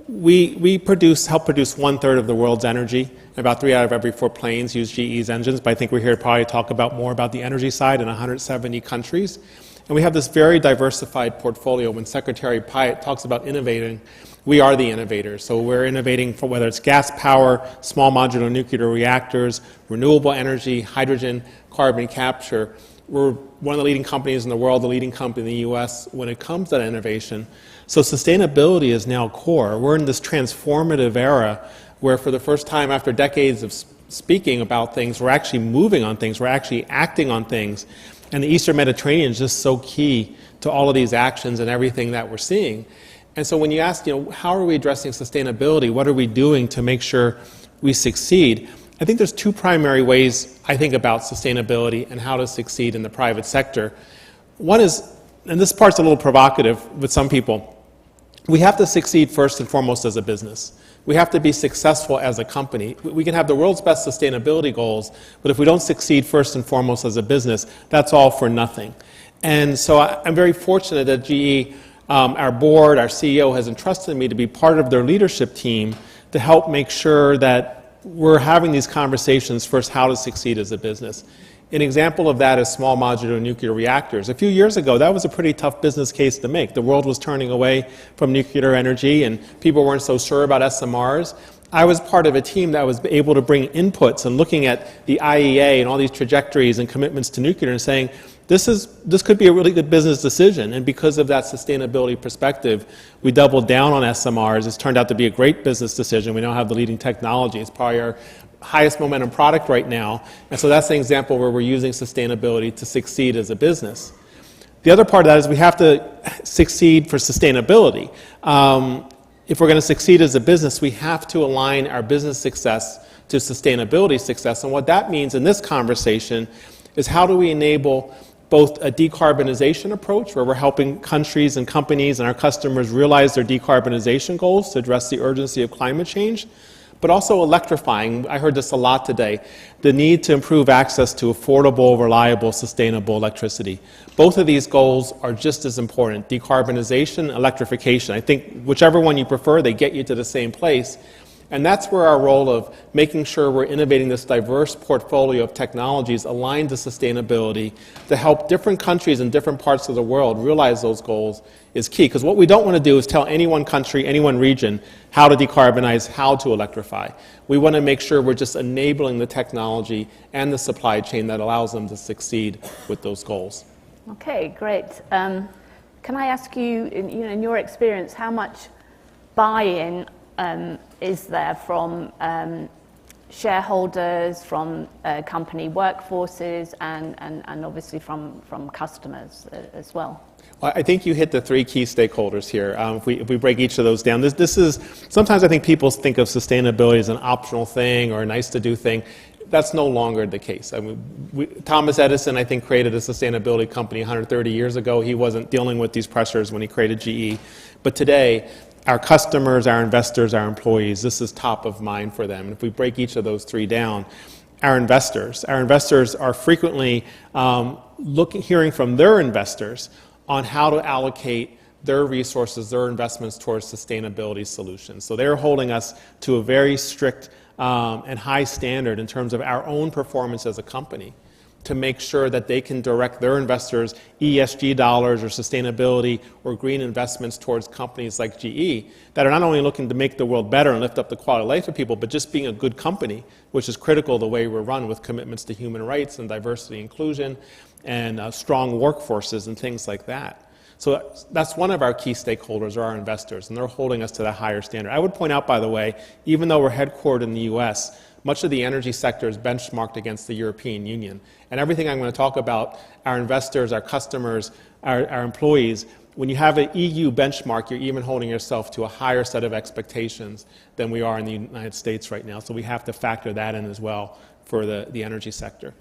We help produce 1/3 of the world's energy, and about 3 out of every 4 planes use GE's engines, but I think we're here to probably talk about more about the energy side in 170 countries. And we have this very diversified portfolio. When Secretary Pyatt talks about innovating, we are the innovators. So we're innovating for whether it's gas power, small modular nuclear reactors, renewable energy, hydrogen, carbon capture. We're one of the leading companies in the world, the leading company in the US when it comes to innovation. So sustainability is now core. We're in this transformative era where for the first time after decades of speaking about things, we're actually moving on things, we're actually acting on things. And the Eastern Mediterranean is just so key to all of these actions and everything that we're seeing. And so when you ask, how are we addressing sustainability? What are we doing to make sure we succeed? I think there's 2 primary ways I think about sustainability and how to succeed in the private sector. One is, and this part's a little provocative with some people, we have to succeed first and foremost as a business. We have to be successful as a company. We can have the world's best sustainability goals, but if we don't succeed first and foremost as a business, that's all for nothing. And so I'm very fortunate that GE, our board, our CEO has entrusted me to be part of their leadership team to help make sure that we're having these conversations first, how to succeed as a business. An example of that is small modular nuclear reactors. A few years ago, that was a pretty tough business case to make. The world was turning away from nuclear energy, and people weren't so sure about SMRs. I was part of a team that was able to bring inputs and looking at the IEA and all these trajectories and commitments to nuclear and saying, this could be a really good business decision. And because of that sustainability perspective, we doubled down on SMRs. It's turned out to be a great business decision. We now have the leading technology. It's probably our highest momentum product right now. And so that's an example where we're using sustainability to succeed as a business. The other part of that is we have to succeed for sustainability. If we're going to succeed as a business, we have to align our business success to sustainability success. And what that means in this conversation is how do we enable both a decarbonization approach where we're helping countries and companies and our customers realize their decarbonization goals to address the urgency of climate change, but also electrifying. I heard this a lot today, the need to improve access to affordable, reliable, sustainable electricity. Both of these goals are just as important, decarbonization, electrification. I think whichever one you prefer, they get you to the same place. And that's where our role of making sure we're innovating this diverse portfolio of technologies aligned to sustainability to help different countries in different parts of the world realize those goals is key. Because what we don't want to do is tell any one country, any one region how to decarbonize, how to electrify. We want to make sure we're just enabling the technology and the supply chain that allows them to succeed with those goals. Okay, great. Can I ask you, in your experience, how much buy-in is there from shareholders, from company workforces, and obviously from customers as well? Well, I think you hit the 3 key stakeholders here. If we break each of those down, this is, sometimes I think people think of sustainability as an optional thing or a nice-to-do thing. That's no longer the case. I mean, Thomas Edison, I think, created a sustainability company 130 years ago. He wasn't dealing with these pressures when he created GE. But today, our customers, our investors, our employees, this is top of mind for them. And if we break each of those 3 down, our investors are frequently hearing from their investors on how to allocate their resources, their investments towards sustainability solutions. So they're holding us to a very strict and high standard in terms of our own performance as a company to make sure that they can direct their investors' ESG dollars or sustainability or green investments towards companies like GE that are not only looking to make the world better and lift up the quality of life of people, but just being a good company, which is critical the way we're run with commitments to human rights and diversity inclusion and strong workforces and things like that. So that's one of our key stakeholders, are our investors, and they're holding us to that higher standard. I would point out, by the way, even though we're headquartered in the US, much of the energy sector is benchmarked against the European Union. And everything I'm going to talk about, our investors, our customers, our employees, when you have an EU benchmark, you're even holding yourself to a higher set of expectations than we are in the United States right now. So we have to factor that in as well for the energy sector.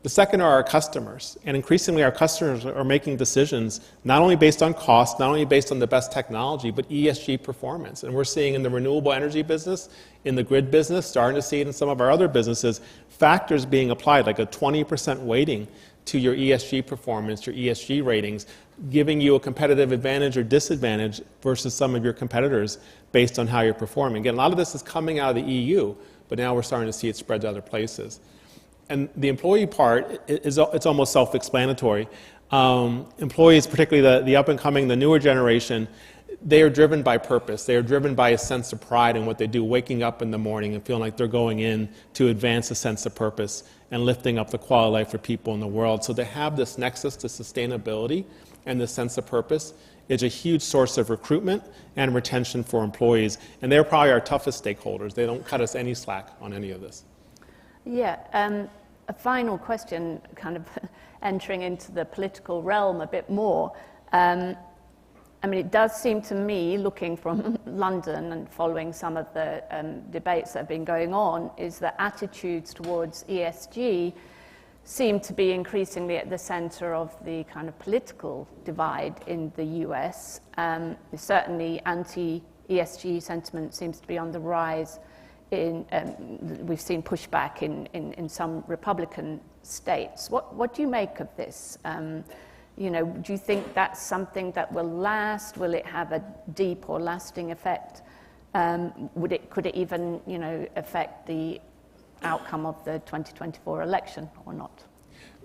The second are our customers, and increasingly our customers are making decisions not only based on cost, not only based on the best technology, but ESG performance. And we're seeing in the renewable energy business, in the grid business, starting to see it in some of our other businesses, factors being applied, like a 20% weighting to your ESG performance, your ESG ratings, giving you a competitive advantage or disadvantage versus some of your competitors based on how you're performing. Again, a lot of this is coming out of the EU, but now we're starting to see it spread to other places. And the employee part, it's almost self-explanatory. Employees, particularly the up-and-coming, the newer generation, they are driven by purpose. They are driven by a sense of pride in what they do, waking up in the morning and feeling like they're going in to advance a sense of purpose and lifting up the quality of life for people in the world. So to have this nexus to sustainability and this sense of purpose is a huge source of recruitment and retention for employees. And they're probably our toughest stakeholders. They don't cut us any slack on any of this. Yeah, a final question, kind of entering into the political realm a bit more. I mean, it does seem to me, looking from London and following some of the debates that have been going on, is that attitudes towards ESG seem to be increasingly at the center of the kind of political divide in the US. Certainly anti-ESG sentiment seems to be on the rise. We've seen pushback in some Republican states. What do you make of this? You know, do you think that's something that will last? Will it have a deep or lasting effect? Could it even, you know, affect the outcome of the 2024 election or not?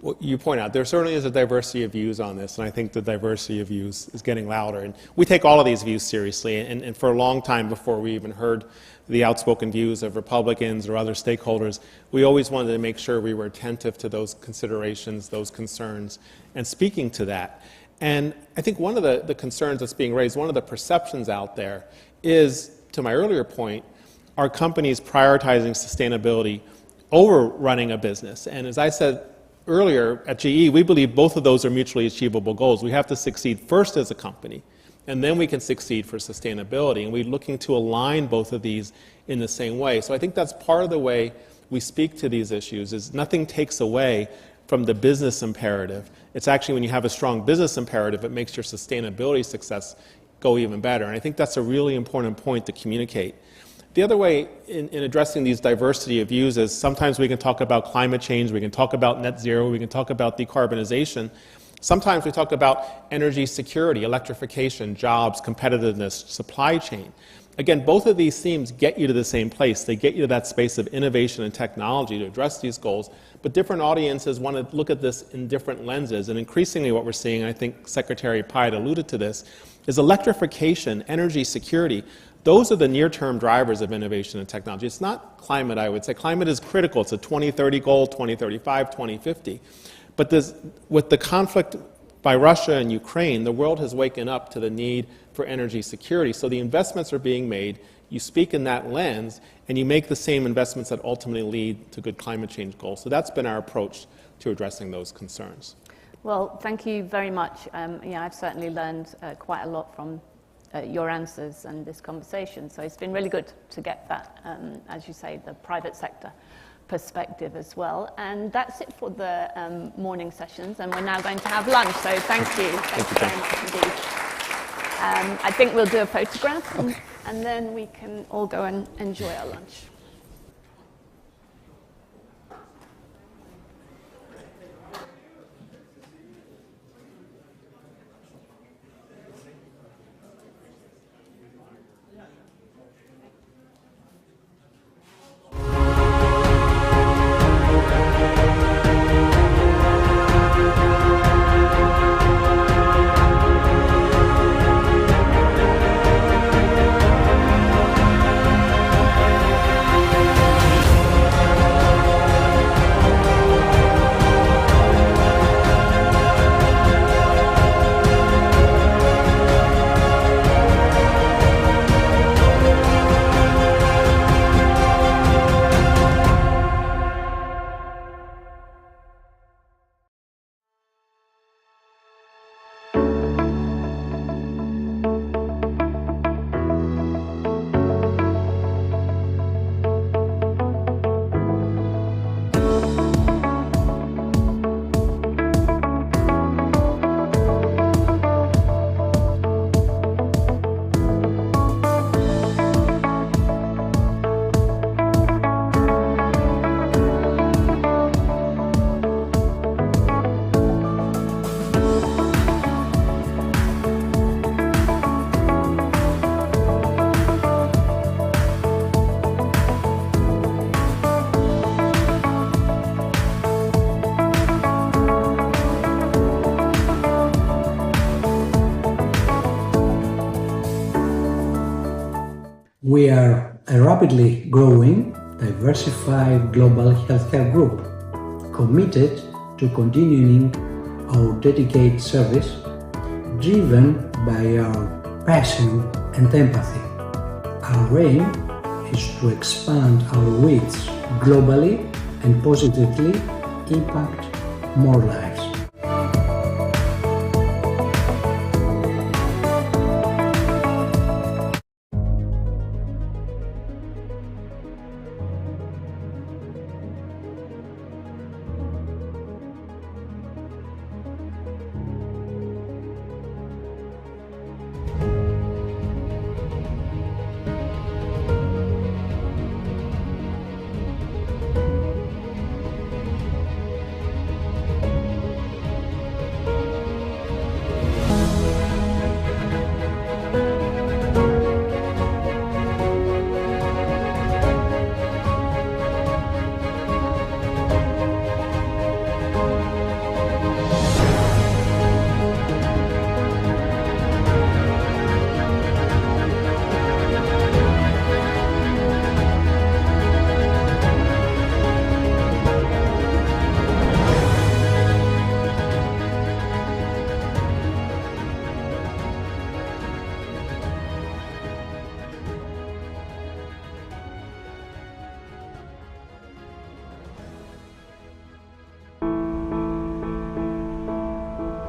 Well, you point out there certainly is a diversity of views on this, and I think the diversity of views is getting louder. And we take all of these views seriously, and for a long time before we even heard the outspoken views of Republicans or other stakeholders, we always wanted to make sure we were attentive to those considerations, those concerns, and speaking to that. And I think one of the concerns that's being raised, one of the perceptions out there is, to my earlier point, are companies prioritizing sustainability over running a business. And as I said earlier, at GE, we believe both of those are mutually achievable goals. We have to succeed first as a company, and then we can succeed for sustainability. And we're looking to align both of these in the same way. So I think that's part of the way we speak to these issues, is nothing takes away from the business imperative. It's actually when you have a strong business imperative, it makes your sustainability success go even better. And I think that's a really important point to communicate. The other way in addressing these diversity of views is sometimes we can talk about climate change, we can talk about net zero, we can talk about decarbonization. Sometimes we talk about energy security, electrification, jobs, competitiveness, supply chain. Again, both of these themes get you to the same place. They get you to that space of innovation and technology to address these goals, but different audiences want to look at this in different lenses. And increasingly what we're seeing, and I think Secretary Pyatt alluded to this, is electrification, energy security. Those are the near-term drivers of innovation and technology. It's not climate, I would say. Climate is critical. It's a 2030 goal, 2035, 2050. But with the conflict by Russia and Ukraine, the world has waken up to the need for energy security. So the investments are being made. You speak in that lens, and you make the same investments that ultimately lead to good climate change goals. So that's been our approach to addressing those concerns. Well, thank you very much. Yeah, I've certainly learned quite a lot from your answers and this conversation. So it's been really good to get that, as you say, the private sector perspective as well. And that's it for the morning sessions, and we're now going to have lunch. So thank you. Thank you very much indeed. I think we'll do a photograph, and then we can all go and enjoy our lunch. We are a rapidly growing, diversified global healthcare group, committed to continuing our dedicated service, driven by our passion and empathy. Our aim is to expand our reach globally and positively impact more lives.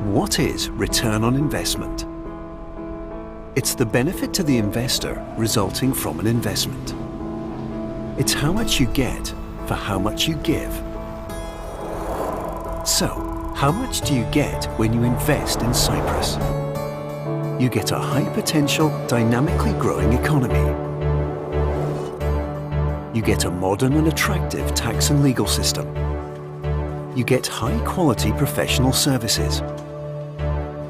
What is return on investment? It's the benefit to the investor resulting from an investment. It's how much you get for how much you give. So, how much do you get when you invest in Cyprus? You get a high-potential, dynamically growing economy. You get a modern and attractive tax and legal system. You get high-quality professional services,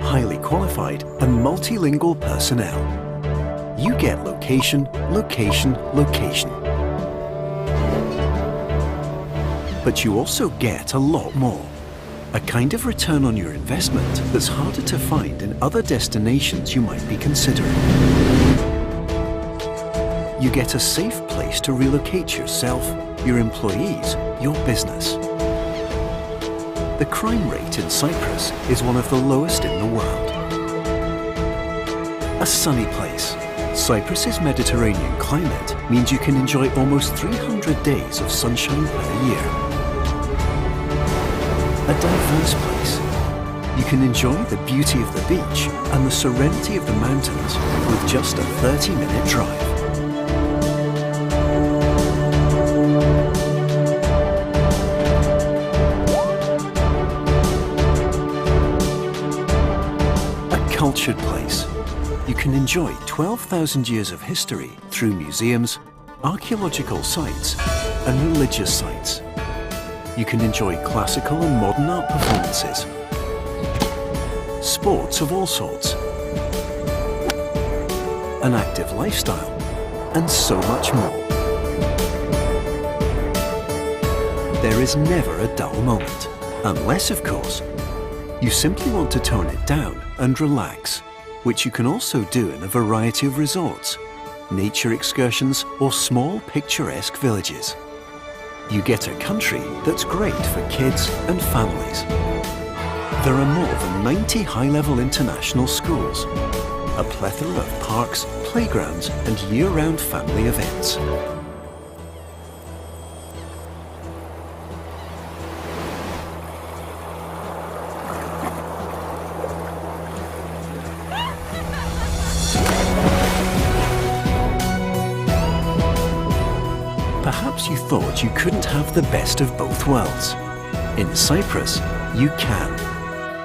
highly qualified and multilingual personnel. You get location, location, location. But you also get a lot more. A kind of return on your investment that's harder to find in other destinations you might be considering. You get a safe place to relocate yourself, your employees, your business. The crime rate in Cyprus is one of the lowest in the world. A sunny place. Cyprus's Mediterranean climate means you can enjoy almost 300 days of sunshine per year. A diverse place. You can enjoy the beauty of the beach and the serenity of the mountains with just a 30-minute drive. Cultured place. You can enjoy 12,000 years of history through museums, archaeological sites and religious sites. You can enjoy classical and modern art performances, sports of all sorts, an active lifestyle and so much more. There is never a dull moment, unless of course you simply want to tone it down and relax, which you can also do in a variety of resorts, nature excursions or small picturesque villages. You get a country that's great for kids and families. There are more than 90 high-level international schools, a plethora of parks, playgrounds and year-round family events. Perhaps you thought you couldn't have the best of both worlds. In Cyprus, you can.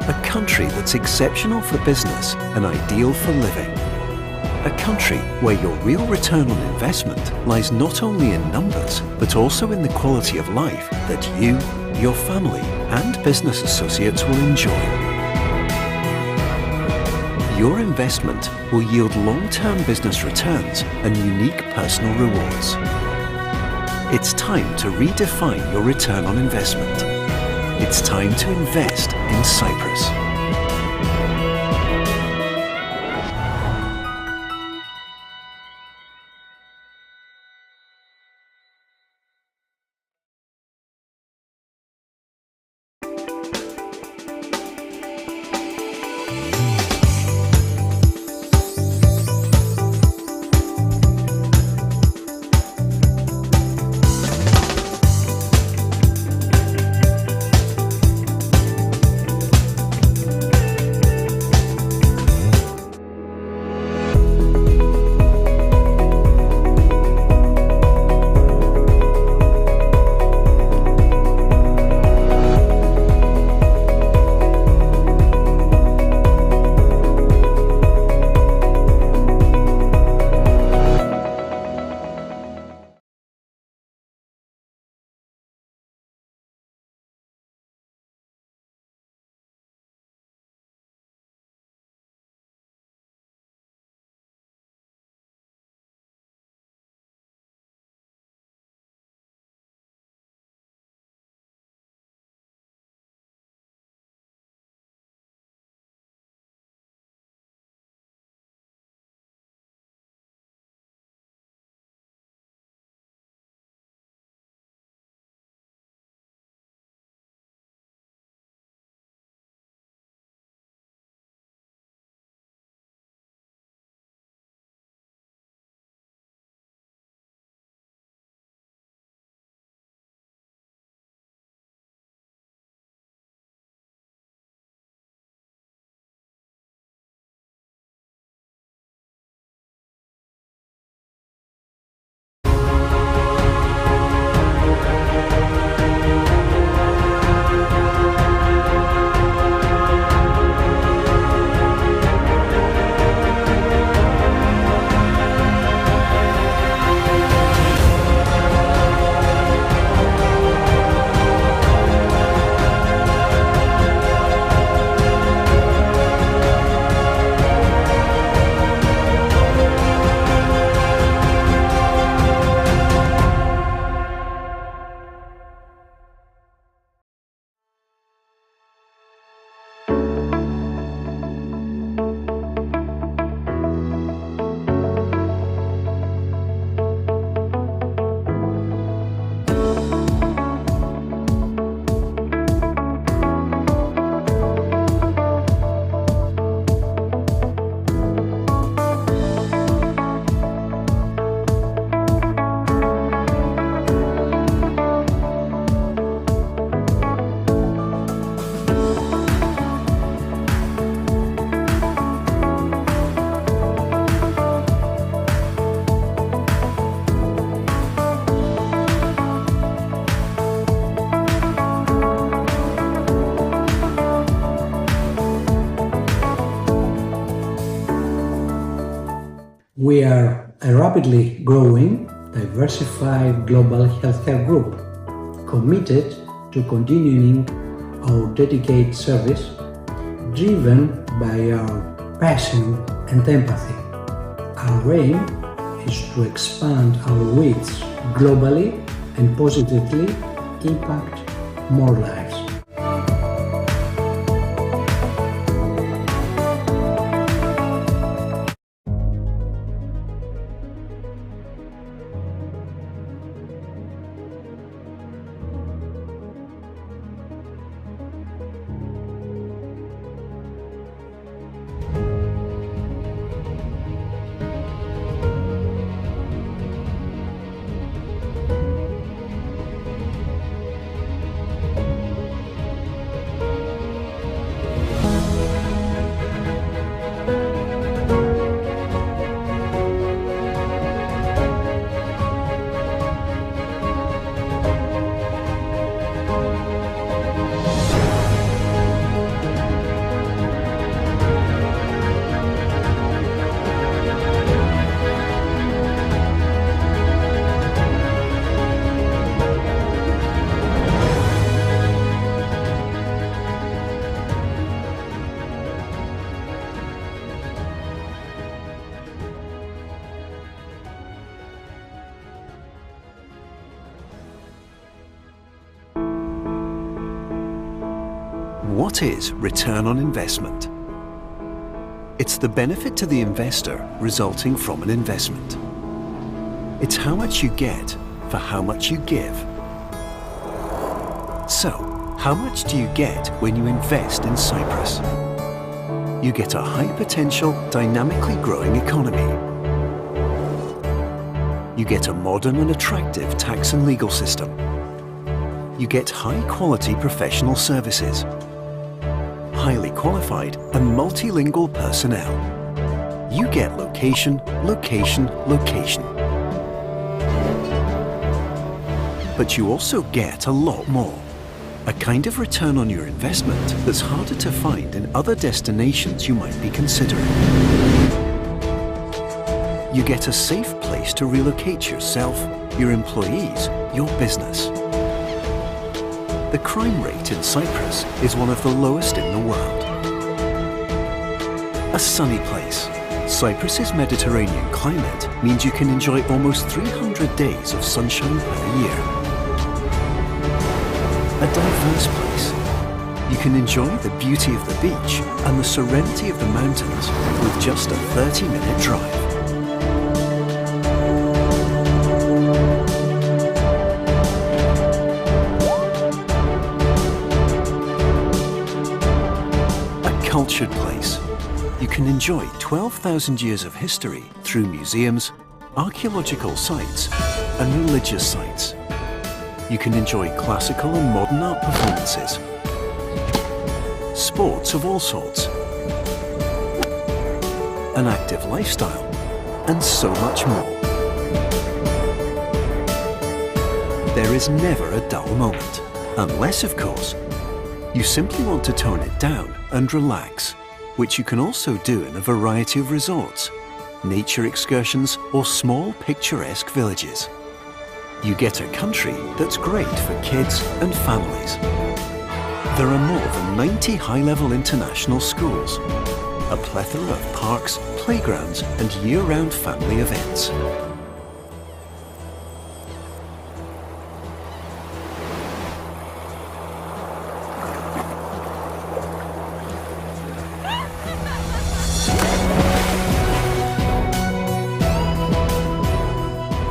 A country that's exceptional for business and ideal for living. A country where your real return on investment lies not only in numbers, but also in the quality of life that you, your family, and business associates will enjoy. Your investment will yield long-term business returns and unique personal rewards. It's time to redefine your return on investment. It's time to invest in Cyprus. We are a rapidly growing, diversified global healthcare group, committed to continuing our dedicated service, driven by our passion and empathy. Our aim is to expand our reach globally and positively impact more lives. What is return on investment? It's the benefit to the investor resulting from an investment. It's how much you get for how much you give. So, how much do you get when you invest in Cyprus? You get a high-potential, dynamically growing economy. You get a modern and attractive tax and legal system. You get high-quality professional services, highly qualified and multilingual personnel. You get location, location, location. But you also get a lot more. A kind of return on your investment that's harder to find in other destinations you might be considering. You get a safe place to relocate yourself, your employees, your business. The crime rate in Cyprus is one of the lowest in the world. A sunny place. Cyprus's Mediterranean climate means you can enjoy almost 300 days of sunshine per year. A diverse place. You can enjoy the beauty of the beach and the serenity of the mountains with just a 30-minute drive. Cultured place. You can enjoy 12,000 years of history through museums, archaeological sites and religious sites. You can enjoy classical and modern art performances, sports of all sorts, an active lifestyle and so much more. There is never a dull moment, unless of course you simply want to tone it down and relax, which you can also do in a variety of resorts, nature excursions or small picturesque villages. You get a country that's great for kids and families. There are more than 90 high-level international schools, a plethora of parks, playgrounds and year-round family events.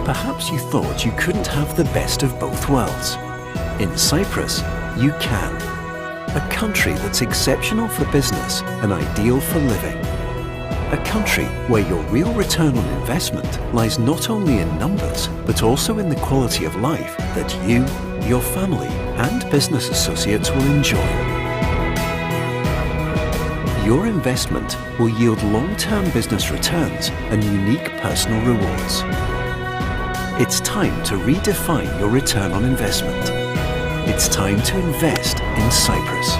Perhaps you thought you couldn't have the best of both worlds. In Cyprus, you can. A country that's exceptional for business and ideal for living. A country where your real return on investment lies not only in numbers, but also in the quality of life that you, your family, and business associates will enjoy. Your investment will yield long-term business returns and unique personal rewards. It's time to redefine your return on investment. It's time to invest in Cyprus.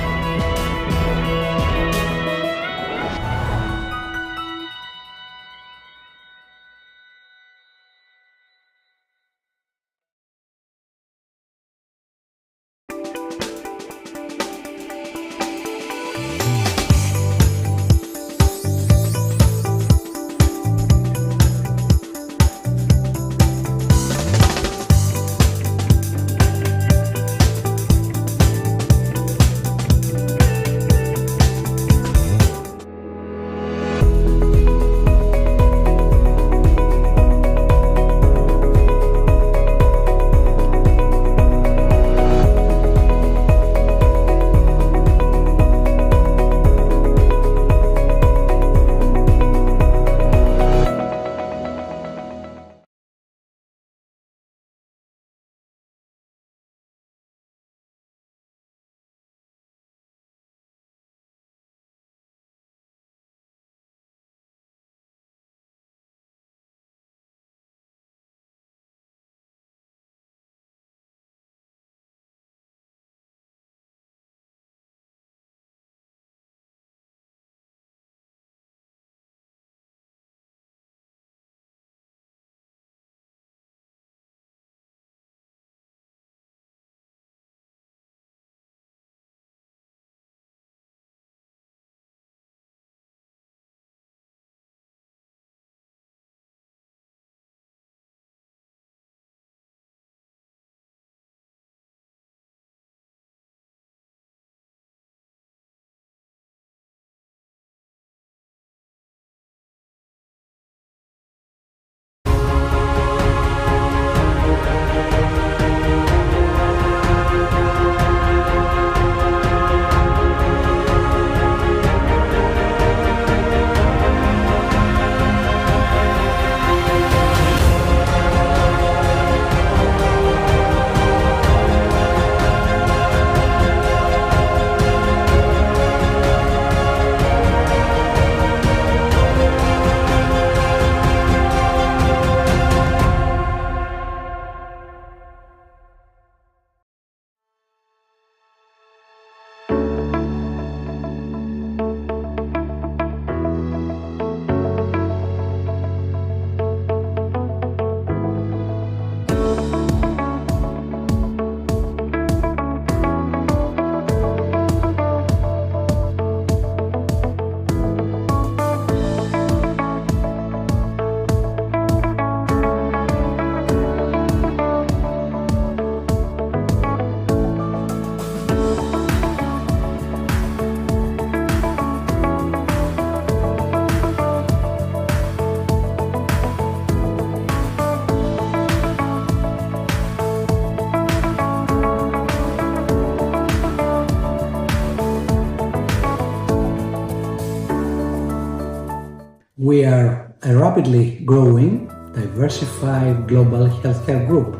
We are a rapidly growing, diversified global healthcare group,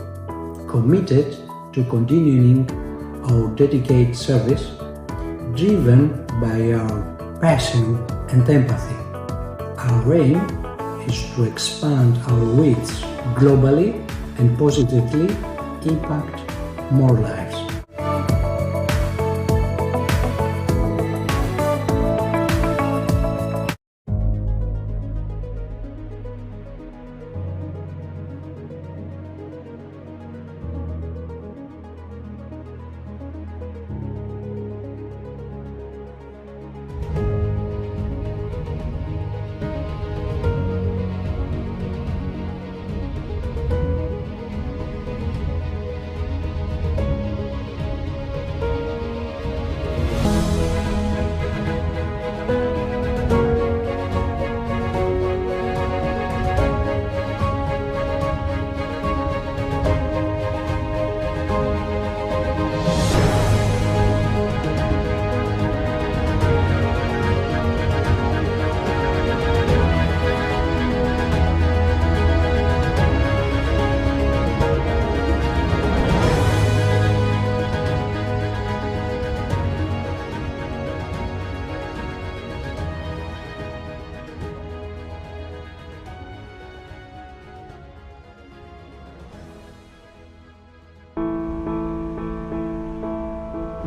committed to continuing our dedicated service, driven by our passion and empathy. Our aim is to expand our reach globally and positively impact more lives.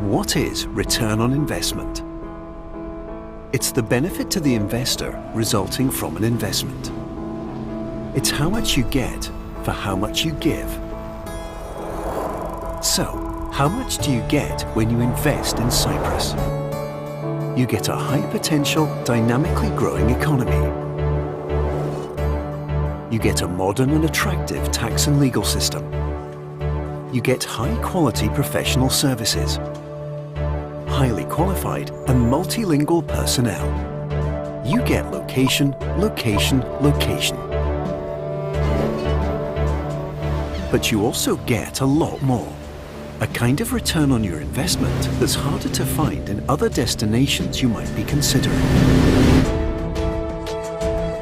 What is return on investment? It's the benefit to the investor resulting from an investment. It's how much you get for how much you give. So, how much do you get when you invest in Cyprus? You get a high-potential, dynamically growing economy. You get a modern and attractive tax and legal system. You get high-quality professional services, highly qualified and multilingual personnel. You get location, location, location. But you also get a lot more. A kind of return on your investment that's harder to find in other destinations you might be considering.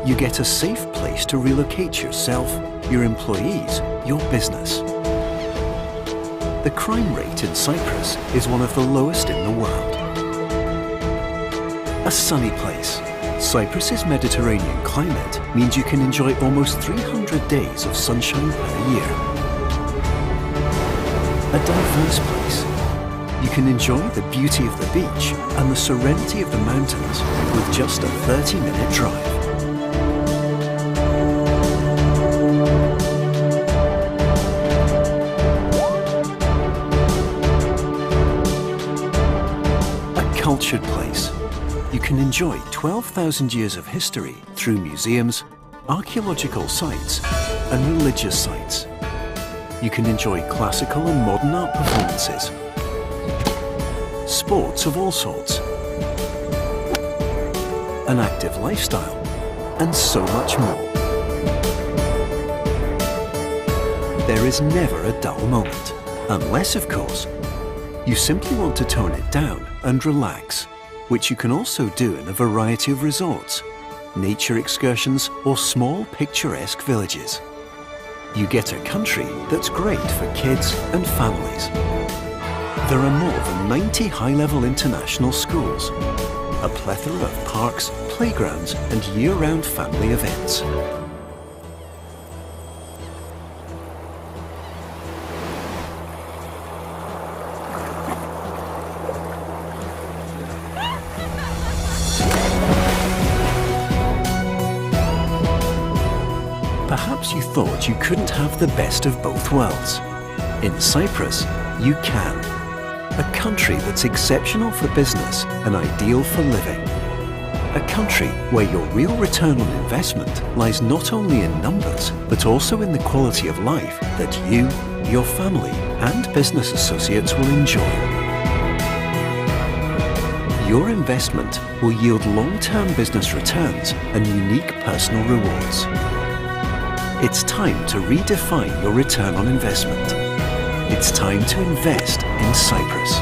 You get a safe place to relocate yourself, your employees, your business. The crime rate in Cyprus is one of the lowest in the world. A sunny place. Cyprus's Mediterranean climate means you can enjoy almost 300 days of sunshine per year. A diverse place. You can enjoy the beauty of the beach and the serenity of the mountains with just a 30-minute drive. Cultured place. You can enjoy 12,000 years of history through museums, archaeological sites and religious sites. You can enjoy classical and modern art performances, sports of all sorts, an active lifestyle and so much more. There is never a dull moment, unless of course you simply want to tone it down and relax, which you can also do in a variety of resorts, nature excursions or small picturesque villages. You get a country that's great for kids and families. There are more than 90 high-level international schools, a plethora of parks, playgrounds and year-round family events. Perhaps you thought you couldn't have the best of both worlds. In Cyprus, you can. A country that's exceptional for business and ideal for living. A country where your real return on investment lies not only in numbers, but also in the quality of life that you, your family, and business associates will enjoy. Your investment will yield long-term business returns and unique personal rewards. It's time to redefine your return on investment. It's time to invest in Cyprus.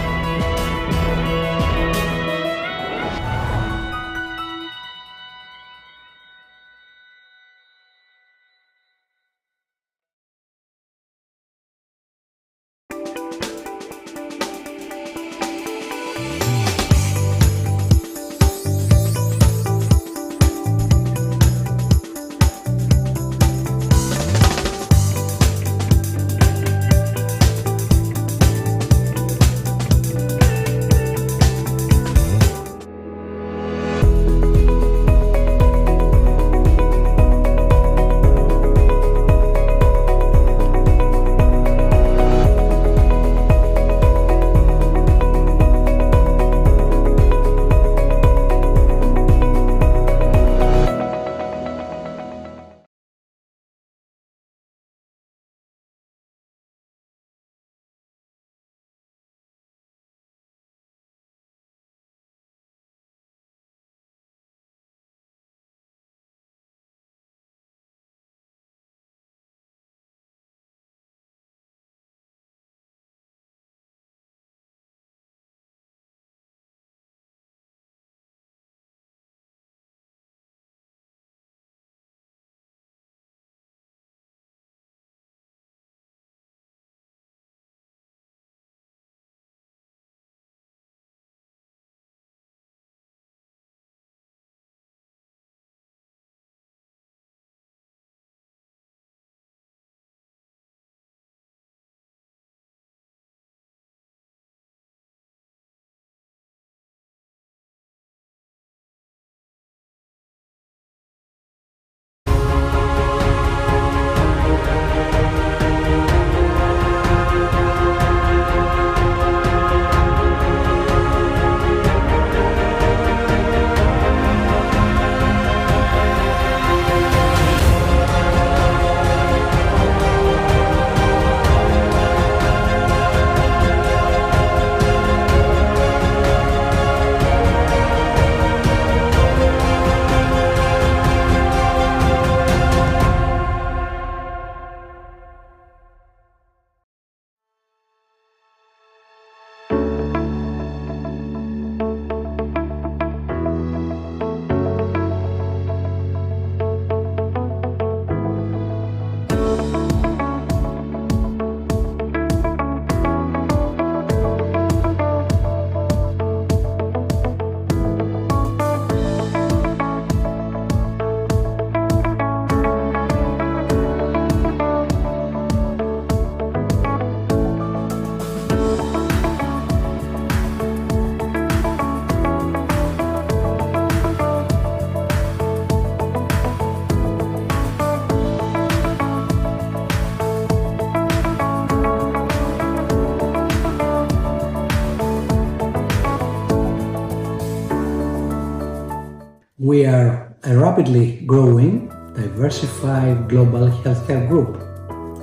We are a rapidly growing, diversified global healthcare group,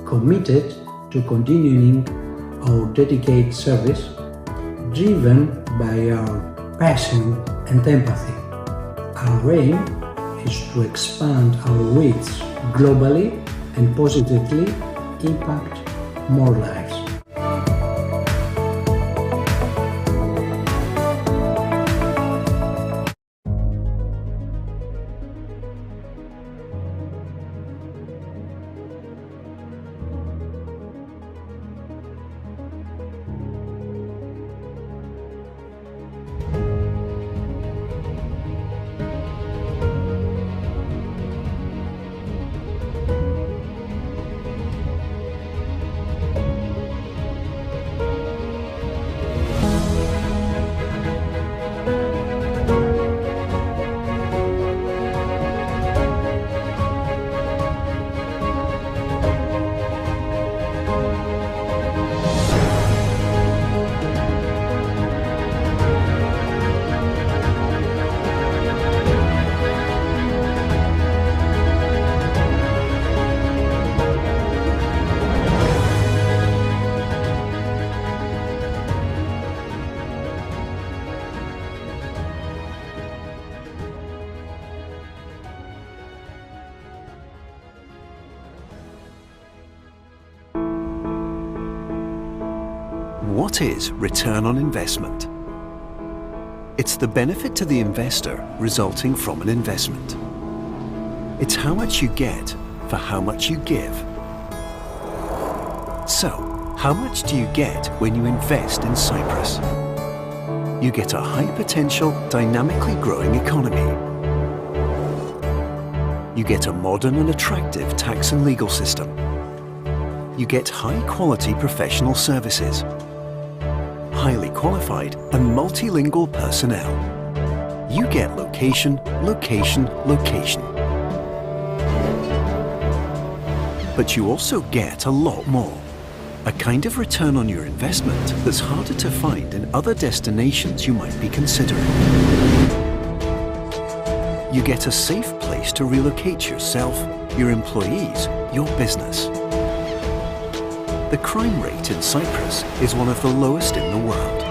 committed to continuing our dedicated service, driven by our passion and empathy. Our aim is to expand our reach globally and positively impact more lives. What is return on investment? It's the benefit to the investor resulting from an investment. It's how much you get for how much you give. So, how much do you get when you invest in Cyprus? You get a high-potential, dynamically growing economy. You get a modern and attractive tax and legal system. You get high-quality professional services, highly qualified and multilingual personnel. You get location, location, location. But you also get a lot more. A kind of return on your investment that's harder to find in other destinations you might be considering. You get a safe place to relocate yourself, your employees, your business. The crime rate in Cyprus is one of the lowest in the world.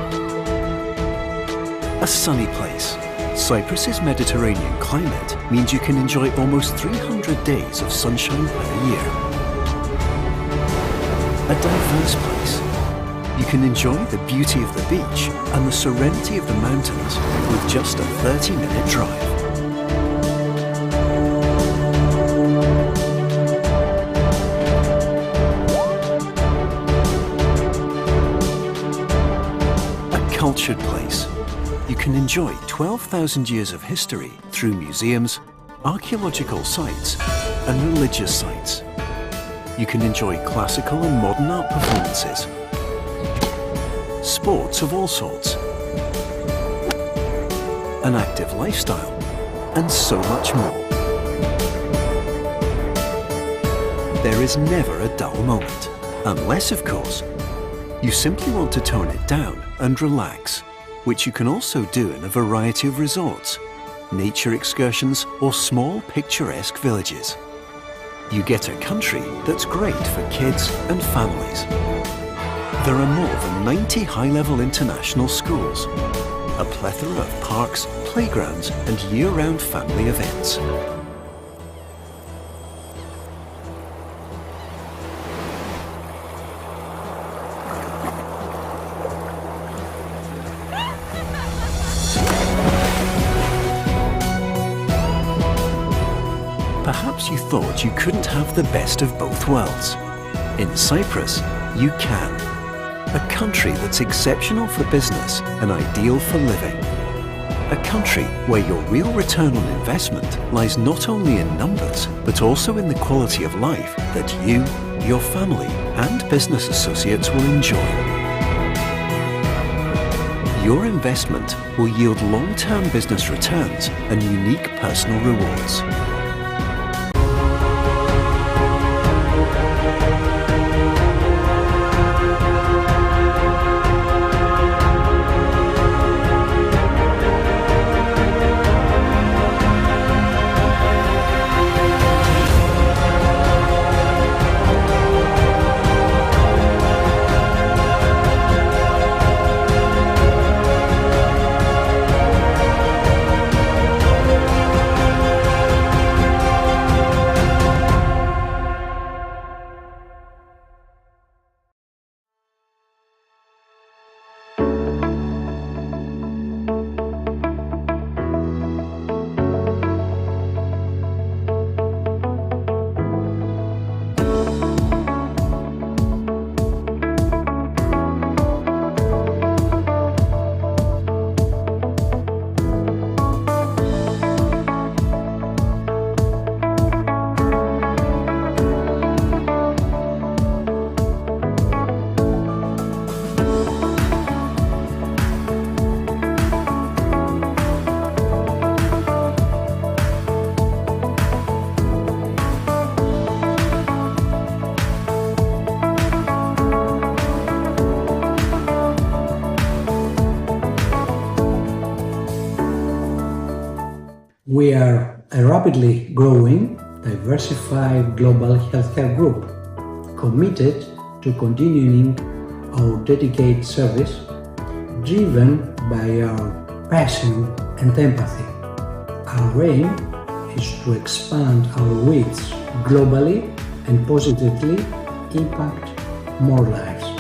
A sunny place. Cyprus's Mediterranean climate means you can enjoy almost 300 days of sunshine per year. A diverse place. You can enjoy the beauty of the beach and the serenity of the mountains with just a 30-minute drive. Cultured place. You can enjoy 12,000 years of history through museums, archaeological sites, and religious sites. You can enjoy classical and modern art performances, sports of all sorts, an active lifestyle, and so much more. There is never a dull moment, unless, of course, you simply want to tone it down and relax, which you can also do in a variety of resorts, nature excursions, or small picturesque villages. You get a country that's great for kids and families. There are more than 90 high-level international schools, a plethora of parks, playgrounds, and year-round family events. Perhaps you thought you couldn't have the best of both worlds. In Cyprus, you can. A country that's exceptional for business and ideal for living. A country where your real return on investment lies not only in numbers, but also in the quality of life that you, your family, and business associates will enjoy. Your investment will yield long-term business returns and unique personal rewards. We are a rapidly growing, diversified global healthcare group, committed to continuing our dedicated service, driven by our passion and empathy. Our aim is to expand our reach globally and positively impact more lives.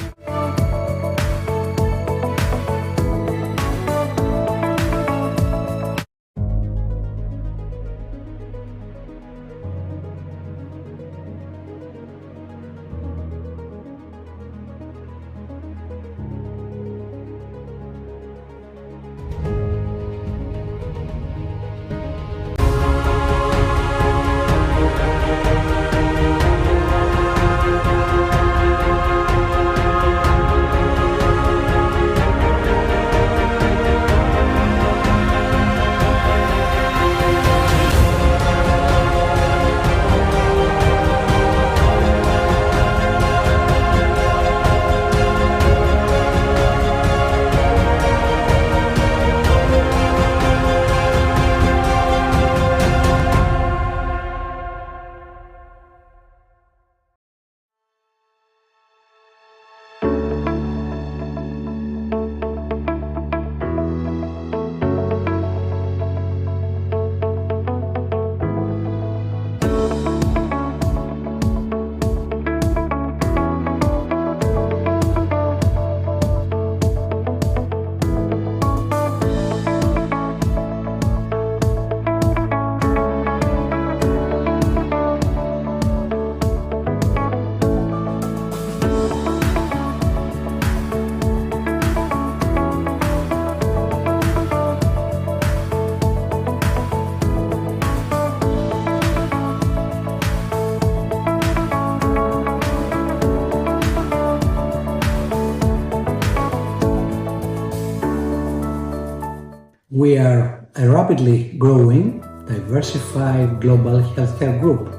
We are a rapidly growing, diversified global healthcare group,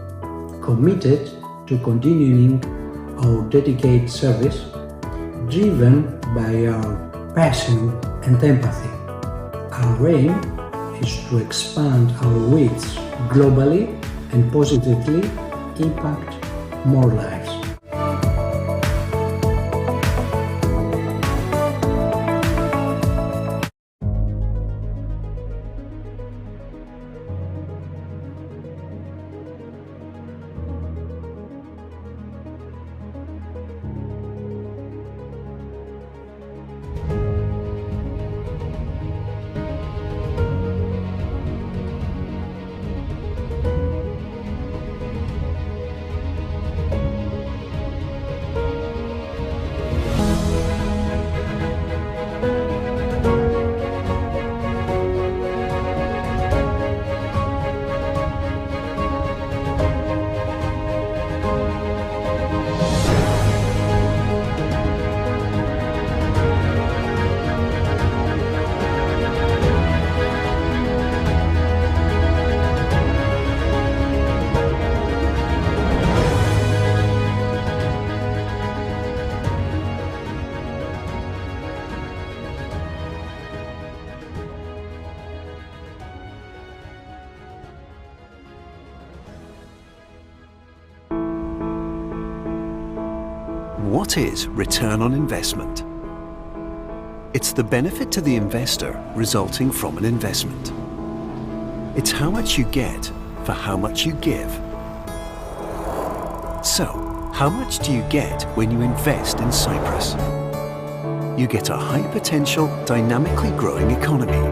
committed to continuing our dedicated service, driven by our passion and empathy. Our aim is to expand our reach globally and positively impact more lives. What is return on investment? It's the benefit to the investor resulting from an investment. It's how much you get for how much you give. So, how much do you get when you invest in Cyprus? You get a high-potential, dynamically growing economy.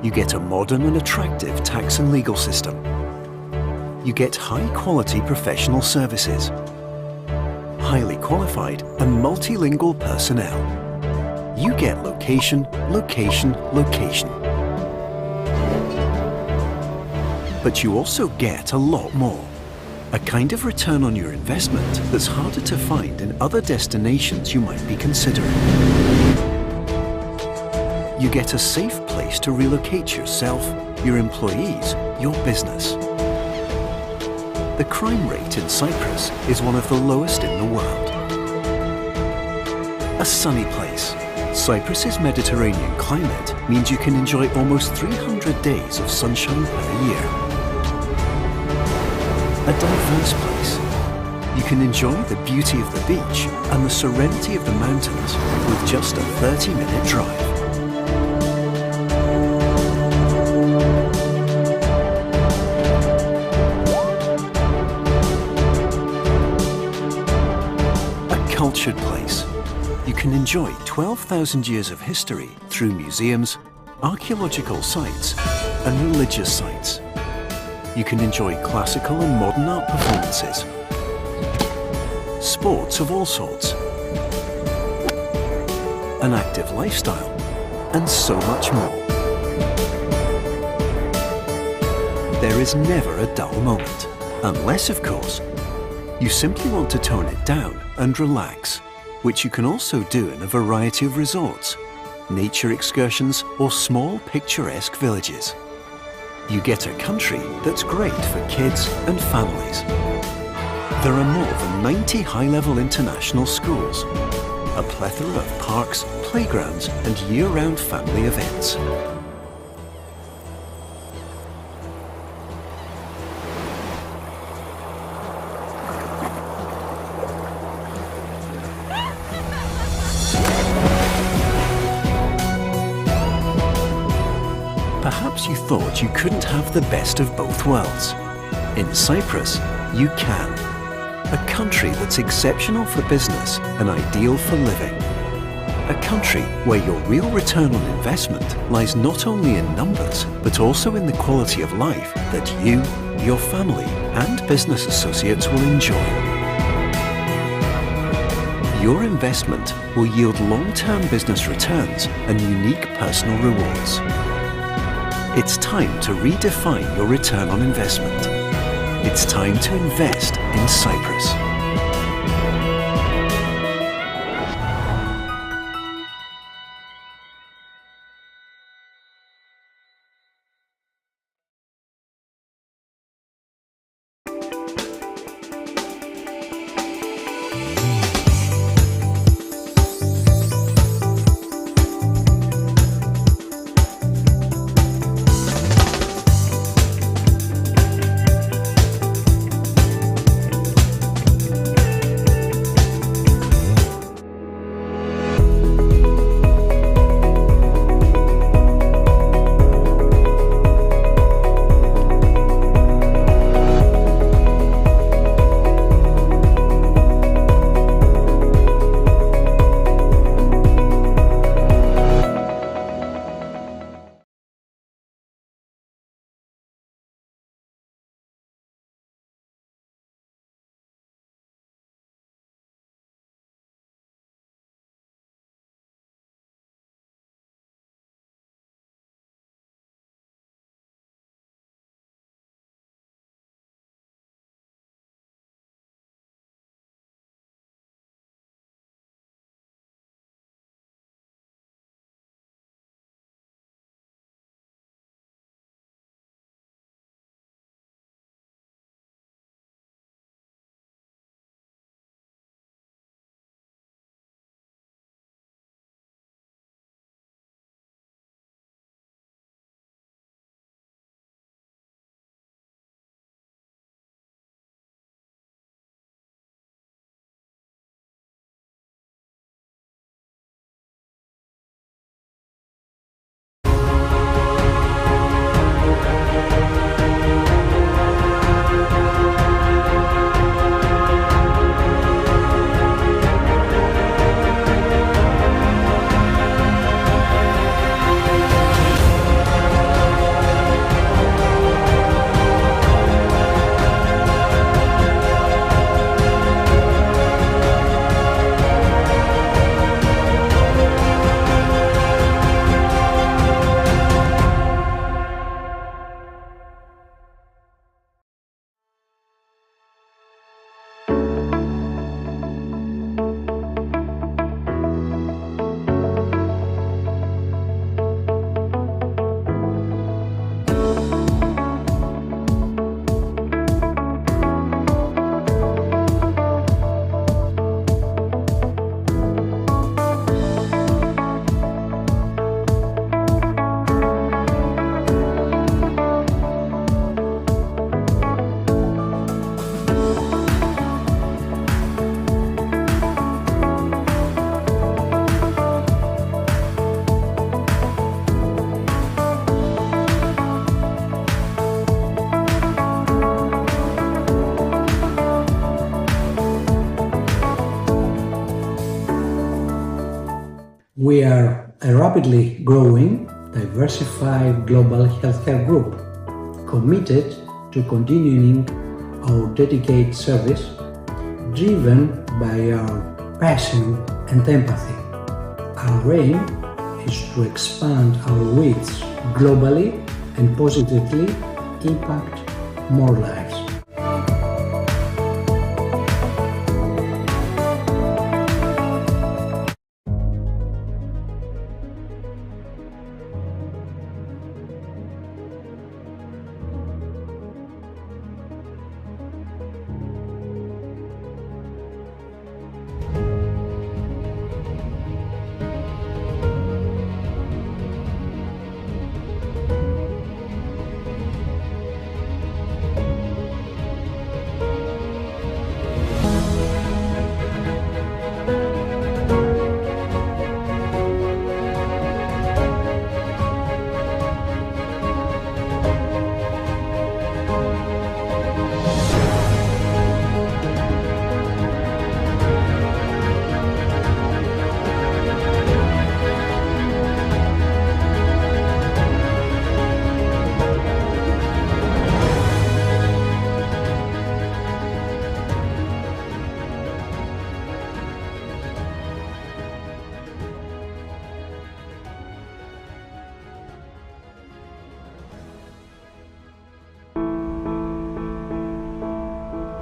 You get a modern and attractive tax and legal system. You get high-quality professional services, highly qualified and multilingual personnel. You get location, location, location. But you also get a lot more. A kind of return on your investment that's harder to find in other destinations you might be considering. You get a safe place to relocate yourself, your employees, your business. The crime rate in Cyprus is one of the lowest in the world. A sunny place, Cyprus's Mediterranean climate means you can enjoy almost 300 days of sunshine per year. A diverse place. You can enjoy the beauty of the beach and the serenity of the mountains with just a 30-minute drive. A cultured place. You can enjoy 12,000 years of history through museums, archaeological sites, and religious sites. You can enjoy classical and modern art performances, sports of all sorts, an active lifestyle, and so much more. There is never a dull moment, unless, of course, you simply want to tone it down and relax, which you can also do in a variety of resorts, nature excursions, or small picturesque villages. You get a country that's great for kids and families. There are more than 90 high-level international schools, a plethora of parks, playgrounds, and year-round family events. Perhaps you thought you couldn't have the best of both worlds. In Cyprus, you can. A country that's exceptional for business and ideal for living. A country where your real return on investment lies not only in numbers, but also in the quality of life that you, your family, and business associates will enjoy. Your investment will yield long-term business returns and unique personal rewards. It's time to redefine your return on investment. It's time to invest in Cyprus. We are a rapidly growing, diversified global healthcare group, committed to continuing our dedicated service, driven by our passion and empathy. Our aim is to expand our reach globally and positively impact more lives.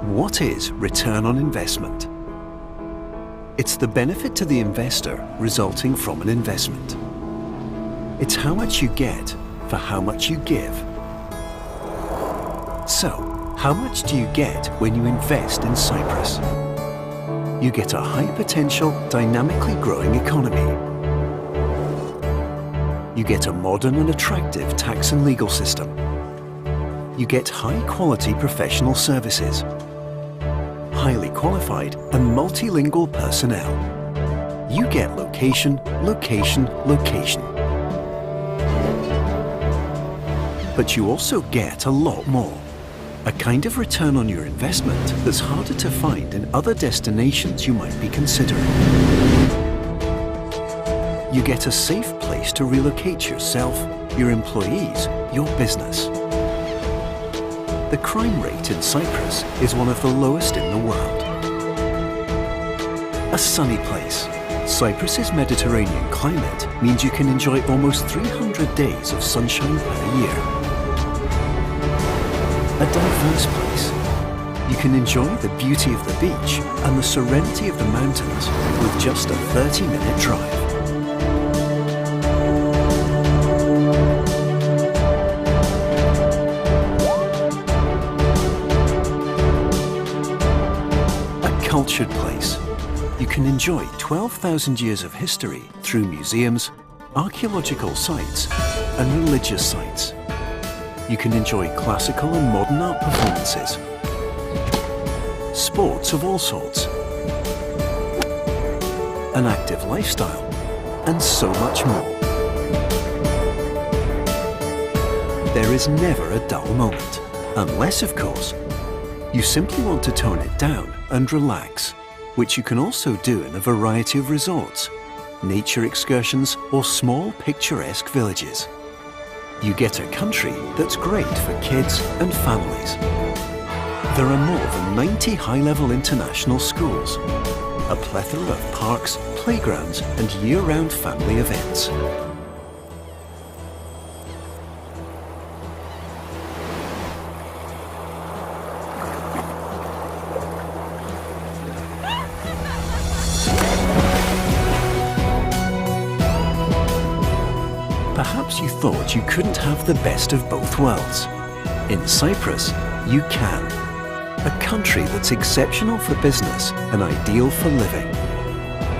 What is return on investment? It's the benefit to the investor resulting from an investment. It's how much you get for how much you give. So, how much do you get when you invest in Cyprus? You get a high-potential, dynamically growing economy. You get a modern and attractive tax and legal system. You get high-quality professional services, highly qualified and multilingual personnel. You get location, location, location. But you also get a lot more. A kind of return on your investment that's harder to find in other destinations you might be considering. You get a safe place to relocate yourself, your employees, your business. The crime rate in Cyprus is one of the lowest in the world. A sunny place. Cyprus's Mediterranean climate means you can enjoy almost 300 days of sunshine per year. A diverse place. You can enjoy the beauty of the beach and the serenity of the mountains with just a 30-minute drive. Cultured place. You can enjoy 12,000 years of history through museums, archaeological sites and religious sites. You can enjoy classical and modern art performances, sports of all sorts, an active lifestyle, and so much more. There is never a dull moment, unless, of course, you simply want to tone it down and relax, which you can also do in a variety of resorts, nature excursions or small picturesque villages. You get a country that's great for kids and families. There are more than 90 high-level international schools, a plethora of parks, playgrounds and year-round family events. Perhaps you thought you couldn't have the best of both worlds. In Cyprus, you can. A country that's exceptional for business and ideal for living.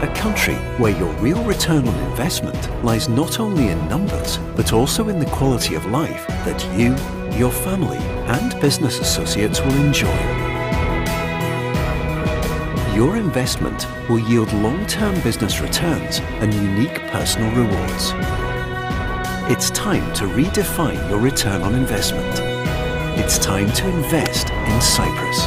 A country where your real return on investment lies not only in numbers, but also in the quality of life that you, your family, and business associates will enjoy. Your investment will yield long-term business returns and unique personal rewards. It's time to redefine your return on investment. It's time to invest in Cyprus.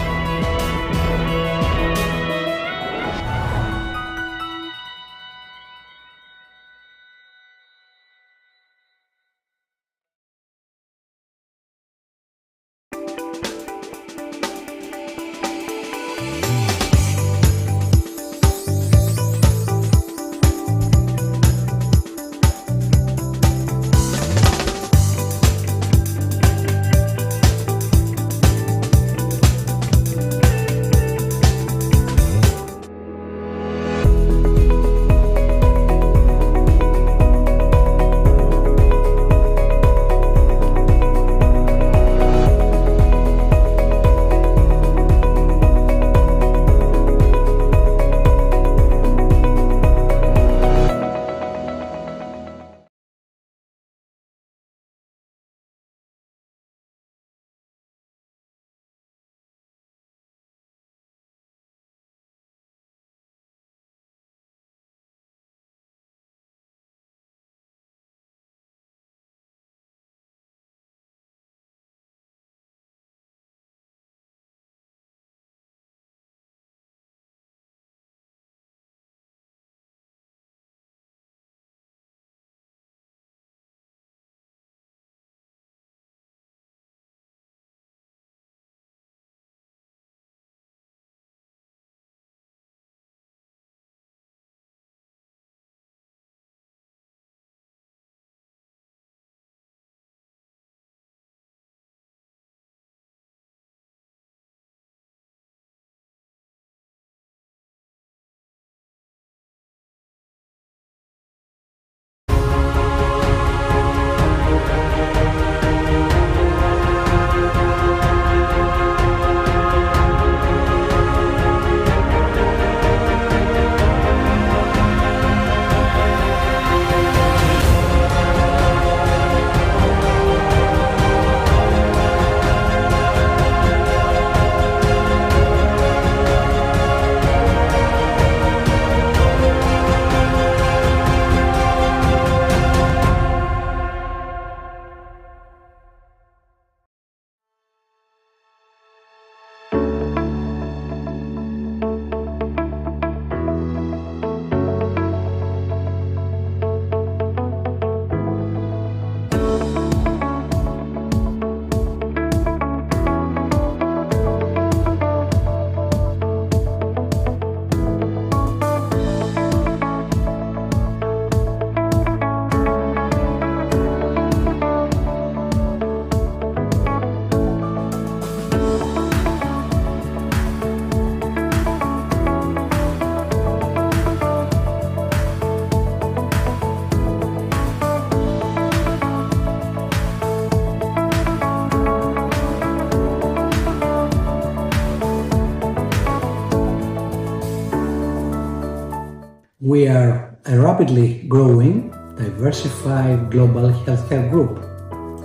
We are a rapidly growing, diversified global healthcare group,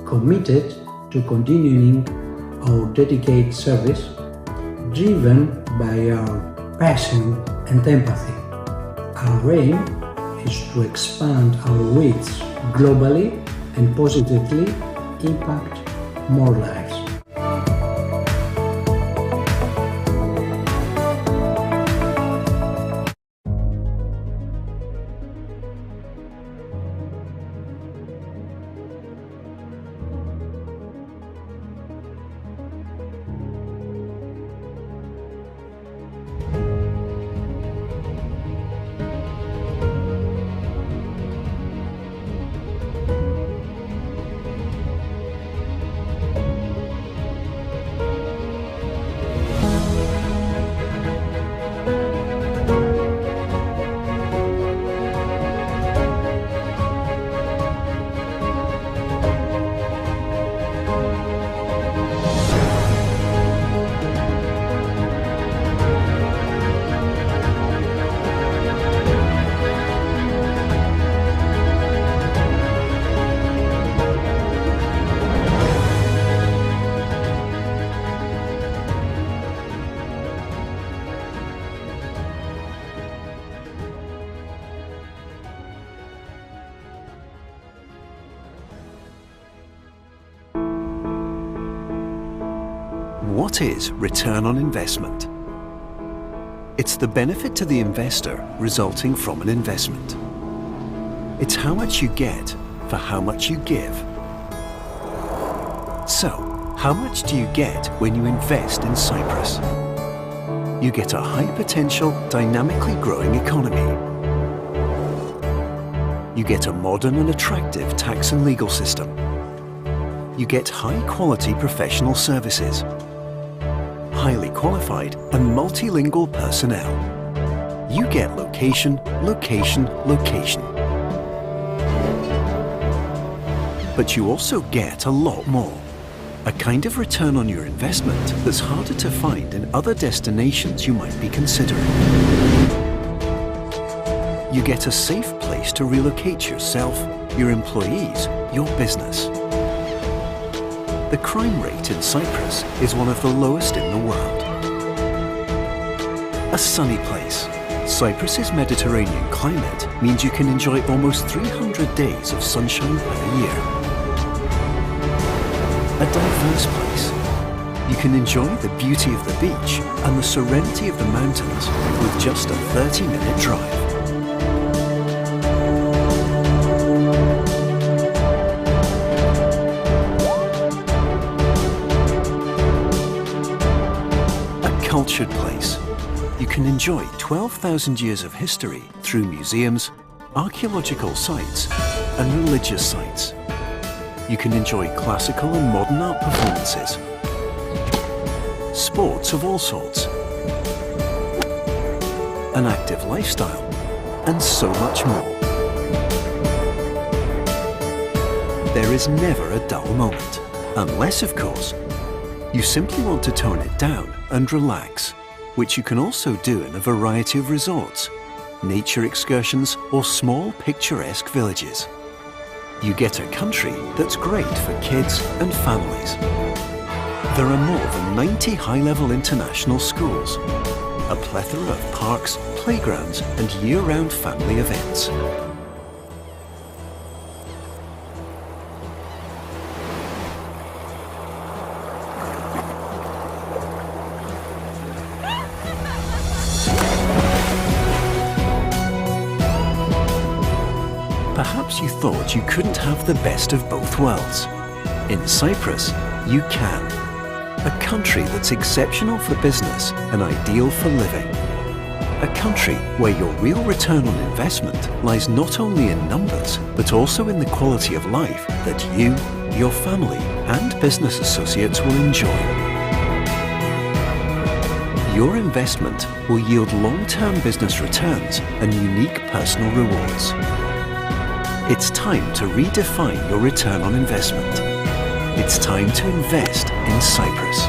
committed to continuing our dedicated service, driven by our passion and empathy. Our aim is to expand our reach globally and positively impact more lives. What is return on investment? It's the benefit to the investor resulting from an investment. It's how much you get for how much you give. So, how much do you get when you invest in Cyprus? You get a high-potential, dynamically growing economy. You get a modern and attractive tax and legal system. You get high-quality professional services, highly qualified and multilingual personnel. You get location, location, location. But you also get a lot more. A kind of return on your investment that's harder to find in other destinations you might be considering. You get a safe place to relocate yourself, your employees, your business. The crime rate in Cyprus is one of the lowest in the world. A sunny place. Cyprus's Mediterranean climate means you can enjoy almost 300 days of sunshine per year. A diverse place. You can enjoy the beauty of the beach and the serenity of the mountains with just a 30-minute drive. Cultured place. You can enjoy 12,000 years of history through museums, archaeological sites, and religious sites. You can enjoy classical and modern art performances, sports of all sorts, an active lifestyle, and so much more. There is never a dull moment, unless, of course, you simply want to tone it down and relax, which you can also do in a variety of resorts, nature excursions, or small picturesque villages. You get a country that's great for kids and families. There are more than 90 high-level international schools, a plethora of parks, playgrounds, and year-round family events. Perhaps you thought you couldn't have the best of both worlds. In Cyprus, you can. A country that's exceptional for business and ideal for living. A country where your real return on investment lies not only in numbers, but also in the quality of life that you, your family, and business associates will enjoy. Your investment will yield long-term business returns and unique personal rewards. It's time to redefine your return on investment. It's time to invest in Cyprus.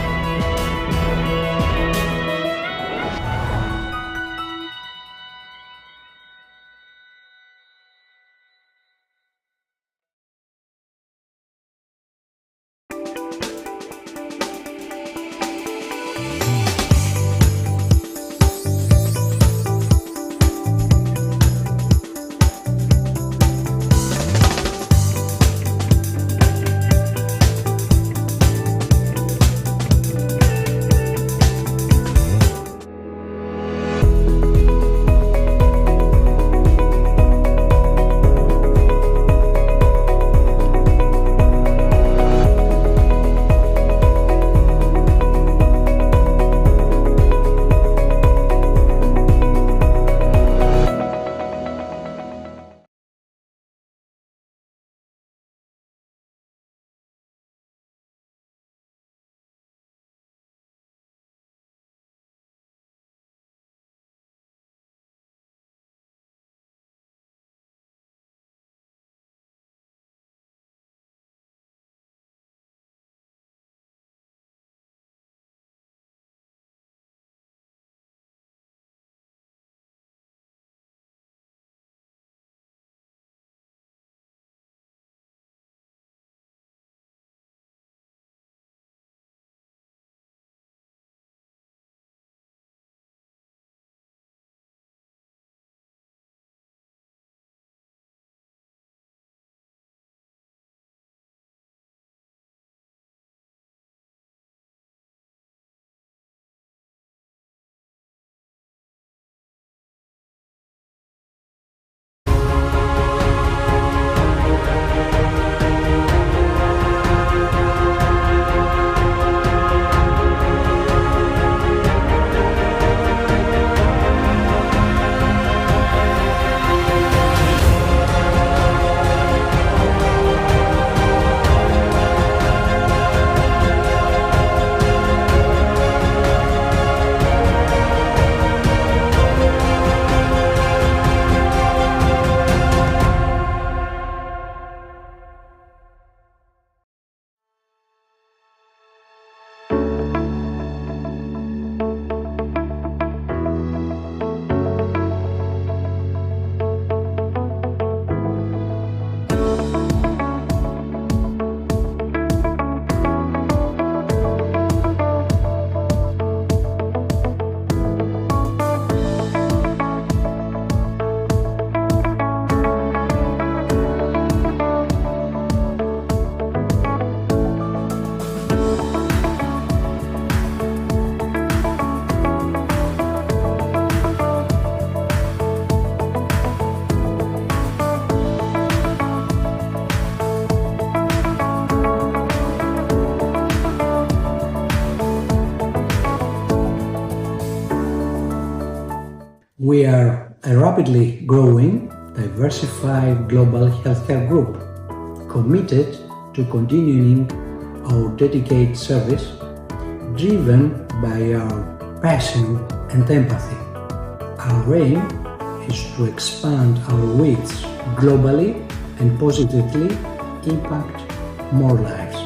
We are a rapidly growing, diversified global healthcare group, committed to continuing our dedicated service, driven by our passion and empathy. Our aim is to expand our reach globally and positively impact more lives.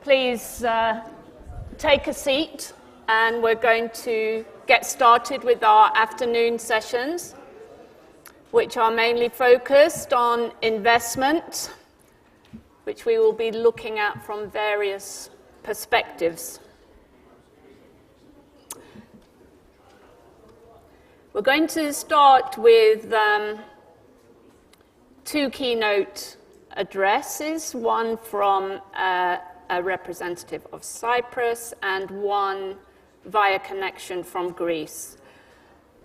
Please take a seat, and we're going to get started with our afternoon sessions, which are mainly focused on investment, which we will be looking at from various perspectives. We're going to start with two keynote addresses, one from a representative of Cyprus and one via connection from Greece.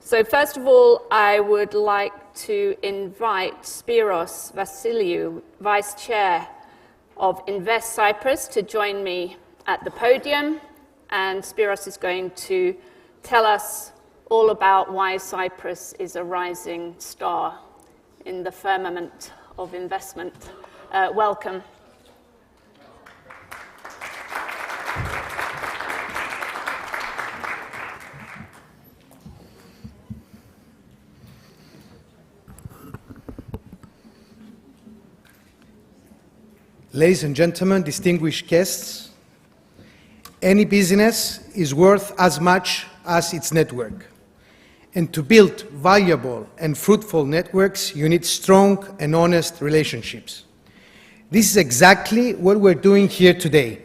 So first of all, I would like to invite Spiros Vassiliou, Vice Chair of Invest Cyprus, to join me at the podium. And Spiros is going to tell us all about why Cyprus is a rising star in the firmament of investment. Welcome. Ladies and gentlemen, distinguished guests, any business is worth as much as its network. And to build valuable and fruitful networks, you need strong and honest relationships. This is exactly what we're doing here today.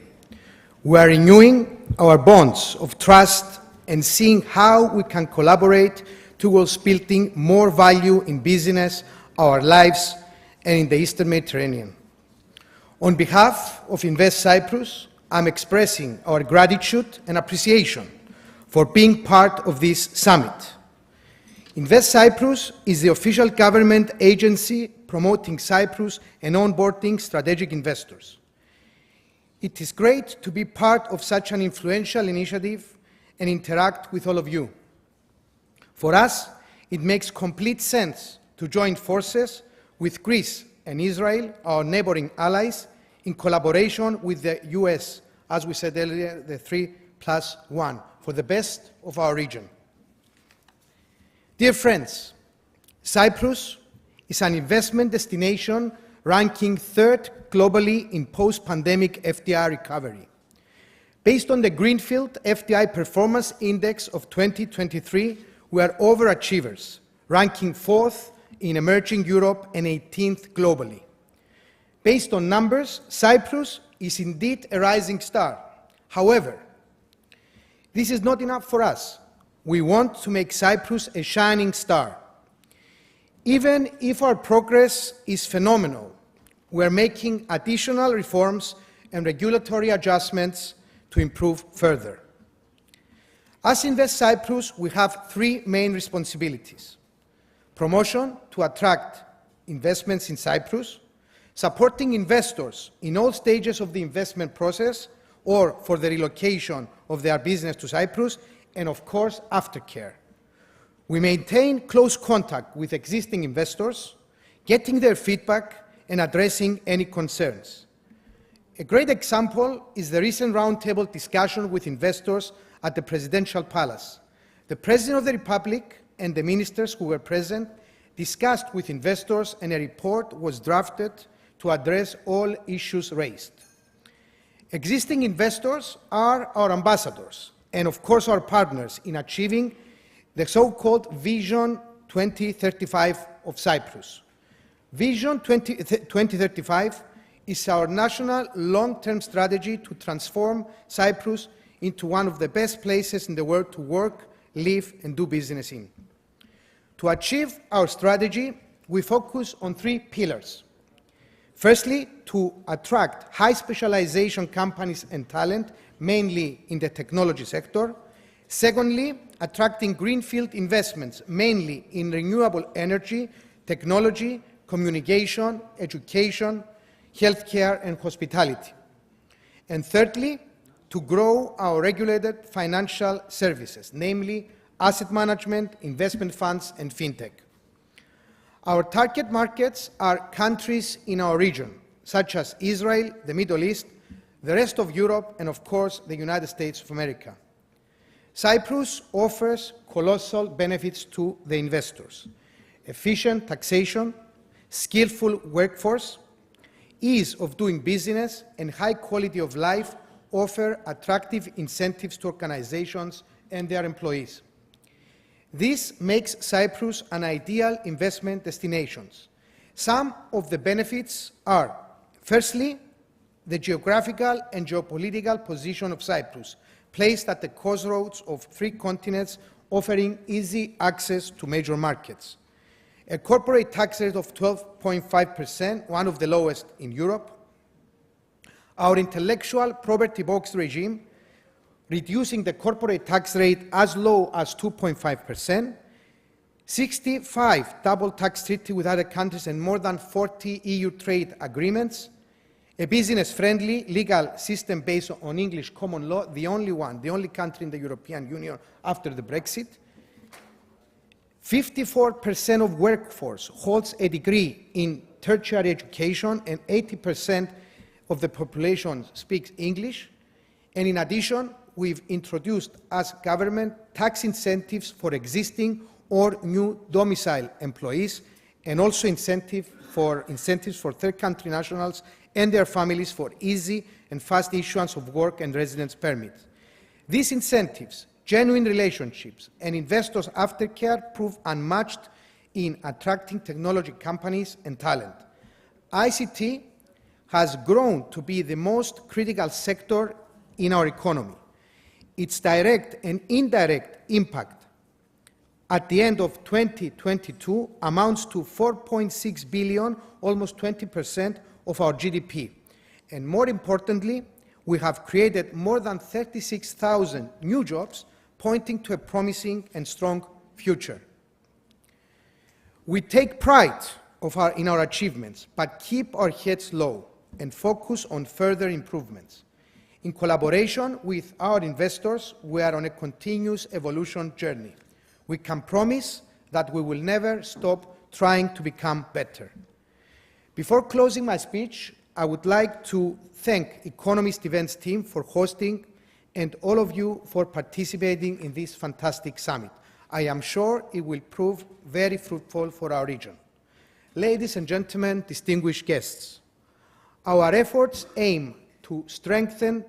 We are renewing our bonds of trust and seeing how we can collaborate towards building more value in business, our lives, and in the Eastern Mediterranean. On behalf of Invest Cyprus, I'm expressing our gratitude and appreciation for being part of this summit. Invest Cyprus is the official government agency promoting Cyprus and onboarding strategic investors. It is great to be part of such an influential initiative and interact with all of you. For us, it makes complete sense to join forces with Greece and Israel, our neighboring allies, in collaboration with the US, as we said earlier, the 3+1, for the best of our region. Dear friends, Cyprus is an investment destination ranking third globally in post-pandemic FDI recovery. Based on the Greenfield FDI Performance Index of 2023, we are overachievers, ranking fourth in emerging Europe and 18th globally. Based on numbers, Cyprus is indeed a rising star. However, this is not enough for us. We want to make Cyprus a shining star. Even if our progress is phenomenal, we are making additional reforms and regulatory adjustments to improve further. As Invest Cyprus, we have three main responsibilities: promotion to attract investments in Cyprus, supporting investors in all stages of the investment process or for the relocation of their business to Cyprus, and of course, aftercare. We maintain close contact with existing investors, getting their feedback and addressing any concerns. A great example is the recent roundtable discussion with investors at the Presidential Palace. The President of the Republic and the ministers who were present discussed with investors, and a report was drafted to address all issues raised. Existing investors are our ambassadors and, of course, our partners in achieving the so-called Vision 2035 of Cyprus. Vision 2035 is our national long-term strategy to transform Cyprus into one of the best places in the world to work, live, and do business in. To achieve our strategy, we focus on 3 pillars. Firstly, to attract high specialization companies and talent, mainly in the technology sector. Secondly, attracting greenfield investments, mainly in renewable energy, technology, communication, education, healthcare, and hospitality. And thirdly, to grow our regulated financial services, namely asset management, investment funds, and fintech. Our target markets are countries in our region, such as Israel, the Middle East, the rest of Europe, and of course, the United States of America. Cyprus offers colossal benefits to the investors: efficient taxation, skillful workforce, ease of doing business, and high quality of life offer attractive incentives to organizations and their employees. This makes Cyprus an ideal investment destination. Some of the benefits are, firstly, the geographical and geopolitical position of Cyprus, placed at the crossroads of 3 continents, offering easy access to major markets. A corporate tax rate of 12.5%, one of the lowest in Europe. Our intellectual property box regime, reducing the corporate tax rate as low as 2.5%, 65 double tax treaties with other countries, and more than 40 EU trade agreements, a business-friendly legal system based on English common law, the only country in the European Union after the Brexit. 54% of workforce holds a degree in tertiary education, and 80% of the population speaks English. And in addition, we've introduced as government tax incentives for existing or new domicile employees, and also incentives for third country nationals and their families for easy and fast issuance of work and residence permits. These incentives, genuine relationships, and investors' aftercare prove unmatched in attracting technology companies and talent. ICT has grown to be the most critical sector in our economy. Its direct and indirect impact at the end of 2022 amounts to 4.6 billion, almost 20% of our GDP. And more importantly, we have created more than 36,000 new jobs, pointing to a promising and strong future. We take pride in our achievements, but keep our heads low and focus on further improvements. In collaboration with our investors, we are on a continuous evolution journey. We can promise that we will never stop trying to become better. Before closing my speech, I would like to thank Economist Events team for hosting and all of you for participating in this fantastic summit. I am sure it will prove very fruitful for our region. Ladies and gentlemen, distinguished guests, our efforts aim to strengthen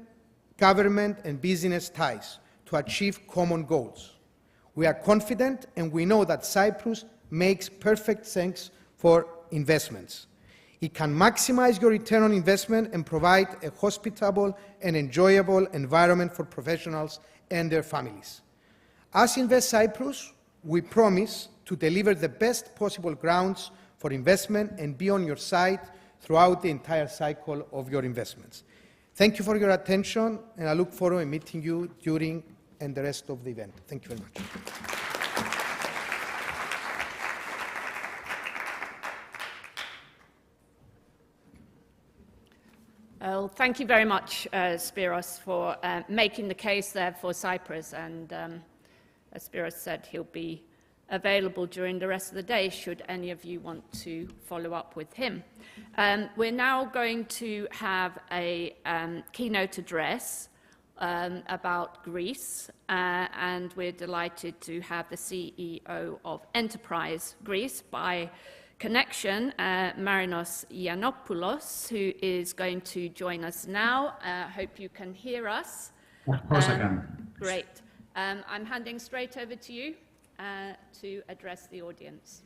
government and business ties to achieve common goals. We are confident and we know that Cyprus makes perfect sense for investments. It can maximize your return on investment and provide a hospitable and enjoyable environment for professionals and their families. As Invest Cyprus, we promise to deliver the best possible grounds for investment and be on your side throughout the entire cycle of your investments. Thank you for your attention, and I look forward to meeting you during and the rest of the event. Thank you very much. Well, thank you very much, Spiros, for making the case there for Cyprus. And as Spiros said, he'll be available during the rest of the day should any of you want to follow up with him. We're now going to have a keynote address about Greece, and we're delighted to have the CEO of Enterprise Greece by connection, Marinos Yiannopoulos, who is going to join us now. Hope you can hear us. Of course I can. Great. I'm handing straight over to you to address the audience.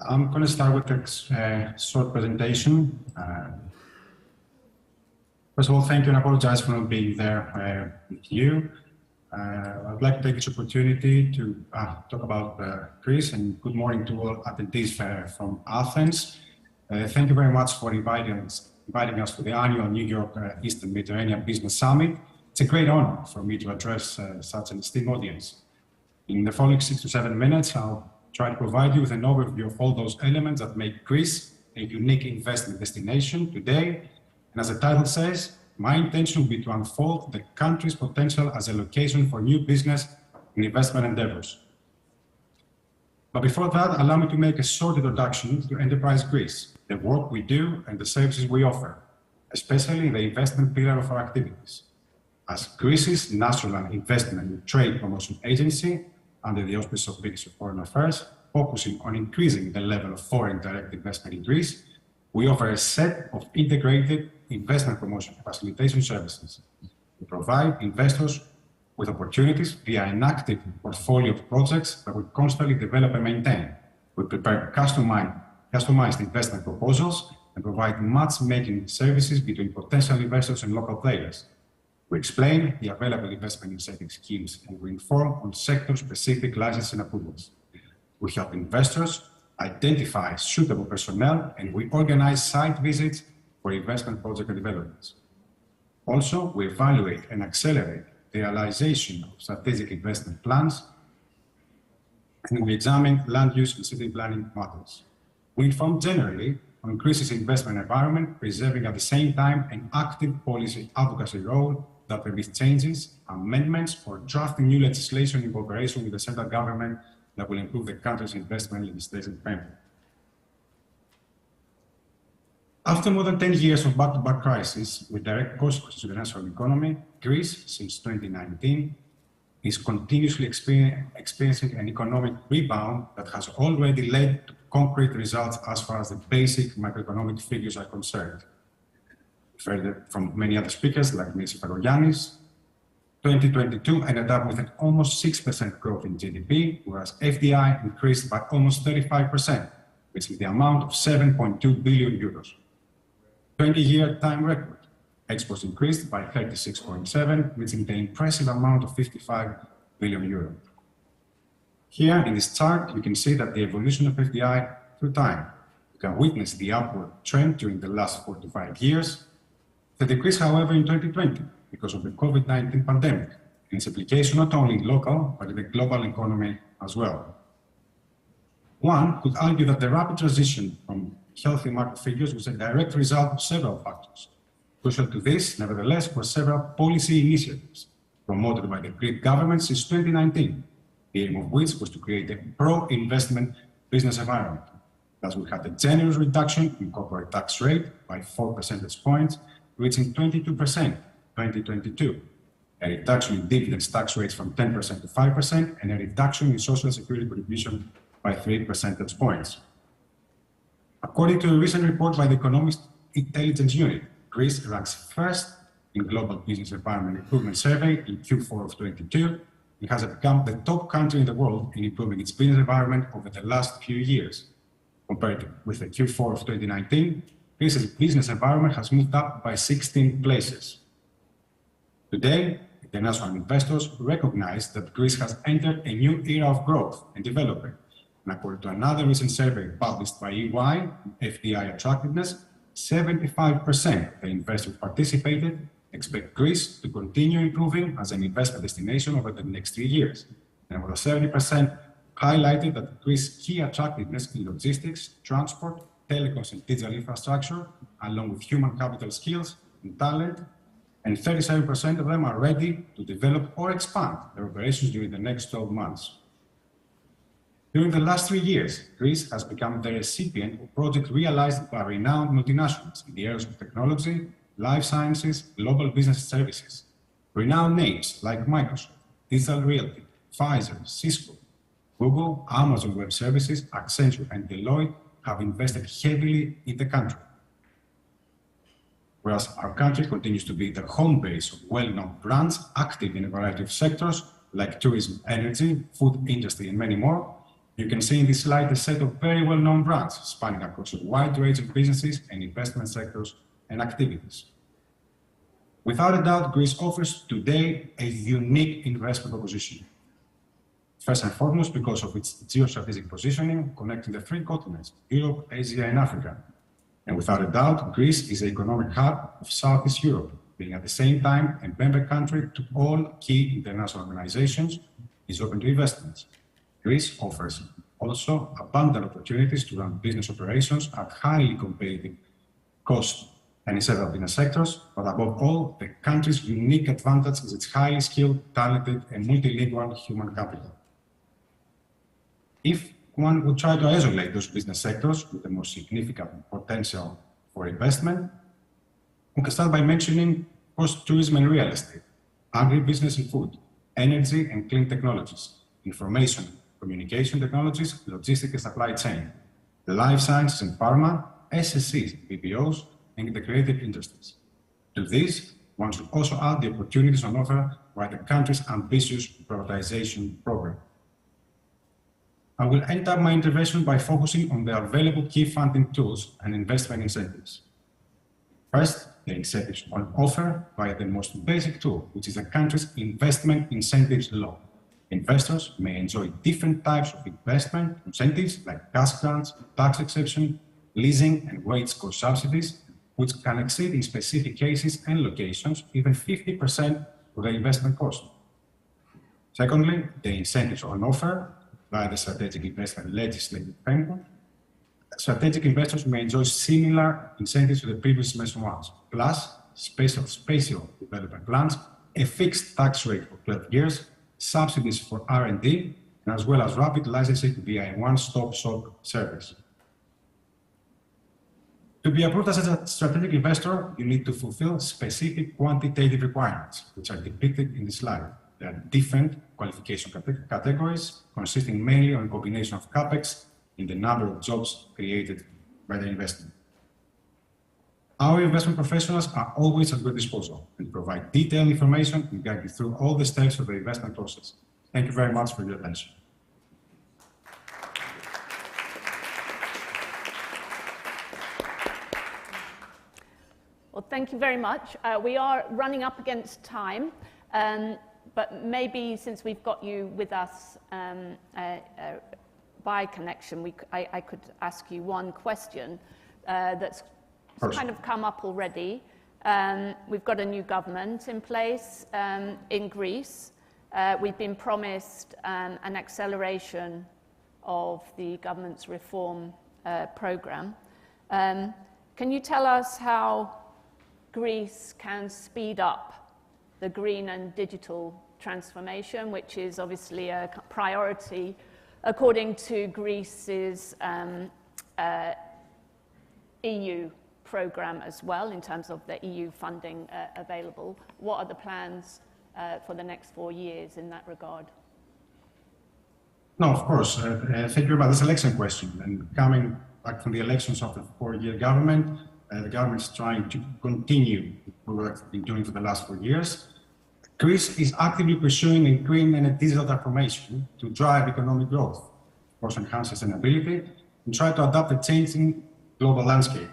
I'm going to start with a short presentation. First of all, thank you and apologize for not being there with you. I'd like to take this opportunity to talk about Greece, and good morning to all attendees from Athens. Thank you very much for inviting us to the annual New York Eastern Mediterranean Business Summit. It's a great honor for me to address such an esteemed audience. In the following 6 to 7 minutes, I'll try to provide you with an overview of all those elements that make Greece a unique investment destination today. And as the title says, my intention will be to unfold the country's potential as a location for new business and investment endeavors. But before that, allow me to make a short introduction to Enterprise Greece, the work we do and the services we offer, especially in the investment pillar of our activities. As Greece's national investment and trade promotion agency, under the auspices of Ministry of Foreign Affairs, focusing on increasing the level of foreign direct investment in Greece, we offer a set of integrated investment promotion and facilitation services. We provide investors with opportunities via an active portfolio of projects that we constantly develop and maintain. We prepare customized investment proposals and provide matchmaking services between potential investors and local players. We explain the available investment incentive schemes and we inform on sector-specific licensing approvals. We help investors identify suitable personnel and we organize site visits for investment project developments. Also, we evaluate and accelerate the realization of strategic investment plans and we examine land use and city planning models. We inform generally on Greece's investment environment, preserving at the same time an active policy advocacy role that permits changes, amendments, or drafting new legislation in cooperation with the central government that will improve the country's investment legislation framework. After more than 10 years of back-to-back crisis with direct consequences to the national economy, Greece, since 2019, is continuously experiencing an economic rebound that has already led to concrete results as far as the basic macroeconomic figures are concerned. Further from many other speakers like Mr. Farogiannis, 2022 ended up with an almost 6% growth in GDP, whereas FDI increased by almost 35%, reaching the amount of 7.2 billion euros. 20-year time record. Exports increased by 36.7%, reaching the impressive amount of 55 billion euros. Here in this chart, you can see that the evolution of FDI through time. You can witness the upward trend during the last 4 to 5 years. The decrease, however, in 2020 because of the COVID-19 pandemic and its application not only in local, but in the global economy as well. One could argue that the rapid transition from healthy market figures was a direct result of several factors. Crucial to this, nevertheless, were several policy initiatives promoted by the Greek government since 2019, the aim of which was to create a pro-investment business environment. Thus, we had a generous reduction in corporate tax rate by 4 percentage points, reaching 22% in 2022, a reduction in dividends tax rates from 10% to 5%, and a reduction in social security contribution by 3 percentage points. According to a recent report by the Economist Intelligence Unit, Greece ranks first in Global Business Environment Improvement Survey in Q4 of 2022. It has become the top country in the world in improving its business environment over the last few years. Compared with the Q4 of 2019, Greece's business environment has moved up by 16 places. Today, international investors recognize that Greece has entered a new era of growth and development. And according to another recent survey published by EY, FDI attractiveness, 75% of the investors who participated expect Greece to continue improving as an investment destination over the next 3 years. And over 70% highlighted that Greece's key attractiveness in logistics, transport, telecoms and digital infrastructure, along with human capital skills and talent, and 37% of them are ready to develop or expand their operations during the next 12 months. During the last 3 years, Greece has become the recipient of projects realized by renowned multinationals in the areas of technology, life sciences, global business services. Renowned names like Microsoft, Digital Realty, Pfizer, Cisco, Google, Amazon Web Services, Accenture, and Deloitte have invested heavily in the country. Whereas our country continues to be the home base of well-known brands active in a variety of sectors like tourism, energy, food industry, and many more, you can see in this slide a set of very well-known brands spanning across a wide range of businesses and investment sectors and activities. Without a doubt, Greece offers today a unique investment proposition. First and foremost, because of its geostrategic positioning connecting the three continents, Europe, Asia, and Africa. And without a doubt, Greece is the economic hub of Southeast Europe, being at the same time a member country to all key international organizations, is open to investments. Greece offers also abundant opportunities to run business operations at highly competitive cost and in several business sectors, but above all, the country's unique advantage is its highly skilled, talented, and multilingual human capital. If one would try to isolate those business sectors with the most significant potential for investment, we can start by mentioning tourism and real estate, agribusiness and food, energy and clean technologies, information, communication technologies, logistics and supply chain, the life sciences and pharma, SSCs, BPOs, and the creative industries. To this, one should also add the opportunities on offer by the country's ambitious privatization program. I will end up my intervention by focusing on the available key funding tools and investment incentives. First, the incentives on offer via the most basic tool, which is the country's investment incentives law. Investors may enjoy different types of investment incentives like cash grants, tax exception, leasing, and wage cost subsidies, which can exceed in specific cases and locations even 50% of the investment cost. Secondly, the incentives on offer via the strategic investment legislative framework. Strategic investors may enjoy similar incentives to the previously mentioned ones, plus spatial development plans, a fixed tax rate for 12 years, subsidies for R&D, and as well as rapid licensing via a one-stop shop service. To be approved as a strategic investor, you need to fulfill specific quantitative requirements, which are depicted in the slide. There are different qualification categories, consisting mainly on a combination of CapEx and the number of jobs created by the investment. Our investment professionals are always at your disposal and provide detailed information and guide you through all the steps of the investment process. Thank you very much for your attention. Well, thank you very much. We are running up against time, but maybe since we've got you with us by connection, I could ask you one question that's kind of come up already. We've got a new government in place in Greece. We've been promised an acceleration of the government's reform program. Can you tell us how Greece can speed up the green and digital transformation, which is obviously a priority according to Greece's EU program as well, in terms of the EU funding available? What are the plans for the next 4 years in that regard? No, of course. Thank you very much. That's an excellent question. And coming back from the elections of the 4-year government, the government is trying to continue the work it's been doing for the last 4 years. Greece is actively pursuing a green and a digital transformation to drive economic growth, of course, enhance sustainability, and try to adapt the changing global landscape.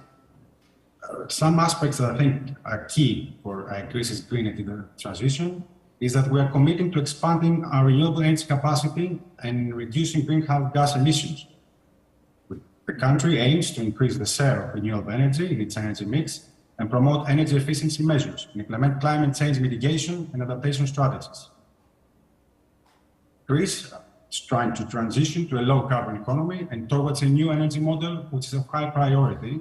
Some aspects that I think are key for Greece's green and digital transition is that we are committing to expanding our renewable energy capacity and reducing greenhouse gas emissions. The country aims to increase the share of renewable energy in its energy mix and promote energy efficiency measures and implement climate change mitigation and adaptation strategies. Greece is trying to transition to a low-carbon economy and towards a new energy model, which is of high priority,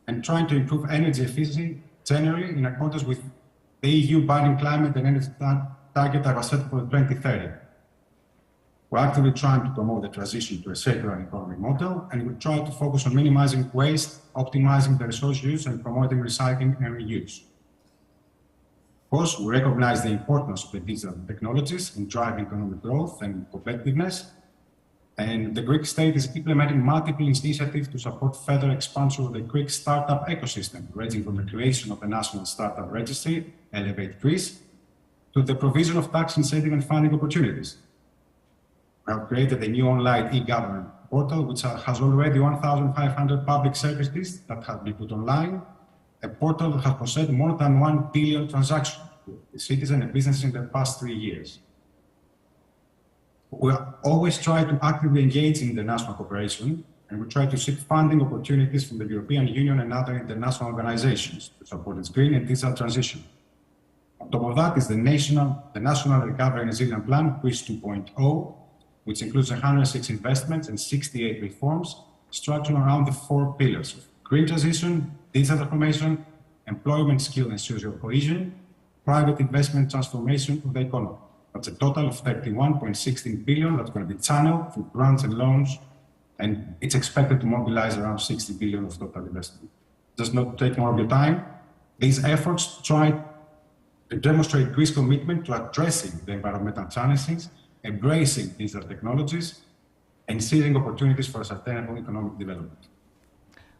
and trying to improve energy efficiency generally in accordance with the EU binding climate and energy target that was set for 2030. We're actively trying to promote the transition to a circular economy model, and we try to focus on minimizing waste, optimizing the resource use, and promoting recycling and reuse. Of course, we recognize the importance of the digital technologies in driving economic growth and competitiveness, and the Greek state is implementing multiple initiatives to support further expansion of the Greek startup ecosystem, ranging from the creation of a national startup registry, Elevate Greece, to the provision of tax incentive and funding opportunities. We have created a new online e-government portal, which has already 1,500 public services that have been put online, a portal that has processed more than 1 billion transactions with citizens and businesses in the past 3 years. We always try to actively engage in international cooperation, and we try to seek funding opportunities from the European Union and other international organizations to support its green and digital transition. On top of that is the National Recovery and Resilience Plan, Greece 2.0, which includes 106 investments and 68 reforms structured around the 4 pillars of green transition, digital transformation, employment, skill and social cohesion, private investment transformation of the economy. That's a total of 31.16 billion that's going to be channeled through grants and loans, and it's expected to mobilize around 60 billion of total investment. Just not taking more of your time, these efforts try to demonstrate Greece's commitment to addressing the environmental challenges, embracing digital technologies, and seizing opportunities for sustainable economic development.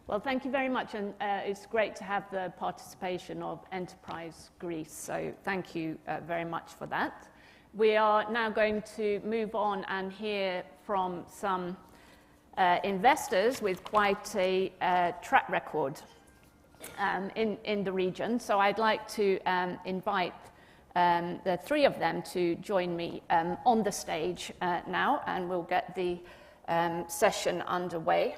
Well, thank you very much, and it's great to have the participation of Enterprise Greece, so thank you very much for that. We are now going to move on and hear from some investors with quite a track record in the region, so I'd like to invite the 3 of them to join me on the stage now, and we'll get the session underway.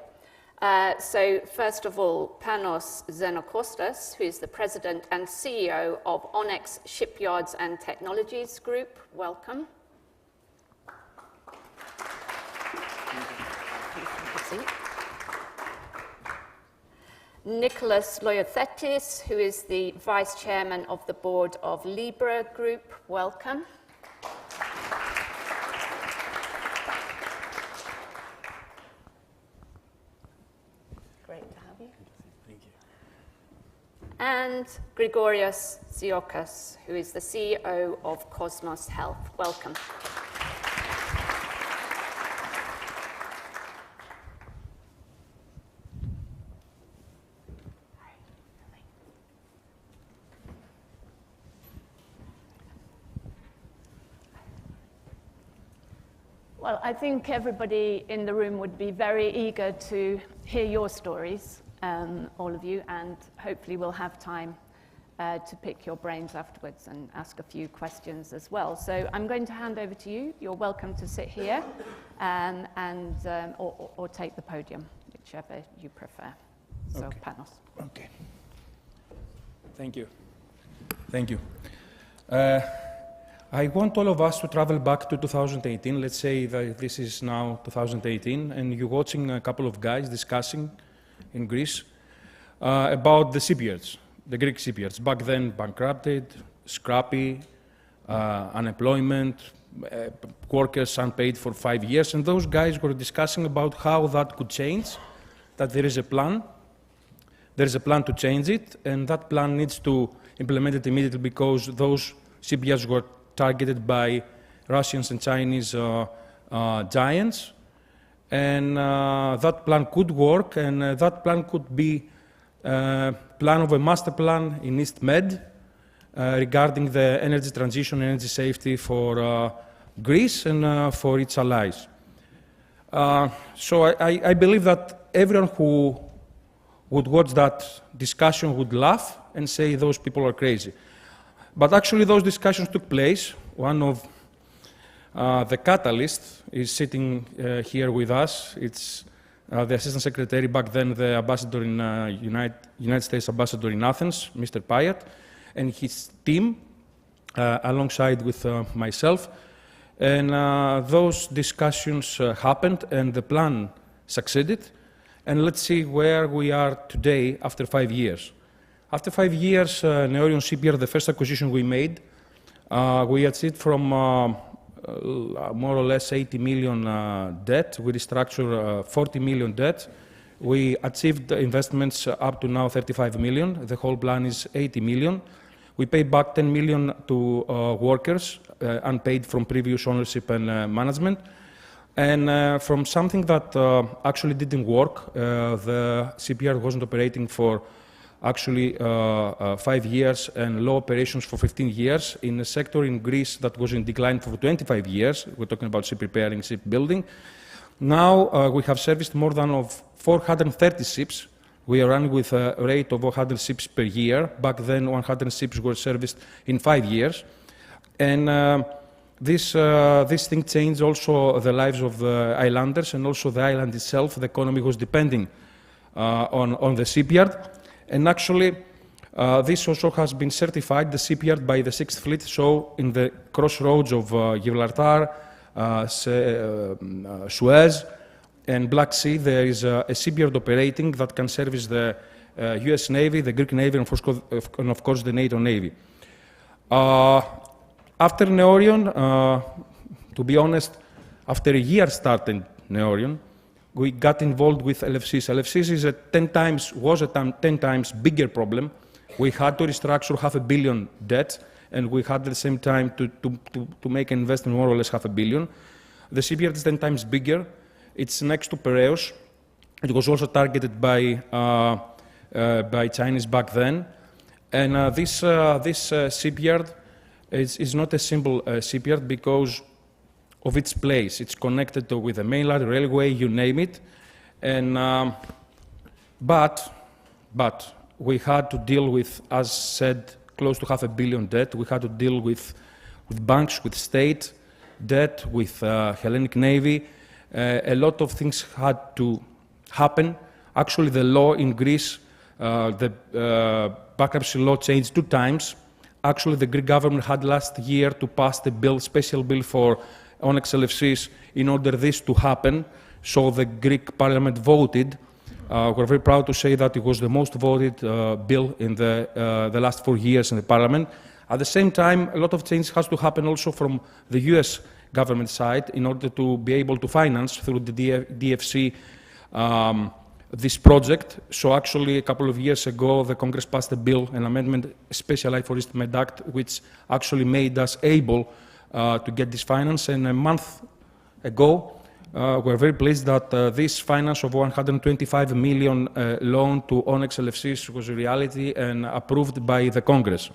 So first of all, Panos Xenokostas, who is the President and CEO of Onyx Shipyards and Technologies Group. Welcome. Nicholas Loyothetis, who is the Vice Chairman of the Board of Libra Group. Welcome. Great to have you. Thank you. And Grigorios Ziokas, who is the CEO of Cosmos Health. Welcome. Well, I think everybody in the room would be very eager to hear your stories, all of you, and hopefully we'll have time to pick your brains afterwards and ask a few questions as well. So I'm going to hand over to you. You're welcome to sit here or take the podium, whichever you prefer. So, okay. Panos. Okay. Thank you. Thank you. I want all of us to travel back to 2018. Let's say that this is now 2018, and you're watching a couple of guys discussing in Greece about the shipyards, the Greek shipyards. Back then, bankrupted, scrappy, unemployment, workers unpaid for 5 years, and those guys were discussing about how that could change, that there is a plan. There is a plan to change it, and that plan needs to implement it immediately because those shipyards were targeted by Russians and Chinese giants, and that plan could work, and that plan could be plan of a master plan in East Med regarding the energy transition, energy safety for Greece and for its allies. So I believe that everyone who would watch that discussion would laugh and say those people are crazy. But actually those discussions took place. One of the catalysts is sitting here with us. It's the Assistant Secretary, back then the Ambassador in United States Ambassador in Athens, Mr. Payat, and his team, alongside with myself. And those discussions happened and the plan succeeded. And let's see where we are today after 5 years. After 5 years, Neorion Shipyard, the first acquisition we made, we achieved from more or less 80 million debt. We restructured 40 million debt. We achieved investments up to now 35 million. The whole plan is 80 million. We paid back 10 million to workers, unpaid from previous ownership and management. And from something that actually didn't work, the shipyard wasn't operating for actually 5 years and low operations for 15 years in a sector in Greece that was in decline for 25 years. We're talking about ship repairing, shipbuilding. Now we have serviced more than 430 ships. We are running with a rate of 100 ships per year. Back then, 100 ships were serviced in 5 years. And this thing changed also the lives of the islanders and also the island itself. The economy was depending on the shipyard. And actually, this also has been certified, the shipyard, by the 6th Fleet. So in the crossroads of Gibraltar, Suez, and Black Sea, there is a shipyard operating that can service the US Navy, the Greek Navy, and of course the NATO Navy. After Neorion, to be honest, after a year starting Neorion, we got involved with LFCs. LFCs is was a 10 times bigger problem. We had to restructure $500 million debt, and we had at the same time to make an investment more or less $500 million. The shipyard is 10 times bigger. It's next to Piraeus. It was also targeted by Chinese back then. And this shipyard is not a simple shipyard because of its place. It's connected with the mainland railway, you name it. And, but we had to deal with, as said, close to $500 million debt. We had to deal with banks, with state debt, with Hellenic Navy. A lot of things had to happen. Actually, the law in Greece, the bankruptcy law changed 2 times. Actually, the Greek government had last year to pass the bill, special bill for Onyx LFCs in order this to happen. So the Greek parliament voted. We're very proud to say that it was the most voted bill in the last 4 years in the parliament. At the same time, a lot of change has to happen also from the US government side in order to be able to finance through the DFC this project. So actually, a couple of years ago, the Congress passed a bill, an amendment, Specialized for Instrument Act, which actually made us able to get this finance. And a month ago, we're very pleased that this finance of 125 million loan to Onyx LFCs was a reality and approved by the Congress.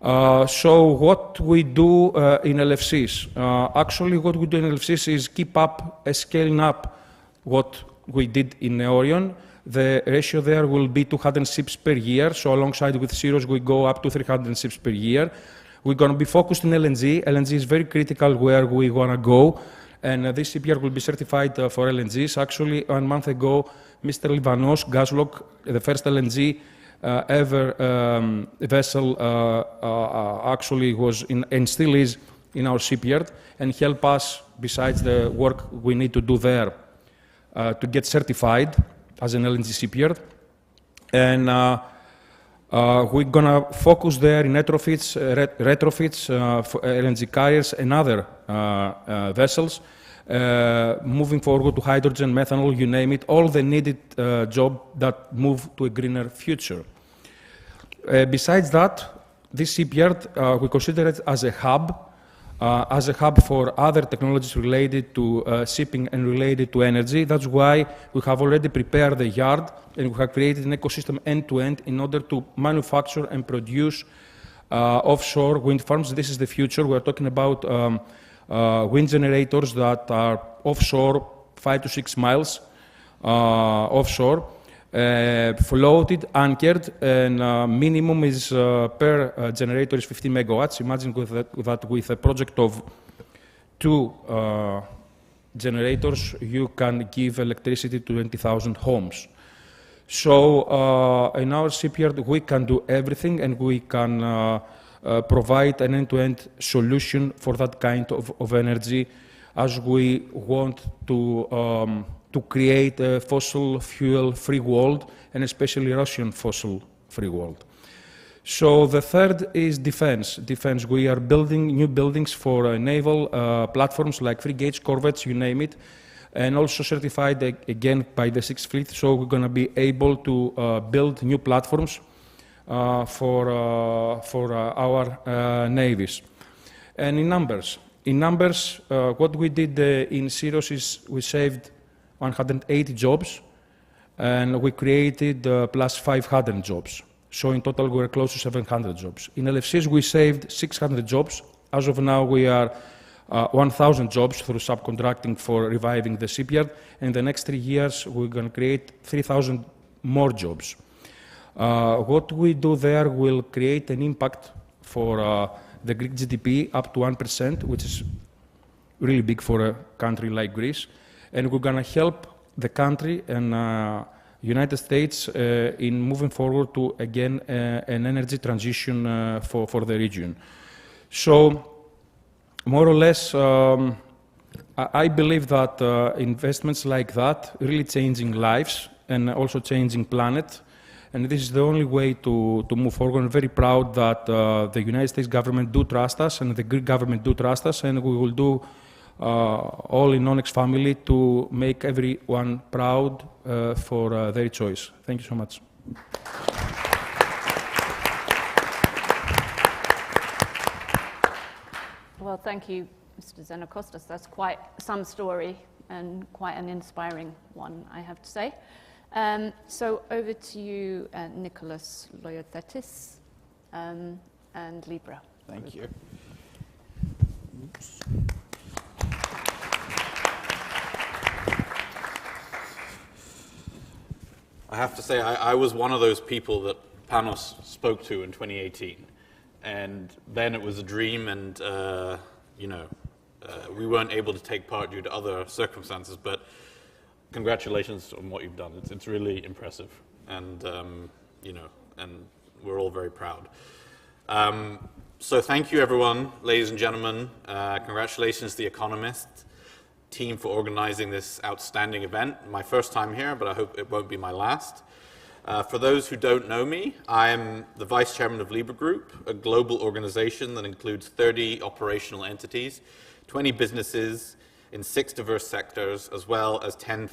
So what we do in LFCs? Actually, what we do in LFCs is keep up, scaling up what we did in Neorion. The ratio there will be 200 ships per year. So alongside with Syros, we go up to 300 ships per year. We're going to be focused in LNG. LNG is very critical where we want to go. And this shipyard will be certified for LNGs. Actually, 1 month ago, Mr. Livanos, Gazlog, the first LNG ever vessel actually was in, and still is in our shipyard, and help us, besides the work we need to do there, to get certified as an LNG shipyard. And we're going to focus there in retrofits for LNG carriers and other vessels, moving forward to hydrogen, methanol, you name it, all the needed job that move to a greener future. Besides that, this shipyard, we consider it as a hub for other technologies related to shipping and related to energy. That's why we have already prepared the yard and we have created an ecosystem end-to-end in order to manufacture and produce offshore wind farms. This is the future. We're talking about wind generators that are offshore 5 to 6 miles offshore, floated, anchored, and minimum is per generator is 15 megawatts. Imagine that with a project of 2 generators, you can give electricity to 20,000 homes. So in our shipyard, we can do everything, and we can provide an end-to-end solution for that kind of energy, as we want to create a fossil fuel-free world, and especially Russian fossil free world. So the third is defense. Defense, we are building new buildings for naval platforms like frigates, corvettes, you name it, and also certified again by the Sixth Fleet. So we're going to be able to build new platforms for our navies. And in numbers, what we did in Syros is we saved 180 jobs, and we created plus 500 jobs. So in total, we're close to 700 jobs. In LFCs, we saved 600 jobs. As of now, we are 1,000 jobs through subcontracting for reviving the shipyard. In the next 3 years, we're going to create 3,000 more jobs. What we do there will create an impact for the Greek GDP up to 1%, which is really big for a country like Greece. And we're going to help the country and United States in moving forward to, again, an energy transition for the region. So, more or less, I believe that investments like that really changing lives and also changing planet. And this is the only way to move forward. I'm very proud that the United States government do trust us and the Greek government do trust us, and we will do all in Onyx family to make everyone proud for their choice. Thank you so much. Well, thank you, Mr. Xenakostas. That's quite some story and quite an inspiring one, I have to say. So over to you, Nicholas Loyothetis and Libra. Thank you. Oops. I have to say, I was one of those people that Panos spoke to in 2018. And then it was a dream, and, we weren't able to take part due to other circumstances. But congratulations on what you've done. It's really impressive. And, and we're all very proud. So thank you, everyone, ladies and gentlemen. Congratulations to The Economist team for organizing this outstanding event. My first time here, but I hope it won't be my last. For those who don't know me, I am the Vice Chairman of Libra Group, a global organization that includes 30 operational entities, 20 businesses in 6 diverse sectors, as well as 10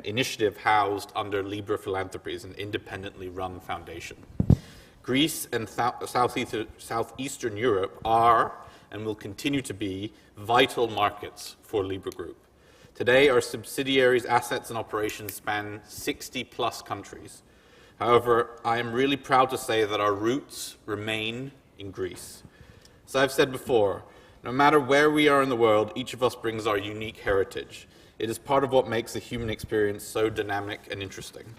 initiatives housed under Libra Philanthropies, an independently run foundation. Greece and Southeastern Europe are and will continue to be vital markets for Libra Group. Today, our subsidiaries' assets and operations span 60-plus countries. However, I am really proud to say that our roots remain in Greece. As I've said before, no matter where we are in the world, each of us brings our unique heritage. It is part of what makes the human experience so dynamic and interesting.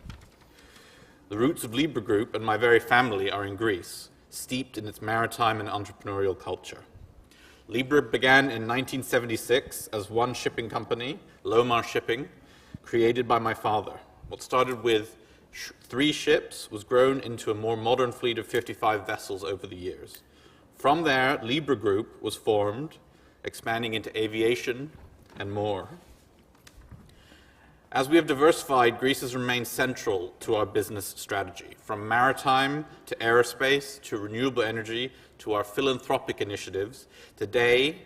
The roots of Libra Group and my very family are in Greece, steeped in its maritime and entrepreneurial culture. Libra began in 1976 as one shipping company, Lomar Shipping, created by my father. What started with 3 ships was grown into a more modern fleet of 55 vessels over the years. From there, Libra Group was formed, expanding into aviation and more. As we have diversified, Greece has remained central to our business strategy, from maritime to aerospace to renewable energy to our philanthropic initiatives. Today,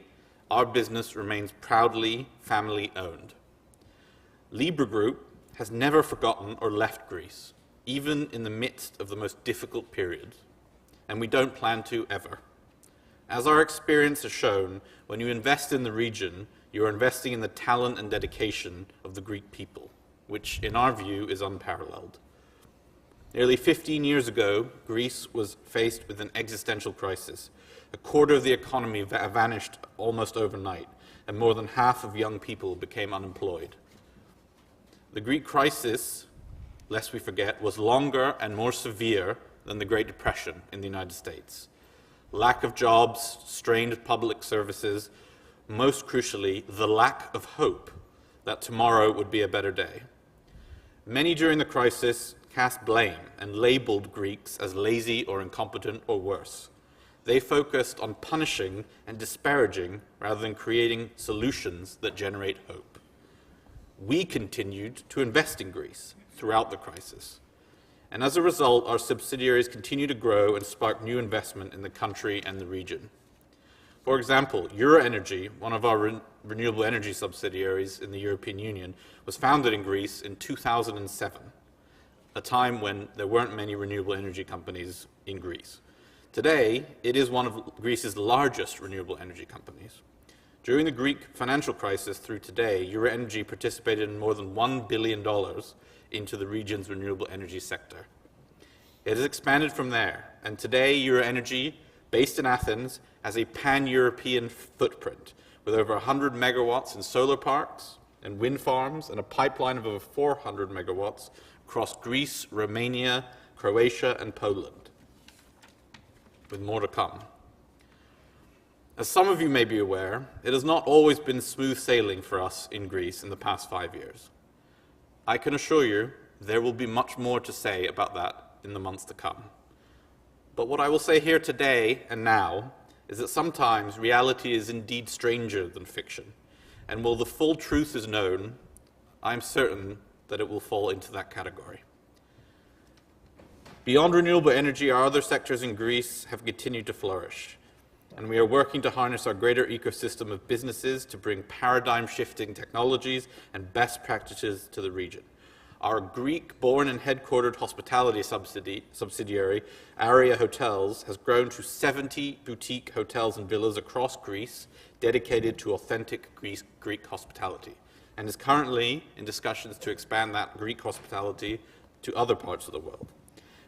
our business remains proudly family-owned. Libra Group has never forgotten or left Greece, even in the midst of the most difficult periods, and we don't plan to ever. As our experience has shown, when you invest in the region, you are investing in the talent and dedication of the Greek people, which, in our view, is unparalleled. Nearly 15 years ago, Greece was faced with an existential crisis. A quarter of the economy vanished almost overnight, and more than half of young people became unemployed. The Greek crisis, lest we forget, was longer and more severe than the Great Depression in the United States. Lack of jobs, strained public services, most crucially, the lack of hope that tomorrow would be a better day. Many during the crisis cast blame and labeled Greeks as lazy or incompetent or worse. They focused on punishing and disparaging rather than creating solutions that generate hope. We continued to invest in Greece throughout the crisis. And as a result, our subsidiaries continue to grow and spark new investment in the country and the region. For example, Euroenergy, one of our renewable energy subsidiaries in the European Union, was founded in Greece in 2007, a time when there weren't many renewable energy companies in Greece. Today, it is one of Greece's largest renewable energy companies. During the Greek financial crisis through today, Euroenergy participated in more than $1 billion into the region's renewable energy sector. It has expanded from there, and today Euroenergy, based in Athens, has a pan-European footprint with over 100 megawatts in solar parks and wind farms and a pipeline of over 400 megawatts across Greece, Romania, Croatia, and Poland, with more to come. As some of you may be aware, it has not always been smooth sailing for us in Greece in the past 5 years. I can assure you there will be much more to say about that in the months to come. But what I will say here today and now is that sometimes reality is indeed stranger than fiction, and while the full truth is known, I am certain that it will fall into that category. Beyond renewable energy, our other sectors in Greece have continued to flourish, and we are working to harness our greater ecosystem of businesses to bring paradigm-shifting technologies and best practices to the region. Our Greek-born and headquartered hospitality subsidiary, Aria Hotels, has grown to 70 boutique hotels and villas across Greece dedicated to authentic Greek hospitality, and is currently in discussions to expand that Greek hospitality to other parts of the world.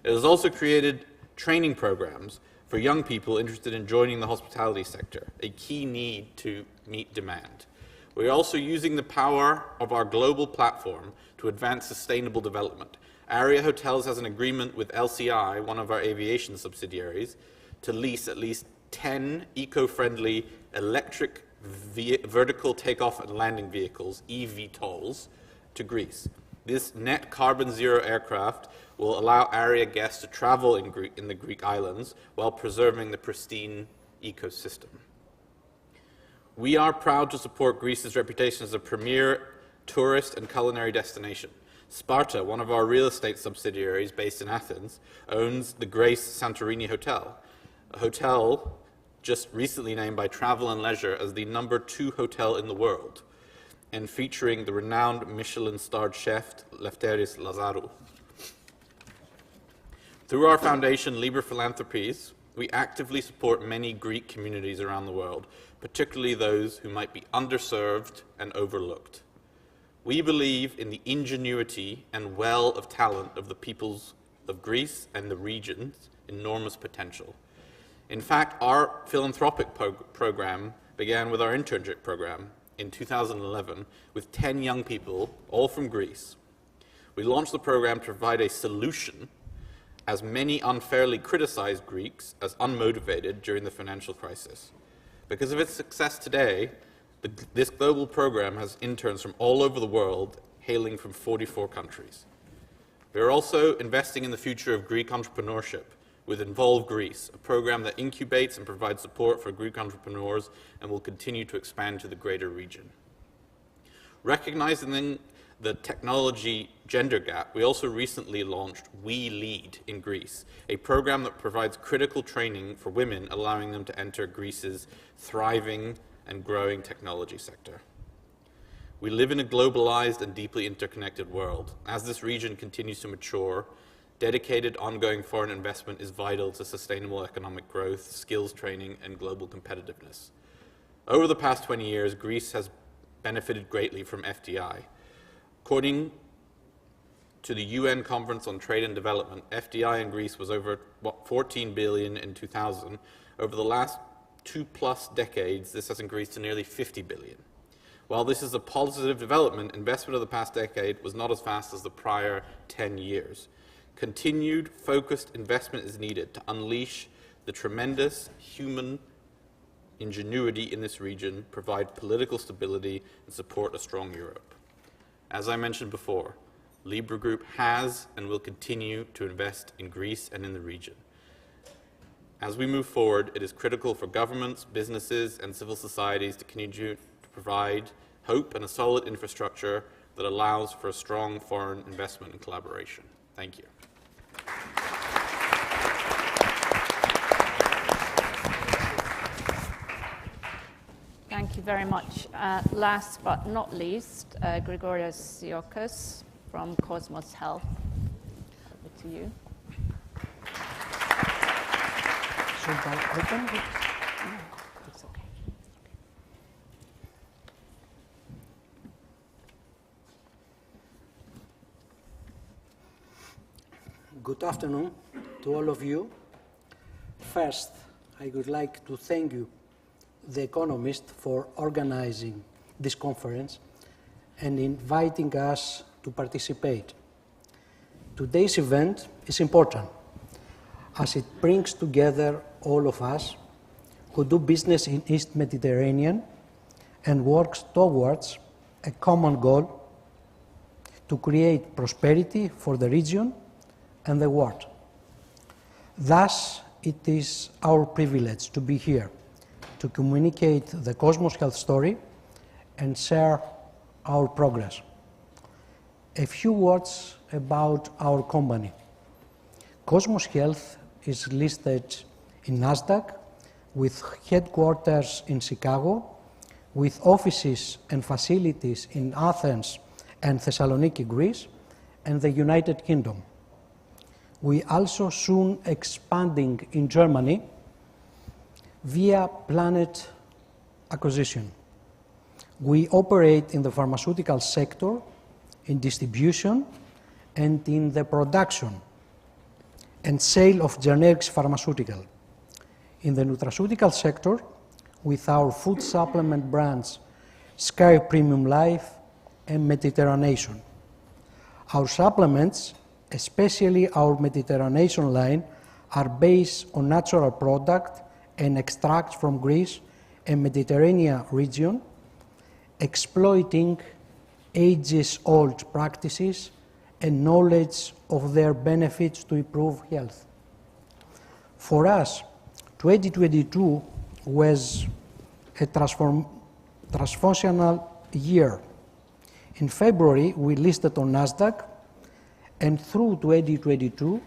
It has also created training programs for young people interested in joining the hospitality sector, a key need to meet demand. We are also using the power of our global platform to advance sustainable development. Aria Hotels has an agreement with LCI, one of our aviation subsidiaries, to lease at least 10 eco-friendly electric vertical takeoff and landing vehicles, eVTOLs, to Greece. This net carbon zero aircraft will allow Aria guests to travel in the Greek islands while preserving the pristine ecosystem. We are proud to support Greece's reputation as a premier tourist and culinary destination. Sparta, one of our real estate subsidiaries based in Athens, owns the Grace Santorini Hotel, a hotel just recently named by Travel and Leisure as the #2 hotel in the world, and featuring the renowned Michelin-starred chef Lefteris Lazarou. Through our foundation, Liber Philanthropies, we actively support many Greek communities around the world, particularly those who might be underserved and overlooked. We believe in the ingenuity and well of talent of the peoples of Greece and the region's enormous potential. In fact, our philanthropic program began with our internship program in 2011 with 10 young people, all from Greece. We launched the program to provide a solution as many unfairly criticized Greeks as unmotivated during the financial crisis. Because of its success today, this global program has interns from all over the world, hailing from 44 countries. We are also investing in the future of Greek entrepreneurship with Involve Greece, a program that incubates and provides support for Greek entrepreneurs and will continue to expand to the greater region. Recognizing the technology gender gap, we also recently launched We Lead in Greece, a program that provides critical training for women, allowing them to enter Greece's thriving and growing technology sector. We live in a globalized and deeply interconnected world. As this region continues to mature, dedicated ongoing foreign investment is vital to sustainable economic growth, skills training, and global competitiveness. Over the past 20 years, Greece has benefited greatly from FDI. According to the UN Conference on Trade and Development, FDI in Greece was over 14 billion in 2000. Over the last 2+ decades, this has increased to nearly 50 billion. While this is a positive development, investment of the past decade was not as fast as the prior 10 years. Continued focused investment is needed to unleash the tremendous human ingenuity in this region, provide political stability, and support a strong Europe. As I mentioned before, Libra Group has and will continue to invest in Greece and in the region. As we move forward, it is critical for governments, businesses, and civil societies to continue to provide hope and a solid infrastructure that allows for a strong foreign investment and collaboration. Thank you. very much. Last but not least, Grigorios Tsiokos from Cosmos Health. Over to you. Should I open it? No, it's okay. Good afternoon to all of you. First, I would like to thank you, The Economist, for organizing this conference and inviting us to participate. Today's event is important as it brings together all of us who do business in East Mediterranean and works towards a common goal to create prosperity for the region and the world. Thus, it is our privilege to be here to communicate the Cosmos Health story and share our progress. A few words about our company. Cosmos Health is listed in Nasdaq with headquarters in Chicago, with offices and facilities in Athens and Thessaloniki, Greece, and the United Kingdom. We also soon expanding in Germany via Planet acquisition. We operate in the pharmaceutical sector, in distribution, and in the production and sale of generics pharmaceutical. In the nutraceutical sector, with our food supplement brands Sky Premium Life and Mediterranean. Our supplements, especially our Mediterranean line, are based on natural product and extracts from Greece and Mediterranean region, exploiting ages-old practices and knowledge of their benefits to improve health. For us, 2022 was a transformational year. In February, we listed on Nasdaq, and through 2022,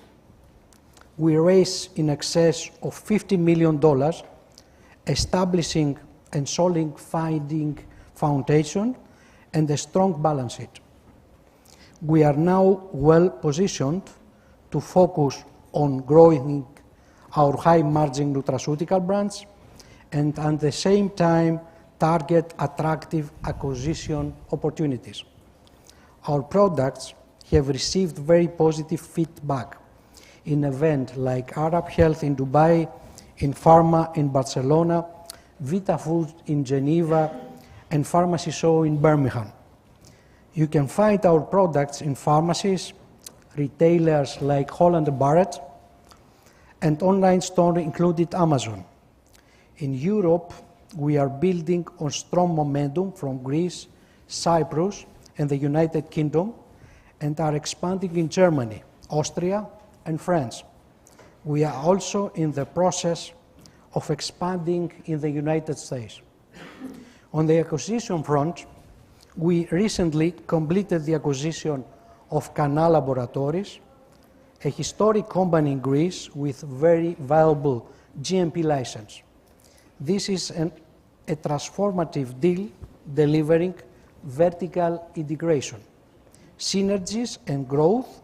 we raised in excess of $50 million, establishing and solidifying foundation and a strong balance sheet. We are now well positioned to focus on growing our high-margin nutraceutical brands and at the same time target attractive acquisition opportunities. Our products have received very positive feedback in events like Arab Health in Dubai, in Pharma in Barcelona, VitaFood in Geneva, and Pharmacy Show in Birmingham. You can find our products in pharmacies, retailers like Holland & Barrett, and online store included Amazon. In Europe, we are building on strong momentum from Greece, Cyprus, and the United Kingdom, and are expanding in Germany, Austria, and France. We are also in the process of expanding in the United States. On the acquisition front, we recently completed the acquisition of Kana Laboratories, a historic company in Greece with very valuable GMP license. This is a transformative deal delivering vertical integration, synergies and growth,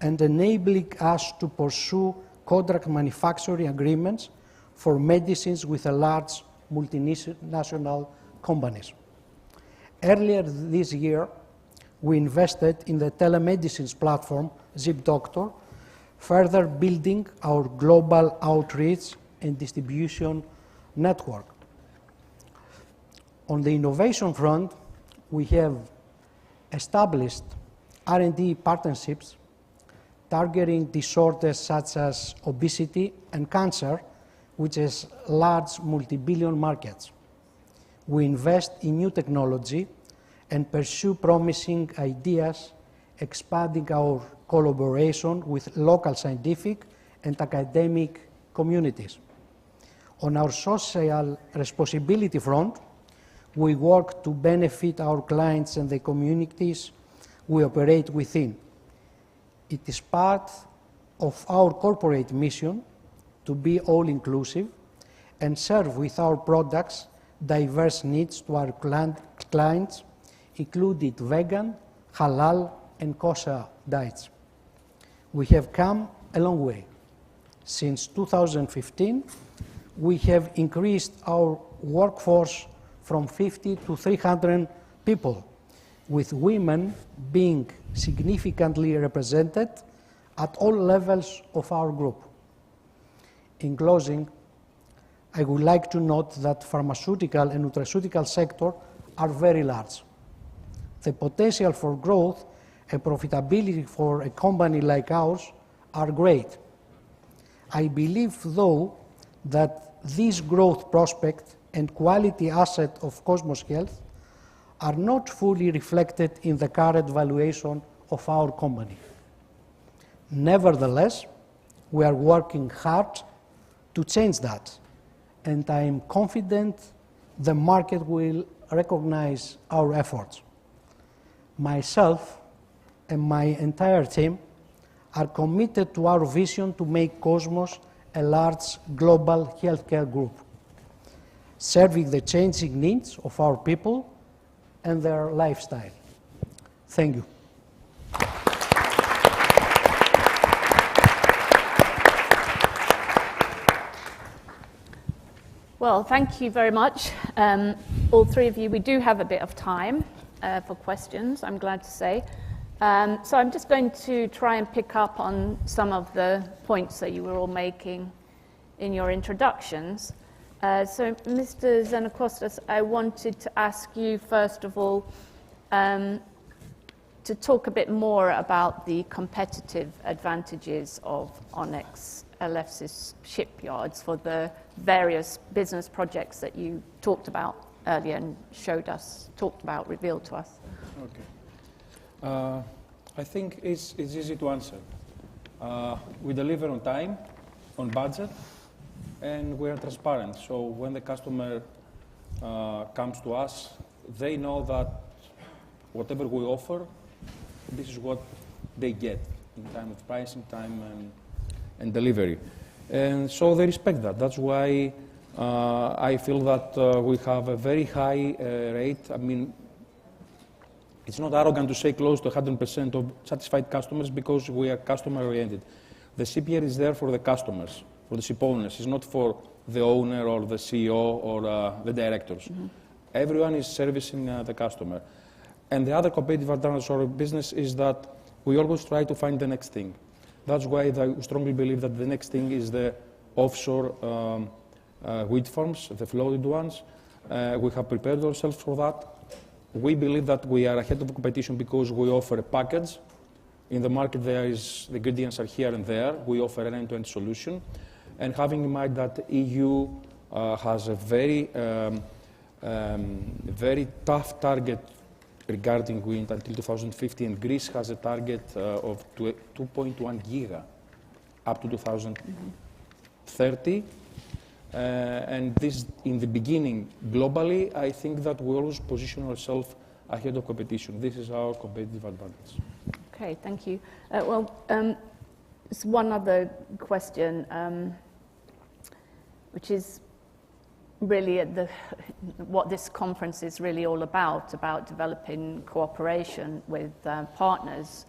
and enabling us to pursue contract manufacturing agreements for medicines with a large multinational companies. Earlier this year, we invested in the telemedicine platform ZipDoctor, further building our global outreach and distribution network. On the innovation front, we have established R&D partnerships targeting disorders such as obesity and cancer, which is large multi-billion markets. We invest in new technology and pursue promising ideas, expanding our collaboration with local scientific and academic communities. On our social responsibility front, we work to benefit our clients and the communities we operate within. It is part of our corporate mission to be all-inclusive and serve with our products diverse needs to our clients, including vegan, halal, and kosher diets. We have come a long way. Since 2015, we have increased our workforce from 50 to 300 people, with women being significantly represented at all levels of our group. In closing, I would like to note that pharmaceutical and nutraceutical sector are very large. The potential for growth and profitability for a company like ours are great. I believe, though, that this growth prospect and quality asset of Cosmos Health are not fully reflected in the current valuation of our company. Nevertheless, we are working hard to change that, and I am confident the market will recognize our efforts. Myself and my entire team are committed to our vision to make Cosmos a large global healthcare group, serving the changing needs of our people and their lifestyle. Thank you. Well, thank you very much, all three of you. We do have a bit of time for questions, I'm glad to say. So I'm just going to try and pick up on some of the points that you were all making in your introductions. So Mr. Xenakostas, I wanted to ask you, first of all, to talk a bit more about the competitive advantages of Onyx LF's shipyards for the various business projects that you talked about earlier and revealed to us. Okay. I think it's easy to answer. We deliver on time, on budget, and we are transparent. So when the customer comes to us, they know that whatever we offer, this is what they get in terms of pricing, time, and delivery. And so they respect that. That's why I feel that we have a very high rate. I mean, it's not arrogant to say close to 100% of satisfied customers because we are customer-oriented. The shipyard is there for the customers, for the ship owners. It's not for the owner or the CEO or the directors. Mm-hmm. Everyone is servicing the customer. And the other competitive advantage of our business is that we always try to find the next thing. That's why I strongly believe that the next thing is the offshore wind farms, the floated ones. We have prepared ourselves for that. We believe that we are ahead of the competition because we offer a package. In the market, the ingredients are here and there. We offer an end-to-end solution. And having in mind that the EU has a very tough target regarding wind until 2050, and Greece has a target of 2.1 giga up to 2030. And this, in the beginning, globally, I think that we always position ourselves ahead of competition. This is our competitive advantage. Okay, thank you. There's one other question, which is really what this conference is really all about developing cooperation with partners.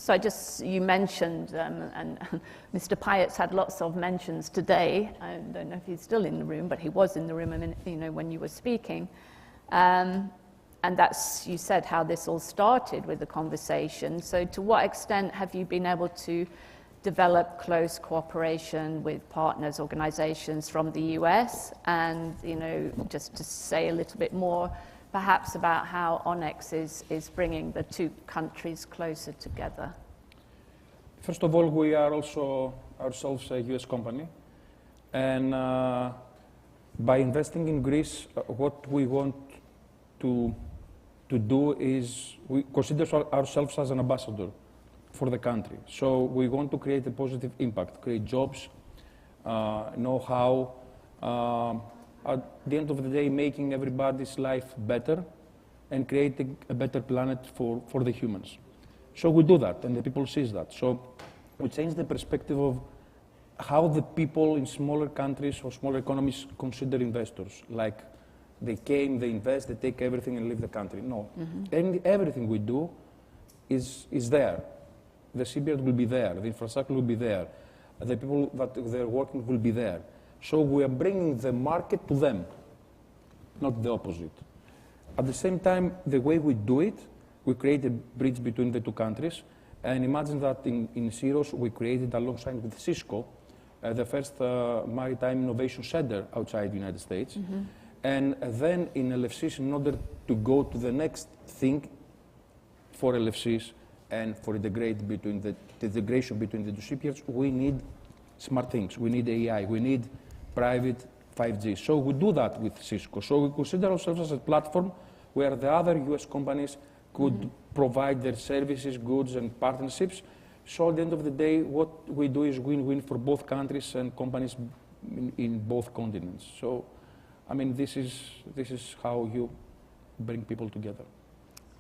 So you mentioned, and Mr. Pyatt had lots of mentions today. I don't know if he's still in the room, but he was in the room when you were speaking. And you said how this all started with the conversation. So to what extent have you been able to develop close cooperation with partners, organizations from the US? And, just to say a little bit more, perhaps about how Onyx is bringing the two countries closer together. First of all, we are also ourselves a US company. And by investing in Greece, what we want to do is we consider ourselves as an ambassador for the country. So we want to create a positive impact, create jobs, know-how, at the end of the day, making everybody's life better and creating a better planet for the humans. So we do that, and the people see that. So we change the perspective of how the people in smaller countries or smaller economies consider investors. Like they came, they invest, they take everything and leave the country. No, everything we do is there. The seabird will be there, the infrastructure will be there, the people that they're working will be there. So we are bringing the market to them, not the opposite. At the same time, the way we do it, we create a bridge between the two countries. And imagine that in Syros, we created, alongside with Cisco, the first maritime innovation center outside the United States. And then in LFCs, in order to go to the next thing for LFCs and for integration between the two shipyards, we need smart things, we need AI, we need private 5G. So we do that with Cisco. So we consider ourselves as a platform where the other US companies could provide their services, goods, and partnerships. So at the end of the day, what we do is win-win for both countries and companies in both continents. So, I mean, this is how you bring people together.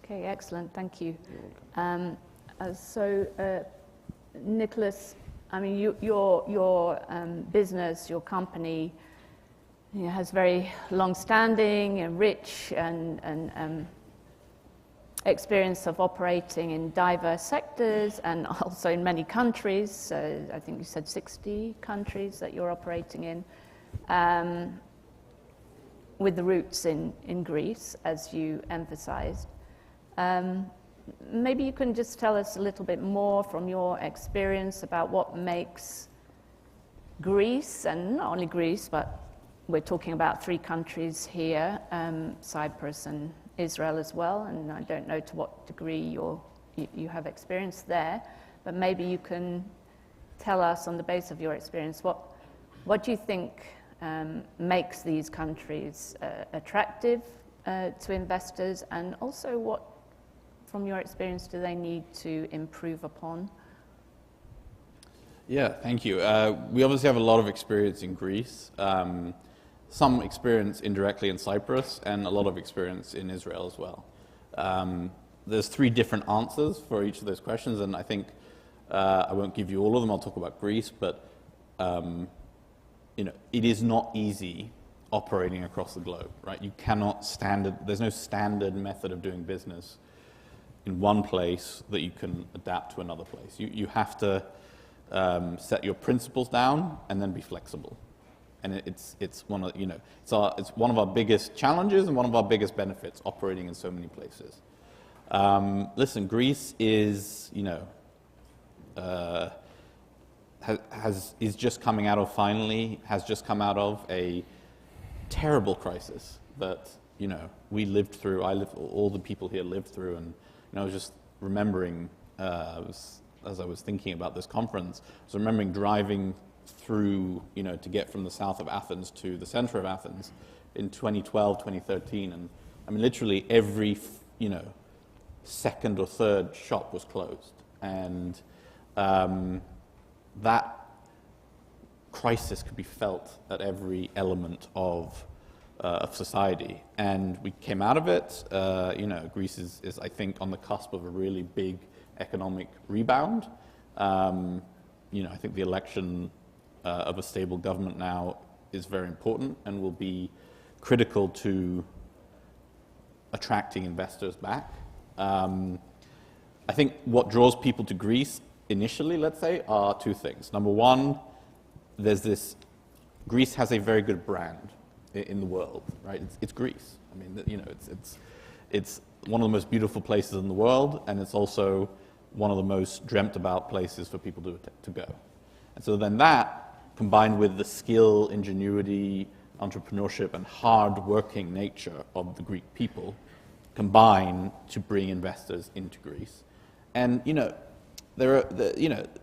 Okay, excellent. Thank you. Nicholas, I mean, your business, your company, has very long-standing and rich and experience of operating in diverse sectors and also in many countries. So I think you said 60 countries that you're operating in, with the roots in Greece, as you emphasized. Maybe you can just tell us a little bit more from your experience about what makes Greece, and not only Greece, but we're talking about 3 countries here, Cyprus and Israel as well, and I don't know to what degree you have experience there, but maybe you can tell us on the basis of your experience, what do you think makes these countries attractive to investors, and also what, from your experience, do they need to improve upon? Yeah, thank you. We obviously have a lot of experience in Greece, some experience indirectly in Cyprus, and a lot of experience in Israel as well. There's 3 different answers for each of those questions, and I think I won't give you all of them. I'll talk about Greece, but it is not easy operating across the globe, right? You cannot there's no standard method of doing business in one place that you can adapt to another place. You have to set your principles down and then be flexible. And it's one of our biggest challenges and one of our biggest benefits, operating in so many places. Listen, Greece is is just coming out of a terrible crisis that we lived through. All the people here lived through, and I was just remembering as I was thinking about this conference, I was remembering driving through, to get from the south of Athens to the center of Athens in 2012, 2013, and I mean literally every second or third shop was closed, and that crisis could be felt at every element of society, and we came out of it. Greece is I think on the cusp of a really big economic rebound. I think the election of a stable government now is very important and will be critical to attracting investors back. I think what draws people to Greece initially, let's say, are 2 things. Number one, Greece has a very good brand in the world, right? It's Greece. I mean, it's one of the most beautiful places in the world, and it's also one of the most dreamt about places for people to go. And so then that, combined with the skill, ingenuity, entrepreneurship, and hard-working nature of the Greek people, combine to bring investors into Greece. And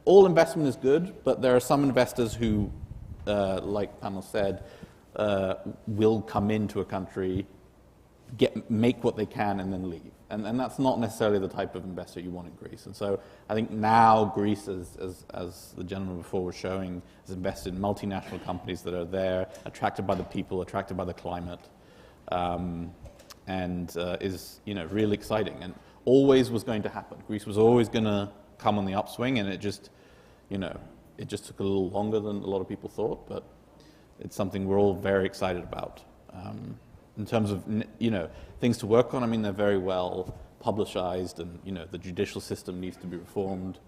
all investment is good, but there are some investors who, like Panos said, will come into a country, make what they can, and then leave. And that's not necessarily the type of investor you want in Greece. And so I think now Greece, as the gentleman before was showing, has invested in multinational companies that are there, attracted by the people, attracted by the climate, and is really exciting. And always was going to happen. Greece was always going to come on the upswing, and it just it just took a little longer than a lot of people thought, but it's something we're all very excited about. In terms of, things to work on, I mean, they're very well publicized, and, the judicial system needs to be reformed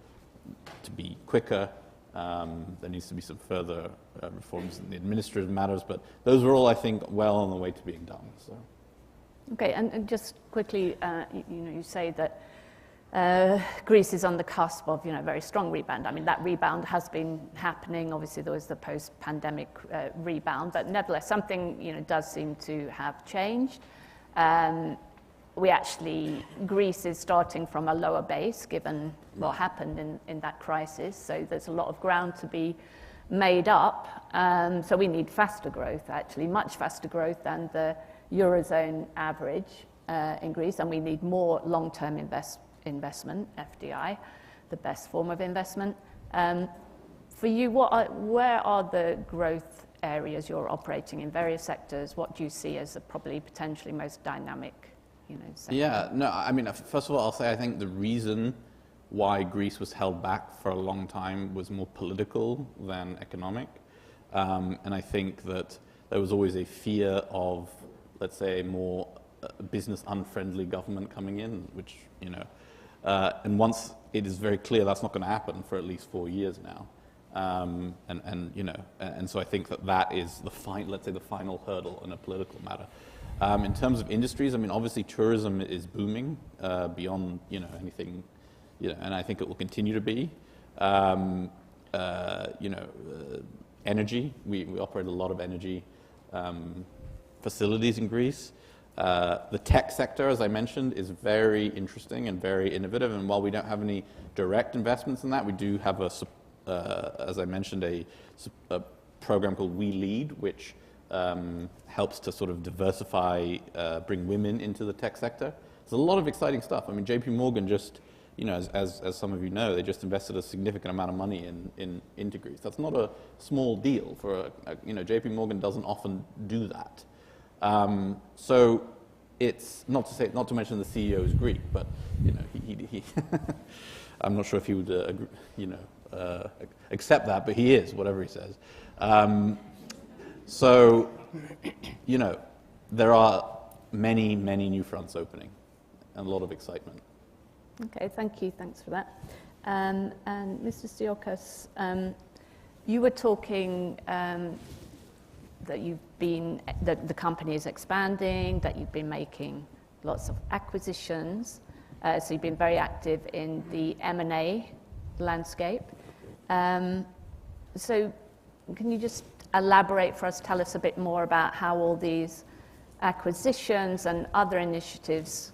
to be quicker. There needs to be some further reforms in the administrative matters, but those are all, I think, well on the way to being done. So. Okay, and just quickly, you say that Greece is on the cusp of, very strong rebound. I mean, that rebound has been happening. Obviously, there was the post-pandemic rebound, but nevertheless, something, does seem to have changed. Greece is starting from a lower base, given what happened in that crisis. So there's a lot of ground to be made up. So we need faster growth, actually, much faster growth than the Eurozone average in Greece, and we need more long-term investment, FDI, the best form of investment. For you, where are the growth areas you're operating in, various sectors? What do you see as probably potentially most dynamic, sector? Yeah, no, I mean, first of all, I'll say I think the reason why Greece was held back for a long time was more political than economic. And I think that there was always a fear of, let's say, more business-unfriendly government coming in, which, and once it is very clear that's not going to happen for at least 4 years now. And so I think that is the final hurdle in a political matter. In terms of industries, I mean, obviously tourism is booming beyond, anything, and I think it will continue to be. Energy, we operate a lot of energy facilities in Greece. The tech sector, as I mentioned, is very interesting and very innovative, and while we don't have any direct investments in that, we do have as I mentioned, a program called We Lead, which helps to sort of diversify, bring women into the tech sector. There's a lot of exciting stuff. I mean, JP Morgan just, as some of you know, they just invested a significant amount of money into Greece. That's not a small deal for JP Morgan doesn't often do that. So it's not to mention the CEO is Greek, but he I'm not sure if he would accept that, but he is, whatever he says. So there are many new fronts opening and a lot of excitement. Okay, thank you. Thanks for that. And Mr. Stiokas, you were talking that that the company is expanding, that you've been making lots of acquisitions. So you've been very active in the M&A landscape. So can you just elaborate for us, tell us a bit more about how all these acquisitions and other initiatives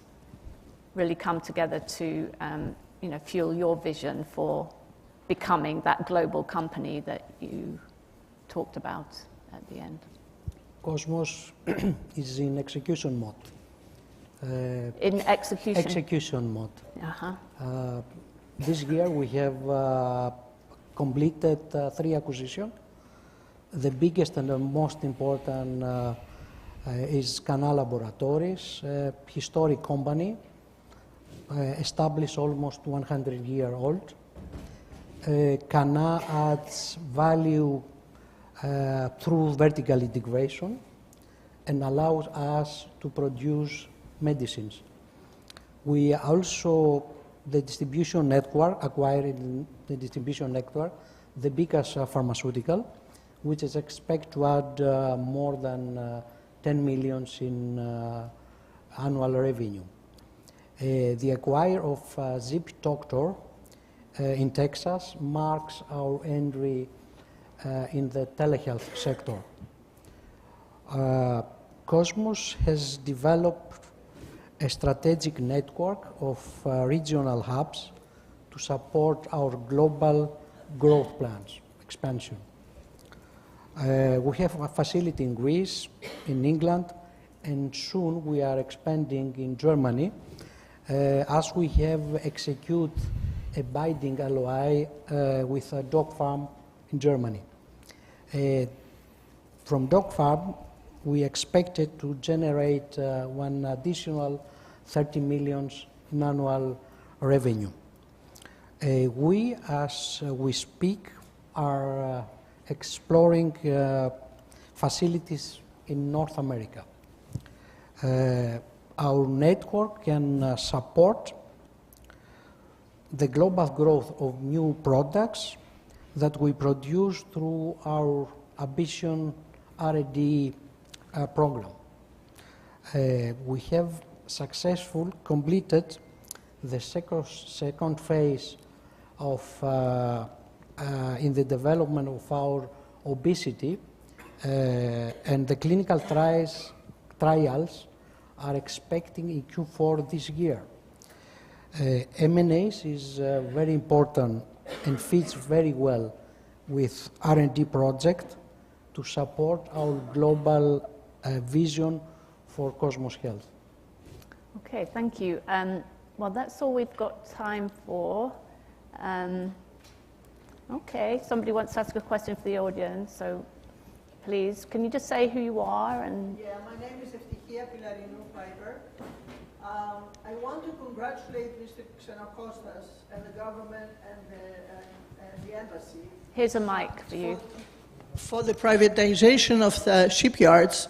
really come together to fuel your vision for becoming that global company that you talked about at the end? Cosmos is in execution mode. In execution? Execution mode. Uh-huh. This year we have completed 3 acquisitions. The biggest and the most important is Cana Laboratories, a historic company, established almost 100-year-old. Cana adds value through vertical integration and allows us to produce medicines. We also, the distribution network, acquired the distribution network, the biggest pharmaceutical, which is expected to add more than 10 million in annual revenue. The acquire of Zip Doctor in Texas marks our entry in the telehealth sector. Cosmos has developed a strategic network of regional hubs to support our global growth plans, expansion. We have a facility in Greece, in England, and soon we are expanding in Germany as we have executed a binding LOI with a dog farm in Germany. From dog farm, we expected to generate one additional 30 million in annual revenue. We, as we speak, are exploring facilities in North America. Our network can support the global growth of new products that we produce through our Ambition R&D program. We have successfully completed the second phase of in the development of our obesity, and the clinical trials are expecting in Q4 this year. M&As is very important and fits very well with R&D project to support our global vision for Cosmos Health. Okay, thank you. Well, that's all we've got time for. Okay, somebody wants to ask a question for the audience, so please, can you just say who you are? And yeah, my name is Eftichia Pilarino Piper. I want to congratulate Mr. Xenokostas and the government and the embassy. Here's a mic for you. For the privatization of the shipyards,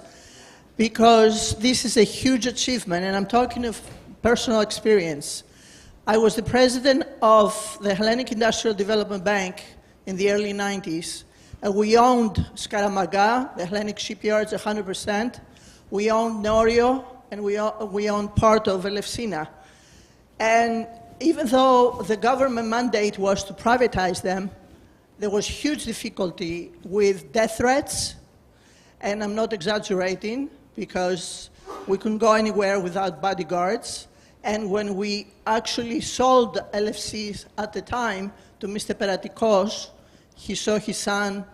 because this is a huge achievement, and I'm talking of personal experience. I was the president of the Hellenic Industrial Development Bank in the early 90s, and we owned Skaramaga, the Hellenic shipyards, 100%. We owned Norio, and we owned part of Elefsina. And even though the government mandate was to privatize them, there was huge difficulty with death threats, and I'm not exaggerating, because we couldn't go anywhere without bodyguards. And when we actually sold LFCs at the time to Mr. Peratikos, he saw his son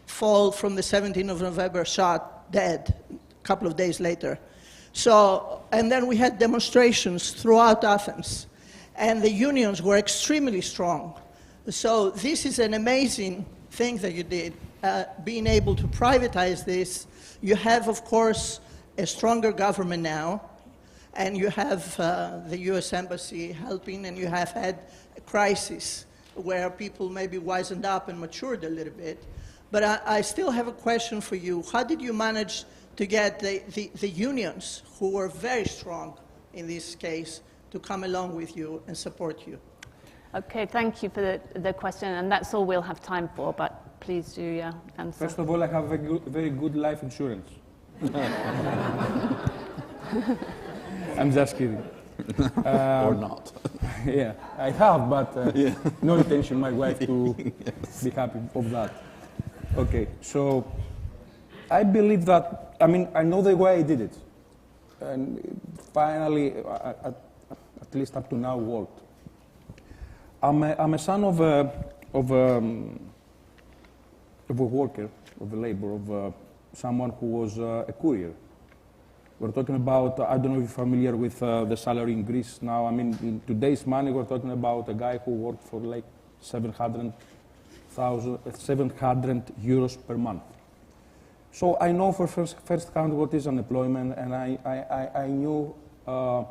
fall from the 17th of November, shot dead a couple of days later. So, and then we had demonstrations throughout Athens, and the unions were extremely strong. So this is an amazing thing that you did, being able to privatize this. You have, of course, a stronger government now, and you have the US Embassy helping, and you have had a crisis where people maybe wisened up and matured a little bit. But I still have a question for you. How did you manage to get the unions, who were very strong in this case, to come along with you and support you? Okay, thank you for the question, and that's all we'll have time for, but please do answer. First of all, I have a very good life insurance. I'm just kidding. Or not. Yeah, I have, but no intention, my wife, to be happy of that. Okay, so I believe that, I mean, I know the way I did it. And finally, at least up to now, worked. I'm a son of a worker, of a labor, of someone who was a courier. We're talking about, I don't know if you're familiar with the salary in Greece now. I mean, in today's money, we're talking about a guy who worked for like 700 euros per month. So I know for first hand what is unemployment, and I knew how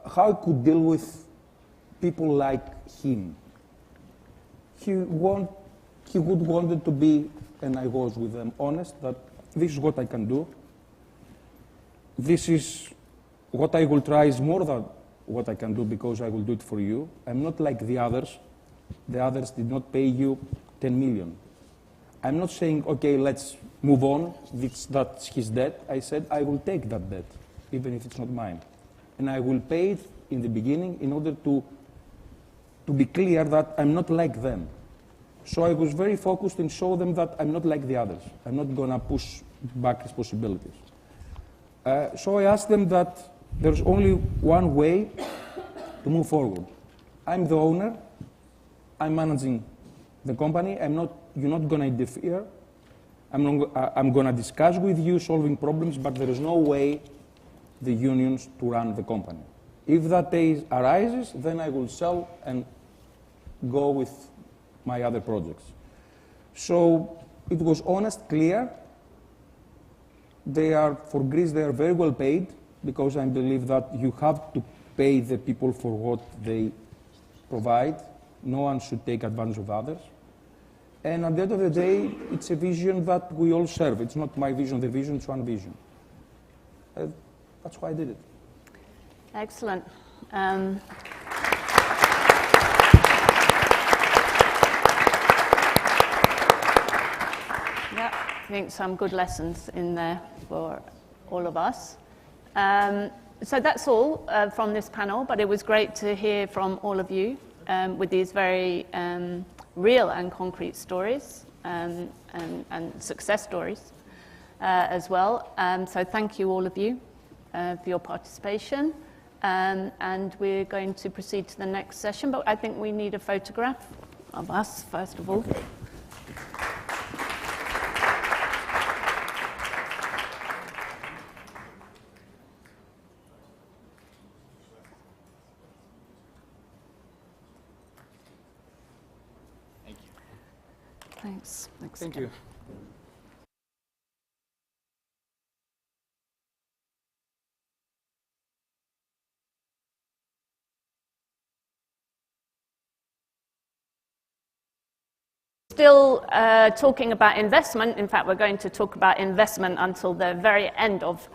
I could deal with people like him. He would wanted to be, and I was with them honest, that this is what I can do. This is what I will try is more than what I can do, because I will do it for you. I'm not like the others. The others did not pay you 10 million. I'm not saying, okay, let's move on, that's his debt. I said, I will take that debt, even if it's not mine. And I will pay it in the beginning in order to be clear that I'm not like them. So I was very focused and show them that I'm not like the others. I'm not going to push back responsibilities. So I asked them that there's only one way to move forward. I'm the owner. I'm managing the company. You're not going to interfere. I'm going to discuss with you solving problems, but there is no way the unions to run the company. If that day arises, then I will sell and go with my other projects. So it was honest, clear. For Greece, they are very well paid, because I believe that you have to pay the people for what they provide. No one should take advantage of others. And at the end of the day, it's a vision that we all serve. It's not my vision, the vision, it's one vision. That's why I did it. Excellent. Yeah, I think some good lessons in there for all of us. So that's all from this panel, but it was great to hear from all of you with these very real and concrete stories and success stories as well. So thank you, all of you, for your participation. And we're going to proceed to the next session, but I think we need a photograph of us, first of all. Okay. Thanks. Thank you. Still talking about investment. In fact, we're going to talk about investment until the very end of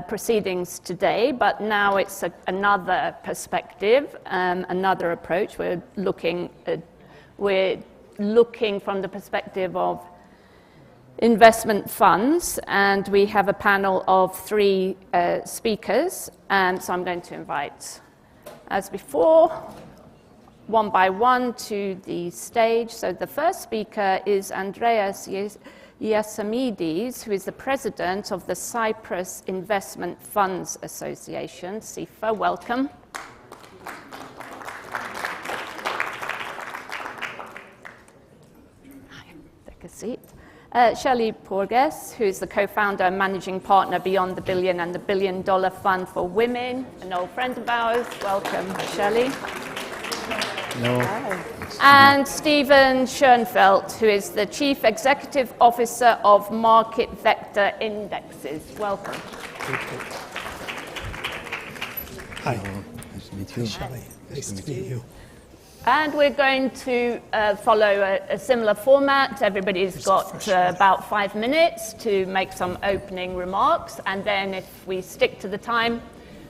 proceedings today, but now it's another perspective, another approach. We're looking from the perspective of investment funds, and we have a panel of 3 speakers, and so I'm going to invite, as before, one by one to the stage. So the first speaker is Andreas Iossamides, who is the president of the Cyprus Investment Funds Association, CIFA. Welcome. Take a seat. Shelley Porges, who is the co-founder and managing partner Beyond the Billion and the $1 Billion Fund for Women, an old friend of ours. Welcome, Shelley. No. And Stephen Schoenfeld, who is the Chief Executive Officer of Market Vector Indexes. Welcome. Hi. Nice to meet you. Shelley. Nice to meet you. And we're going to follow a similar format. Everybody's got about 5 minutes to make some opening remarks, and then if we stick to the time,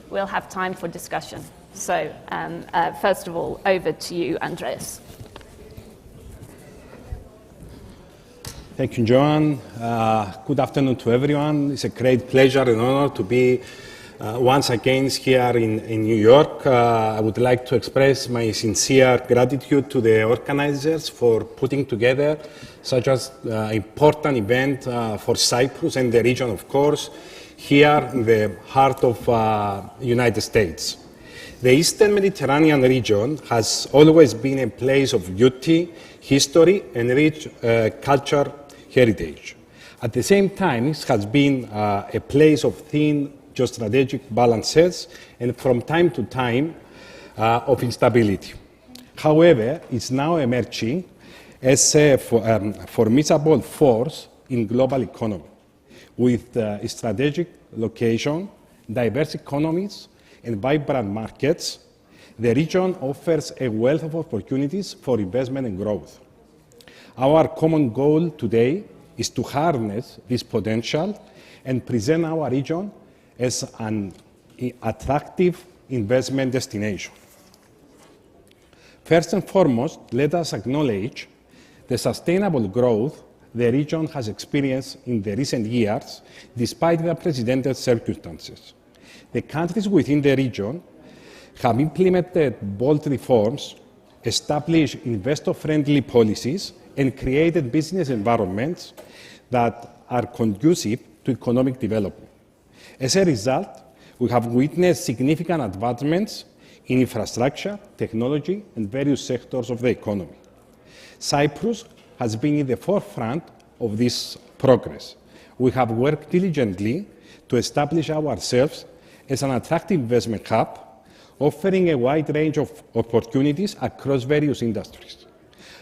we'll have time for discussion. So, first of all, over to you, Andreas. Thank you, Joan. Good afternoon to everyone. It's a great pleasure and honor to be once again here in New York. I would like to express my sincere gratitude to the organizers for putting together such an important event for Cyprus and the region, of course, here in the heart of United States. The Eastern Mediterranean region has always been a place of beauty, history, and rich culture heritage. At the same time, it has been a place of thin geostrategic balances and from time to time of instability. However, it's now emerging as a formidable force in global economy. With a strategic location, diverse economies, and vibrant markets, the region offers a wealth of opportunities for investment and growth. Our common goal today is to harness this potential and present our region as an attractive investment destination. First and foremost, let us acknowledge the sustainable growth the region has experienced in the recent years, despite the unprecedented circumstances. The countries within the region have implemented bold reforms, established investor-friendly policies, and created business environments that are conducive to economic development. As a result, we have witnessed significant advancements in infrastructure, technology, and various sectors of the economy. Cyprus has been in the forefront of this progress. We have worked diligently to establish ourselves as an attractive investment hub, offering a wide range of opportunities across various industries.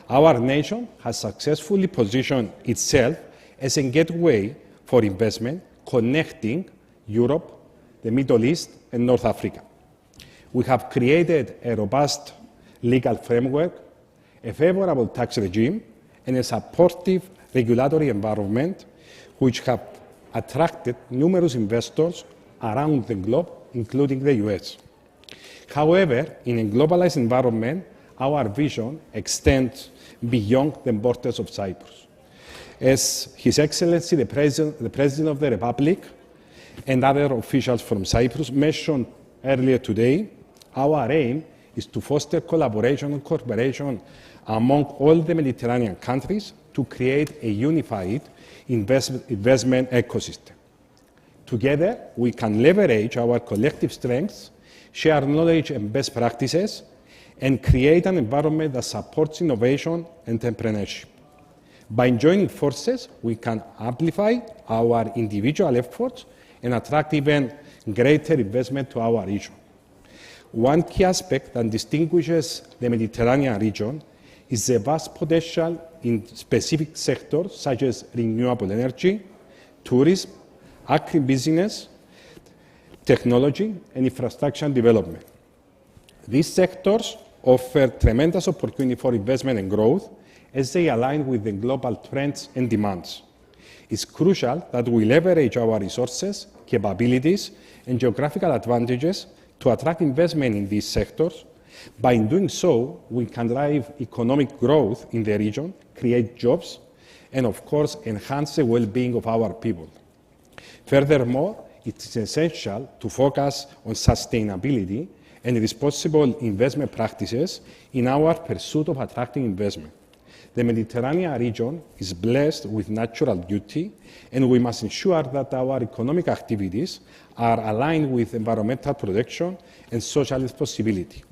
Our nation has successfully positioned itself as a gateway for investment, connecting Europe, the Middle East, and North Africa. We have created a robust legal framework, a favorable tax regime, and a supportive regulatory environment which have attracted numerous investors around the globe, including the US. However, in a globalized environment, our vision extends beyond the borders of Cyprus. As His Excellency the President of the Republic and other officials from Cyprus mentioned earlier today, our aim is to foster collaboration and cooperation among all the Mediterranean countries to create a unified investment ecosystem. Together, we can leverage our collective strengths, share knowledge and best practices, and create an environment that supports innovation and entrepreneurship. By joining forces, we can amplify our individual efforts and attract even greater investment to our region. One key aspect that distinguishes the Mediterranean region is the vast potential in specific sectors such as renewable energy, tourism, agribusiness, technology, and infrastructure development. These sectors offer tremendous opportunity for investment and growth as they align with the global trends and demands. It's crucial that we leverage our resources, capabilities, and geographical advantages to attract investment in these sectors. By doing so, we can drive economic growth in the region, create jobs, and of course, enhance the well-being of our people. Furthermore, it is essential to focus on sustainability and responsible investment practices in our pursuit of attracting investment. The Mediterranean region is blessed with natural beauty, and we must ensure that our economic activities are aligned with environmental protection and social responsibility.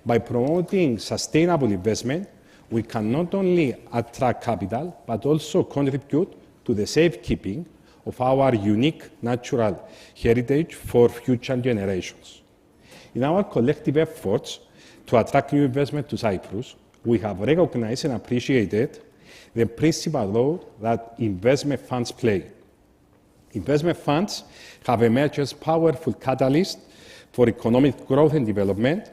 By promoting sustainable investment, we can not only attract capital, but also contribute to the safekeeping of our unique natural heritage for future generations. In our collective efforts to attract new investment to Cyprus, we have recognized and appreciated the principal role that investment funds play. Investment funds have emerged as powerful catalysts for economic growth and development,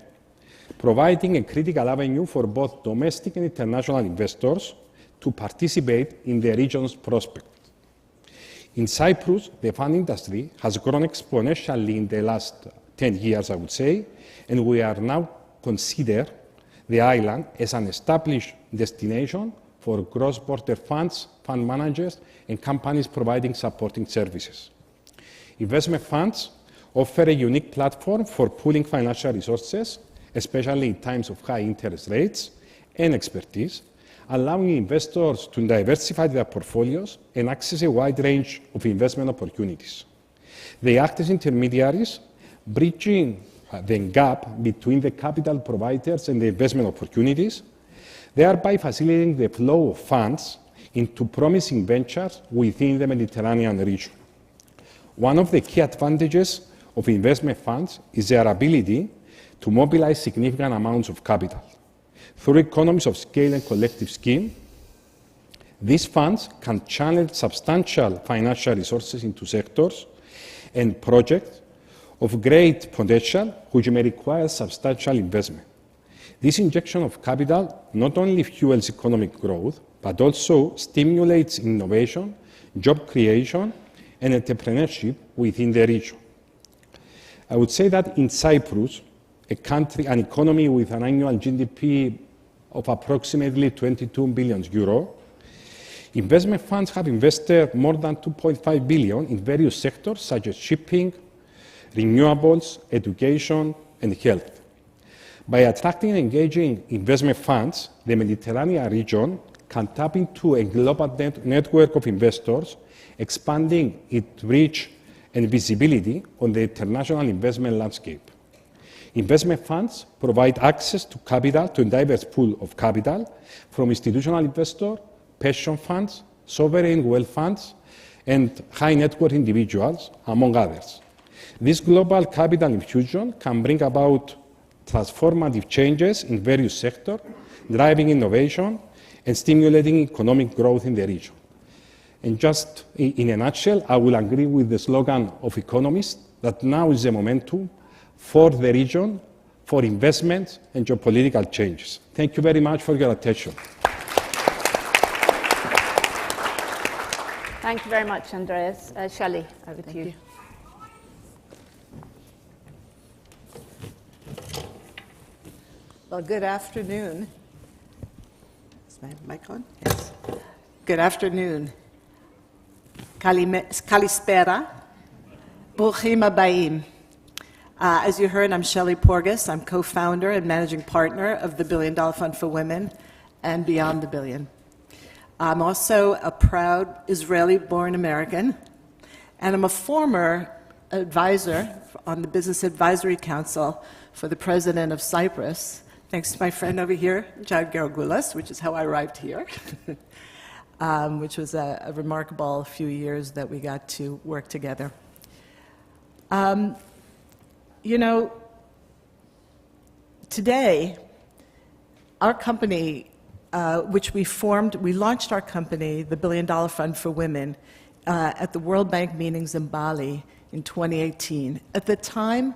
providing a critical avenue for both domestic and international investors to participate in the region's prospects. In Cyprus, the fund industry has grown exponentially in the last 10 years, I would say, and we are now considered the island as an established destination for cross-border funds, fund managers, and companies providing supporting services. Investment funds offer a unique platform for pooling financial resources, especially in times of high interest rates and expertise, allowing investors to diversify their portfolios and access a wide range of investment opportunities. They act as intermediaries, bridging the gap between the capital providers and the investment opportunities, thereby facilitating the flow of funds into promising ventures within the Mediterranean region. One of the key advantages of investment funds is their ability to mobilize significant amounts of capital. Through economies of scale and collective scheme, these funds can channel substantial financial resources into sectors and projects of great potential, which may require substantial investment. This injection of capital not only fuels economic growth, but also stimulates innovation, job creation, and entrepreneurship within the region. I would say that in Cyprus, an economy with an annual GDP of approximately 22 billion euro, investment funds have invested more than 2.5 billion in various sectors such as shipping, renewables, education, and health. By attracting and engaging investment funds, the Mediterranean region can tap into a global network of investors, expanding its reach and visibility on the international investment landscape. Investment funds provide access to capital, to a diverse pool of capital, from institutional investors, pension funds, sovereign wealth funds, and high net worth individuals, among others. This global capital infusion can bring about transformative changes in various sectors, driving innovation and stimulating economic growth in the region. And just in a nutshell, I will agree with the slogan of economists that now is the momentum for the region, for investment and geopolitical changes. Thank you very much for your attention. Thank you very much, Andreas. Shelley, over to you. Well, good afternoon. Is my mic on? Yes. Good afternoon. Kalispera. Bruchim habayim. As you heard, I'm Shelley Porges. I'm co-founder and managing partner of the $1 Billion Fund for Women and Beyond the Billion. I'm also a proud Israeli-born American, and I'm a former advisor on the Business Advisory Council for the President of Cyprus, thanks to my friend over here, John Georgoulas, which is how I arrived here, which was a remarkable few years that we got to work together. You know, today, our company, which we launched our company, the $1 Billion Fund for Women, at the World Bank meetings in Bali in 2018. At the time,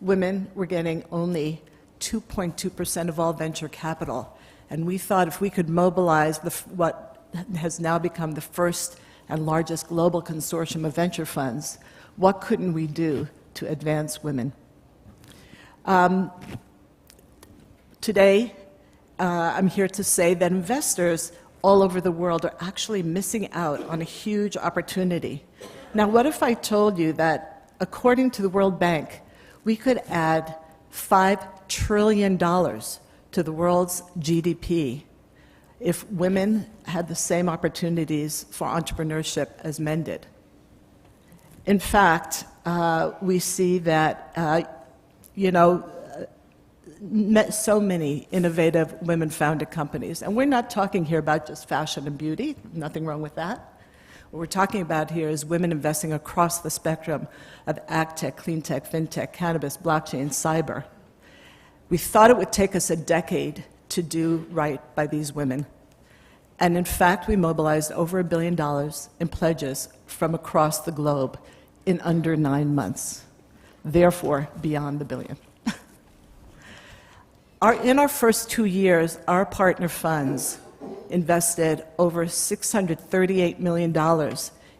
women were getting only 2.2% of all venture capital. And we thought if we could mobilize what has now become the first and largest global consortium of venture funds, what couldn't we do to advance women? Today, I'm here to say that investors all over the world are actually missing out on a huge opportunity. Now, what if I told you that, according to the World Bank, we could add $5 trillion to the world's GDP if women had the same opportunities for entrepreneurship as men did? In fact, we see that, so many innovative women-founded companies. And we're not talking here about just fashion and beauty, nothing wrong with that. What we're talking about here is women investing across the spectrum of ag tech, clean tech, fintech, cannabis, blockchain, cyber. We thought it would take us a decade to do right by these women. And in fact, we mobilized over $1 billion in pledges from across the globe in under 9 months. Therefore, beyond the billion. In our first 2 years, our partner funds invested over $638 million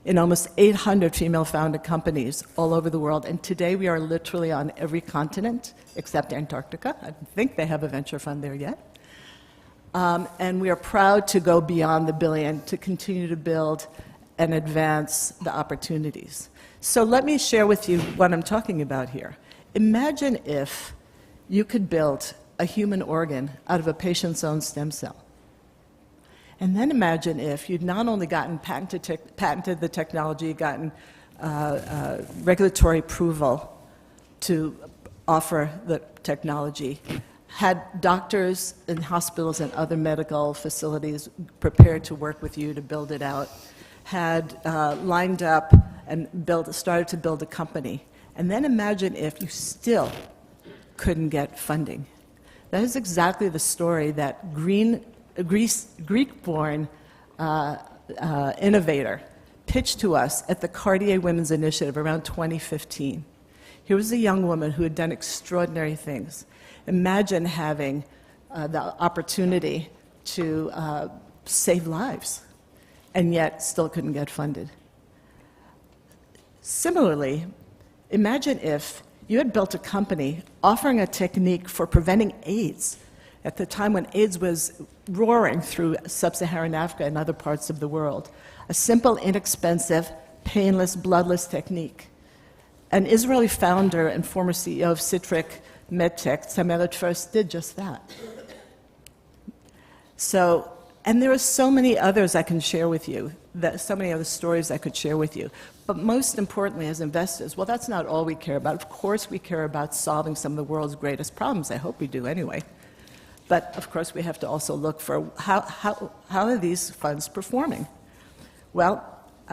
in almost 800 female-founded companies all over the world. And today we are literally on every continent except Antarctica. I don't think they have a venture fund there yet. And we are proud to go beyond the billion to continue to build and advance the opportunities. So let me share with you what I'm talking about here. Imagine if you could build a human organ out of a patient's own stem cell. And then imagine if you'd not only gotten patented the technology, gotten regulatory approval to offer the technology, had doctors in hospitals and other medical facilities prepared to work with you to build it out, had lined up and started to build a company. And then imagine if you still couldn't get funding. That is exactly the story that Greek-born innovator pitched to us at the Cartier Women's Initiative around 2015. Here was a young woman who had done extraordinary things. Imagine having the opportunity to save lives, and yet still couldn't get funded. Similarly, imagine if you had built a company offering a technique for preventing AIDS at the time when AIDS was roaring through sub-Saharan Africa and other parts of the world. A simple, inexpensive, painless, bloodless technique. An Israeli founder and former CEO of Citric MedTech, Samelet First, did just that. And there are so many others I can share with you, so many other stories I could share with you. But most importantly, as investors, well, that's not all we care about. Of course, we care about solving some of the world's greatest problems. I hope we do anyway. But of course, we have to also look for how are these funds performing? Well,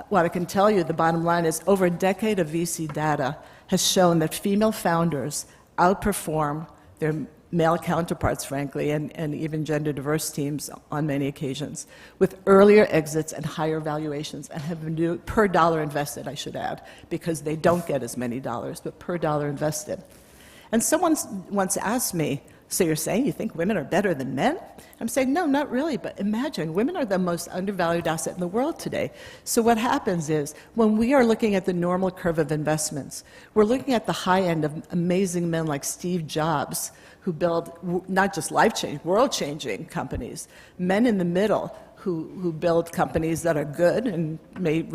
what I can tell you, the bottom line is over a decade of VC data has shown that female founders outperform their male counterparts, frankly, and even gender-diverse teams on many occasions, with earlier exits and higher valuations, and have been doing per dollar invested, I should add, because they don't get as many dollars, but per dollar invested. And someone once asked me, So you're saying you think women are better than men? I'm saying, no, not really, but imagine, women are the most undervalued asset in the world today. So what happens is, when we are looking at the normal curve of investments, we're looking at the high end of amazing men like Steve Jobs, who build not just life-changing, world-changing companies, men in the middle who build companies that are good and may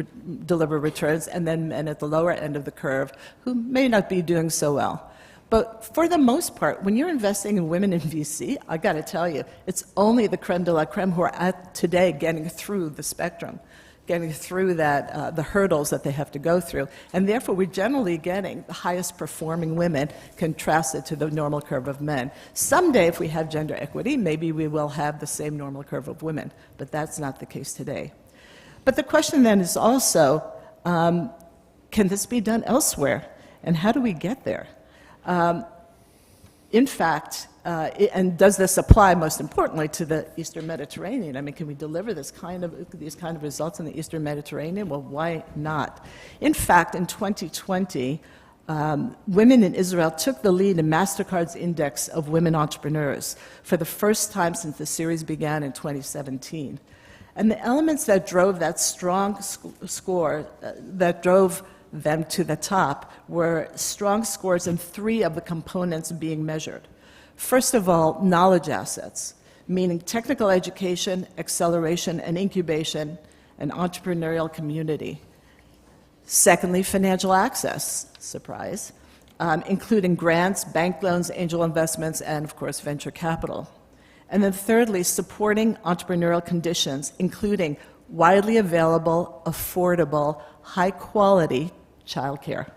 deliver returns, and then men at the lower end of the curve who may not be doing so well. But for the most part, when you're investing in women in VC, I got to tell you, it's only the creme de la creme who are at today getting through the spectrum, getting through that, the hurdles that they have to go through. And therefore, we're generally getting the highest performing women contrasted to the normal curve of men. Someday, if we have gender equity, maybe we will have the same normal curve of women, but that's not the case today. But the question then is also, can this be done elsewhere? And how do we get there? In fact, and does this apply, most importantly, to the Eastern Mediterranean? I mean, can we deliver these kind of results in the Eastern Mediterranean? Well, why not? In fact, in 2020, women in Israel took the lead in MasterCard's index of women entrepreneurs for the first time since the series began in 2017. And the elements that drove that strong score, that drove them to the top, were strong scores in 3 of the components being measured. First of all, knowledge assets, meaning technical education, acceleration, and incubation, and entrepreneurial community. Secondly, financial access, surprise, including grants, bank loans, angel investments, and of course, venture capital. And then thirdly, supporting entrepreneurial conditions, including widely available, affordable, high-quality childcare,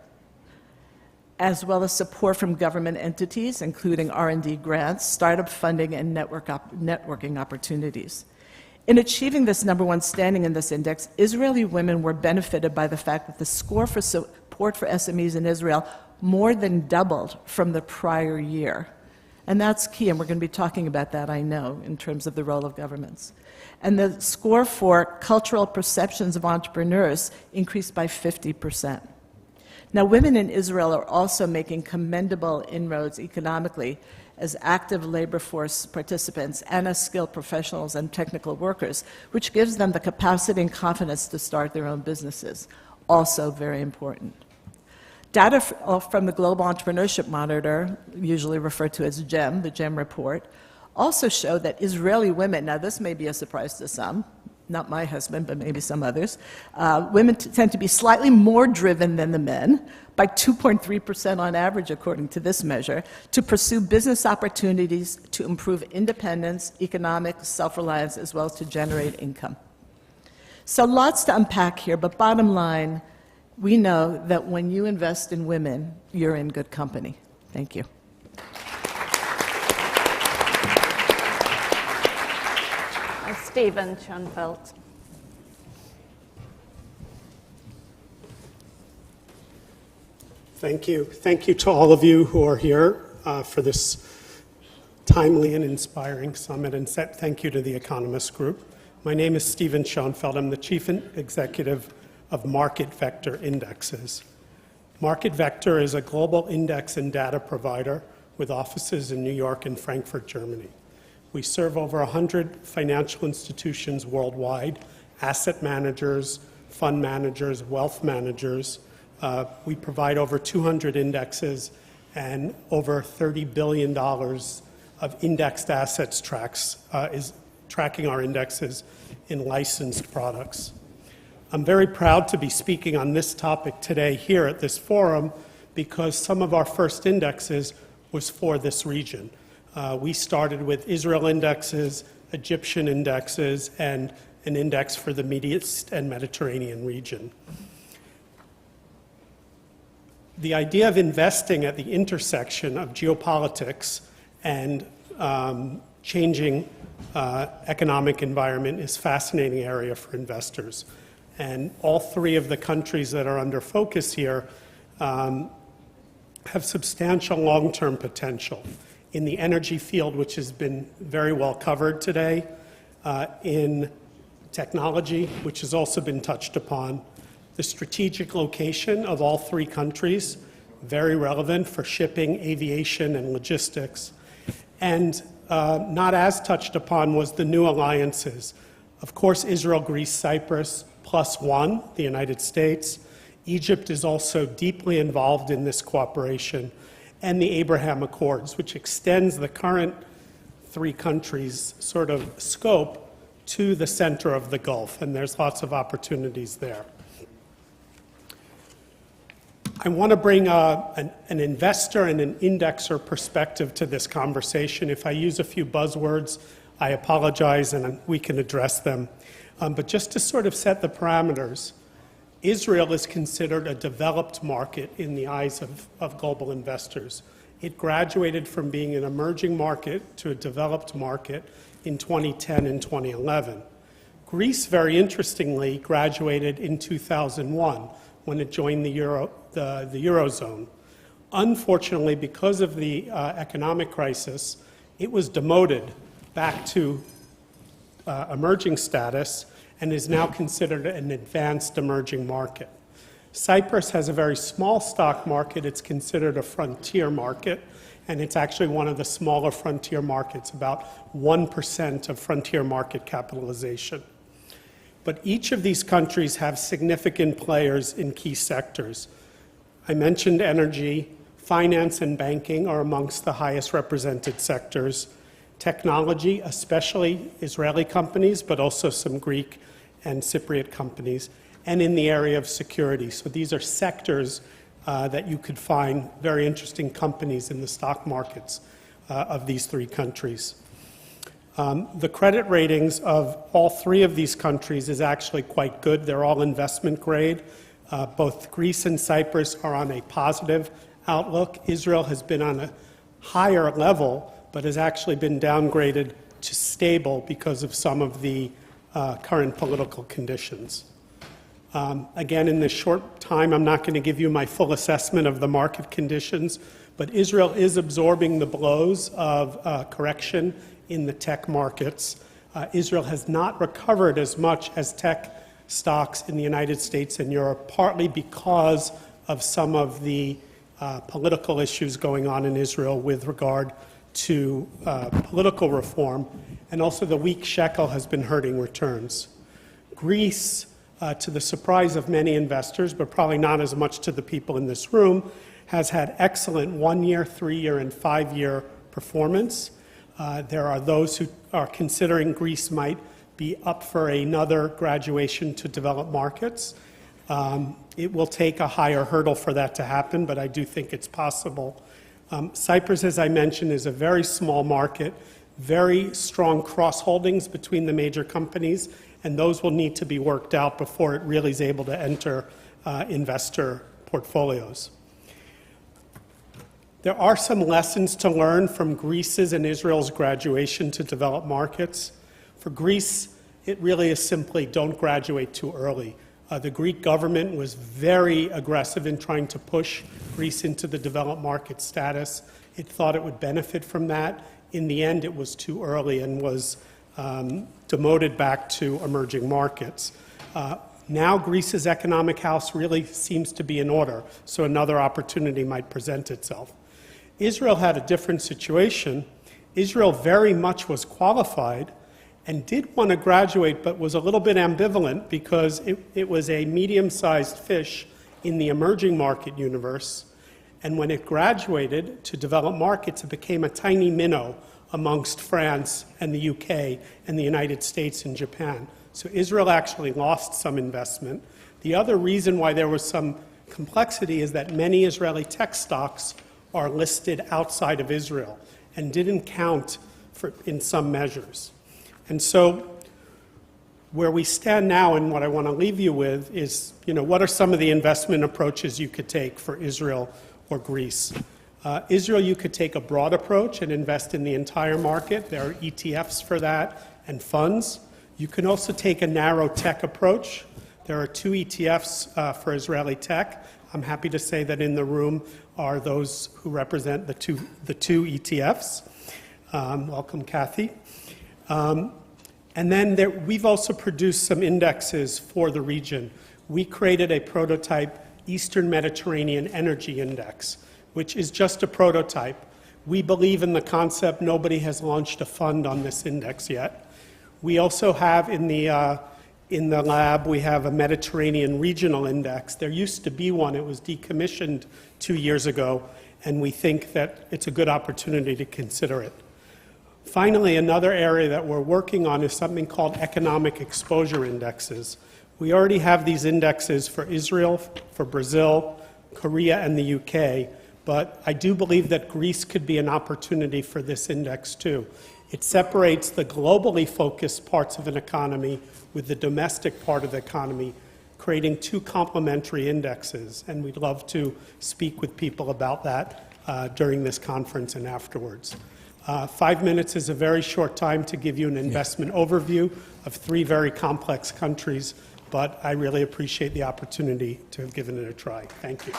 as well as support from government entities, including R&D grants, startup funding, and networking opportunities. In achieving this #1 standing in this index, Israeli women were benefited by the fact that the score for support for SMEs in Israel more than doubled from the prior year. And that's key, and we're going to be talking about that, I know, in terms of the role of governments. And the score for cultural perceptions of entrepreneurs increased by 50%. Now, women in Israel are also making commendable inroads economically as active labor force participants and as skilled professionals and technical workers, which gives them the capacity and confidence to start their own businesses. Also very important. Data from the Global Entrepreneurship Monitor, usually referred to as GEM, the GEM report, also show that Israeli women, now this may be a surprise to some, not my husband, but maybe some others, women tend to be slightly more driven than the men, by 2.3% on average, according to this measure, to pursue business opportunities to improve independence, economic self-reliance, as well as to generate income. So lots to unpack here, but bottom line, we know that when you invest in women, you're in good company. Thank you. Stephen Schoenfeld. Thank you. Thank you to all of you who are here for this timely and inspiring summit, and thank you to the Economist Group. My name is Stephen Schoenfeld. I'm the Chief Executive of Market Vector Indexes. Market Vector is a global index and data provider with offices in New York and Frankfurt, Germany. We serve over 100 financial institutions worldwide, asset managers, fund managers, wealth managers. We provide over 200 indexes, and over $30 billion of indexed assets is tracking our indexes in licensed products. I'm very proud to be speaking on this topic today here at this forum because some of our first indexes was for this region. We started with Israel indexes, Egyptian indexes, and an index for the Middle East and Mediterranean region. The idea of investing at the intersection of geopolitics and changing economic environment is a fascinating area for investors. And all 3 of the countries that are under focus here have substantial long-term potential. In the energy field, which has been very well covered today, in technology, which has also been touched upon, the strategic location of all 3 countries, very relevant for shipping, aviation, and logistics, And not as touched upon was the new alliances. Of course, Israel, Greece, Cyprus, +1, the United States. Egypt is also deeply involved in this cooperation, and the Abraham Accords, which extends the current 3 countries' sort of scope to the center of the Gulf, and there's lots of opportunities there. I want to bring an investor and an indexer perspective to this conversation. If I use a few buzzwords, I apologize, and we can address them. But just to sort of set the parameters, Israel is considered a developed market in the eyes of global investors. It graduated from being an emerging market to a developed market in 2010 and 2011. Greece, very interestingly, graduated in 2001 when it joined the Eurozone. Unfortunately, because of the economic crisis, it was demoted back to emerging status and is now considered an advanced emerging market. Cyprus has a very small stock market. It's considered a frontier market, and it's actually one of the smaller frontier markets, about 1% of frontier market capitalization. But each of these countries have significant players in key sectors. I mentioned energy, finance and banking are amongst the highest represented sectors. Technology, especially Israeli companies, but also some Greek and Cypriot companies, and in the area of security. So these are sectors that you could find very interesting companies in the stock markets of these 3 countries. The credit ratings of all 3 of these countries is actually quite good. They're all investment grade. Both Greece and Cyprus are on a positive outlook. Israel has been on a higher level, but has actually been downgraded to stable because of some of the current political conditions. Again, in this short time, I'm not going to give you my full assessment of the market conditions, but Israel is absorbing the blows of correction in the tech markets. Israel has not recovered as much as tech stocks in the United States and Europe, partly because of some of the political issues going on in Israel with regard to political reform, and also the weak shekel has been hurting returns. Greece, to the surprise of many investors, but probably not as much to the people in this room, has had excellent 1-year, 3-year, and 5-year performance. There are those who are considering Greece might be up for another graduation to developed markets. It will take a higher hurdle for that to happen, but I do think it's possible. Cyprus, as I mentioned, is a very small market, very strong cross-holdings between the major companies, and those will need to be worked out before it really is able to enter investor portfolios. There are some lessons to learn from Greece's and Israel's graduation to developed markets. For Greece, it really is simply don't graduate too early. The Greek government was very aggressive in trying to push Greece into the developed market status. It thought it would benefit from that. In the end, it was too early and was demoted back to emerging markets. Now Greece's economic house really seems to be in order, so another opportunity might present itself. Israel had a different situation. Israel very much was qualified and did want to graduate, but was a little bit ambivalent because it was a medium-sized fish in the emerging market universe. And when it graduated to developed markets, it became a tiny minnow amongst France and the UK and the United States and Japan. So Israel actually lost some investment. The other reason why there was some complexity is that many Israeli tech stocks are listed outside of Israel and didn't count in some measures. And so where we stand now and what I want to leave you with is, what are some of the investment approaches you could take for Israel or Greece? Israel, you could take a broad approach and invest in the entire market. There are ETFs for that and funds. You can also take a narrow tech approach. There are 2 ETFs for Israeli tech. I'm happy to say that in the room are those who represent the two ETFs. Welcome, Kathy. And then we've also produced some indexes for the region. We created a prototype Eastern Mediterranean Energy Index, which is just a prototype. We believe in the concept. Nobody has launched a fund on this index yet. We also have in the lab, we have a Mediterranean regional index. There used to be one. It was decommissioned 2 years ago, and we think that it's a good opportunity to consider it. Finally, another area that we're working on is something called economic exposure indexes. We already have these indexes for Israel, for Brazil, Korea, and the UK, but I do believe that Greece could be an opportunity for this index too. It separates the globally focused parts of an economy with the domestic part of the economy, creating two complementary indexes, and we'd love to speak with people about that during this conference and afterwards. 5 minutes is a very short time to give you an investment overview of 3 very complex countries, but I really appreciate the opportunity to have given it a try. Thank you.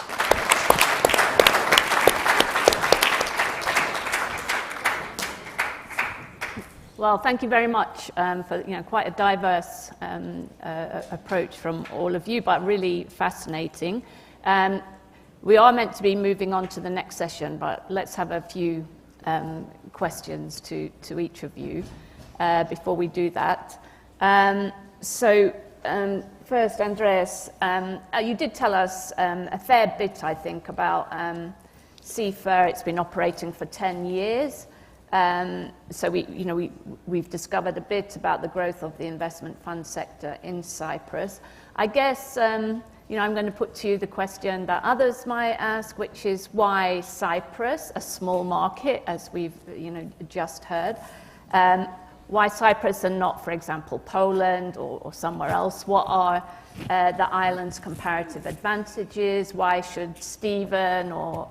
Well, thank you very much for quite a diverse approach from all of you, but really fascinating. We are meant to be moving on to the next session, but let's have a few questions to each of you before we do that. First, Andreas, you did tell us a fair bit, I think, about CIFA. It's been operating for 10 years. So we've discovered a bit about the growth of the investment fund sector in Cyprus. I guess I'm going to put to you the question that others might ask, which is why Cyprus, a small market, as we've just heard, why Cyprus and not, for example, Poland or somewhere else? What are the island's comparative advantages? Why should Stephen or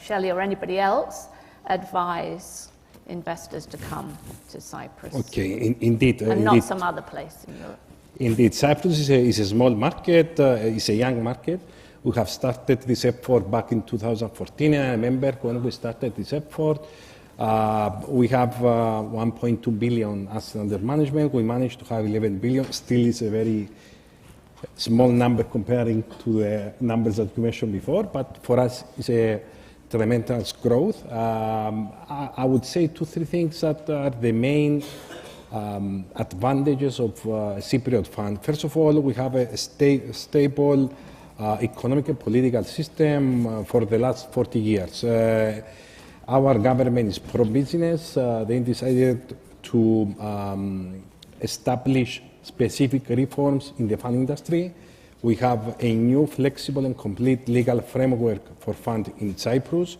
Shelley or anybody else advise investors to come to Cyprus? Okay, indeed. And not some other place in Europe. Indeed, Cyprus is a small market, it's a young market. We have started this effort back in 2014. I remember when we started this effort. We have 1.2 billion assets under management. We managed to have 11 billion. Still is a very small number comparing to the numbers that you mentioned before, but for us it's a tremendous growth. I would say 2-3 things that are the main advantages of Cypriot fund. First of all, we have a stable economic and political system for the last 40 years. Our government is pro-business. They decided to establish specific reforms in the fund industry. We have a new flexible and complete legal framework for fund in Cyprus.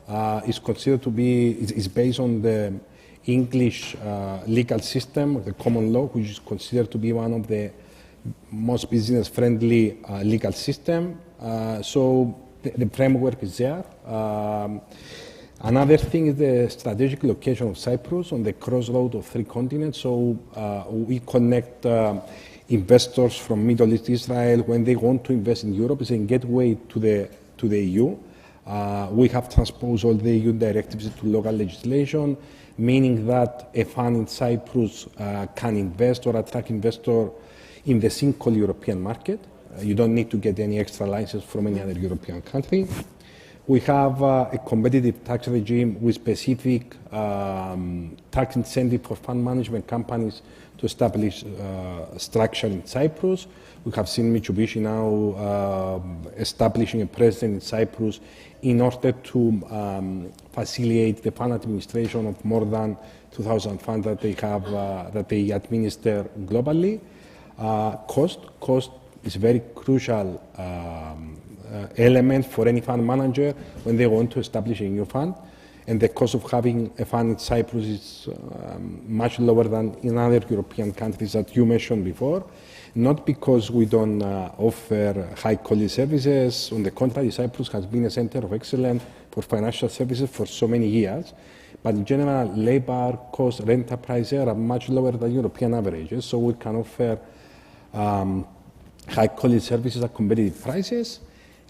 It's considered to be, is based on the English legal system, the common law, which is considered to be one of the most business-friendly legal system. So the framework is there. Another thing is the strategic location of Cyprus on the crossroad of 3 continents. So we connect investors from Middle East Israel when they want to invest in Europe. It's a gateway to the EU. We have transposed all the EU directives to local legislation, meaning that a fund in Cyprus can invest or attract investors in the single European market. You don't need to get any extra license from any other European country. We have a competitive tax regime with specific tax incentive for fund management companies to establish structure in Cyprus. We have seen Mitsubishi now establishing a presence in Cyprus in order to facilitate the fund administration of more than 2,000 funds that they have, that they administer globally. Cost is a very crucial element for any fund manager when they want to establish a new fund. And the cost of having a fund in Cyprus is much lower than in other European countries that you mentioned before. Not because we don't offer high-quality services. On the contrary, Cyprus has been a center of excellence for financial services for so many years. But in general, labor costs, rental prices are much lower than European averages. So we can offer high-quality services at competitive prices.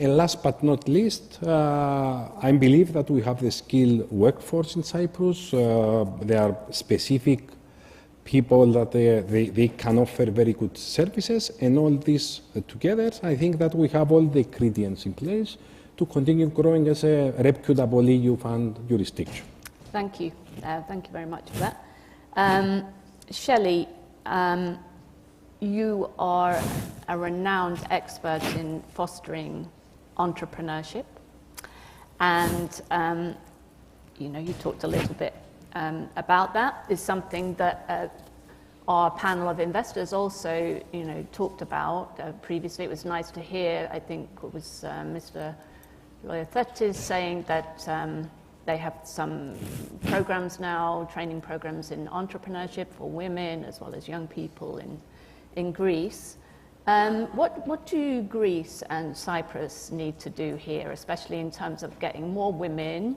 And last but not least, I believe that we have the skilled workforce in Cyprus. There are specific people that they can offer very good services, and all this together, I think that we have all the ingredients in place to continue growing as a reputable EU fund jurisdiction. Thank you. Thank you very much for that. Shelley, you are a renowned expert in fostering entrepreneurship, and you talked a little bit about that. It's something that our panel of investors also, talked about previously. It was nice to hear. I think it was Mr. Loyathetis saying that they have some programs now, training programs in entrepreneurship for women as well as young people in Greece. What do Greece and Cyprus need to do here, especially in terms of getting more women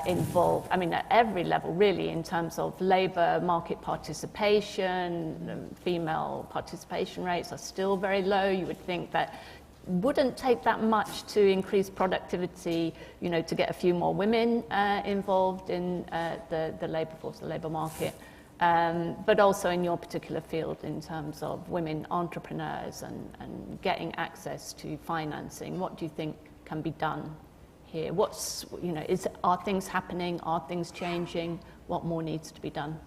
involved, at every level really, in terms of labour market participation? Female participation rates are still very low. You would think that wouldn't take that much to increase productivity, to get a few more women involved in the labour force, the labour market, but also in your particular field in terms of women entrepreneurs and getting access to financing. What do you think can be done here? Are things happening? Are things changing? What more needs to be done?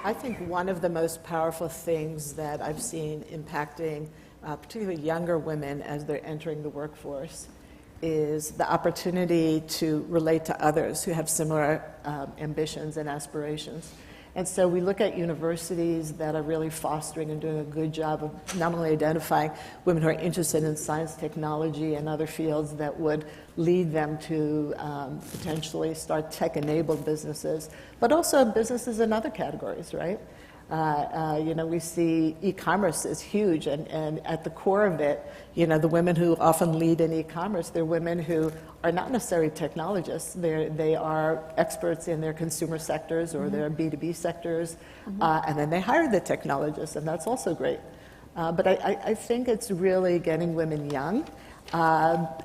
I think one of the most powerful things that I've seen impacting particularly younger women as they're entering the workforce is the opportunity to relate to others who have similar ambitions and aspirations. And so we look at universities that are really fostering and doing a good job of not only identifying women who are interested in science, technology, and other fields that would lead them to potentially start tech-enabled businesses, but also businesses in other categories, right? We see e-commerce is huge, and at the core of it, the women who often lead in e-commerce, they're women who are not necessarily technologists. They are experts in their consumer sectors or their B2B sectors, and then they hire the technologists, and that's also great. But I think it's really getting women young,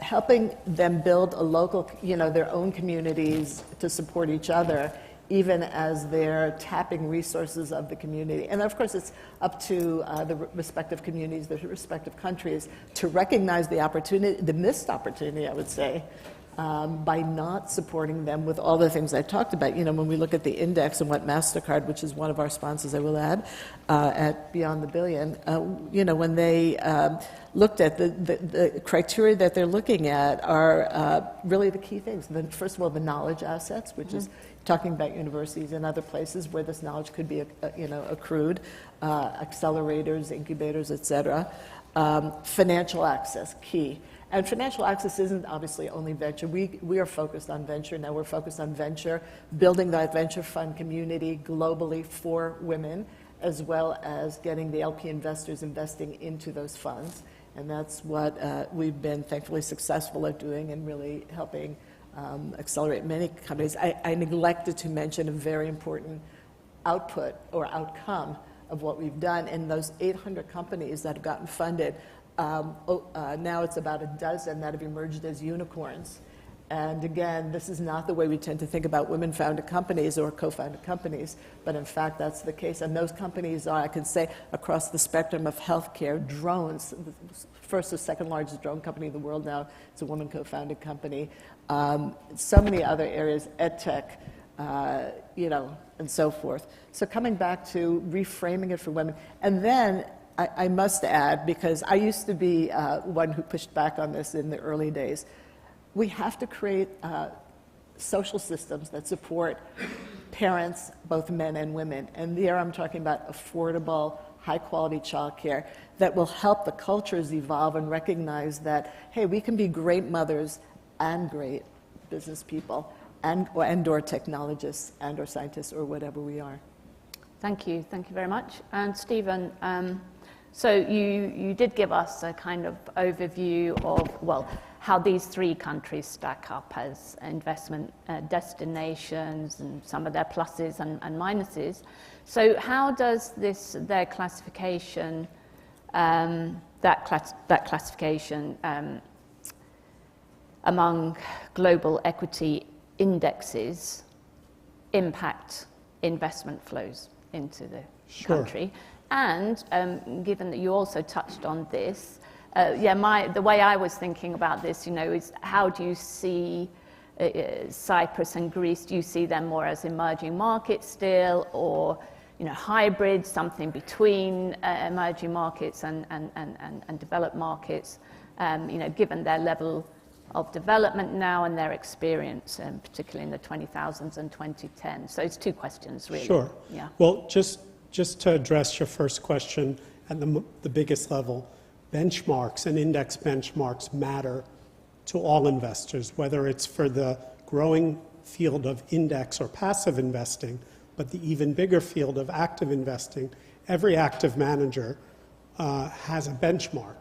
helping them build a local, their own communities to support each other, even as they're tapping resources of the community. And of course, it's up to the respective communities, the respective countries, to recognize the opportunity, the missed opportunity, I would say, by not supporting them with all the things I talked about. When we look at the index and what MasterCard, which is one of our sponsors, I will add, at Beyond the Billion, when they looked at the criteria that they're looking at are really the key things. First of all, the knowledge assets, which is talking about universities and other places where this knowledge could be accrued, accelerators, incubators, et cetera. Financial access, key. And financial access isn't obviously only venture. We are focused on venture. Now we're focused on venture, building that venture fund community globally for women, as well as getting the LP investors investing into those funds. And that's what we've been thankfully successful at doing and really helping accelerate many companies. I neglected to mention a very important output or outcome of what we've done in those 800 companies that have gotten funded. Now it's about a dozen that have emerged as unicorns. And again, this is not the way we tend to think about women-founded companies or co-founded companies, but in fact, that's the case. And those companies are, I can say, across the spectrum of healthcare, drones, the first or second largest drone company in the world now, it's a woman co-founded company. So many other areas, EdTech, and so forth. So coming back to reframing it for women. And then I must add, because I used to be one who pushed back on this in the early days, we have to create social systems that support parents, both men and women. And there I'm talking about affordable, high-quality childcare that will help the cultures evolve and recognize that, hey, we can be great mothers and great business people and or technologists and or scientists or whatever we are. Thank you very much. And Stephen, so you did give us a kind of overview of, how these three countries stack up as investment destinations and some of their pluses and minuses. So how does their classification, that classification among global equity indexes impact investment flows into the country? And given that you also touched on this, the way I was thinking about this, is how do you see Cyprus and Greece? Do you see them more as emerging markets still, or hybrid, something between emerging markets and developed markets? Given their level of development now and their experience, particularly in the 2000s and 2010. So it's two questions, really. Sure. Yeah. Well, just to address your first question at the biggest level, benchmarks and index benchmarks matter to all investors, whether it's for the growing field of index or passive investing, but the even bigger field of active investing. Every active manager has a benchmark.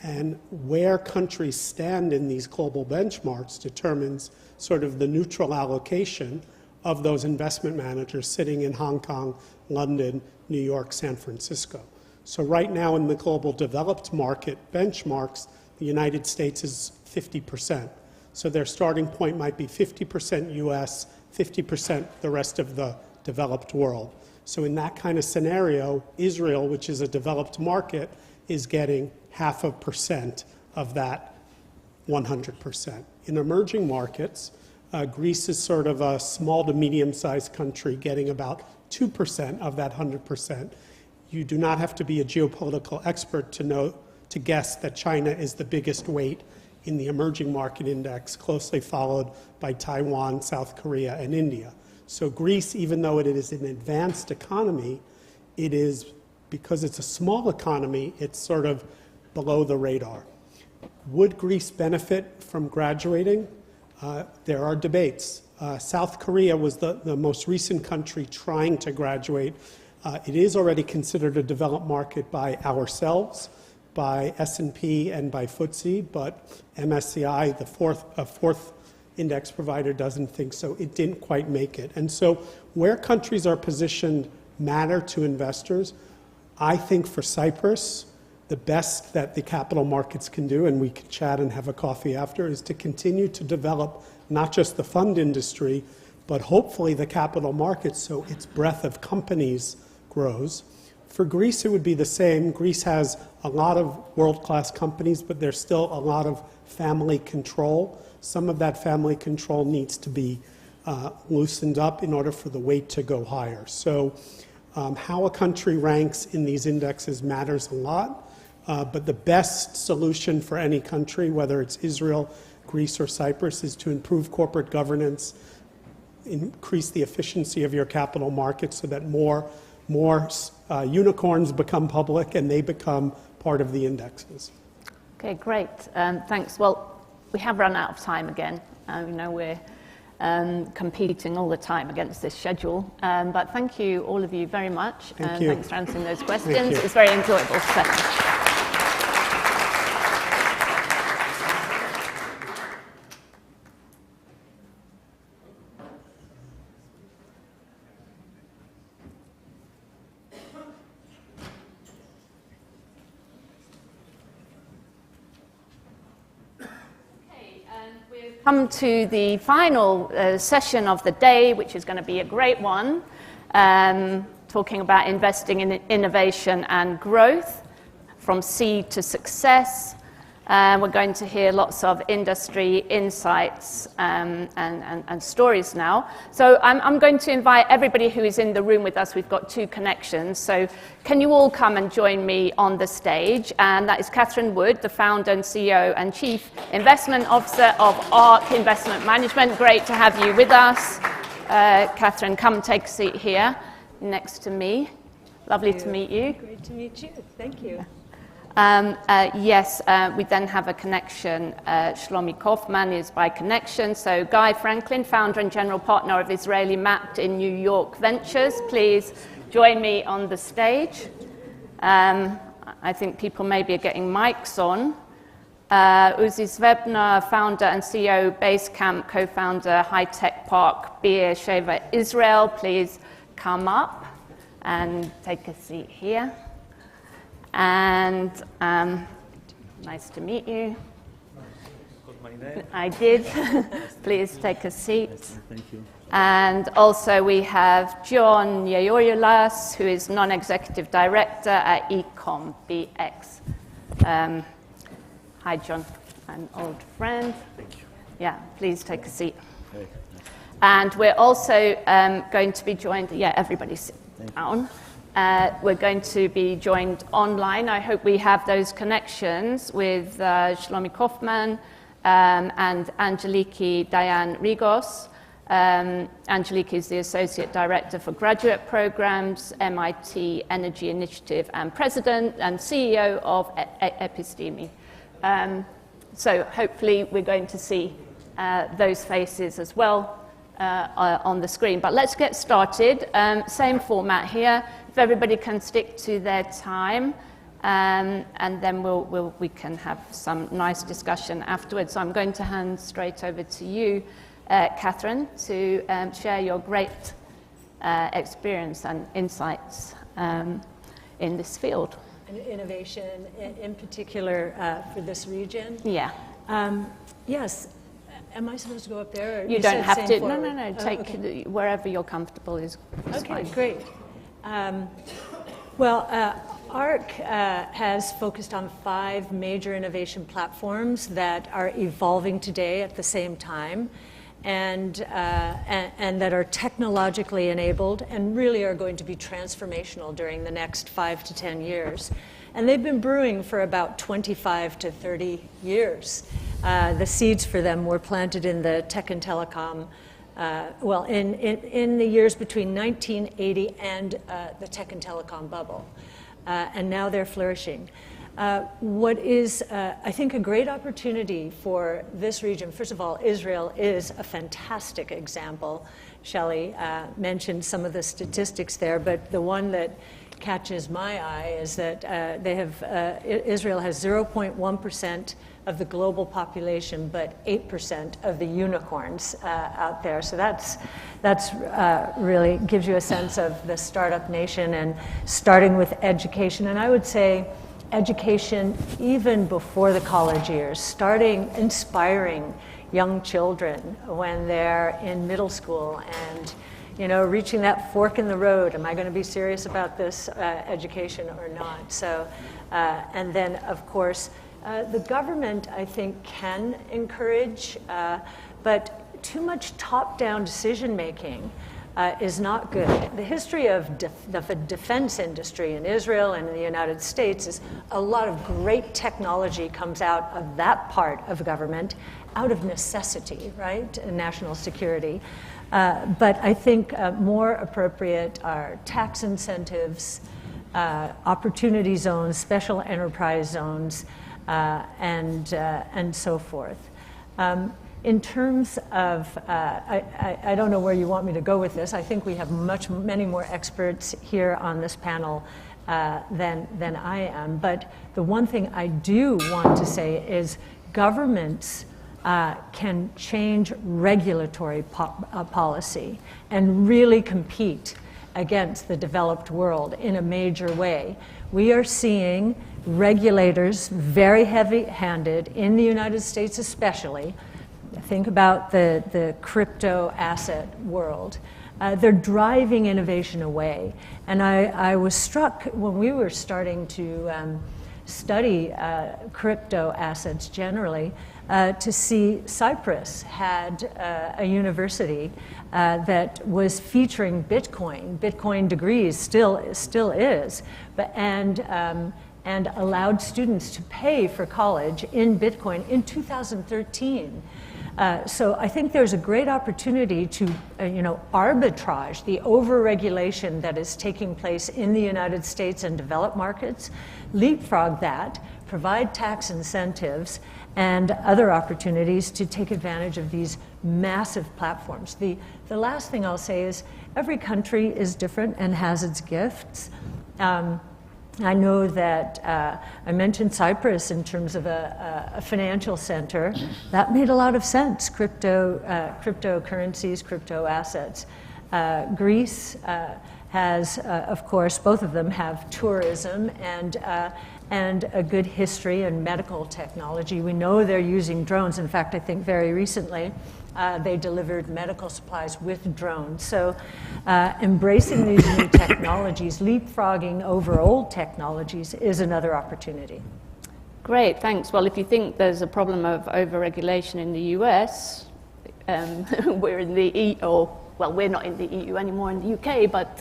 And where countries stand in these global benchmarks determines sort of the neutral allocation of those investment managers sitting in Hong Kong, London, New York, San Francisco. So right now in the global developed market benchmarks, the United States is 50%. So their starting point might be 50% US, 50% the rest of the developed world. So in that kind of scenario, Israel, which is a developed market, is getting 0.5% of that 100%. In emerging markets, Greece is sort of a small to medium-sized country getting about 2% of that 100%. You do not have to be a geopolitical expert to guess that China is the biggest weight in the emerging market index, closely followed by Taiwan, South Korea, and India. So Greece, even though it is an advanced economy, it is, because it's a small economy, it's sort of below the radar. Would Greece benefit from graduating? There are debates. South Korea was the most recent country trying to graduate. It is already considered a developed market by ourselves, by S&P, and by FTSE, but MSCI, the fourth index provider, doesn't think so. It didn't quite make it. And so where countries are positioned matter to investors. I think for Cyprus, the best that the capital markets can do, and we can chat and have a coffee after, is to continue to develop not just the fund industry, but hopefully the capital markets so its breadth of companies grows. For Greece, it would be the same. Greece has a lot of world-class companies, but there's still a lot of family control. Some of that family control needs to be loosened up in order for the weight to go higher. So how a country ranks in these indexes matters a lot, but the best solution for any country, whether it's Israel, Greece, or Cyprus, is to improve corporate governance, increase the efficiency of your capital markets so that more unicorns become public and they become part of the indexes. Okay, great. Thanks. Well, we have run out of time again. We're competing all the time against this schedule. But thank you, all of you, very much. Thank you. Thanks for answering those questions. Thank you. It's very enjoyable. Come to the final session of the day, which is going to be a great one, talking about investing in innovation and growth from seed to success. We're going to hear lots of industry insights and stories now. So I'm going to invite everybody who is in the room with us. We've got two connections. So can you all come and join me on the stage? And that is Catherine Wood, the founder and CEO and Chief Investment Officer of ARK Investment Management. Great to have you with us. Catherine, come take a seat here next to me. Lovely to meet you. Great to meet you. Thank you. Yes, we then have a connection. Shlomi Kaufman is by connection. So Guy Franklin, founder and general partner of Israeli Mapped in New York Ventures. Please join me on the stage. I think people maybe are getting mics on. Uzi Svebner, founder and CEO, Basecamp, co-founder, High Tech Park, Beersheva, Israel. Please come up and take a seat here. And nice to meet you. I did. Please take a seat. Thank you. And also we have John Yayoyulas, who is non-executive director at Ecom BX. Hi, John, an old friend. Thank you. Yeah, please take a seat. Hey. And we're also going to be joined, everybody sit down. We're going to be joined online. I hope we have those connections with Shlomi Kaufman and Angeliki Dayan Rigos. Angeliki is the Associate Director for Graduate Programs, MIT Energy Initiative, and President and CEO of Episteme. So hopefully we're going to see those faces as well on the screen. But let's get started. Same format here. If everybody can stick to their time, and then we can have some nice discussion afterwards. So I'm going to hand straight over to you, Catherine, to share your great experience and insights in this field. And innovation in particular for this region? Yeah. Yes. Am I supposed to go up there? Or you don't have to. Forward? No. Take okay. Wherever you're comfortable is okay, fine. Great. ARC has focused on 5 major innovation platforms that are evolving today at the same time, and that are technologically enabled and really are going to be transformational during the next 5 to 10 years. And they've been brewing for about 25 to 30 years. The seeds for them were planted in the tech and telecom, in the years between 1980 and the tech and telecom bubble. And now they're flourishing. What is, I think, a great opportunity for this region, first of all, Israel is a fantastic example. Shelley mentioned some of the statistics there, but the one that catches my eye is that Israel has 0.1% of the global population, but 8% of the unicorns out there. So that's really gives you a sense of the startup nation, and starting with education. And I would say education even before the college years, inspiring young children when they're in middle school and reaching that fork in the road. Am I going to be serious about this education or not? So, and then, of course, the government, I think, can encourage, but too much top-down decision-making is not good. The history of the defense industry in Israel and in the United States is a lot of great technology comes out of that part of government, out of necessity, right, and national security. But I think more appropriate are tax incentives, opportunity zones, special enterprise zones, and so forth. In terms of, I don't know where you want me to go with this. I think we have many more experts here on this panel than I am. But the one thing I do want to say is governments can change regulatory policy and really compete against the developed world in a major way. We are seeing regulators very heavy-handed in the United States especially. Think about the crypto asset world. They're driving innovation away. And I was struck when we were starting to study crypto assets generally to see Cyprus had a university that was featuring Bitcoin degrees, still is, and allowed students to pay for college in Bitcoin in 2013. So I think there's a great opportunity to, arbitrage the over-regulation that is taking place in the United States and developed markets, leapfrog that, provide tax incentives and other opportunities to take advantage of these massive platforms. The last thing I'll say is every country is different and has its gifts. I know that I mentioned Cyprus in terms of a financial center. That made a lot of sense, cryptocurrencies, crypto assets. Greece has, of course, both of them have tourism and a good history in medical technology. We know they're using drones. In fact, I think very recently they delivered medical supplies with drones. So embracing these new technologies, leapfrogging over old technologies is another opportunity. Great, thanks. Well, if you think there's a problem of over-regulation in the US, we're in the EU, well, we're not in the EU anymore in the UK, but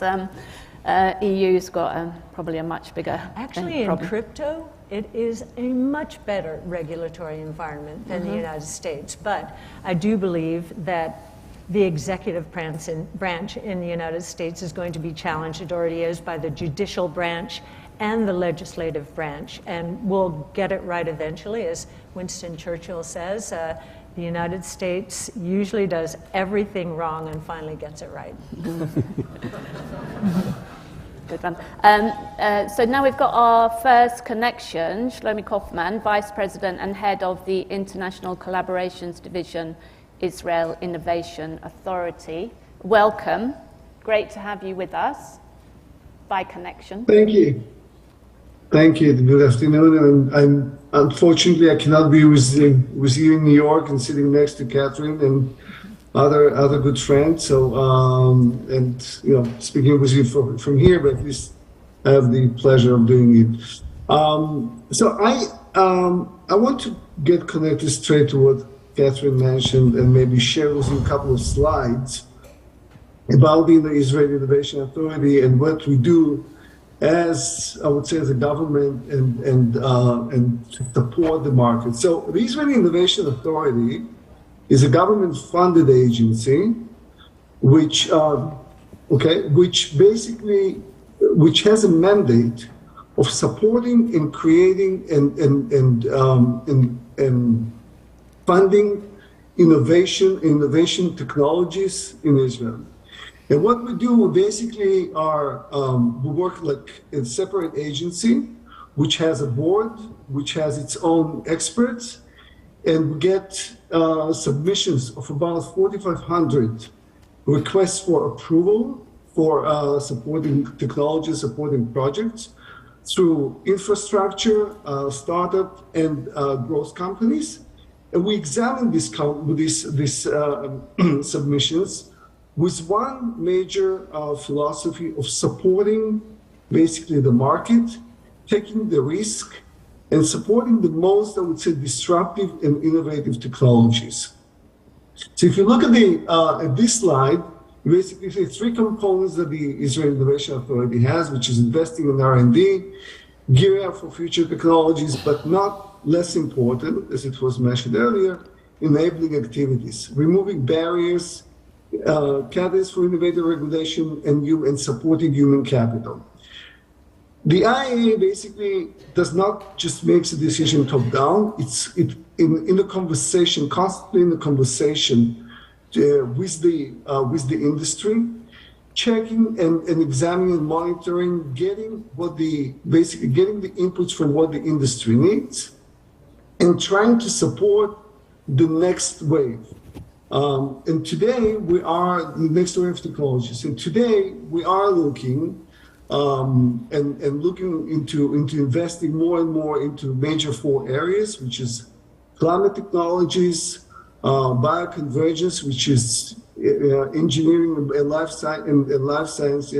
EU's got probably a much bigger Actually, problem. in crypto, it is a much better regulatory environment than the United States. But I do believe that the executive branch in the United States is going to be challenged. It already is by the judicial branch and the legislative branch. And we'll get it right eventually. As Winston Churchill says, the United States usually does everything wrong and finally gets it right. Good one. So now we've got our first connection, Shlomi Kaufman, Vice President and Head of the International Collaborations Division, Israel Innovation Authority. Welcome. Great to have you with us by connection. Thank you. Thank you. Good afternoon. And unfortunately, I cannot be with you in New York and sitting next to Catherine and other good friends. So, and speaking with you from here, but at least I have the pleasure of doing it. So I want to get connected straight to what Catherine mentioned and maybe share with you a couple of slides about the Israeli Innovation Authority and what we do as, I would say, as a government and to support the market. So the Israeli Innovation Authority is a government-funded agency which has a mandate of supporting and creating and funding innovation technologies in Israel. And what we do, we basically we work like a separate agency, which has a board, which has its own experts, and we get submissions of about 4,500 requests for approval for supporting technology, supporting projects through infrastructure, startup, and growth companies. And we examine these submissions with one major philosophy of supporting basically the market, taking the risk, and supporting the most, I would say, disruptive and innovative technologies. So if you look at at this slide, you basically see three components that the Israel Innovation Authority has, which is investing in R&D, gearing up for future technologies, but not less important, as it was mentioned earlier, enabling activities, removing barriers, catalysts for innovative regulation, and supporting human capital. The IIA basically does not just make a decision top-down. It's in the conversation, constantly in the conversation with the industry, checking and examining and monitoring, getting the inputs from what the industry needs, and trying to support the next wave. And today we are the next wave of technologies. And today we are looking and looking into investing more and more into major four areas, which is climate technologies, bioconvergence, which is engineering and life science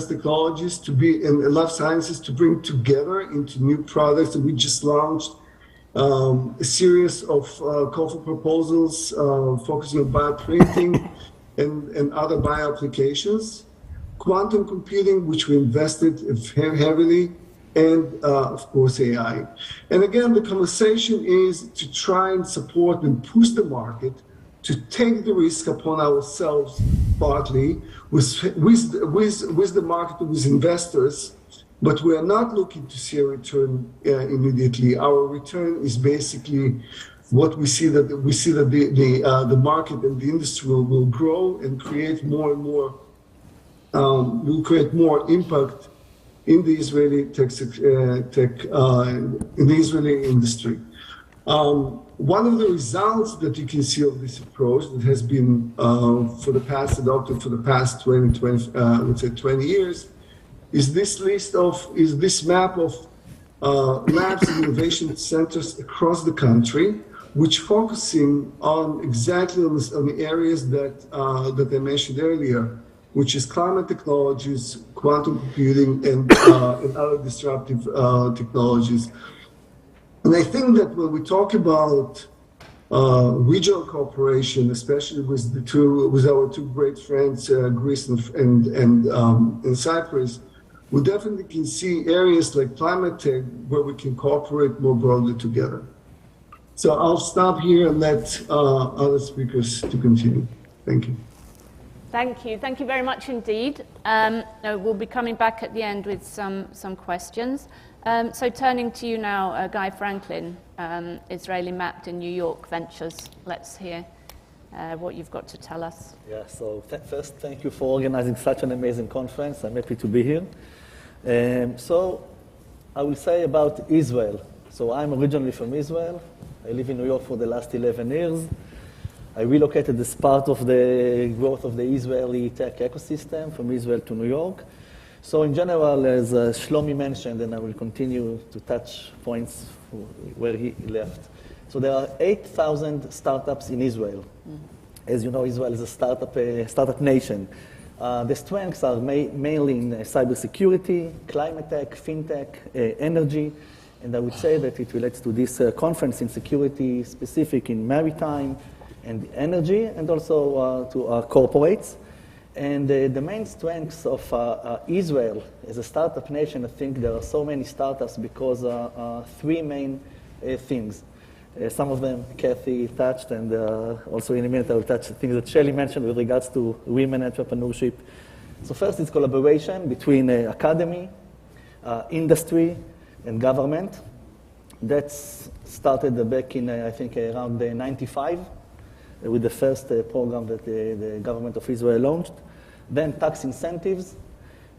technologies and life sciences to bring together into new products. And we just launched a series of call for proposals focusing on bioprinting and other bio-applications, quantum computing, which we invested heavily, and of course AI. And again, the conversation is to try and support and push the market to take the risk upon ourselves, partly with the market, with investors. But we are not looking to see a return immediately. Our return is basically what we see that the market and the industry will grow and create more and more. Will create more impact in the Israeli in the Israeli industry. One of the results that you can see of this approach that has been adopted for the past 20 years is this map of labs and innovation centers across the country, which focusing on exactly on the areas that I mentioned earlier: which is climate technologies, quantum computing, and other disruptive technologies. And I think that when we talk about regional cooperation, especially with our two great friends, Greece and Cyprus, we definitely can see areas like climate tech where we can cooperate more broadly together. So I'll stop here and let other speakers to continue. Thank you. Thank you. Thank you very much indeed. We'll be coming back at the end with some questions. So turning to you now, Guy Franklin, Israeli Mapped in New York Ventures. Let's hear what you've got to tell us. Yeah, so first, thank you for organizing such an amazing conference. I'm happy to be here. So I will say about Israel. So I'm originally from Israel. I live in New York for the last 11 years. I relocated as part of the growth of the Israeli tech ecosystem from Israel to New York. So in general, as Shlomi mentioned, and I will continue to touch points where he left. So there are 8,000 startups in Israel. As you know, Israel is a startup nation. The strengths are mainly in cybersecurity, climate tech, fintech, energy, and I would say that it relates to this conference in security, specific in maritime and energy, and also to corporates. And the main strengths of Israel as a startup nation, I think there are so many startups because three main things. Some of them Kathy touched, and also in a minute I will touch things that Shelley mentioned with regards to women entrepreneurship. So first is collaboration between academy, industry, and government. That's started back in, I think, around 95 with the first program that the government of Israel launched. Then tax incentives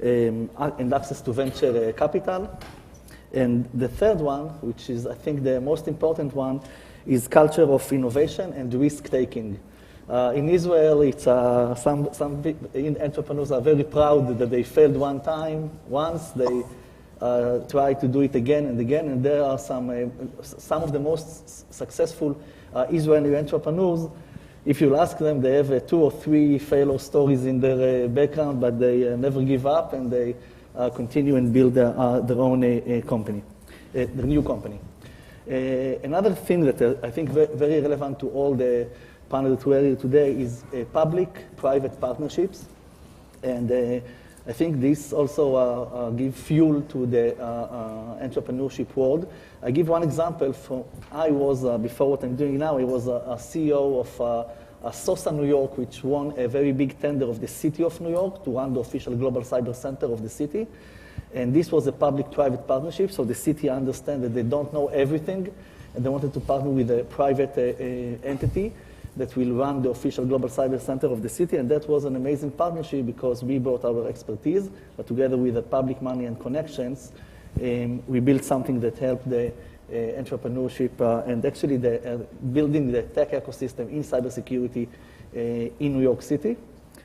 and access to venture capital. And the third one, which is, I think, the most important one, is culture of innovation and risk-taking. In Israel, it's some entrepreneurs are very proud that they failed once, they try to do it again and again, and there are some of the most successful Israeli entrepreneurs. If you ask them, they have 2 or 3 failure stories in their background, but they never give up, and they continue and build their own company, the new company. Another thing that I think very relevant to all the panel that we're here today is public-private partnerships. And I think this also gives fuel to the entrepreneurship world. I give one example. Before what I'm doing now, I was a CEO of SOSA New York, which won a very big tender of the city of New York to run the official global cyber center of the city. And this was a public-private partnership, so the city understands that they don't know everything, and they wanted to partner with a private entity that will run the official global cyber center of the city, and that was an amazing partnership because we brought our expertise, but together with the public money and connections, we built something that helped the entrepreneurship and actually building the tech ecosystem in cybersecurity in New York City.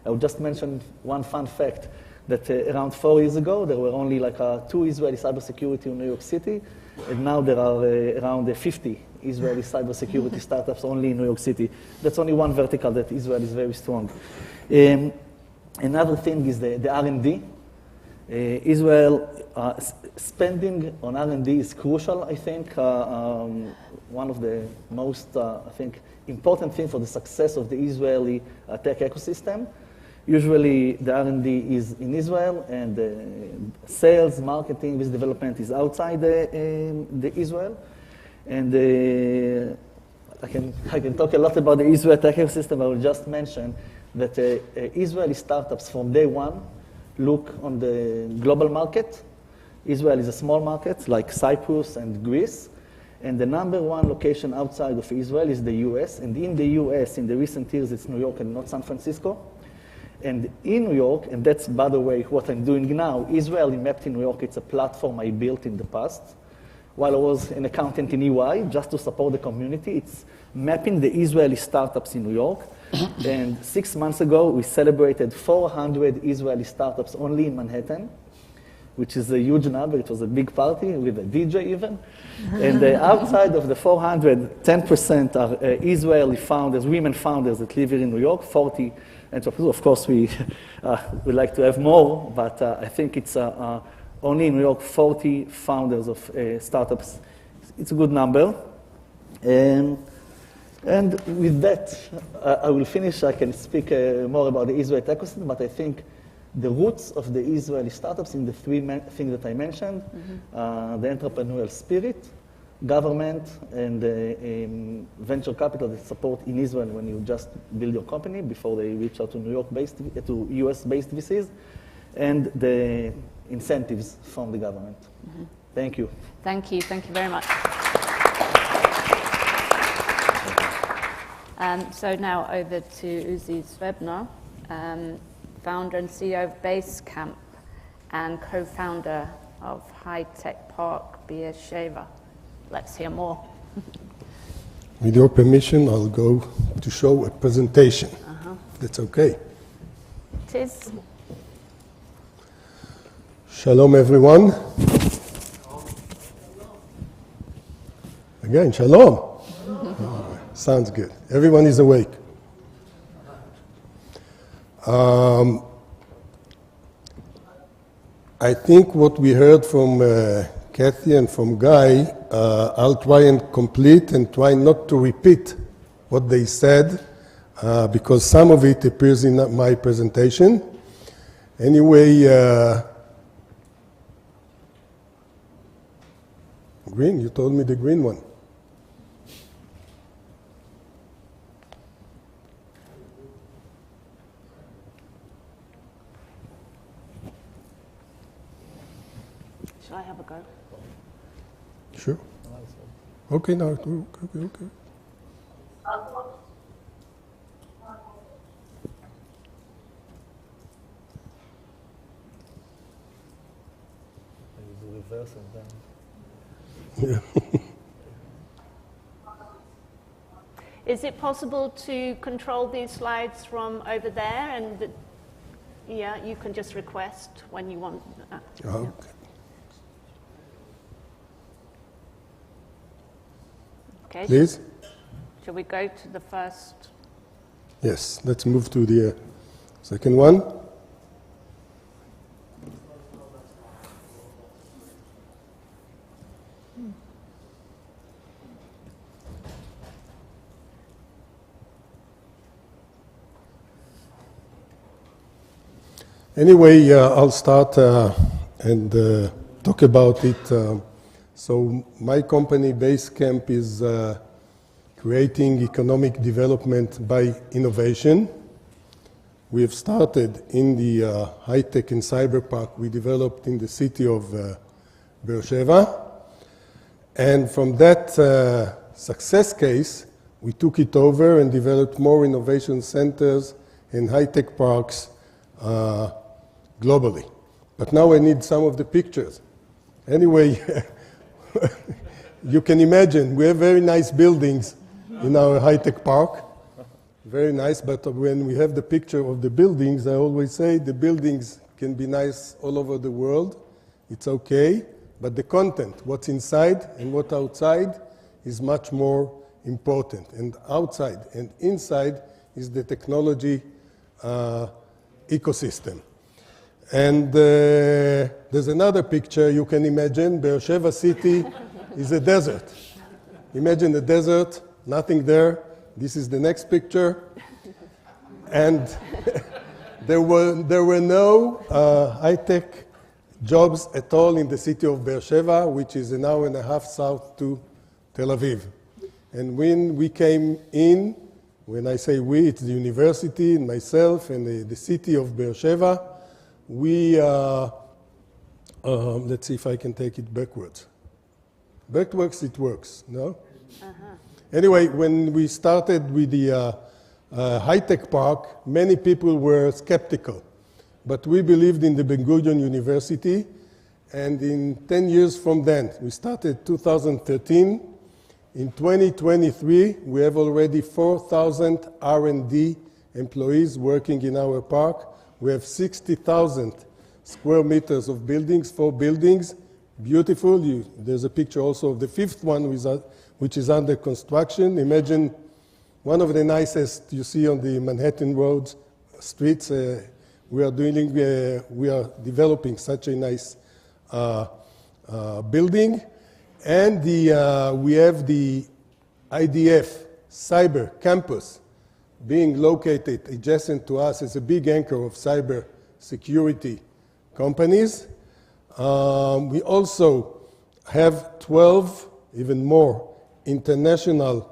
I would just mention one fun fact, that around 4 years ago, there were only like 2 Israeli cybersecurity in New York City, and now there are around 50 Israeli cybersecurity startups only in New York City. That's only one vertical that Israel is very strong. Another thing is the R&D. Israel spending on R&D is crucial, I think. One of the most, I think, important things for the success of the Israeli tech ecosystem. Usually the R&D is in Israel, and sales, marketing, business development is outside the Israel. And I can talk a lot about the Israel tech ecosystem. I will just mention that Israeli startups from day one look on the global market. Israel is a small market like Cyprus and Greece. And the number 1 location outside of Israel is the US. And in the US, in the recent years, it's New York and not San Francisco. And in New York, and that's, by the way, what I'm doing now, Israeli Mapped in New York, it's a platform I built in the past. While I was an accountant in EY, just to support the community, it's mapping the Israeli startups in New York. And 6 months ago, we celebrated 400 Israeli startups only in Manhattan, which is a huge number. It was a big party with a DJ even. And outside of the 400, 10% are Israeli founders, women founders that live here in New York, 40 entrepreneurs. Of course, we like to have more, but I think it's only in New York 40 founders of startups. It's a good number. And with that, I will finish. I can speak more about the Israeli ecosystem, but I think the roots of the Israeli startups in the three things that I mentioned, the entrepreneurial spirit, government, and venture capital that support in Israel when you just build your company before they reach out to to US-based VCs, and the incentives from the government. Thank you. Thank you. Thank you very much. So now over to Uzi Swebner, founder and CEO of Basecamp and co-founder of High Tech Park Beersheva. Let's hear more. With your permission, I'll go to show a presentation. That's okay. It is. Shalom, everyone. Again, shalom. Sounds good. Everyone is awake. I think what we heard from Kathy and from Guy, I'll try and complete and try not to repeat what they said, because some of it appears in my presentation. Anyway, green, you told me the green one. Shall I have a go? Sure. Okay, now, okay. Reverse and then. Yeah. Is it possible to control these slides from over there? And yeah, you can just request when you want. Okay. Okay. Please? Shall we go to the first? Yes, let's move to the second one. Anyway, I'll start and talk about it. So my company, Basecamp, is creating economic development by innovation. We have started in the high-tech and cyber park we developed in the city of Beersheva. And from that success case, we took it over and developed more innovation centers and high-tech parks globally. But now I need some of the pictures. Anyway, you can imagine we have very nice buildings in our high-tech park. Very nice, but when we have the picture of the buildings, I always say the buildings can be nice all over the world. It's okay, but the content, what's inside and what's outside, is much more important. And outside and inside is the technology ecosystem. And there's another picture you can imagine. Beersheva city is a desert. Imagine a desert, nothing there. This is the next picture. And there were no high-tech jobs at all in the city of Beersheva, which is an hour and a half south to Tel Aviv. And when we came in, when I say we, it's the university and myself and the city of Beersheva, we, let's see if I can take it backwards. Backwards it works, no? Anyway, when we started with the high-tech park, many people were skeptical. But we believed in the Ben-Gurion University, and in 10 years from then, we started 2013. In 2023, we have already 4,000 R&D employees working in our park. We have 60,000 square meters of buildings, 4 buildings, beautiful. There's a picture also of the 5th one, which is under construction. Imagine one of the nicest you see on the Manhattan roads streets. We are developing such a nice building. And we have the IDF Cyber Campus being located adjacent to us as a big anchor of cyber security companies. We also have 12, even more, international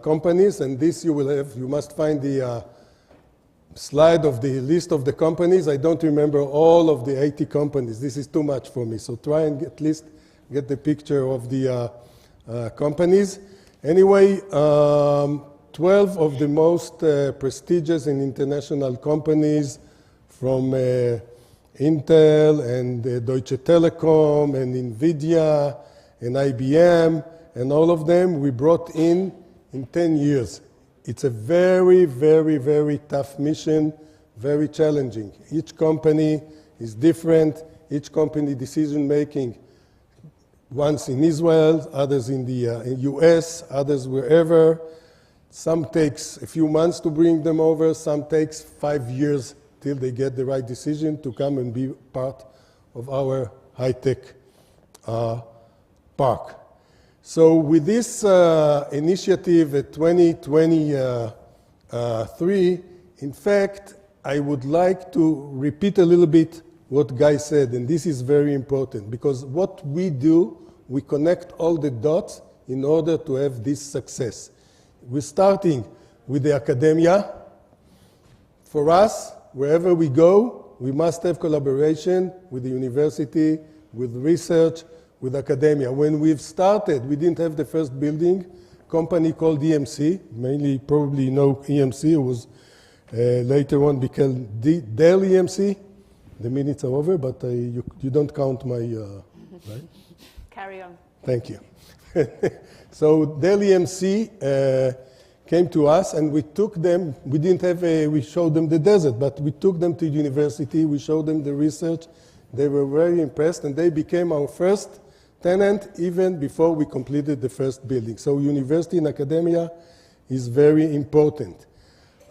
companies, and this you must find the slide of the list of the companies. I don't remember all of the 80 companies. This is too much for me, so try and at least get the picture of the companies. Anyway, 12 of the most prestigious and international companies from Intel and Deutsche Telekom and NVIDIA and IBM and all of them we brought in 10 years. It's a very, very, very tough mission, very challenging. Each company is different. Each company decision making, ones in Israel, others in the US, others wherever. Some takes a few months to bring them over, some takes 5 years till they get the right decision to come and be part of our high-tech park. So with this initiative at 2023, in fact, I would like to repeat a little bit what Guy said, and this is very important, because what we do, we connect all the dots in order to have this success. We're starting with the academia. For us, wherever we go, we must have collaboration with the university, with research, with academia. When we've started, we didn't have the first building, company called EMC, mainly probably you know EMC, it was later on became Dell EMC. The minutes are over, but you don't count my, right? Carry on. Thank you. So Dell EMC came to us and we took them, we showed them the desert, but we took them to university, we showed them the research, they were very impressed and they became our first tenant even before we completed the first building. So university and academia is very important.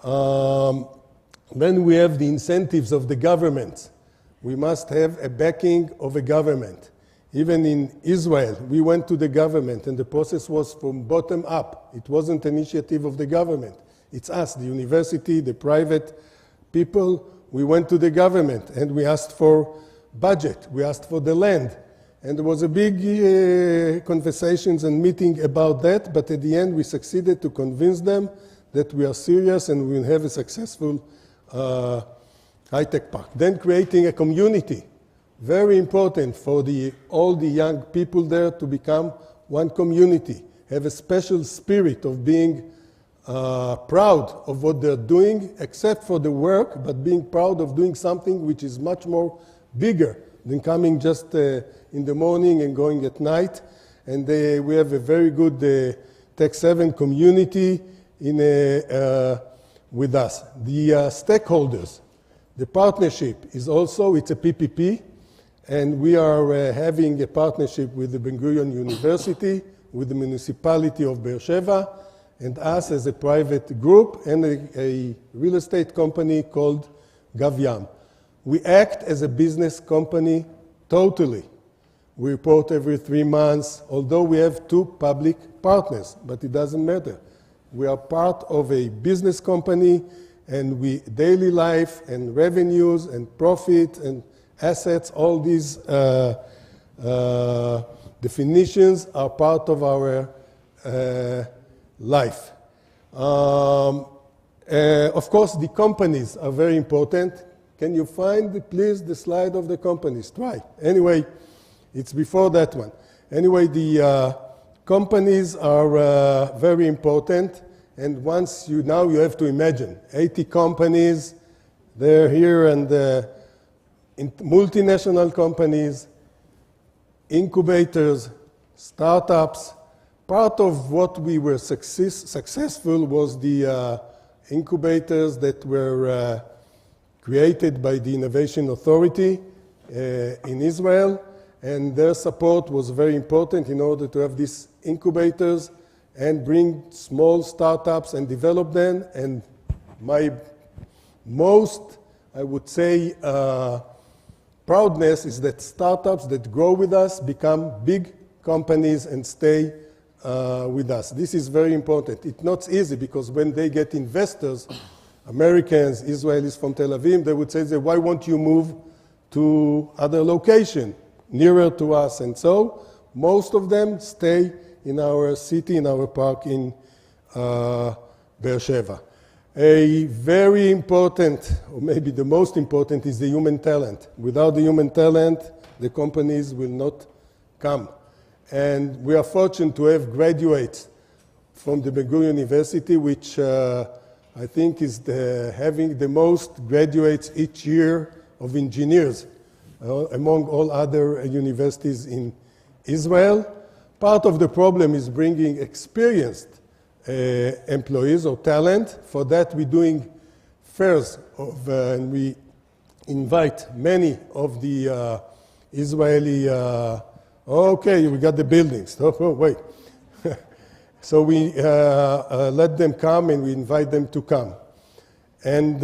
Then we have the incentives of the government. We must have a backing of a government. Even in Israel, we went to the government and the process was from bottom up. It wasn't an initiative of the government. It's us, the university, the private people. We went to the government and we asked for budget. We asked for the land. And there was a big conversations and meeting about that, but at the end we succeeded to convince them that we are serious and we will have a successful high-tech park. Then creating a community. Very important for all the young people there to become one community, have a special spirit of being proud of what they're doing, except for the work, but being proud of doing something which is much more bigger than coming just in the morning and going at night. And we have a very good Tech7 community with us. The stakeholders, the partnership is also, it's a PPP, and we are having a partnership with the Ben-Gurion University, with the municipality of Be'er Sheva, and us as a private group, and a real estate company called Gavyam. We act as a business company totally. We report every 3 months, although we have 2 public partners, but it doesn't matter. We are part of a business company, and daily life and revenues and profit and assets, all these definitions are part of our life. Of course, the companies are very important. Can you find, please, the slide of the companies? Try. Anyway, it's before that one. Anyway, the companies are very important. And once now you have to imagine 80 companies, they're here, and multinational companies, incubators, startups. Part of what we were successful was the incubators that were created by the Innovation Authority in Israel, and their support was very important in order to have these incubators and bring small startups and develop them. And my most, I would say, proudness is that startups that grow with us become big companies and stay with us. This is very important. It's not easy because when they get investors, Americans, Israelis from Tel Aviv, they would say, why won't you move to other location nearer to us? And so most of them stay in our city, in our park in Beersheba. A very important, or maybe the most important, is the human talent. Without the human talent, the companies will not come. And we are fortunate to have graduates from the Ben-Gurion University, which I think is having the most graduates each year of engineers among all other universities in Israel. Part of the problem is bringing experienced employees or talent. For that, we're doing fairs, and we invite many of the Israeli, okay, we got the buildings. Oh, wait. So we let them come and we invite them to come. And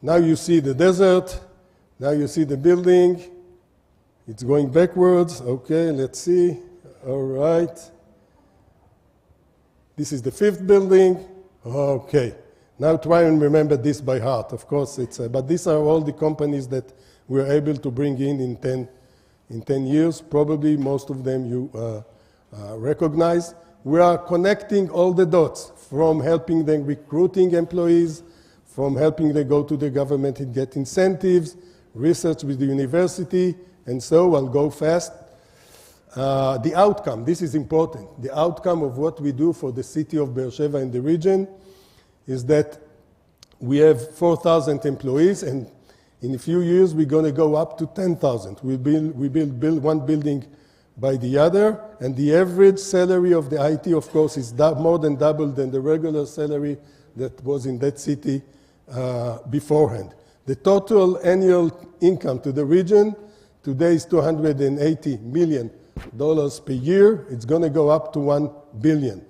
now you see the desert, now you see the building. It's going backwards. Okay, let's see. All right. This is the 5th building. Okay. Now try and remember this by heart. Of course, but these are all the companies that we're able to bring in 10 years. Probably most of them you recognize. We are connecting all the dots from helping them recruiting employees, from helping them go to the government and get incentives, research with the university, and so I'll go fast. The outcome, this is important. The outcome of what we do for the city of Beersheba and the region is that we have 4,000 employees, and in a few years we're going to go up to 10,000. We build one building by the other, and the average salary of the IT, of course, is more than double than the regular salary that was in that city beforehand. The total annual income to the region today is $280 million per year. It's going to go up to $1 billion.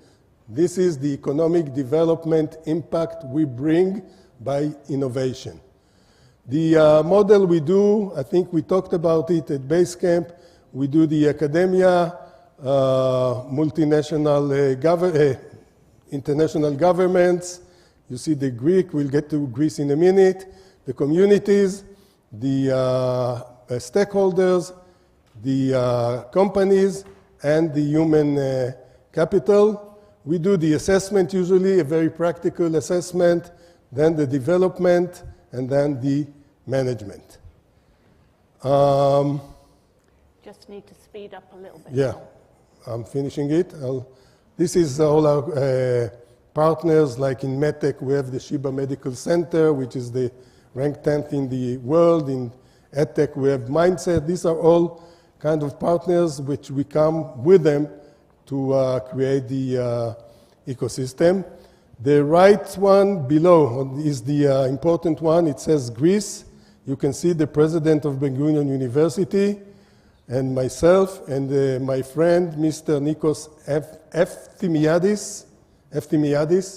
This is the economic development impact we bring by innovation. The model we do, I think we talked about it at Basecamp. We do the academia, multinational, international governments. You see the Greek, we'll get to Greece in a minute. The communities, the stakeholders, the companies, and the human capital. We do the assessment usually, a very practical assessment, then the development, and then the management. Just need to speed up a little bit. Yeah, I'm finishing it. This is all our partners, like in MedTech, we have the Sheba Medical Center, which is the ranked 10th in the world. In EdTech, we have Mindset. These are all kind of partners which we come with them to create the ecosystem. The right one below is the important one. It says Greece. You can see the president of Ben-Gurion University and myself and my friend, Mr. Nikos Efthymiadis.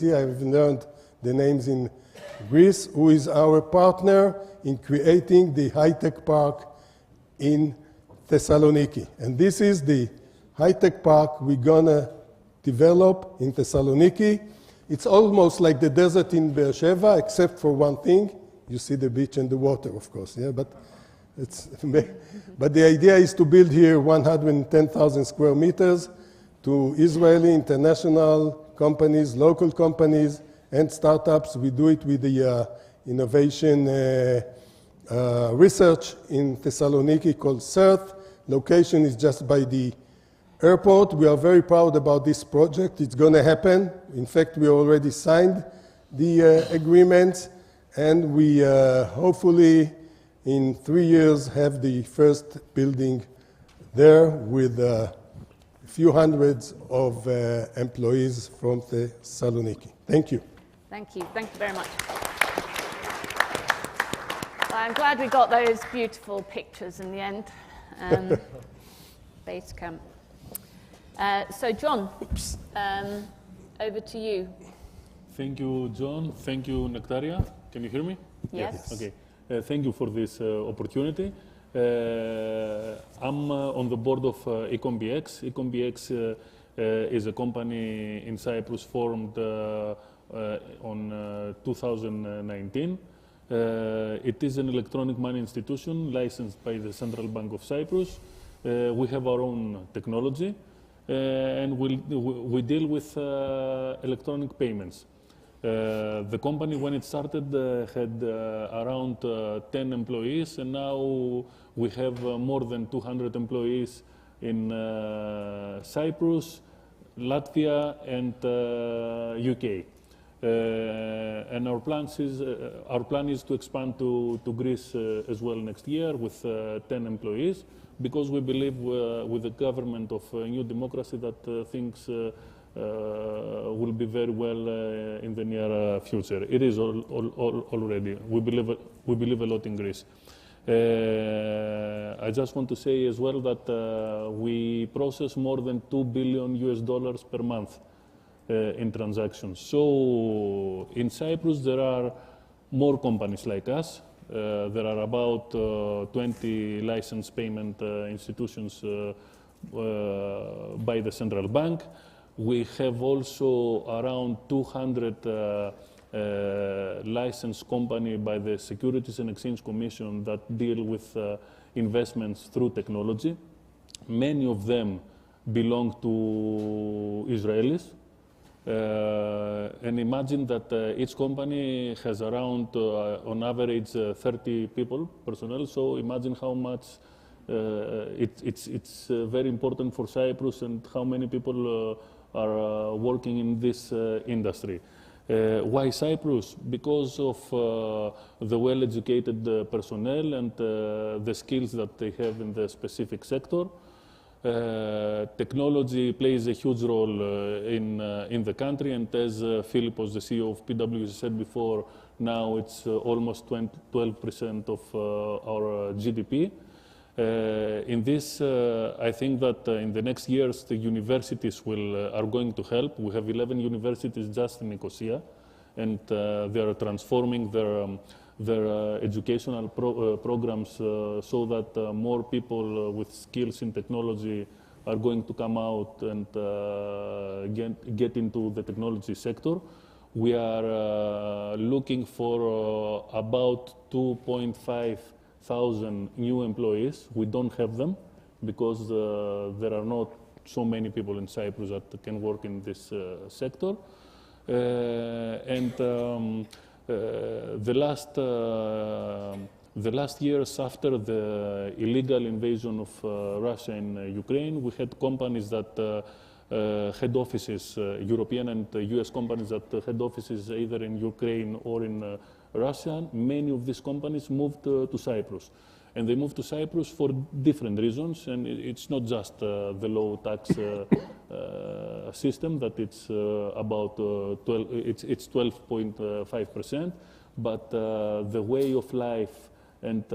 Yeah, I've learned the names in Greece, who is our partner in creating the high-tech park in Thessaloniki. And this is the high-tech park we're gonna develop in Thessaloniki. It's almost like the desert in Beersheba, except for one thing. You see the beach and the water, of course, yeah, but the idea is to build here 110,000 square meters to Israeli, international companies, local companies, and startups. We do it with the innovation research in Thessaloniki called CERT. Location is just by the airport. We are very proud about this project. It's going to happen. In fact, we already signed the agreements, and we hopefully in 3 years have the first building there with a few hundreds of employees from Thessaloniki. Thank you. Thank you. Thank you very much. I'm glad we got those beautiful pictures in the end. Thank you, John. Thank you, Nectaria. Can you hear me? Yes. Okay. Thank you for this opportunity. I'm on the board of EconBX. EconBX is a company in Cyprus formed on 2019. It is an electronic money institution licensed by the Central Bank of Cyprus. We have our own technology, and we deal with electronic payments. The company, when it started, had around 10 employees, and now we have more than 200 employees in Cyprus, Latvia, and UK. And our plan is to expand to Greece as well next year with 10 employees, because we believe with the government of New Democracy that things will be very well in the near future. It is already. We believe a lot in Greece. I just want to say as well that we process more than $2 billion per month in transactions. So in Cyprus there are more companies like us. There are about 20 licensed payment institutions by the central bank. We have also around 200 licensed companies by the Securities and Exchange Commission that deal with investments through technology. Many of them belong to Israelis. And imagine that each company has around, on average, 30 people, personnel. So imagine how much it's very important for Cyprus and how many people are working in this industry. Why Cyprus? Because of the well-educated personnel and the skills that they have in the specific sector. Technology plays a huge role in the country, and as Philippos, the CEO of PwC, said before, now it's almost 12% of our GDP. In this, I think that in the next years, the universities are going to help. We have 11 universities just in Nicosia, and they are transforming their educational programs so that more people with skills in technology are going to come out and get into the technology sector. We are looking for about 2,500 new employees. We don't have them because there are not so many people in Cyprus that can work in this sector. The last years after the illegal invasion of Russia in Ukraine, we had companies that had offices, European and US companies that had offices either in Ukraine or in Russia. Many of these companies moved to Cyprus. And they moved to Cyprus for different reasons, and it's not just the low tax system, that it's about 12.5%, but the way of life, and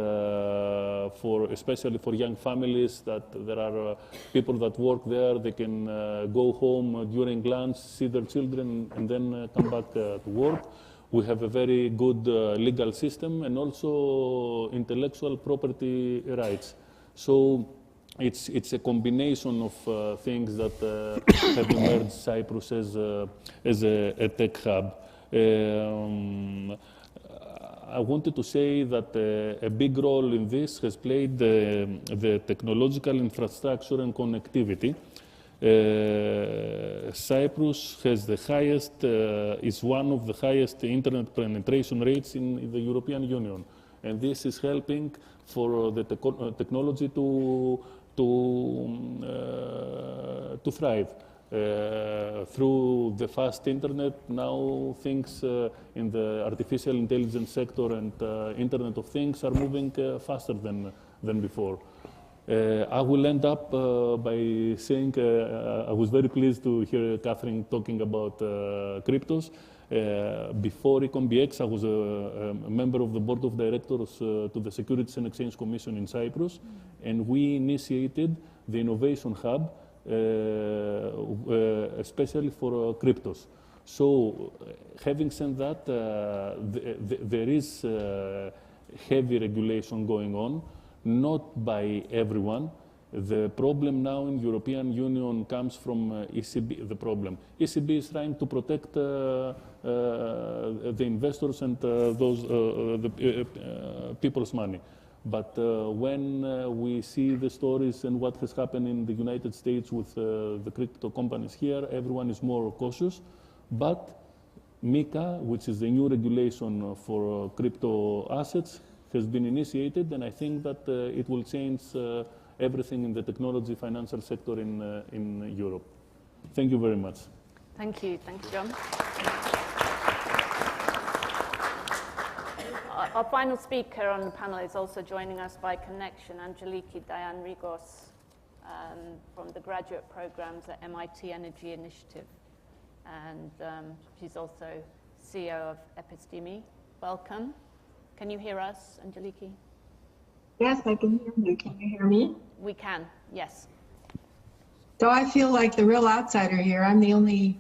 especially for young families, that there are people that work there, they can go home during lunch, see their children, and then come back to work. We have a very good legal system and also intellectual property rights. So it's a combination of things that have emerged Cyprus as a tech hub. I wanted to say that a big role in this has played the technological infrastructure and connectivity. Cyprus has the highest, is one of the highest internet penetration rates in the European Union. And this is helping for the technology to thrive. Through the fast internet, now things in the artificial intelligence sector and Internet of Things are moving faster than before. I will end up by saying I was very pleased to hear Catherine talking about cryptos. Before EconBX, I was a member of the board of directors to the Securities and Exchange Commission in Cyprus, and we initiated the Innovation Hub, especially for cryptos. So, having said that, there is heavy regulation going on, not by everyone. The problem now in European Union comes from ECB, the problem. ECB is trying to protect the investors and people's money. But when we see the stories and what has happened in the United States with the crypto companies here, everyone is more cautious. But MiCA, which is the new regulation for crypto assets, has been initiated, and I think that it will change everything in the technology financial sector in Europe. Thank you very much. Thank you, John. Our final speaker on the panel is also joining us by connection, Angeliki Diane Rigos, from the graduate programs at MIT Energy Initiative. And she's also CEO of Episteme. Welcome. Can you hear us, Angeliki? Yes, I can hear you. Can you hear me? We can, yes. So I feel like the real outsider here. I'm the only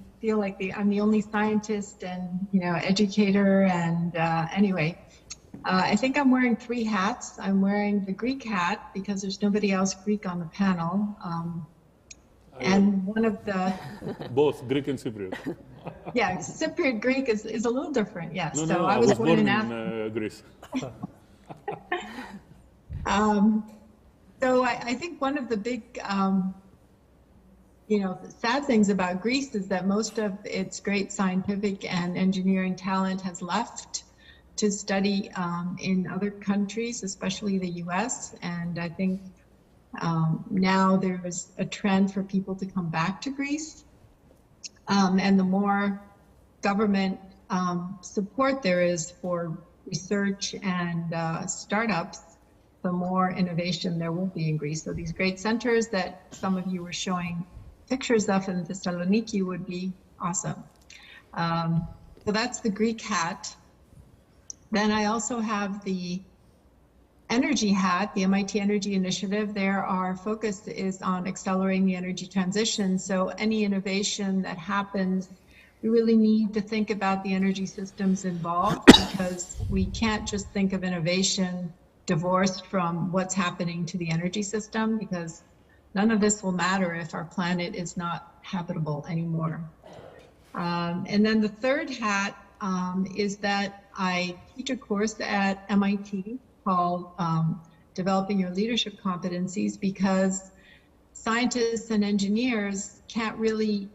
scientist and educator. And anyway, I think I'm wearing 3 hats. I'm wearing the Greek hat because there's nobody else Greek on the panel. And one of the both Greek and Cypriot. Yeah, Cypriot Greek is a little different. Yes. No, I was born in Greece. So I think one of the big, sad things about Greece is that most of its great scientific and engineering talent has left to study in other countries, especially the US. And I think now there's a trend for people to come back to Greece. And the more government support there is for research and startups, the more innovation there will be in Greece. So these great centers that some of you were showing pictures of in Thessaloniki would be awesome. So that's the Greek hat. Then I also have the energy hat, the MIT Energy Initiative. There, our focus is on accelerating the energy transition. So any innovation that happens, we really need to think about the energy systems involved, because we can't just think of innovation divorced from what's happening to the energy system, because none of this will matter if our planet is not habitable anymore. And then the third hat is that I teach a course at MIT called Developing Your Leadership Competencies, because scientists and engineers can't really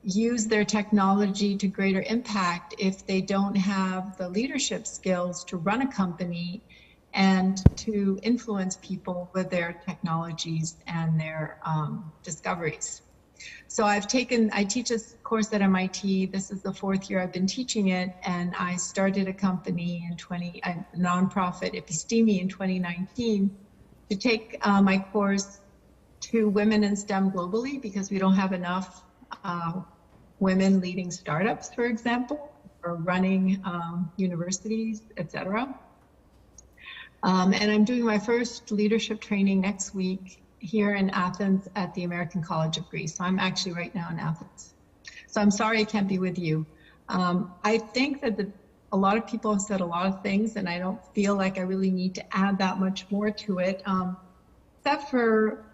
use their technology to greater impact if they don't have the leadership skills to run a company and to influence people with their technologies and their discoveries. So I teach this course at MIT. This is the 4th year I've been teaching it, and I started a company a nonprofit, Episteme, in 2019 to take my course to women in STEM globally, because we don't have enough women leading startups, for example, or running universities, etc. And I'm doing my first leadership training next week here in Athens at the American College of Greece. So I'm actually right now in Athens. So I'm sorry I can't be with you. I think that a lot of people have said a lot of things, and I don't feel like I really need to add that much more to it, except for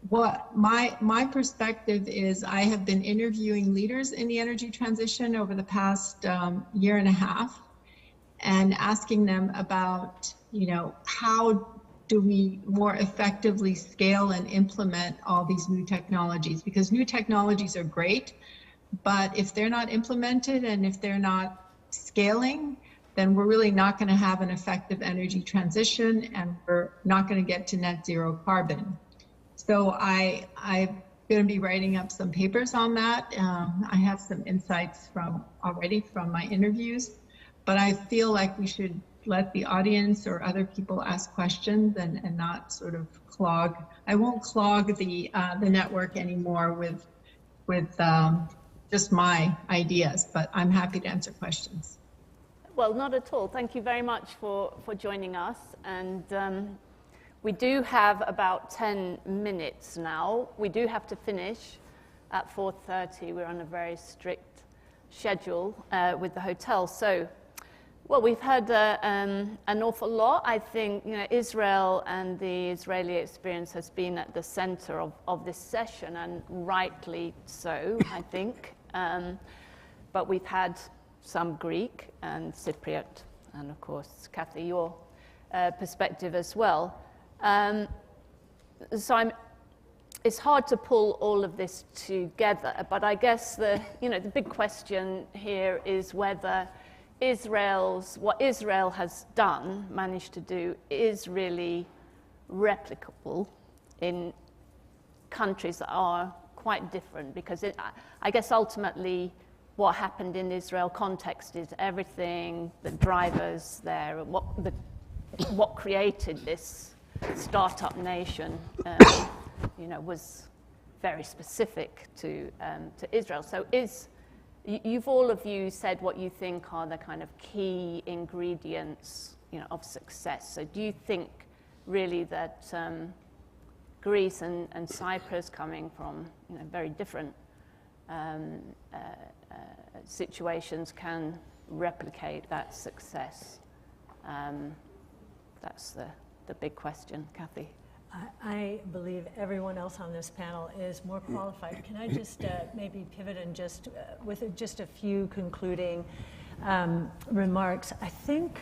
what my perspective is. I have been interviewing leaders in the energy transition over the past year and a half, and asking them about, how do we more effectively scale and implement all these new technologies? Because new technologies are great, but if they're not implemented and if they're not scaling, then we're really not going to have an effective energy transition, and we're not going to get to net zero carbon. So I'm going to be writing up some papers on that. I have some insights already from my interviews, but I feel like we should let the audience or other people ask questions and not sort of clog. I won't clog the network anymore with just my ideas, but I'm happy to answer questions. Well, not at all. Thank you very much for joining us. And we do have about 10 minutes now. We do have to finish at 4:30. We're on a very strict schedule with the hotel. So, well, we've heard an awful lot. I think Israel and the Israeli experience has been at the center of this session, and rightly so, I think. But we've had some Greek and Cypriot, and of course, Kathy, your perspective as well. So it's hard to pull all of this together, but I guess the big question here is whether what Israel has done, managed to do, is really replicable in countries that are quite different, because I guess ultimately what happened in Israel context is everything, the drivers there, what created this startup nation, was very specific to Israel. So you've all of you said what you think are the kind of key ingredients, of success. So do you think really that Greece and Cyprus, coming from very different situations, can replicate that success? That's the big question, Kathy. I believe everyone else on this panel is more qualified. Can I just maybe pivot and just with just a few concluding remarks? I think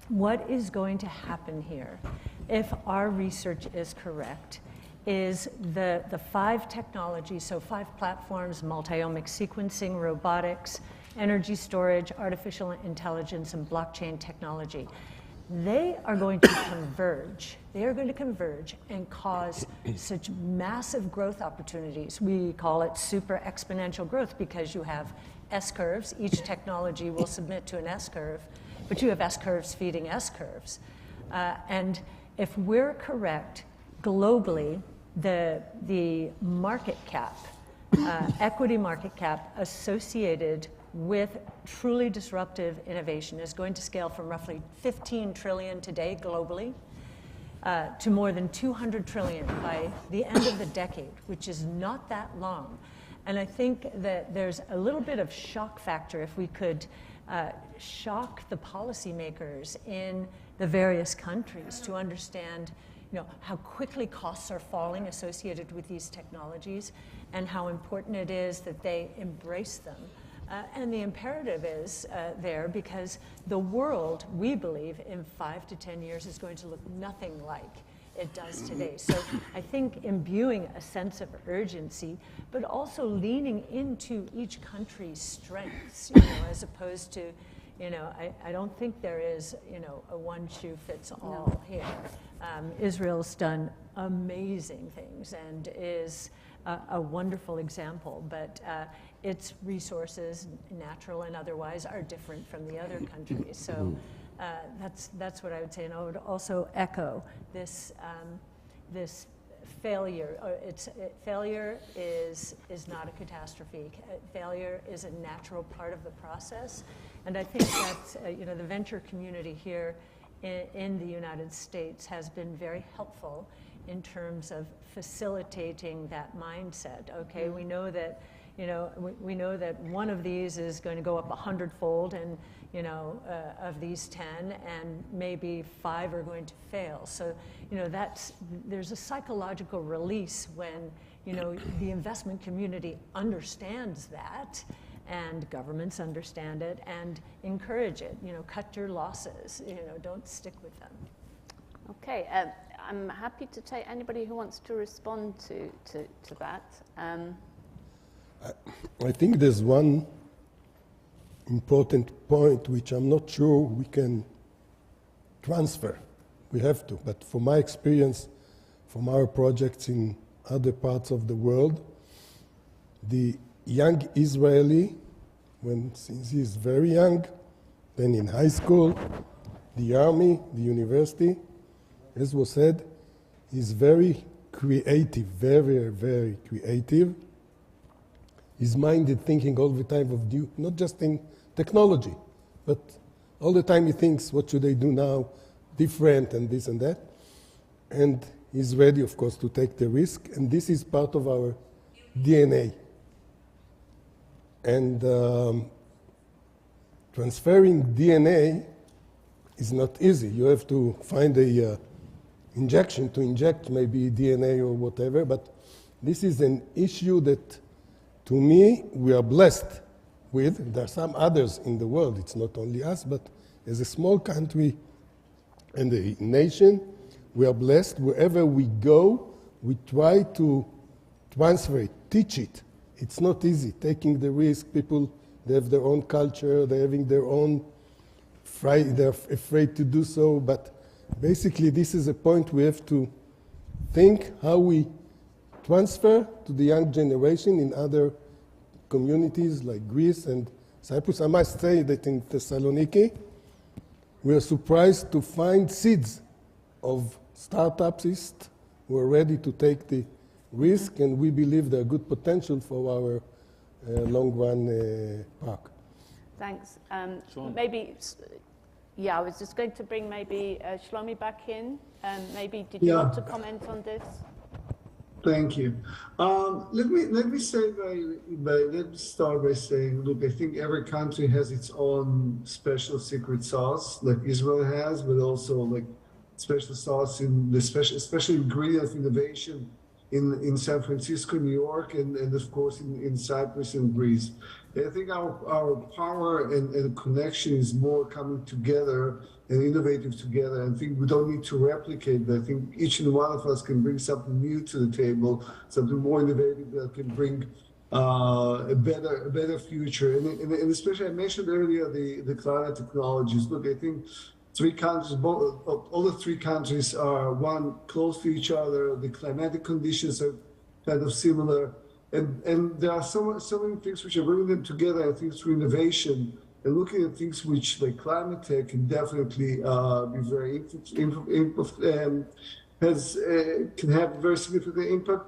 what is going to happen here, if our research is correct, is the 5 technologies, so 5 platforms: multi-omic sequencing, robotics, energy storage, artificial intelligence, and blockchain technology. They are going to converge. They are going to converge and cause such massive growth opportunities. We call it super exponential growth because you have S-curves. Each technology will submit to an S-curve, but you have S-curves feeding S-curves. And if we're correct, globally, the market cap, equity market cap associated with truly disruptive innovation is going to scale from roughly 15 trillion today globally to more than 200 trillion by the end of the decade, which is not that long. And I think that there's a little bit of shock factor if we could shock the policymakers in the various countries to understand how quickly costs are falling associated with these technologies and how important it is that they embrace them. And the imperative is there because the world, we believe, in 5 to 10 years is going to look nothing like it does today. So I think imbuing a sense of urgency, but also leaning into each country's strengths, as opposed to, I don't think there is, a one-shoe-fits-all here. Israel's done amazing things and is a wonderful example, but its resources, natural and otherwise, are different from the other countries. So that's what I would say. And I would also echo this this failure. Failure is not a catastrophe. Failure is a natural part of the process. And I think that the venture community here in the United States has been very helpful in terms of facilitating that mindset. Okay, we know that we know that one of these is going to go up 100-fold, and of these 10, and maybe 5 are going to fail. So there's a psychological release when the investment community understands that, and governments understand it and encourage it. Cut your losses. Don't stick with them. Okay, I'm happy to take anybody who wants to respond to that. I think there's one important point which I'm not sure we can transfer. We have to, but from my experience, from our projects in other parts of the world, the young Israeli, since he is very young, then in high school, the army, the university, as was said, is very creative, very, very creative. His mind is thinking all the time of new, not just in technology, but all the time he thinks, what should I do now, different and this and that. And he's ready, of course, to take the risk, and this is part of our DNA. And transferring DNA is not easy. You have to find a injection to inject maybe DNA or whatever, but this is an issue that, to me, we are blessed with. There are some others in the world, it's not only us, but as a small country and a nation, we are blessed. Wherever we go, we try to transfer it, teach it. It's not easy, taking the risk. People, they have their own culture, they're having their own, they're afraid to do so, but basically this is a point we have to think how we transfer to the young generation in other communities like Greece and Cyprus. I must say that in Thessaloniki, we are surprised to find seeds of startups who are ready to take the risk, and we believe there are good potential for our long-run park. Thanks. Maybe, yeah, I was just going to bring maybe Shlomi back in. Maybe did you want to comment on this? Thank you. Let me start by saying, look, I think every country has its own special secret sauce, like Israel has, but also like special sauce in the especially ingredient of innovation in San Francisco, New York, and of course in Cyprus and Greece. And I think our power and connection is more coming together and innovative together. I think we don't need to replicate that. I think each and one of us can bring something new to the table, something more innovative that can bring a better future. And especially, I mentioned earlier the climate technologies. Look, I think three countries, all the three countries are one close to each other. The climatic conditions are kind of similar, and there are so many things which are bringing them together. I think through innovation and looking at things which, like climate tech, can definitely be very can have very significant impact.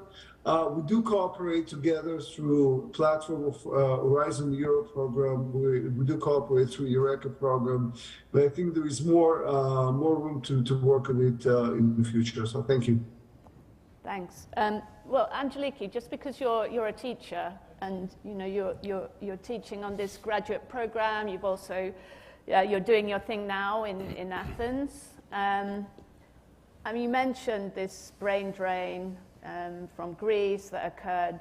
We do cooperate together through platform of Horizon Europe program. We do cooperate through Eureka program, but I think there is more room to work on it in the future. So thank you. Thanks. Well, Angeliki, just because you're a teacher and you're teaching on this graduate program, you've also you're doing your thing now in Athens. You mentioned this brain drain from Greece that occurred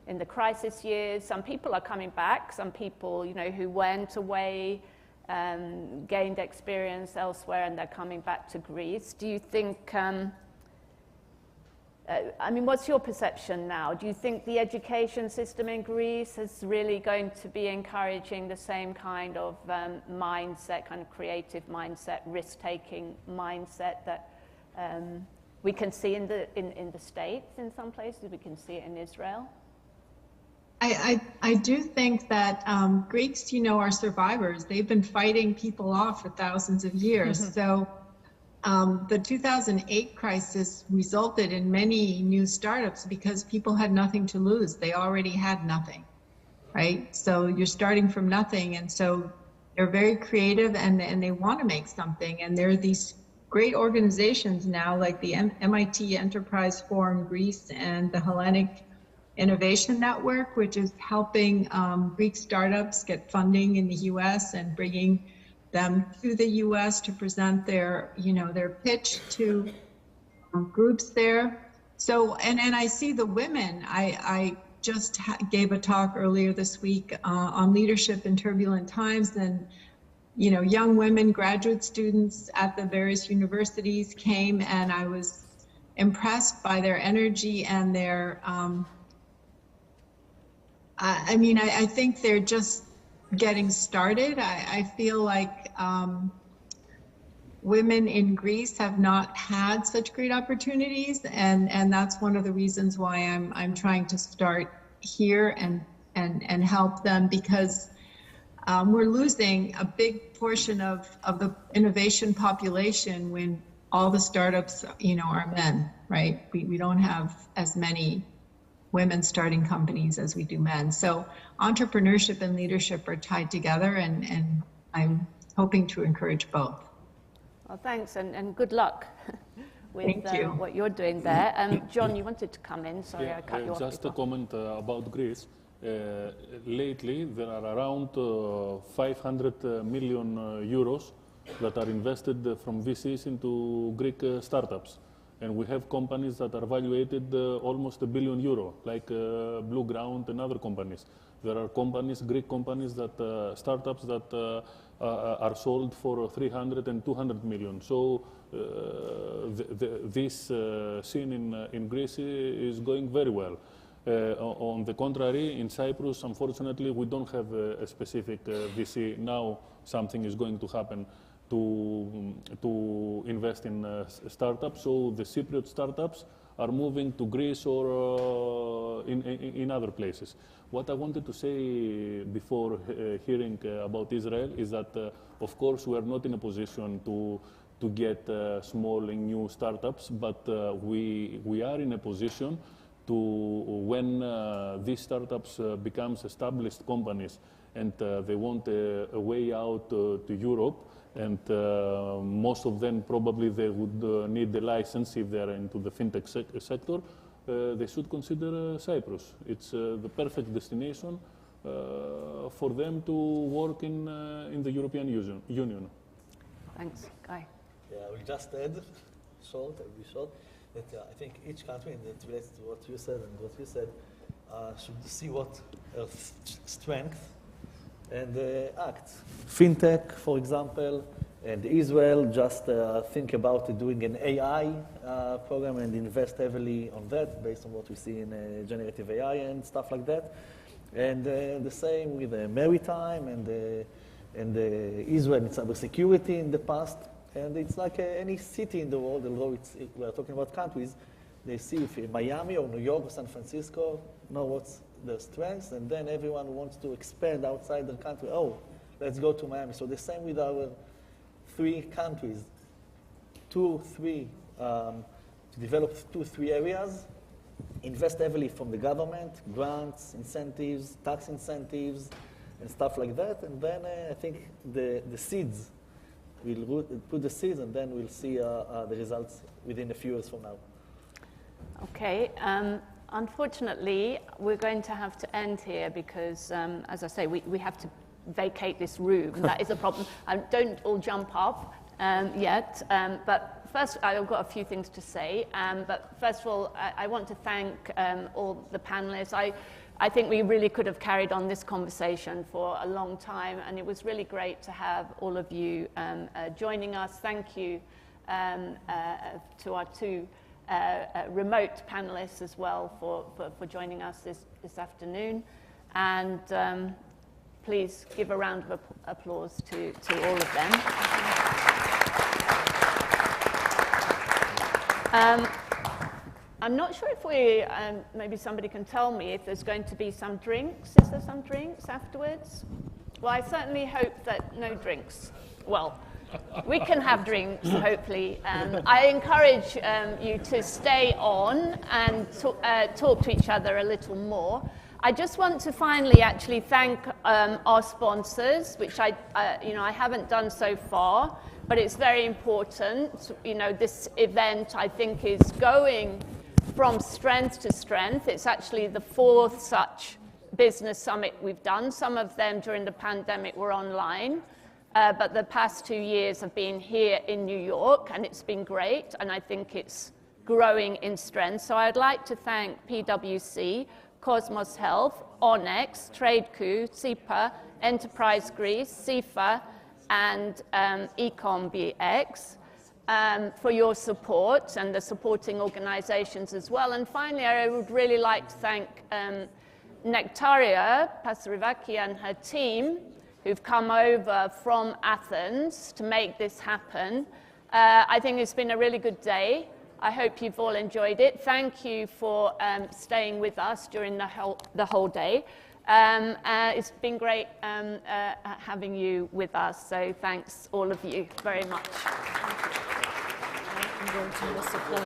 in the crisis years. Some people are coming back. Some people, who went away, gained experience elsewhere, and they're coming back to Greece. Do you think? What's your perception now? Do you think the education system in Greece is really going to be encouraging the same kind of mindset, kind of creative mindset, risk-taking mindset that we can see in the States in some places? We can see it in Israel. I do think that Greeks, are survivors. They've been fighting people off for thousands of years. Mm-hmm. So the 2008 crisis resulted in many new startups because people had nothing to lose. They already had nothing, right? So you're starting from nothing, and so they're very creative and they want to make something. And there are these great organizations now like the MIT Enterprise Forum Greece and the Hellenic Innovation Network, which is helping Greek startups get funding in the US and bringing them to the US to present their pitch to groups there. So, and I see the women. I just gave a talk earlier this week on leadership in turbulent times, and young women, graduate students at the various universities came, and I was impressed by their energy and their, I think they're just getting started. I feel like women in Greece have not had such great opportunities, and that's one of the reasons why I'm trying to start here and help them, because we're losing a big portion of the innovation population when all the startups, are men, right? We don't have as many women starting companies as we do men. So entrepreneurship and leadership are tied together, and I'm hoping to encourage both. Well, thanks, and good luck with what you're doing there. John, you wanted to come in. Sorry, I cut you off. Just a comment about Greece. Lately, there are around 500 million euros that are invested from VCs into Greek startups. And we have companies that are valuated almost €1 billion, like Blue Ground and other companies. There are companies, Greek companies, startups that are sold for 300 and 200 million. So this scene in Greece is going very well. On the contrary, in Cyprus, unfortunately, we don't have a specific VC. Now something is going to happen to invest in startups. So the Cypriot startups are moving to Greece or in other places. What I wanted to say before hearing about Israel is that, of course, we are not in a position to get small and new startups, but we are in a position to, when these startups become established companies and they want a way out to Europe, and most of them probably they would need the license if they're into the fintech sector, they should consider Cyprus. It's the perfect destination for them to work in the European Union. Thanks, Guy. Yeah, I will just add, I'll be short, that I think each country, and it relates to what you said and what you said, should see what strength and act. Fintech, for example, and Israel just think about doing an AI program and invest heavily on that based on what we see in generative AI and stuff like that. And the same with maritime and Israel and cybersecurity in the past. And it's like any city in the world, although we're talking about countries, they see if Miami or New York or San Francisco know what's their strengths, and then everyone wants to expand outside the country. Oh, let's go to Miami. So the same with our 3 countries, to develop 2-3 areas, invest heavily from the government, grants, incentives, tax incentives, and stuff like that. And then I think the seeds, we'll put the seeds, and then we'll see the results within a few years from now. Okay. Unfortunately, we're going to have to end here because, as I say, we have to vacate this room. That is a problem. Don't all jump up yet. But first, I've got a few things to say. But first of all, I want to thank all the panelists. I think we really could have carried on this conversation for a long time, and it was really great to have all of you joining us. Thank you to our 2 remote panelists as well for joining us this afternoon. And please give a round of applause to all of them. I'm not sure if maybe somebody can tell me if there's going to be some drinks. Is there some drinks afterwards? Well, I certainly hope that no drinks. Well, we can have drinks, hopefully. I encourage you to stay on and talk to each other a little more. I just want to finally actually thank our sponsors, which I haven't done so far, but it's very important. This event, I think, is going from strength to strength. It's actually the 4th such business summit we've done. Some of them during the pandemic were online. But the past 2 years have been here in New York, and it's been great, and I think it's growing in strength. So I'd like to thank PwC, Cosmos Health, Onyx, TradeQ, CIPA, Enterprise Greece, CIFA, and EcomBX for your support and the supporting organizations as well. And finally, I would really like to thank Nectaria Pasarivaki and her team, who've come over from Athens to make this happen. I think it's been a really good day. I hope you've all enjoyed it. Thank you for staying with us during the whole day. It's been great having you with us, so thanks all of you very much. I'm going to miss applause.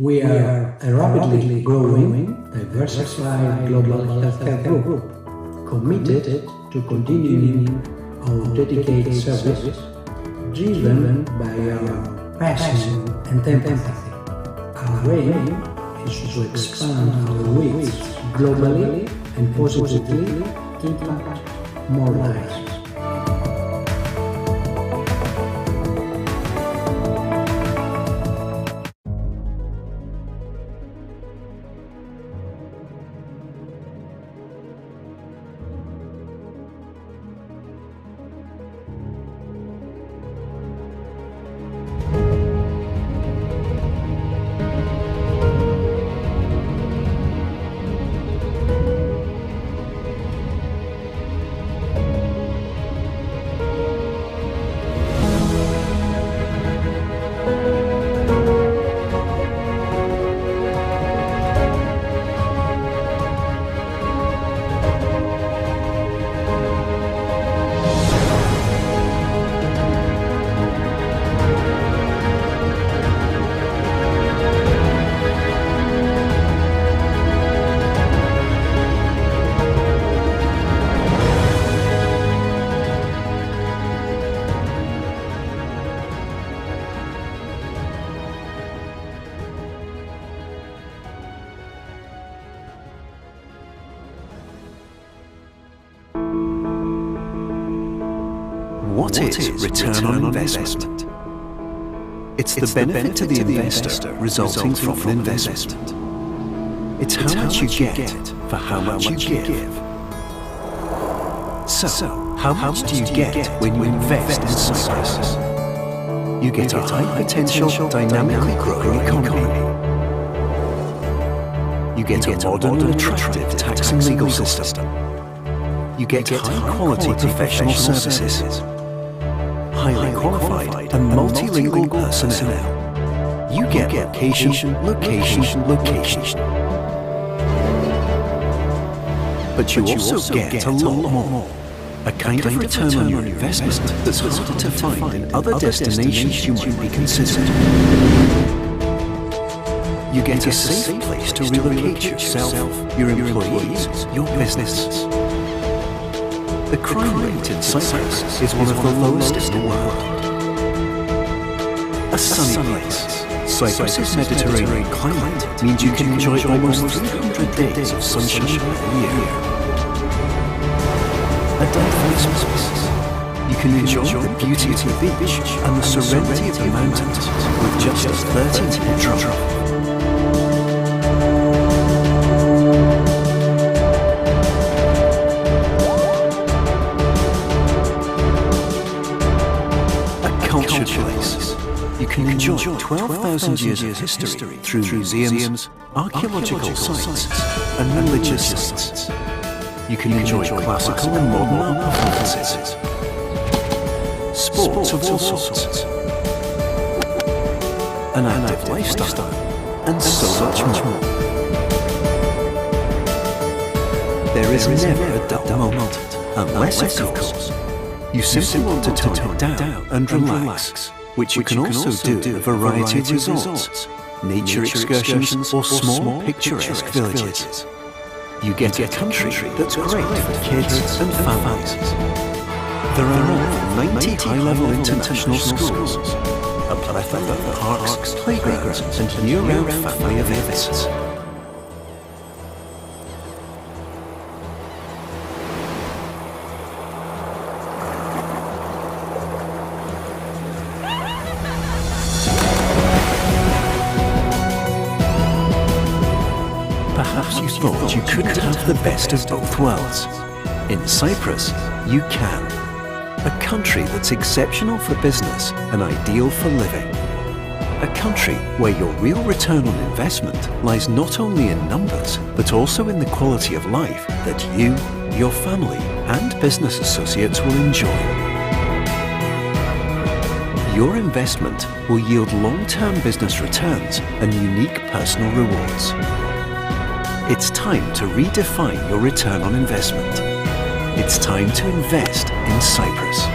We are a rapidly growing, diversified global healthcare group, committed to continuing our dedicated service, driven by our passion and empathy. Our aim is to expand our reach globally and positively impact more lives. What is return on investment? It's the benefit to the investor resulting from an investment. It's how much you get for how much you give. So, how much do you get when you invest in Cyprus? You get a high-potential, dynamically growing economy. You get a modern and attractive tax and legal system. You get high-quality professional services, highly qualified and multilingual personnel. You get location. But you also get a lot more. A kind of return on your investment that's harder to find in other destinations you might be considering. You get a safe place to relocate yourself, your employees, your business. The crime rate in Cyprus is one of the lowest in the world. A sunny place. Cyprus's Mediterranean climate means you can enjoy almost 300 days of sunshine a year. A diverse place. You can enjoy the beauty of the beach and the serenity of the mountains with just a 30-minute drive. Place. You can enjoy 12,000 years of history through museums, archaeological sites, and religious sites. You can enjoy classical and modern art performances, sports of all sorts, an active lifestyle, and so much more. There is never a dull moment, unless, of course, you simply want to tone it down and relax, which you can also do in a variety of resorts, nature excursions, or small picturesque villages. You get a country that's great for kids and families. There are over 90 high-level international schools, a plethora of parks, playgrounds, and year-round family events. Perhaps you thought you couldn't have the best of both worlds. In Cyprus, you can. A country that's exceptional for business and ideal for living. A country where your real return on investment lies not only in numbers, but also in the quality of life that you, your family, and business associates will enjoy. Your investment will yield long-term business returns and unique personal rewards. It's time to redefine your return on investment. It's time to invest in Cyprus.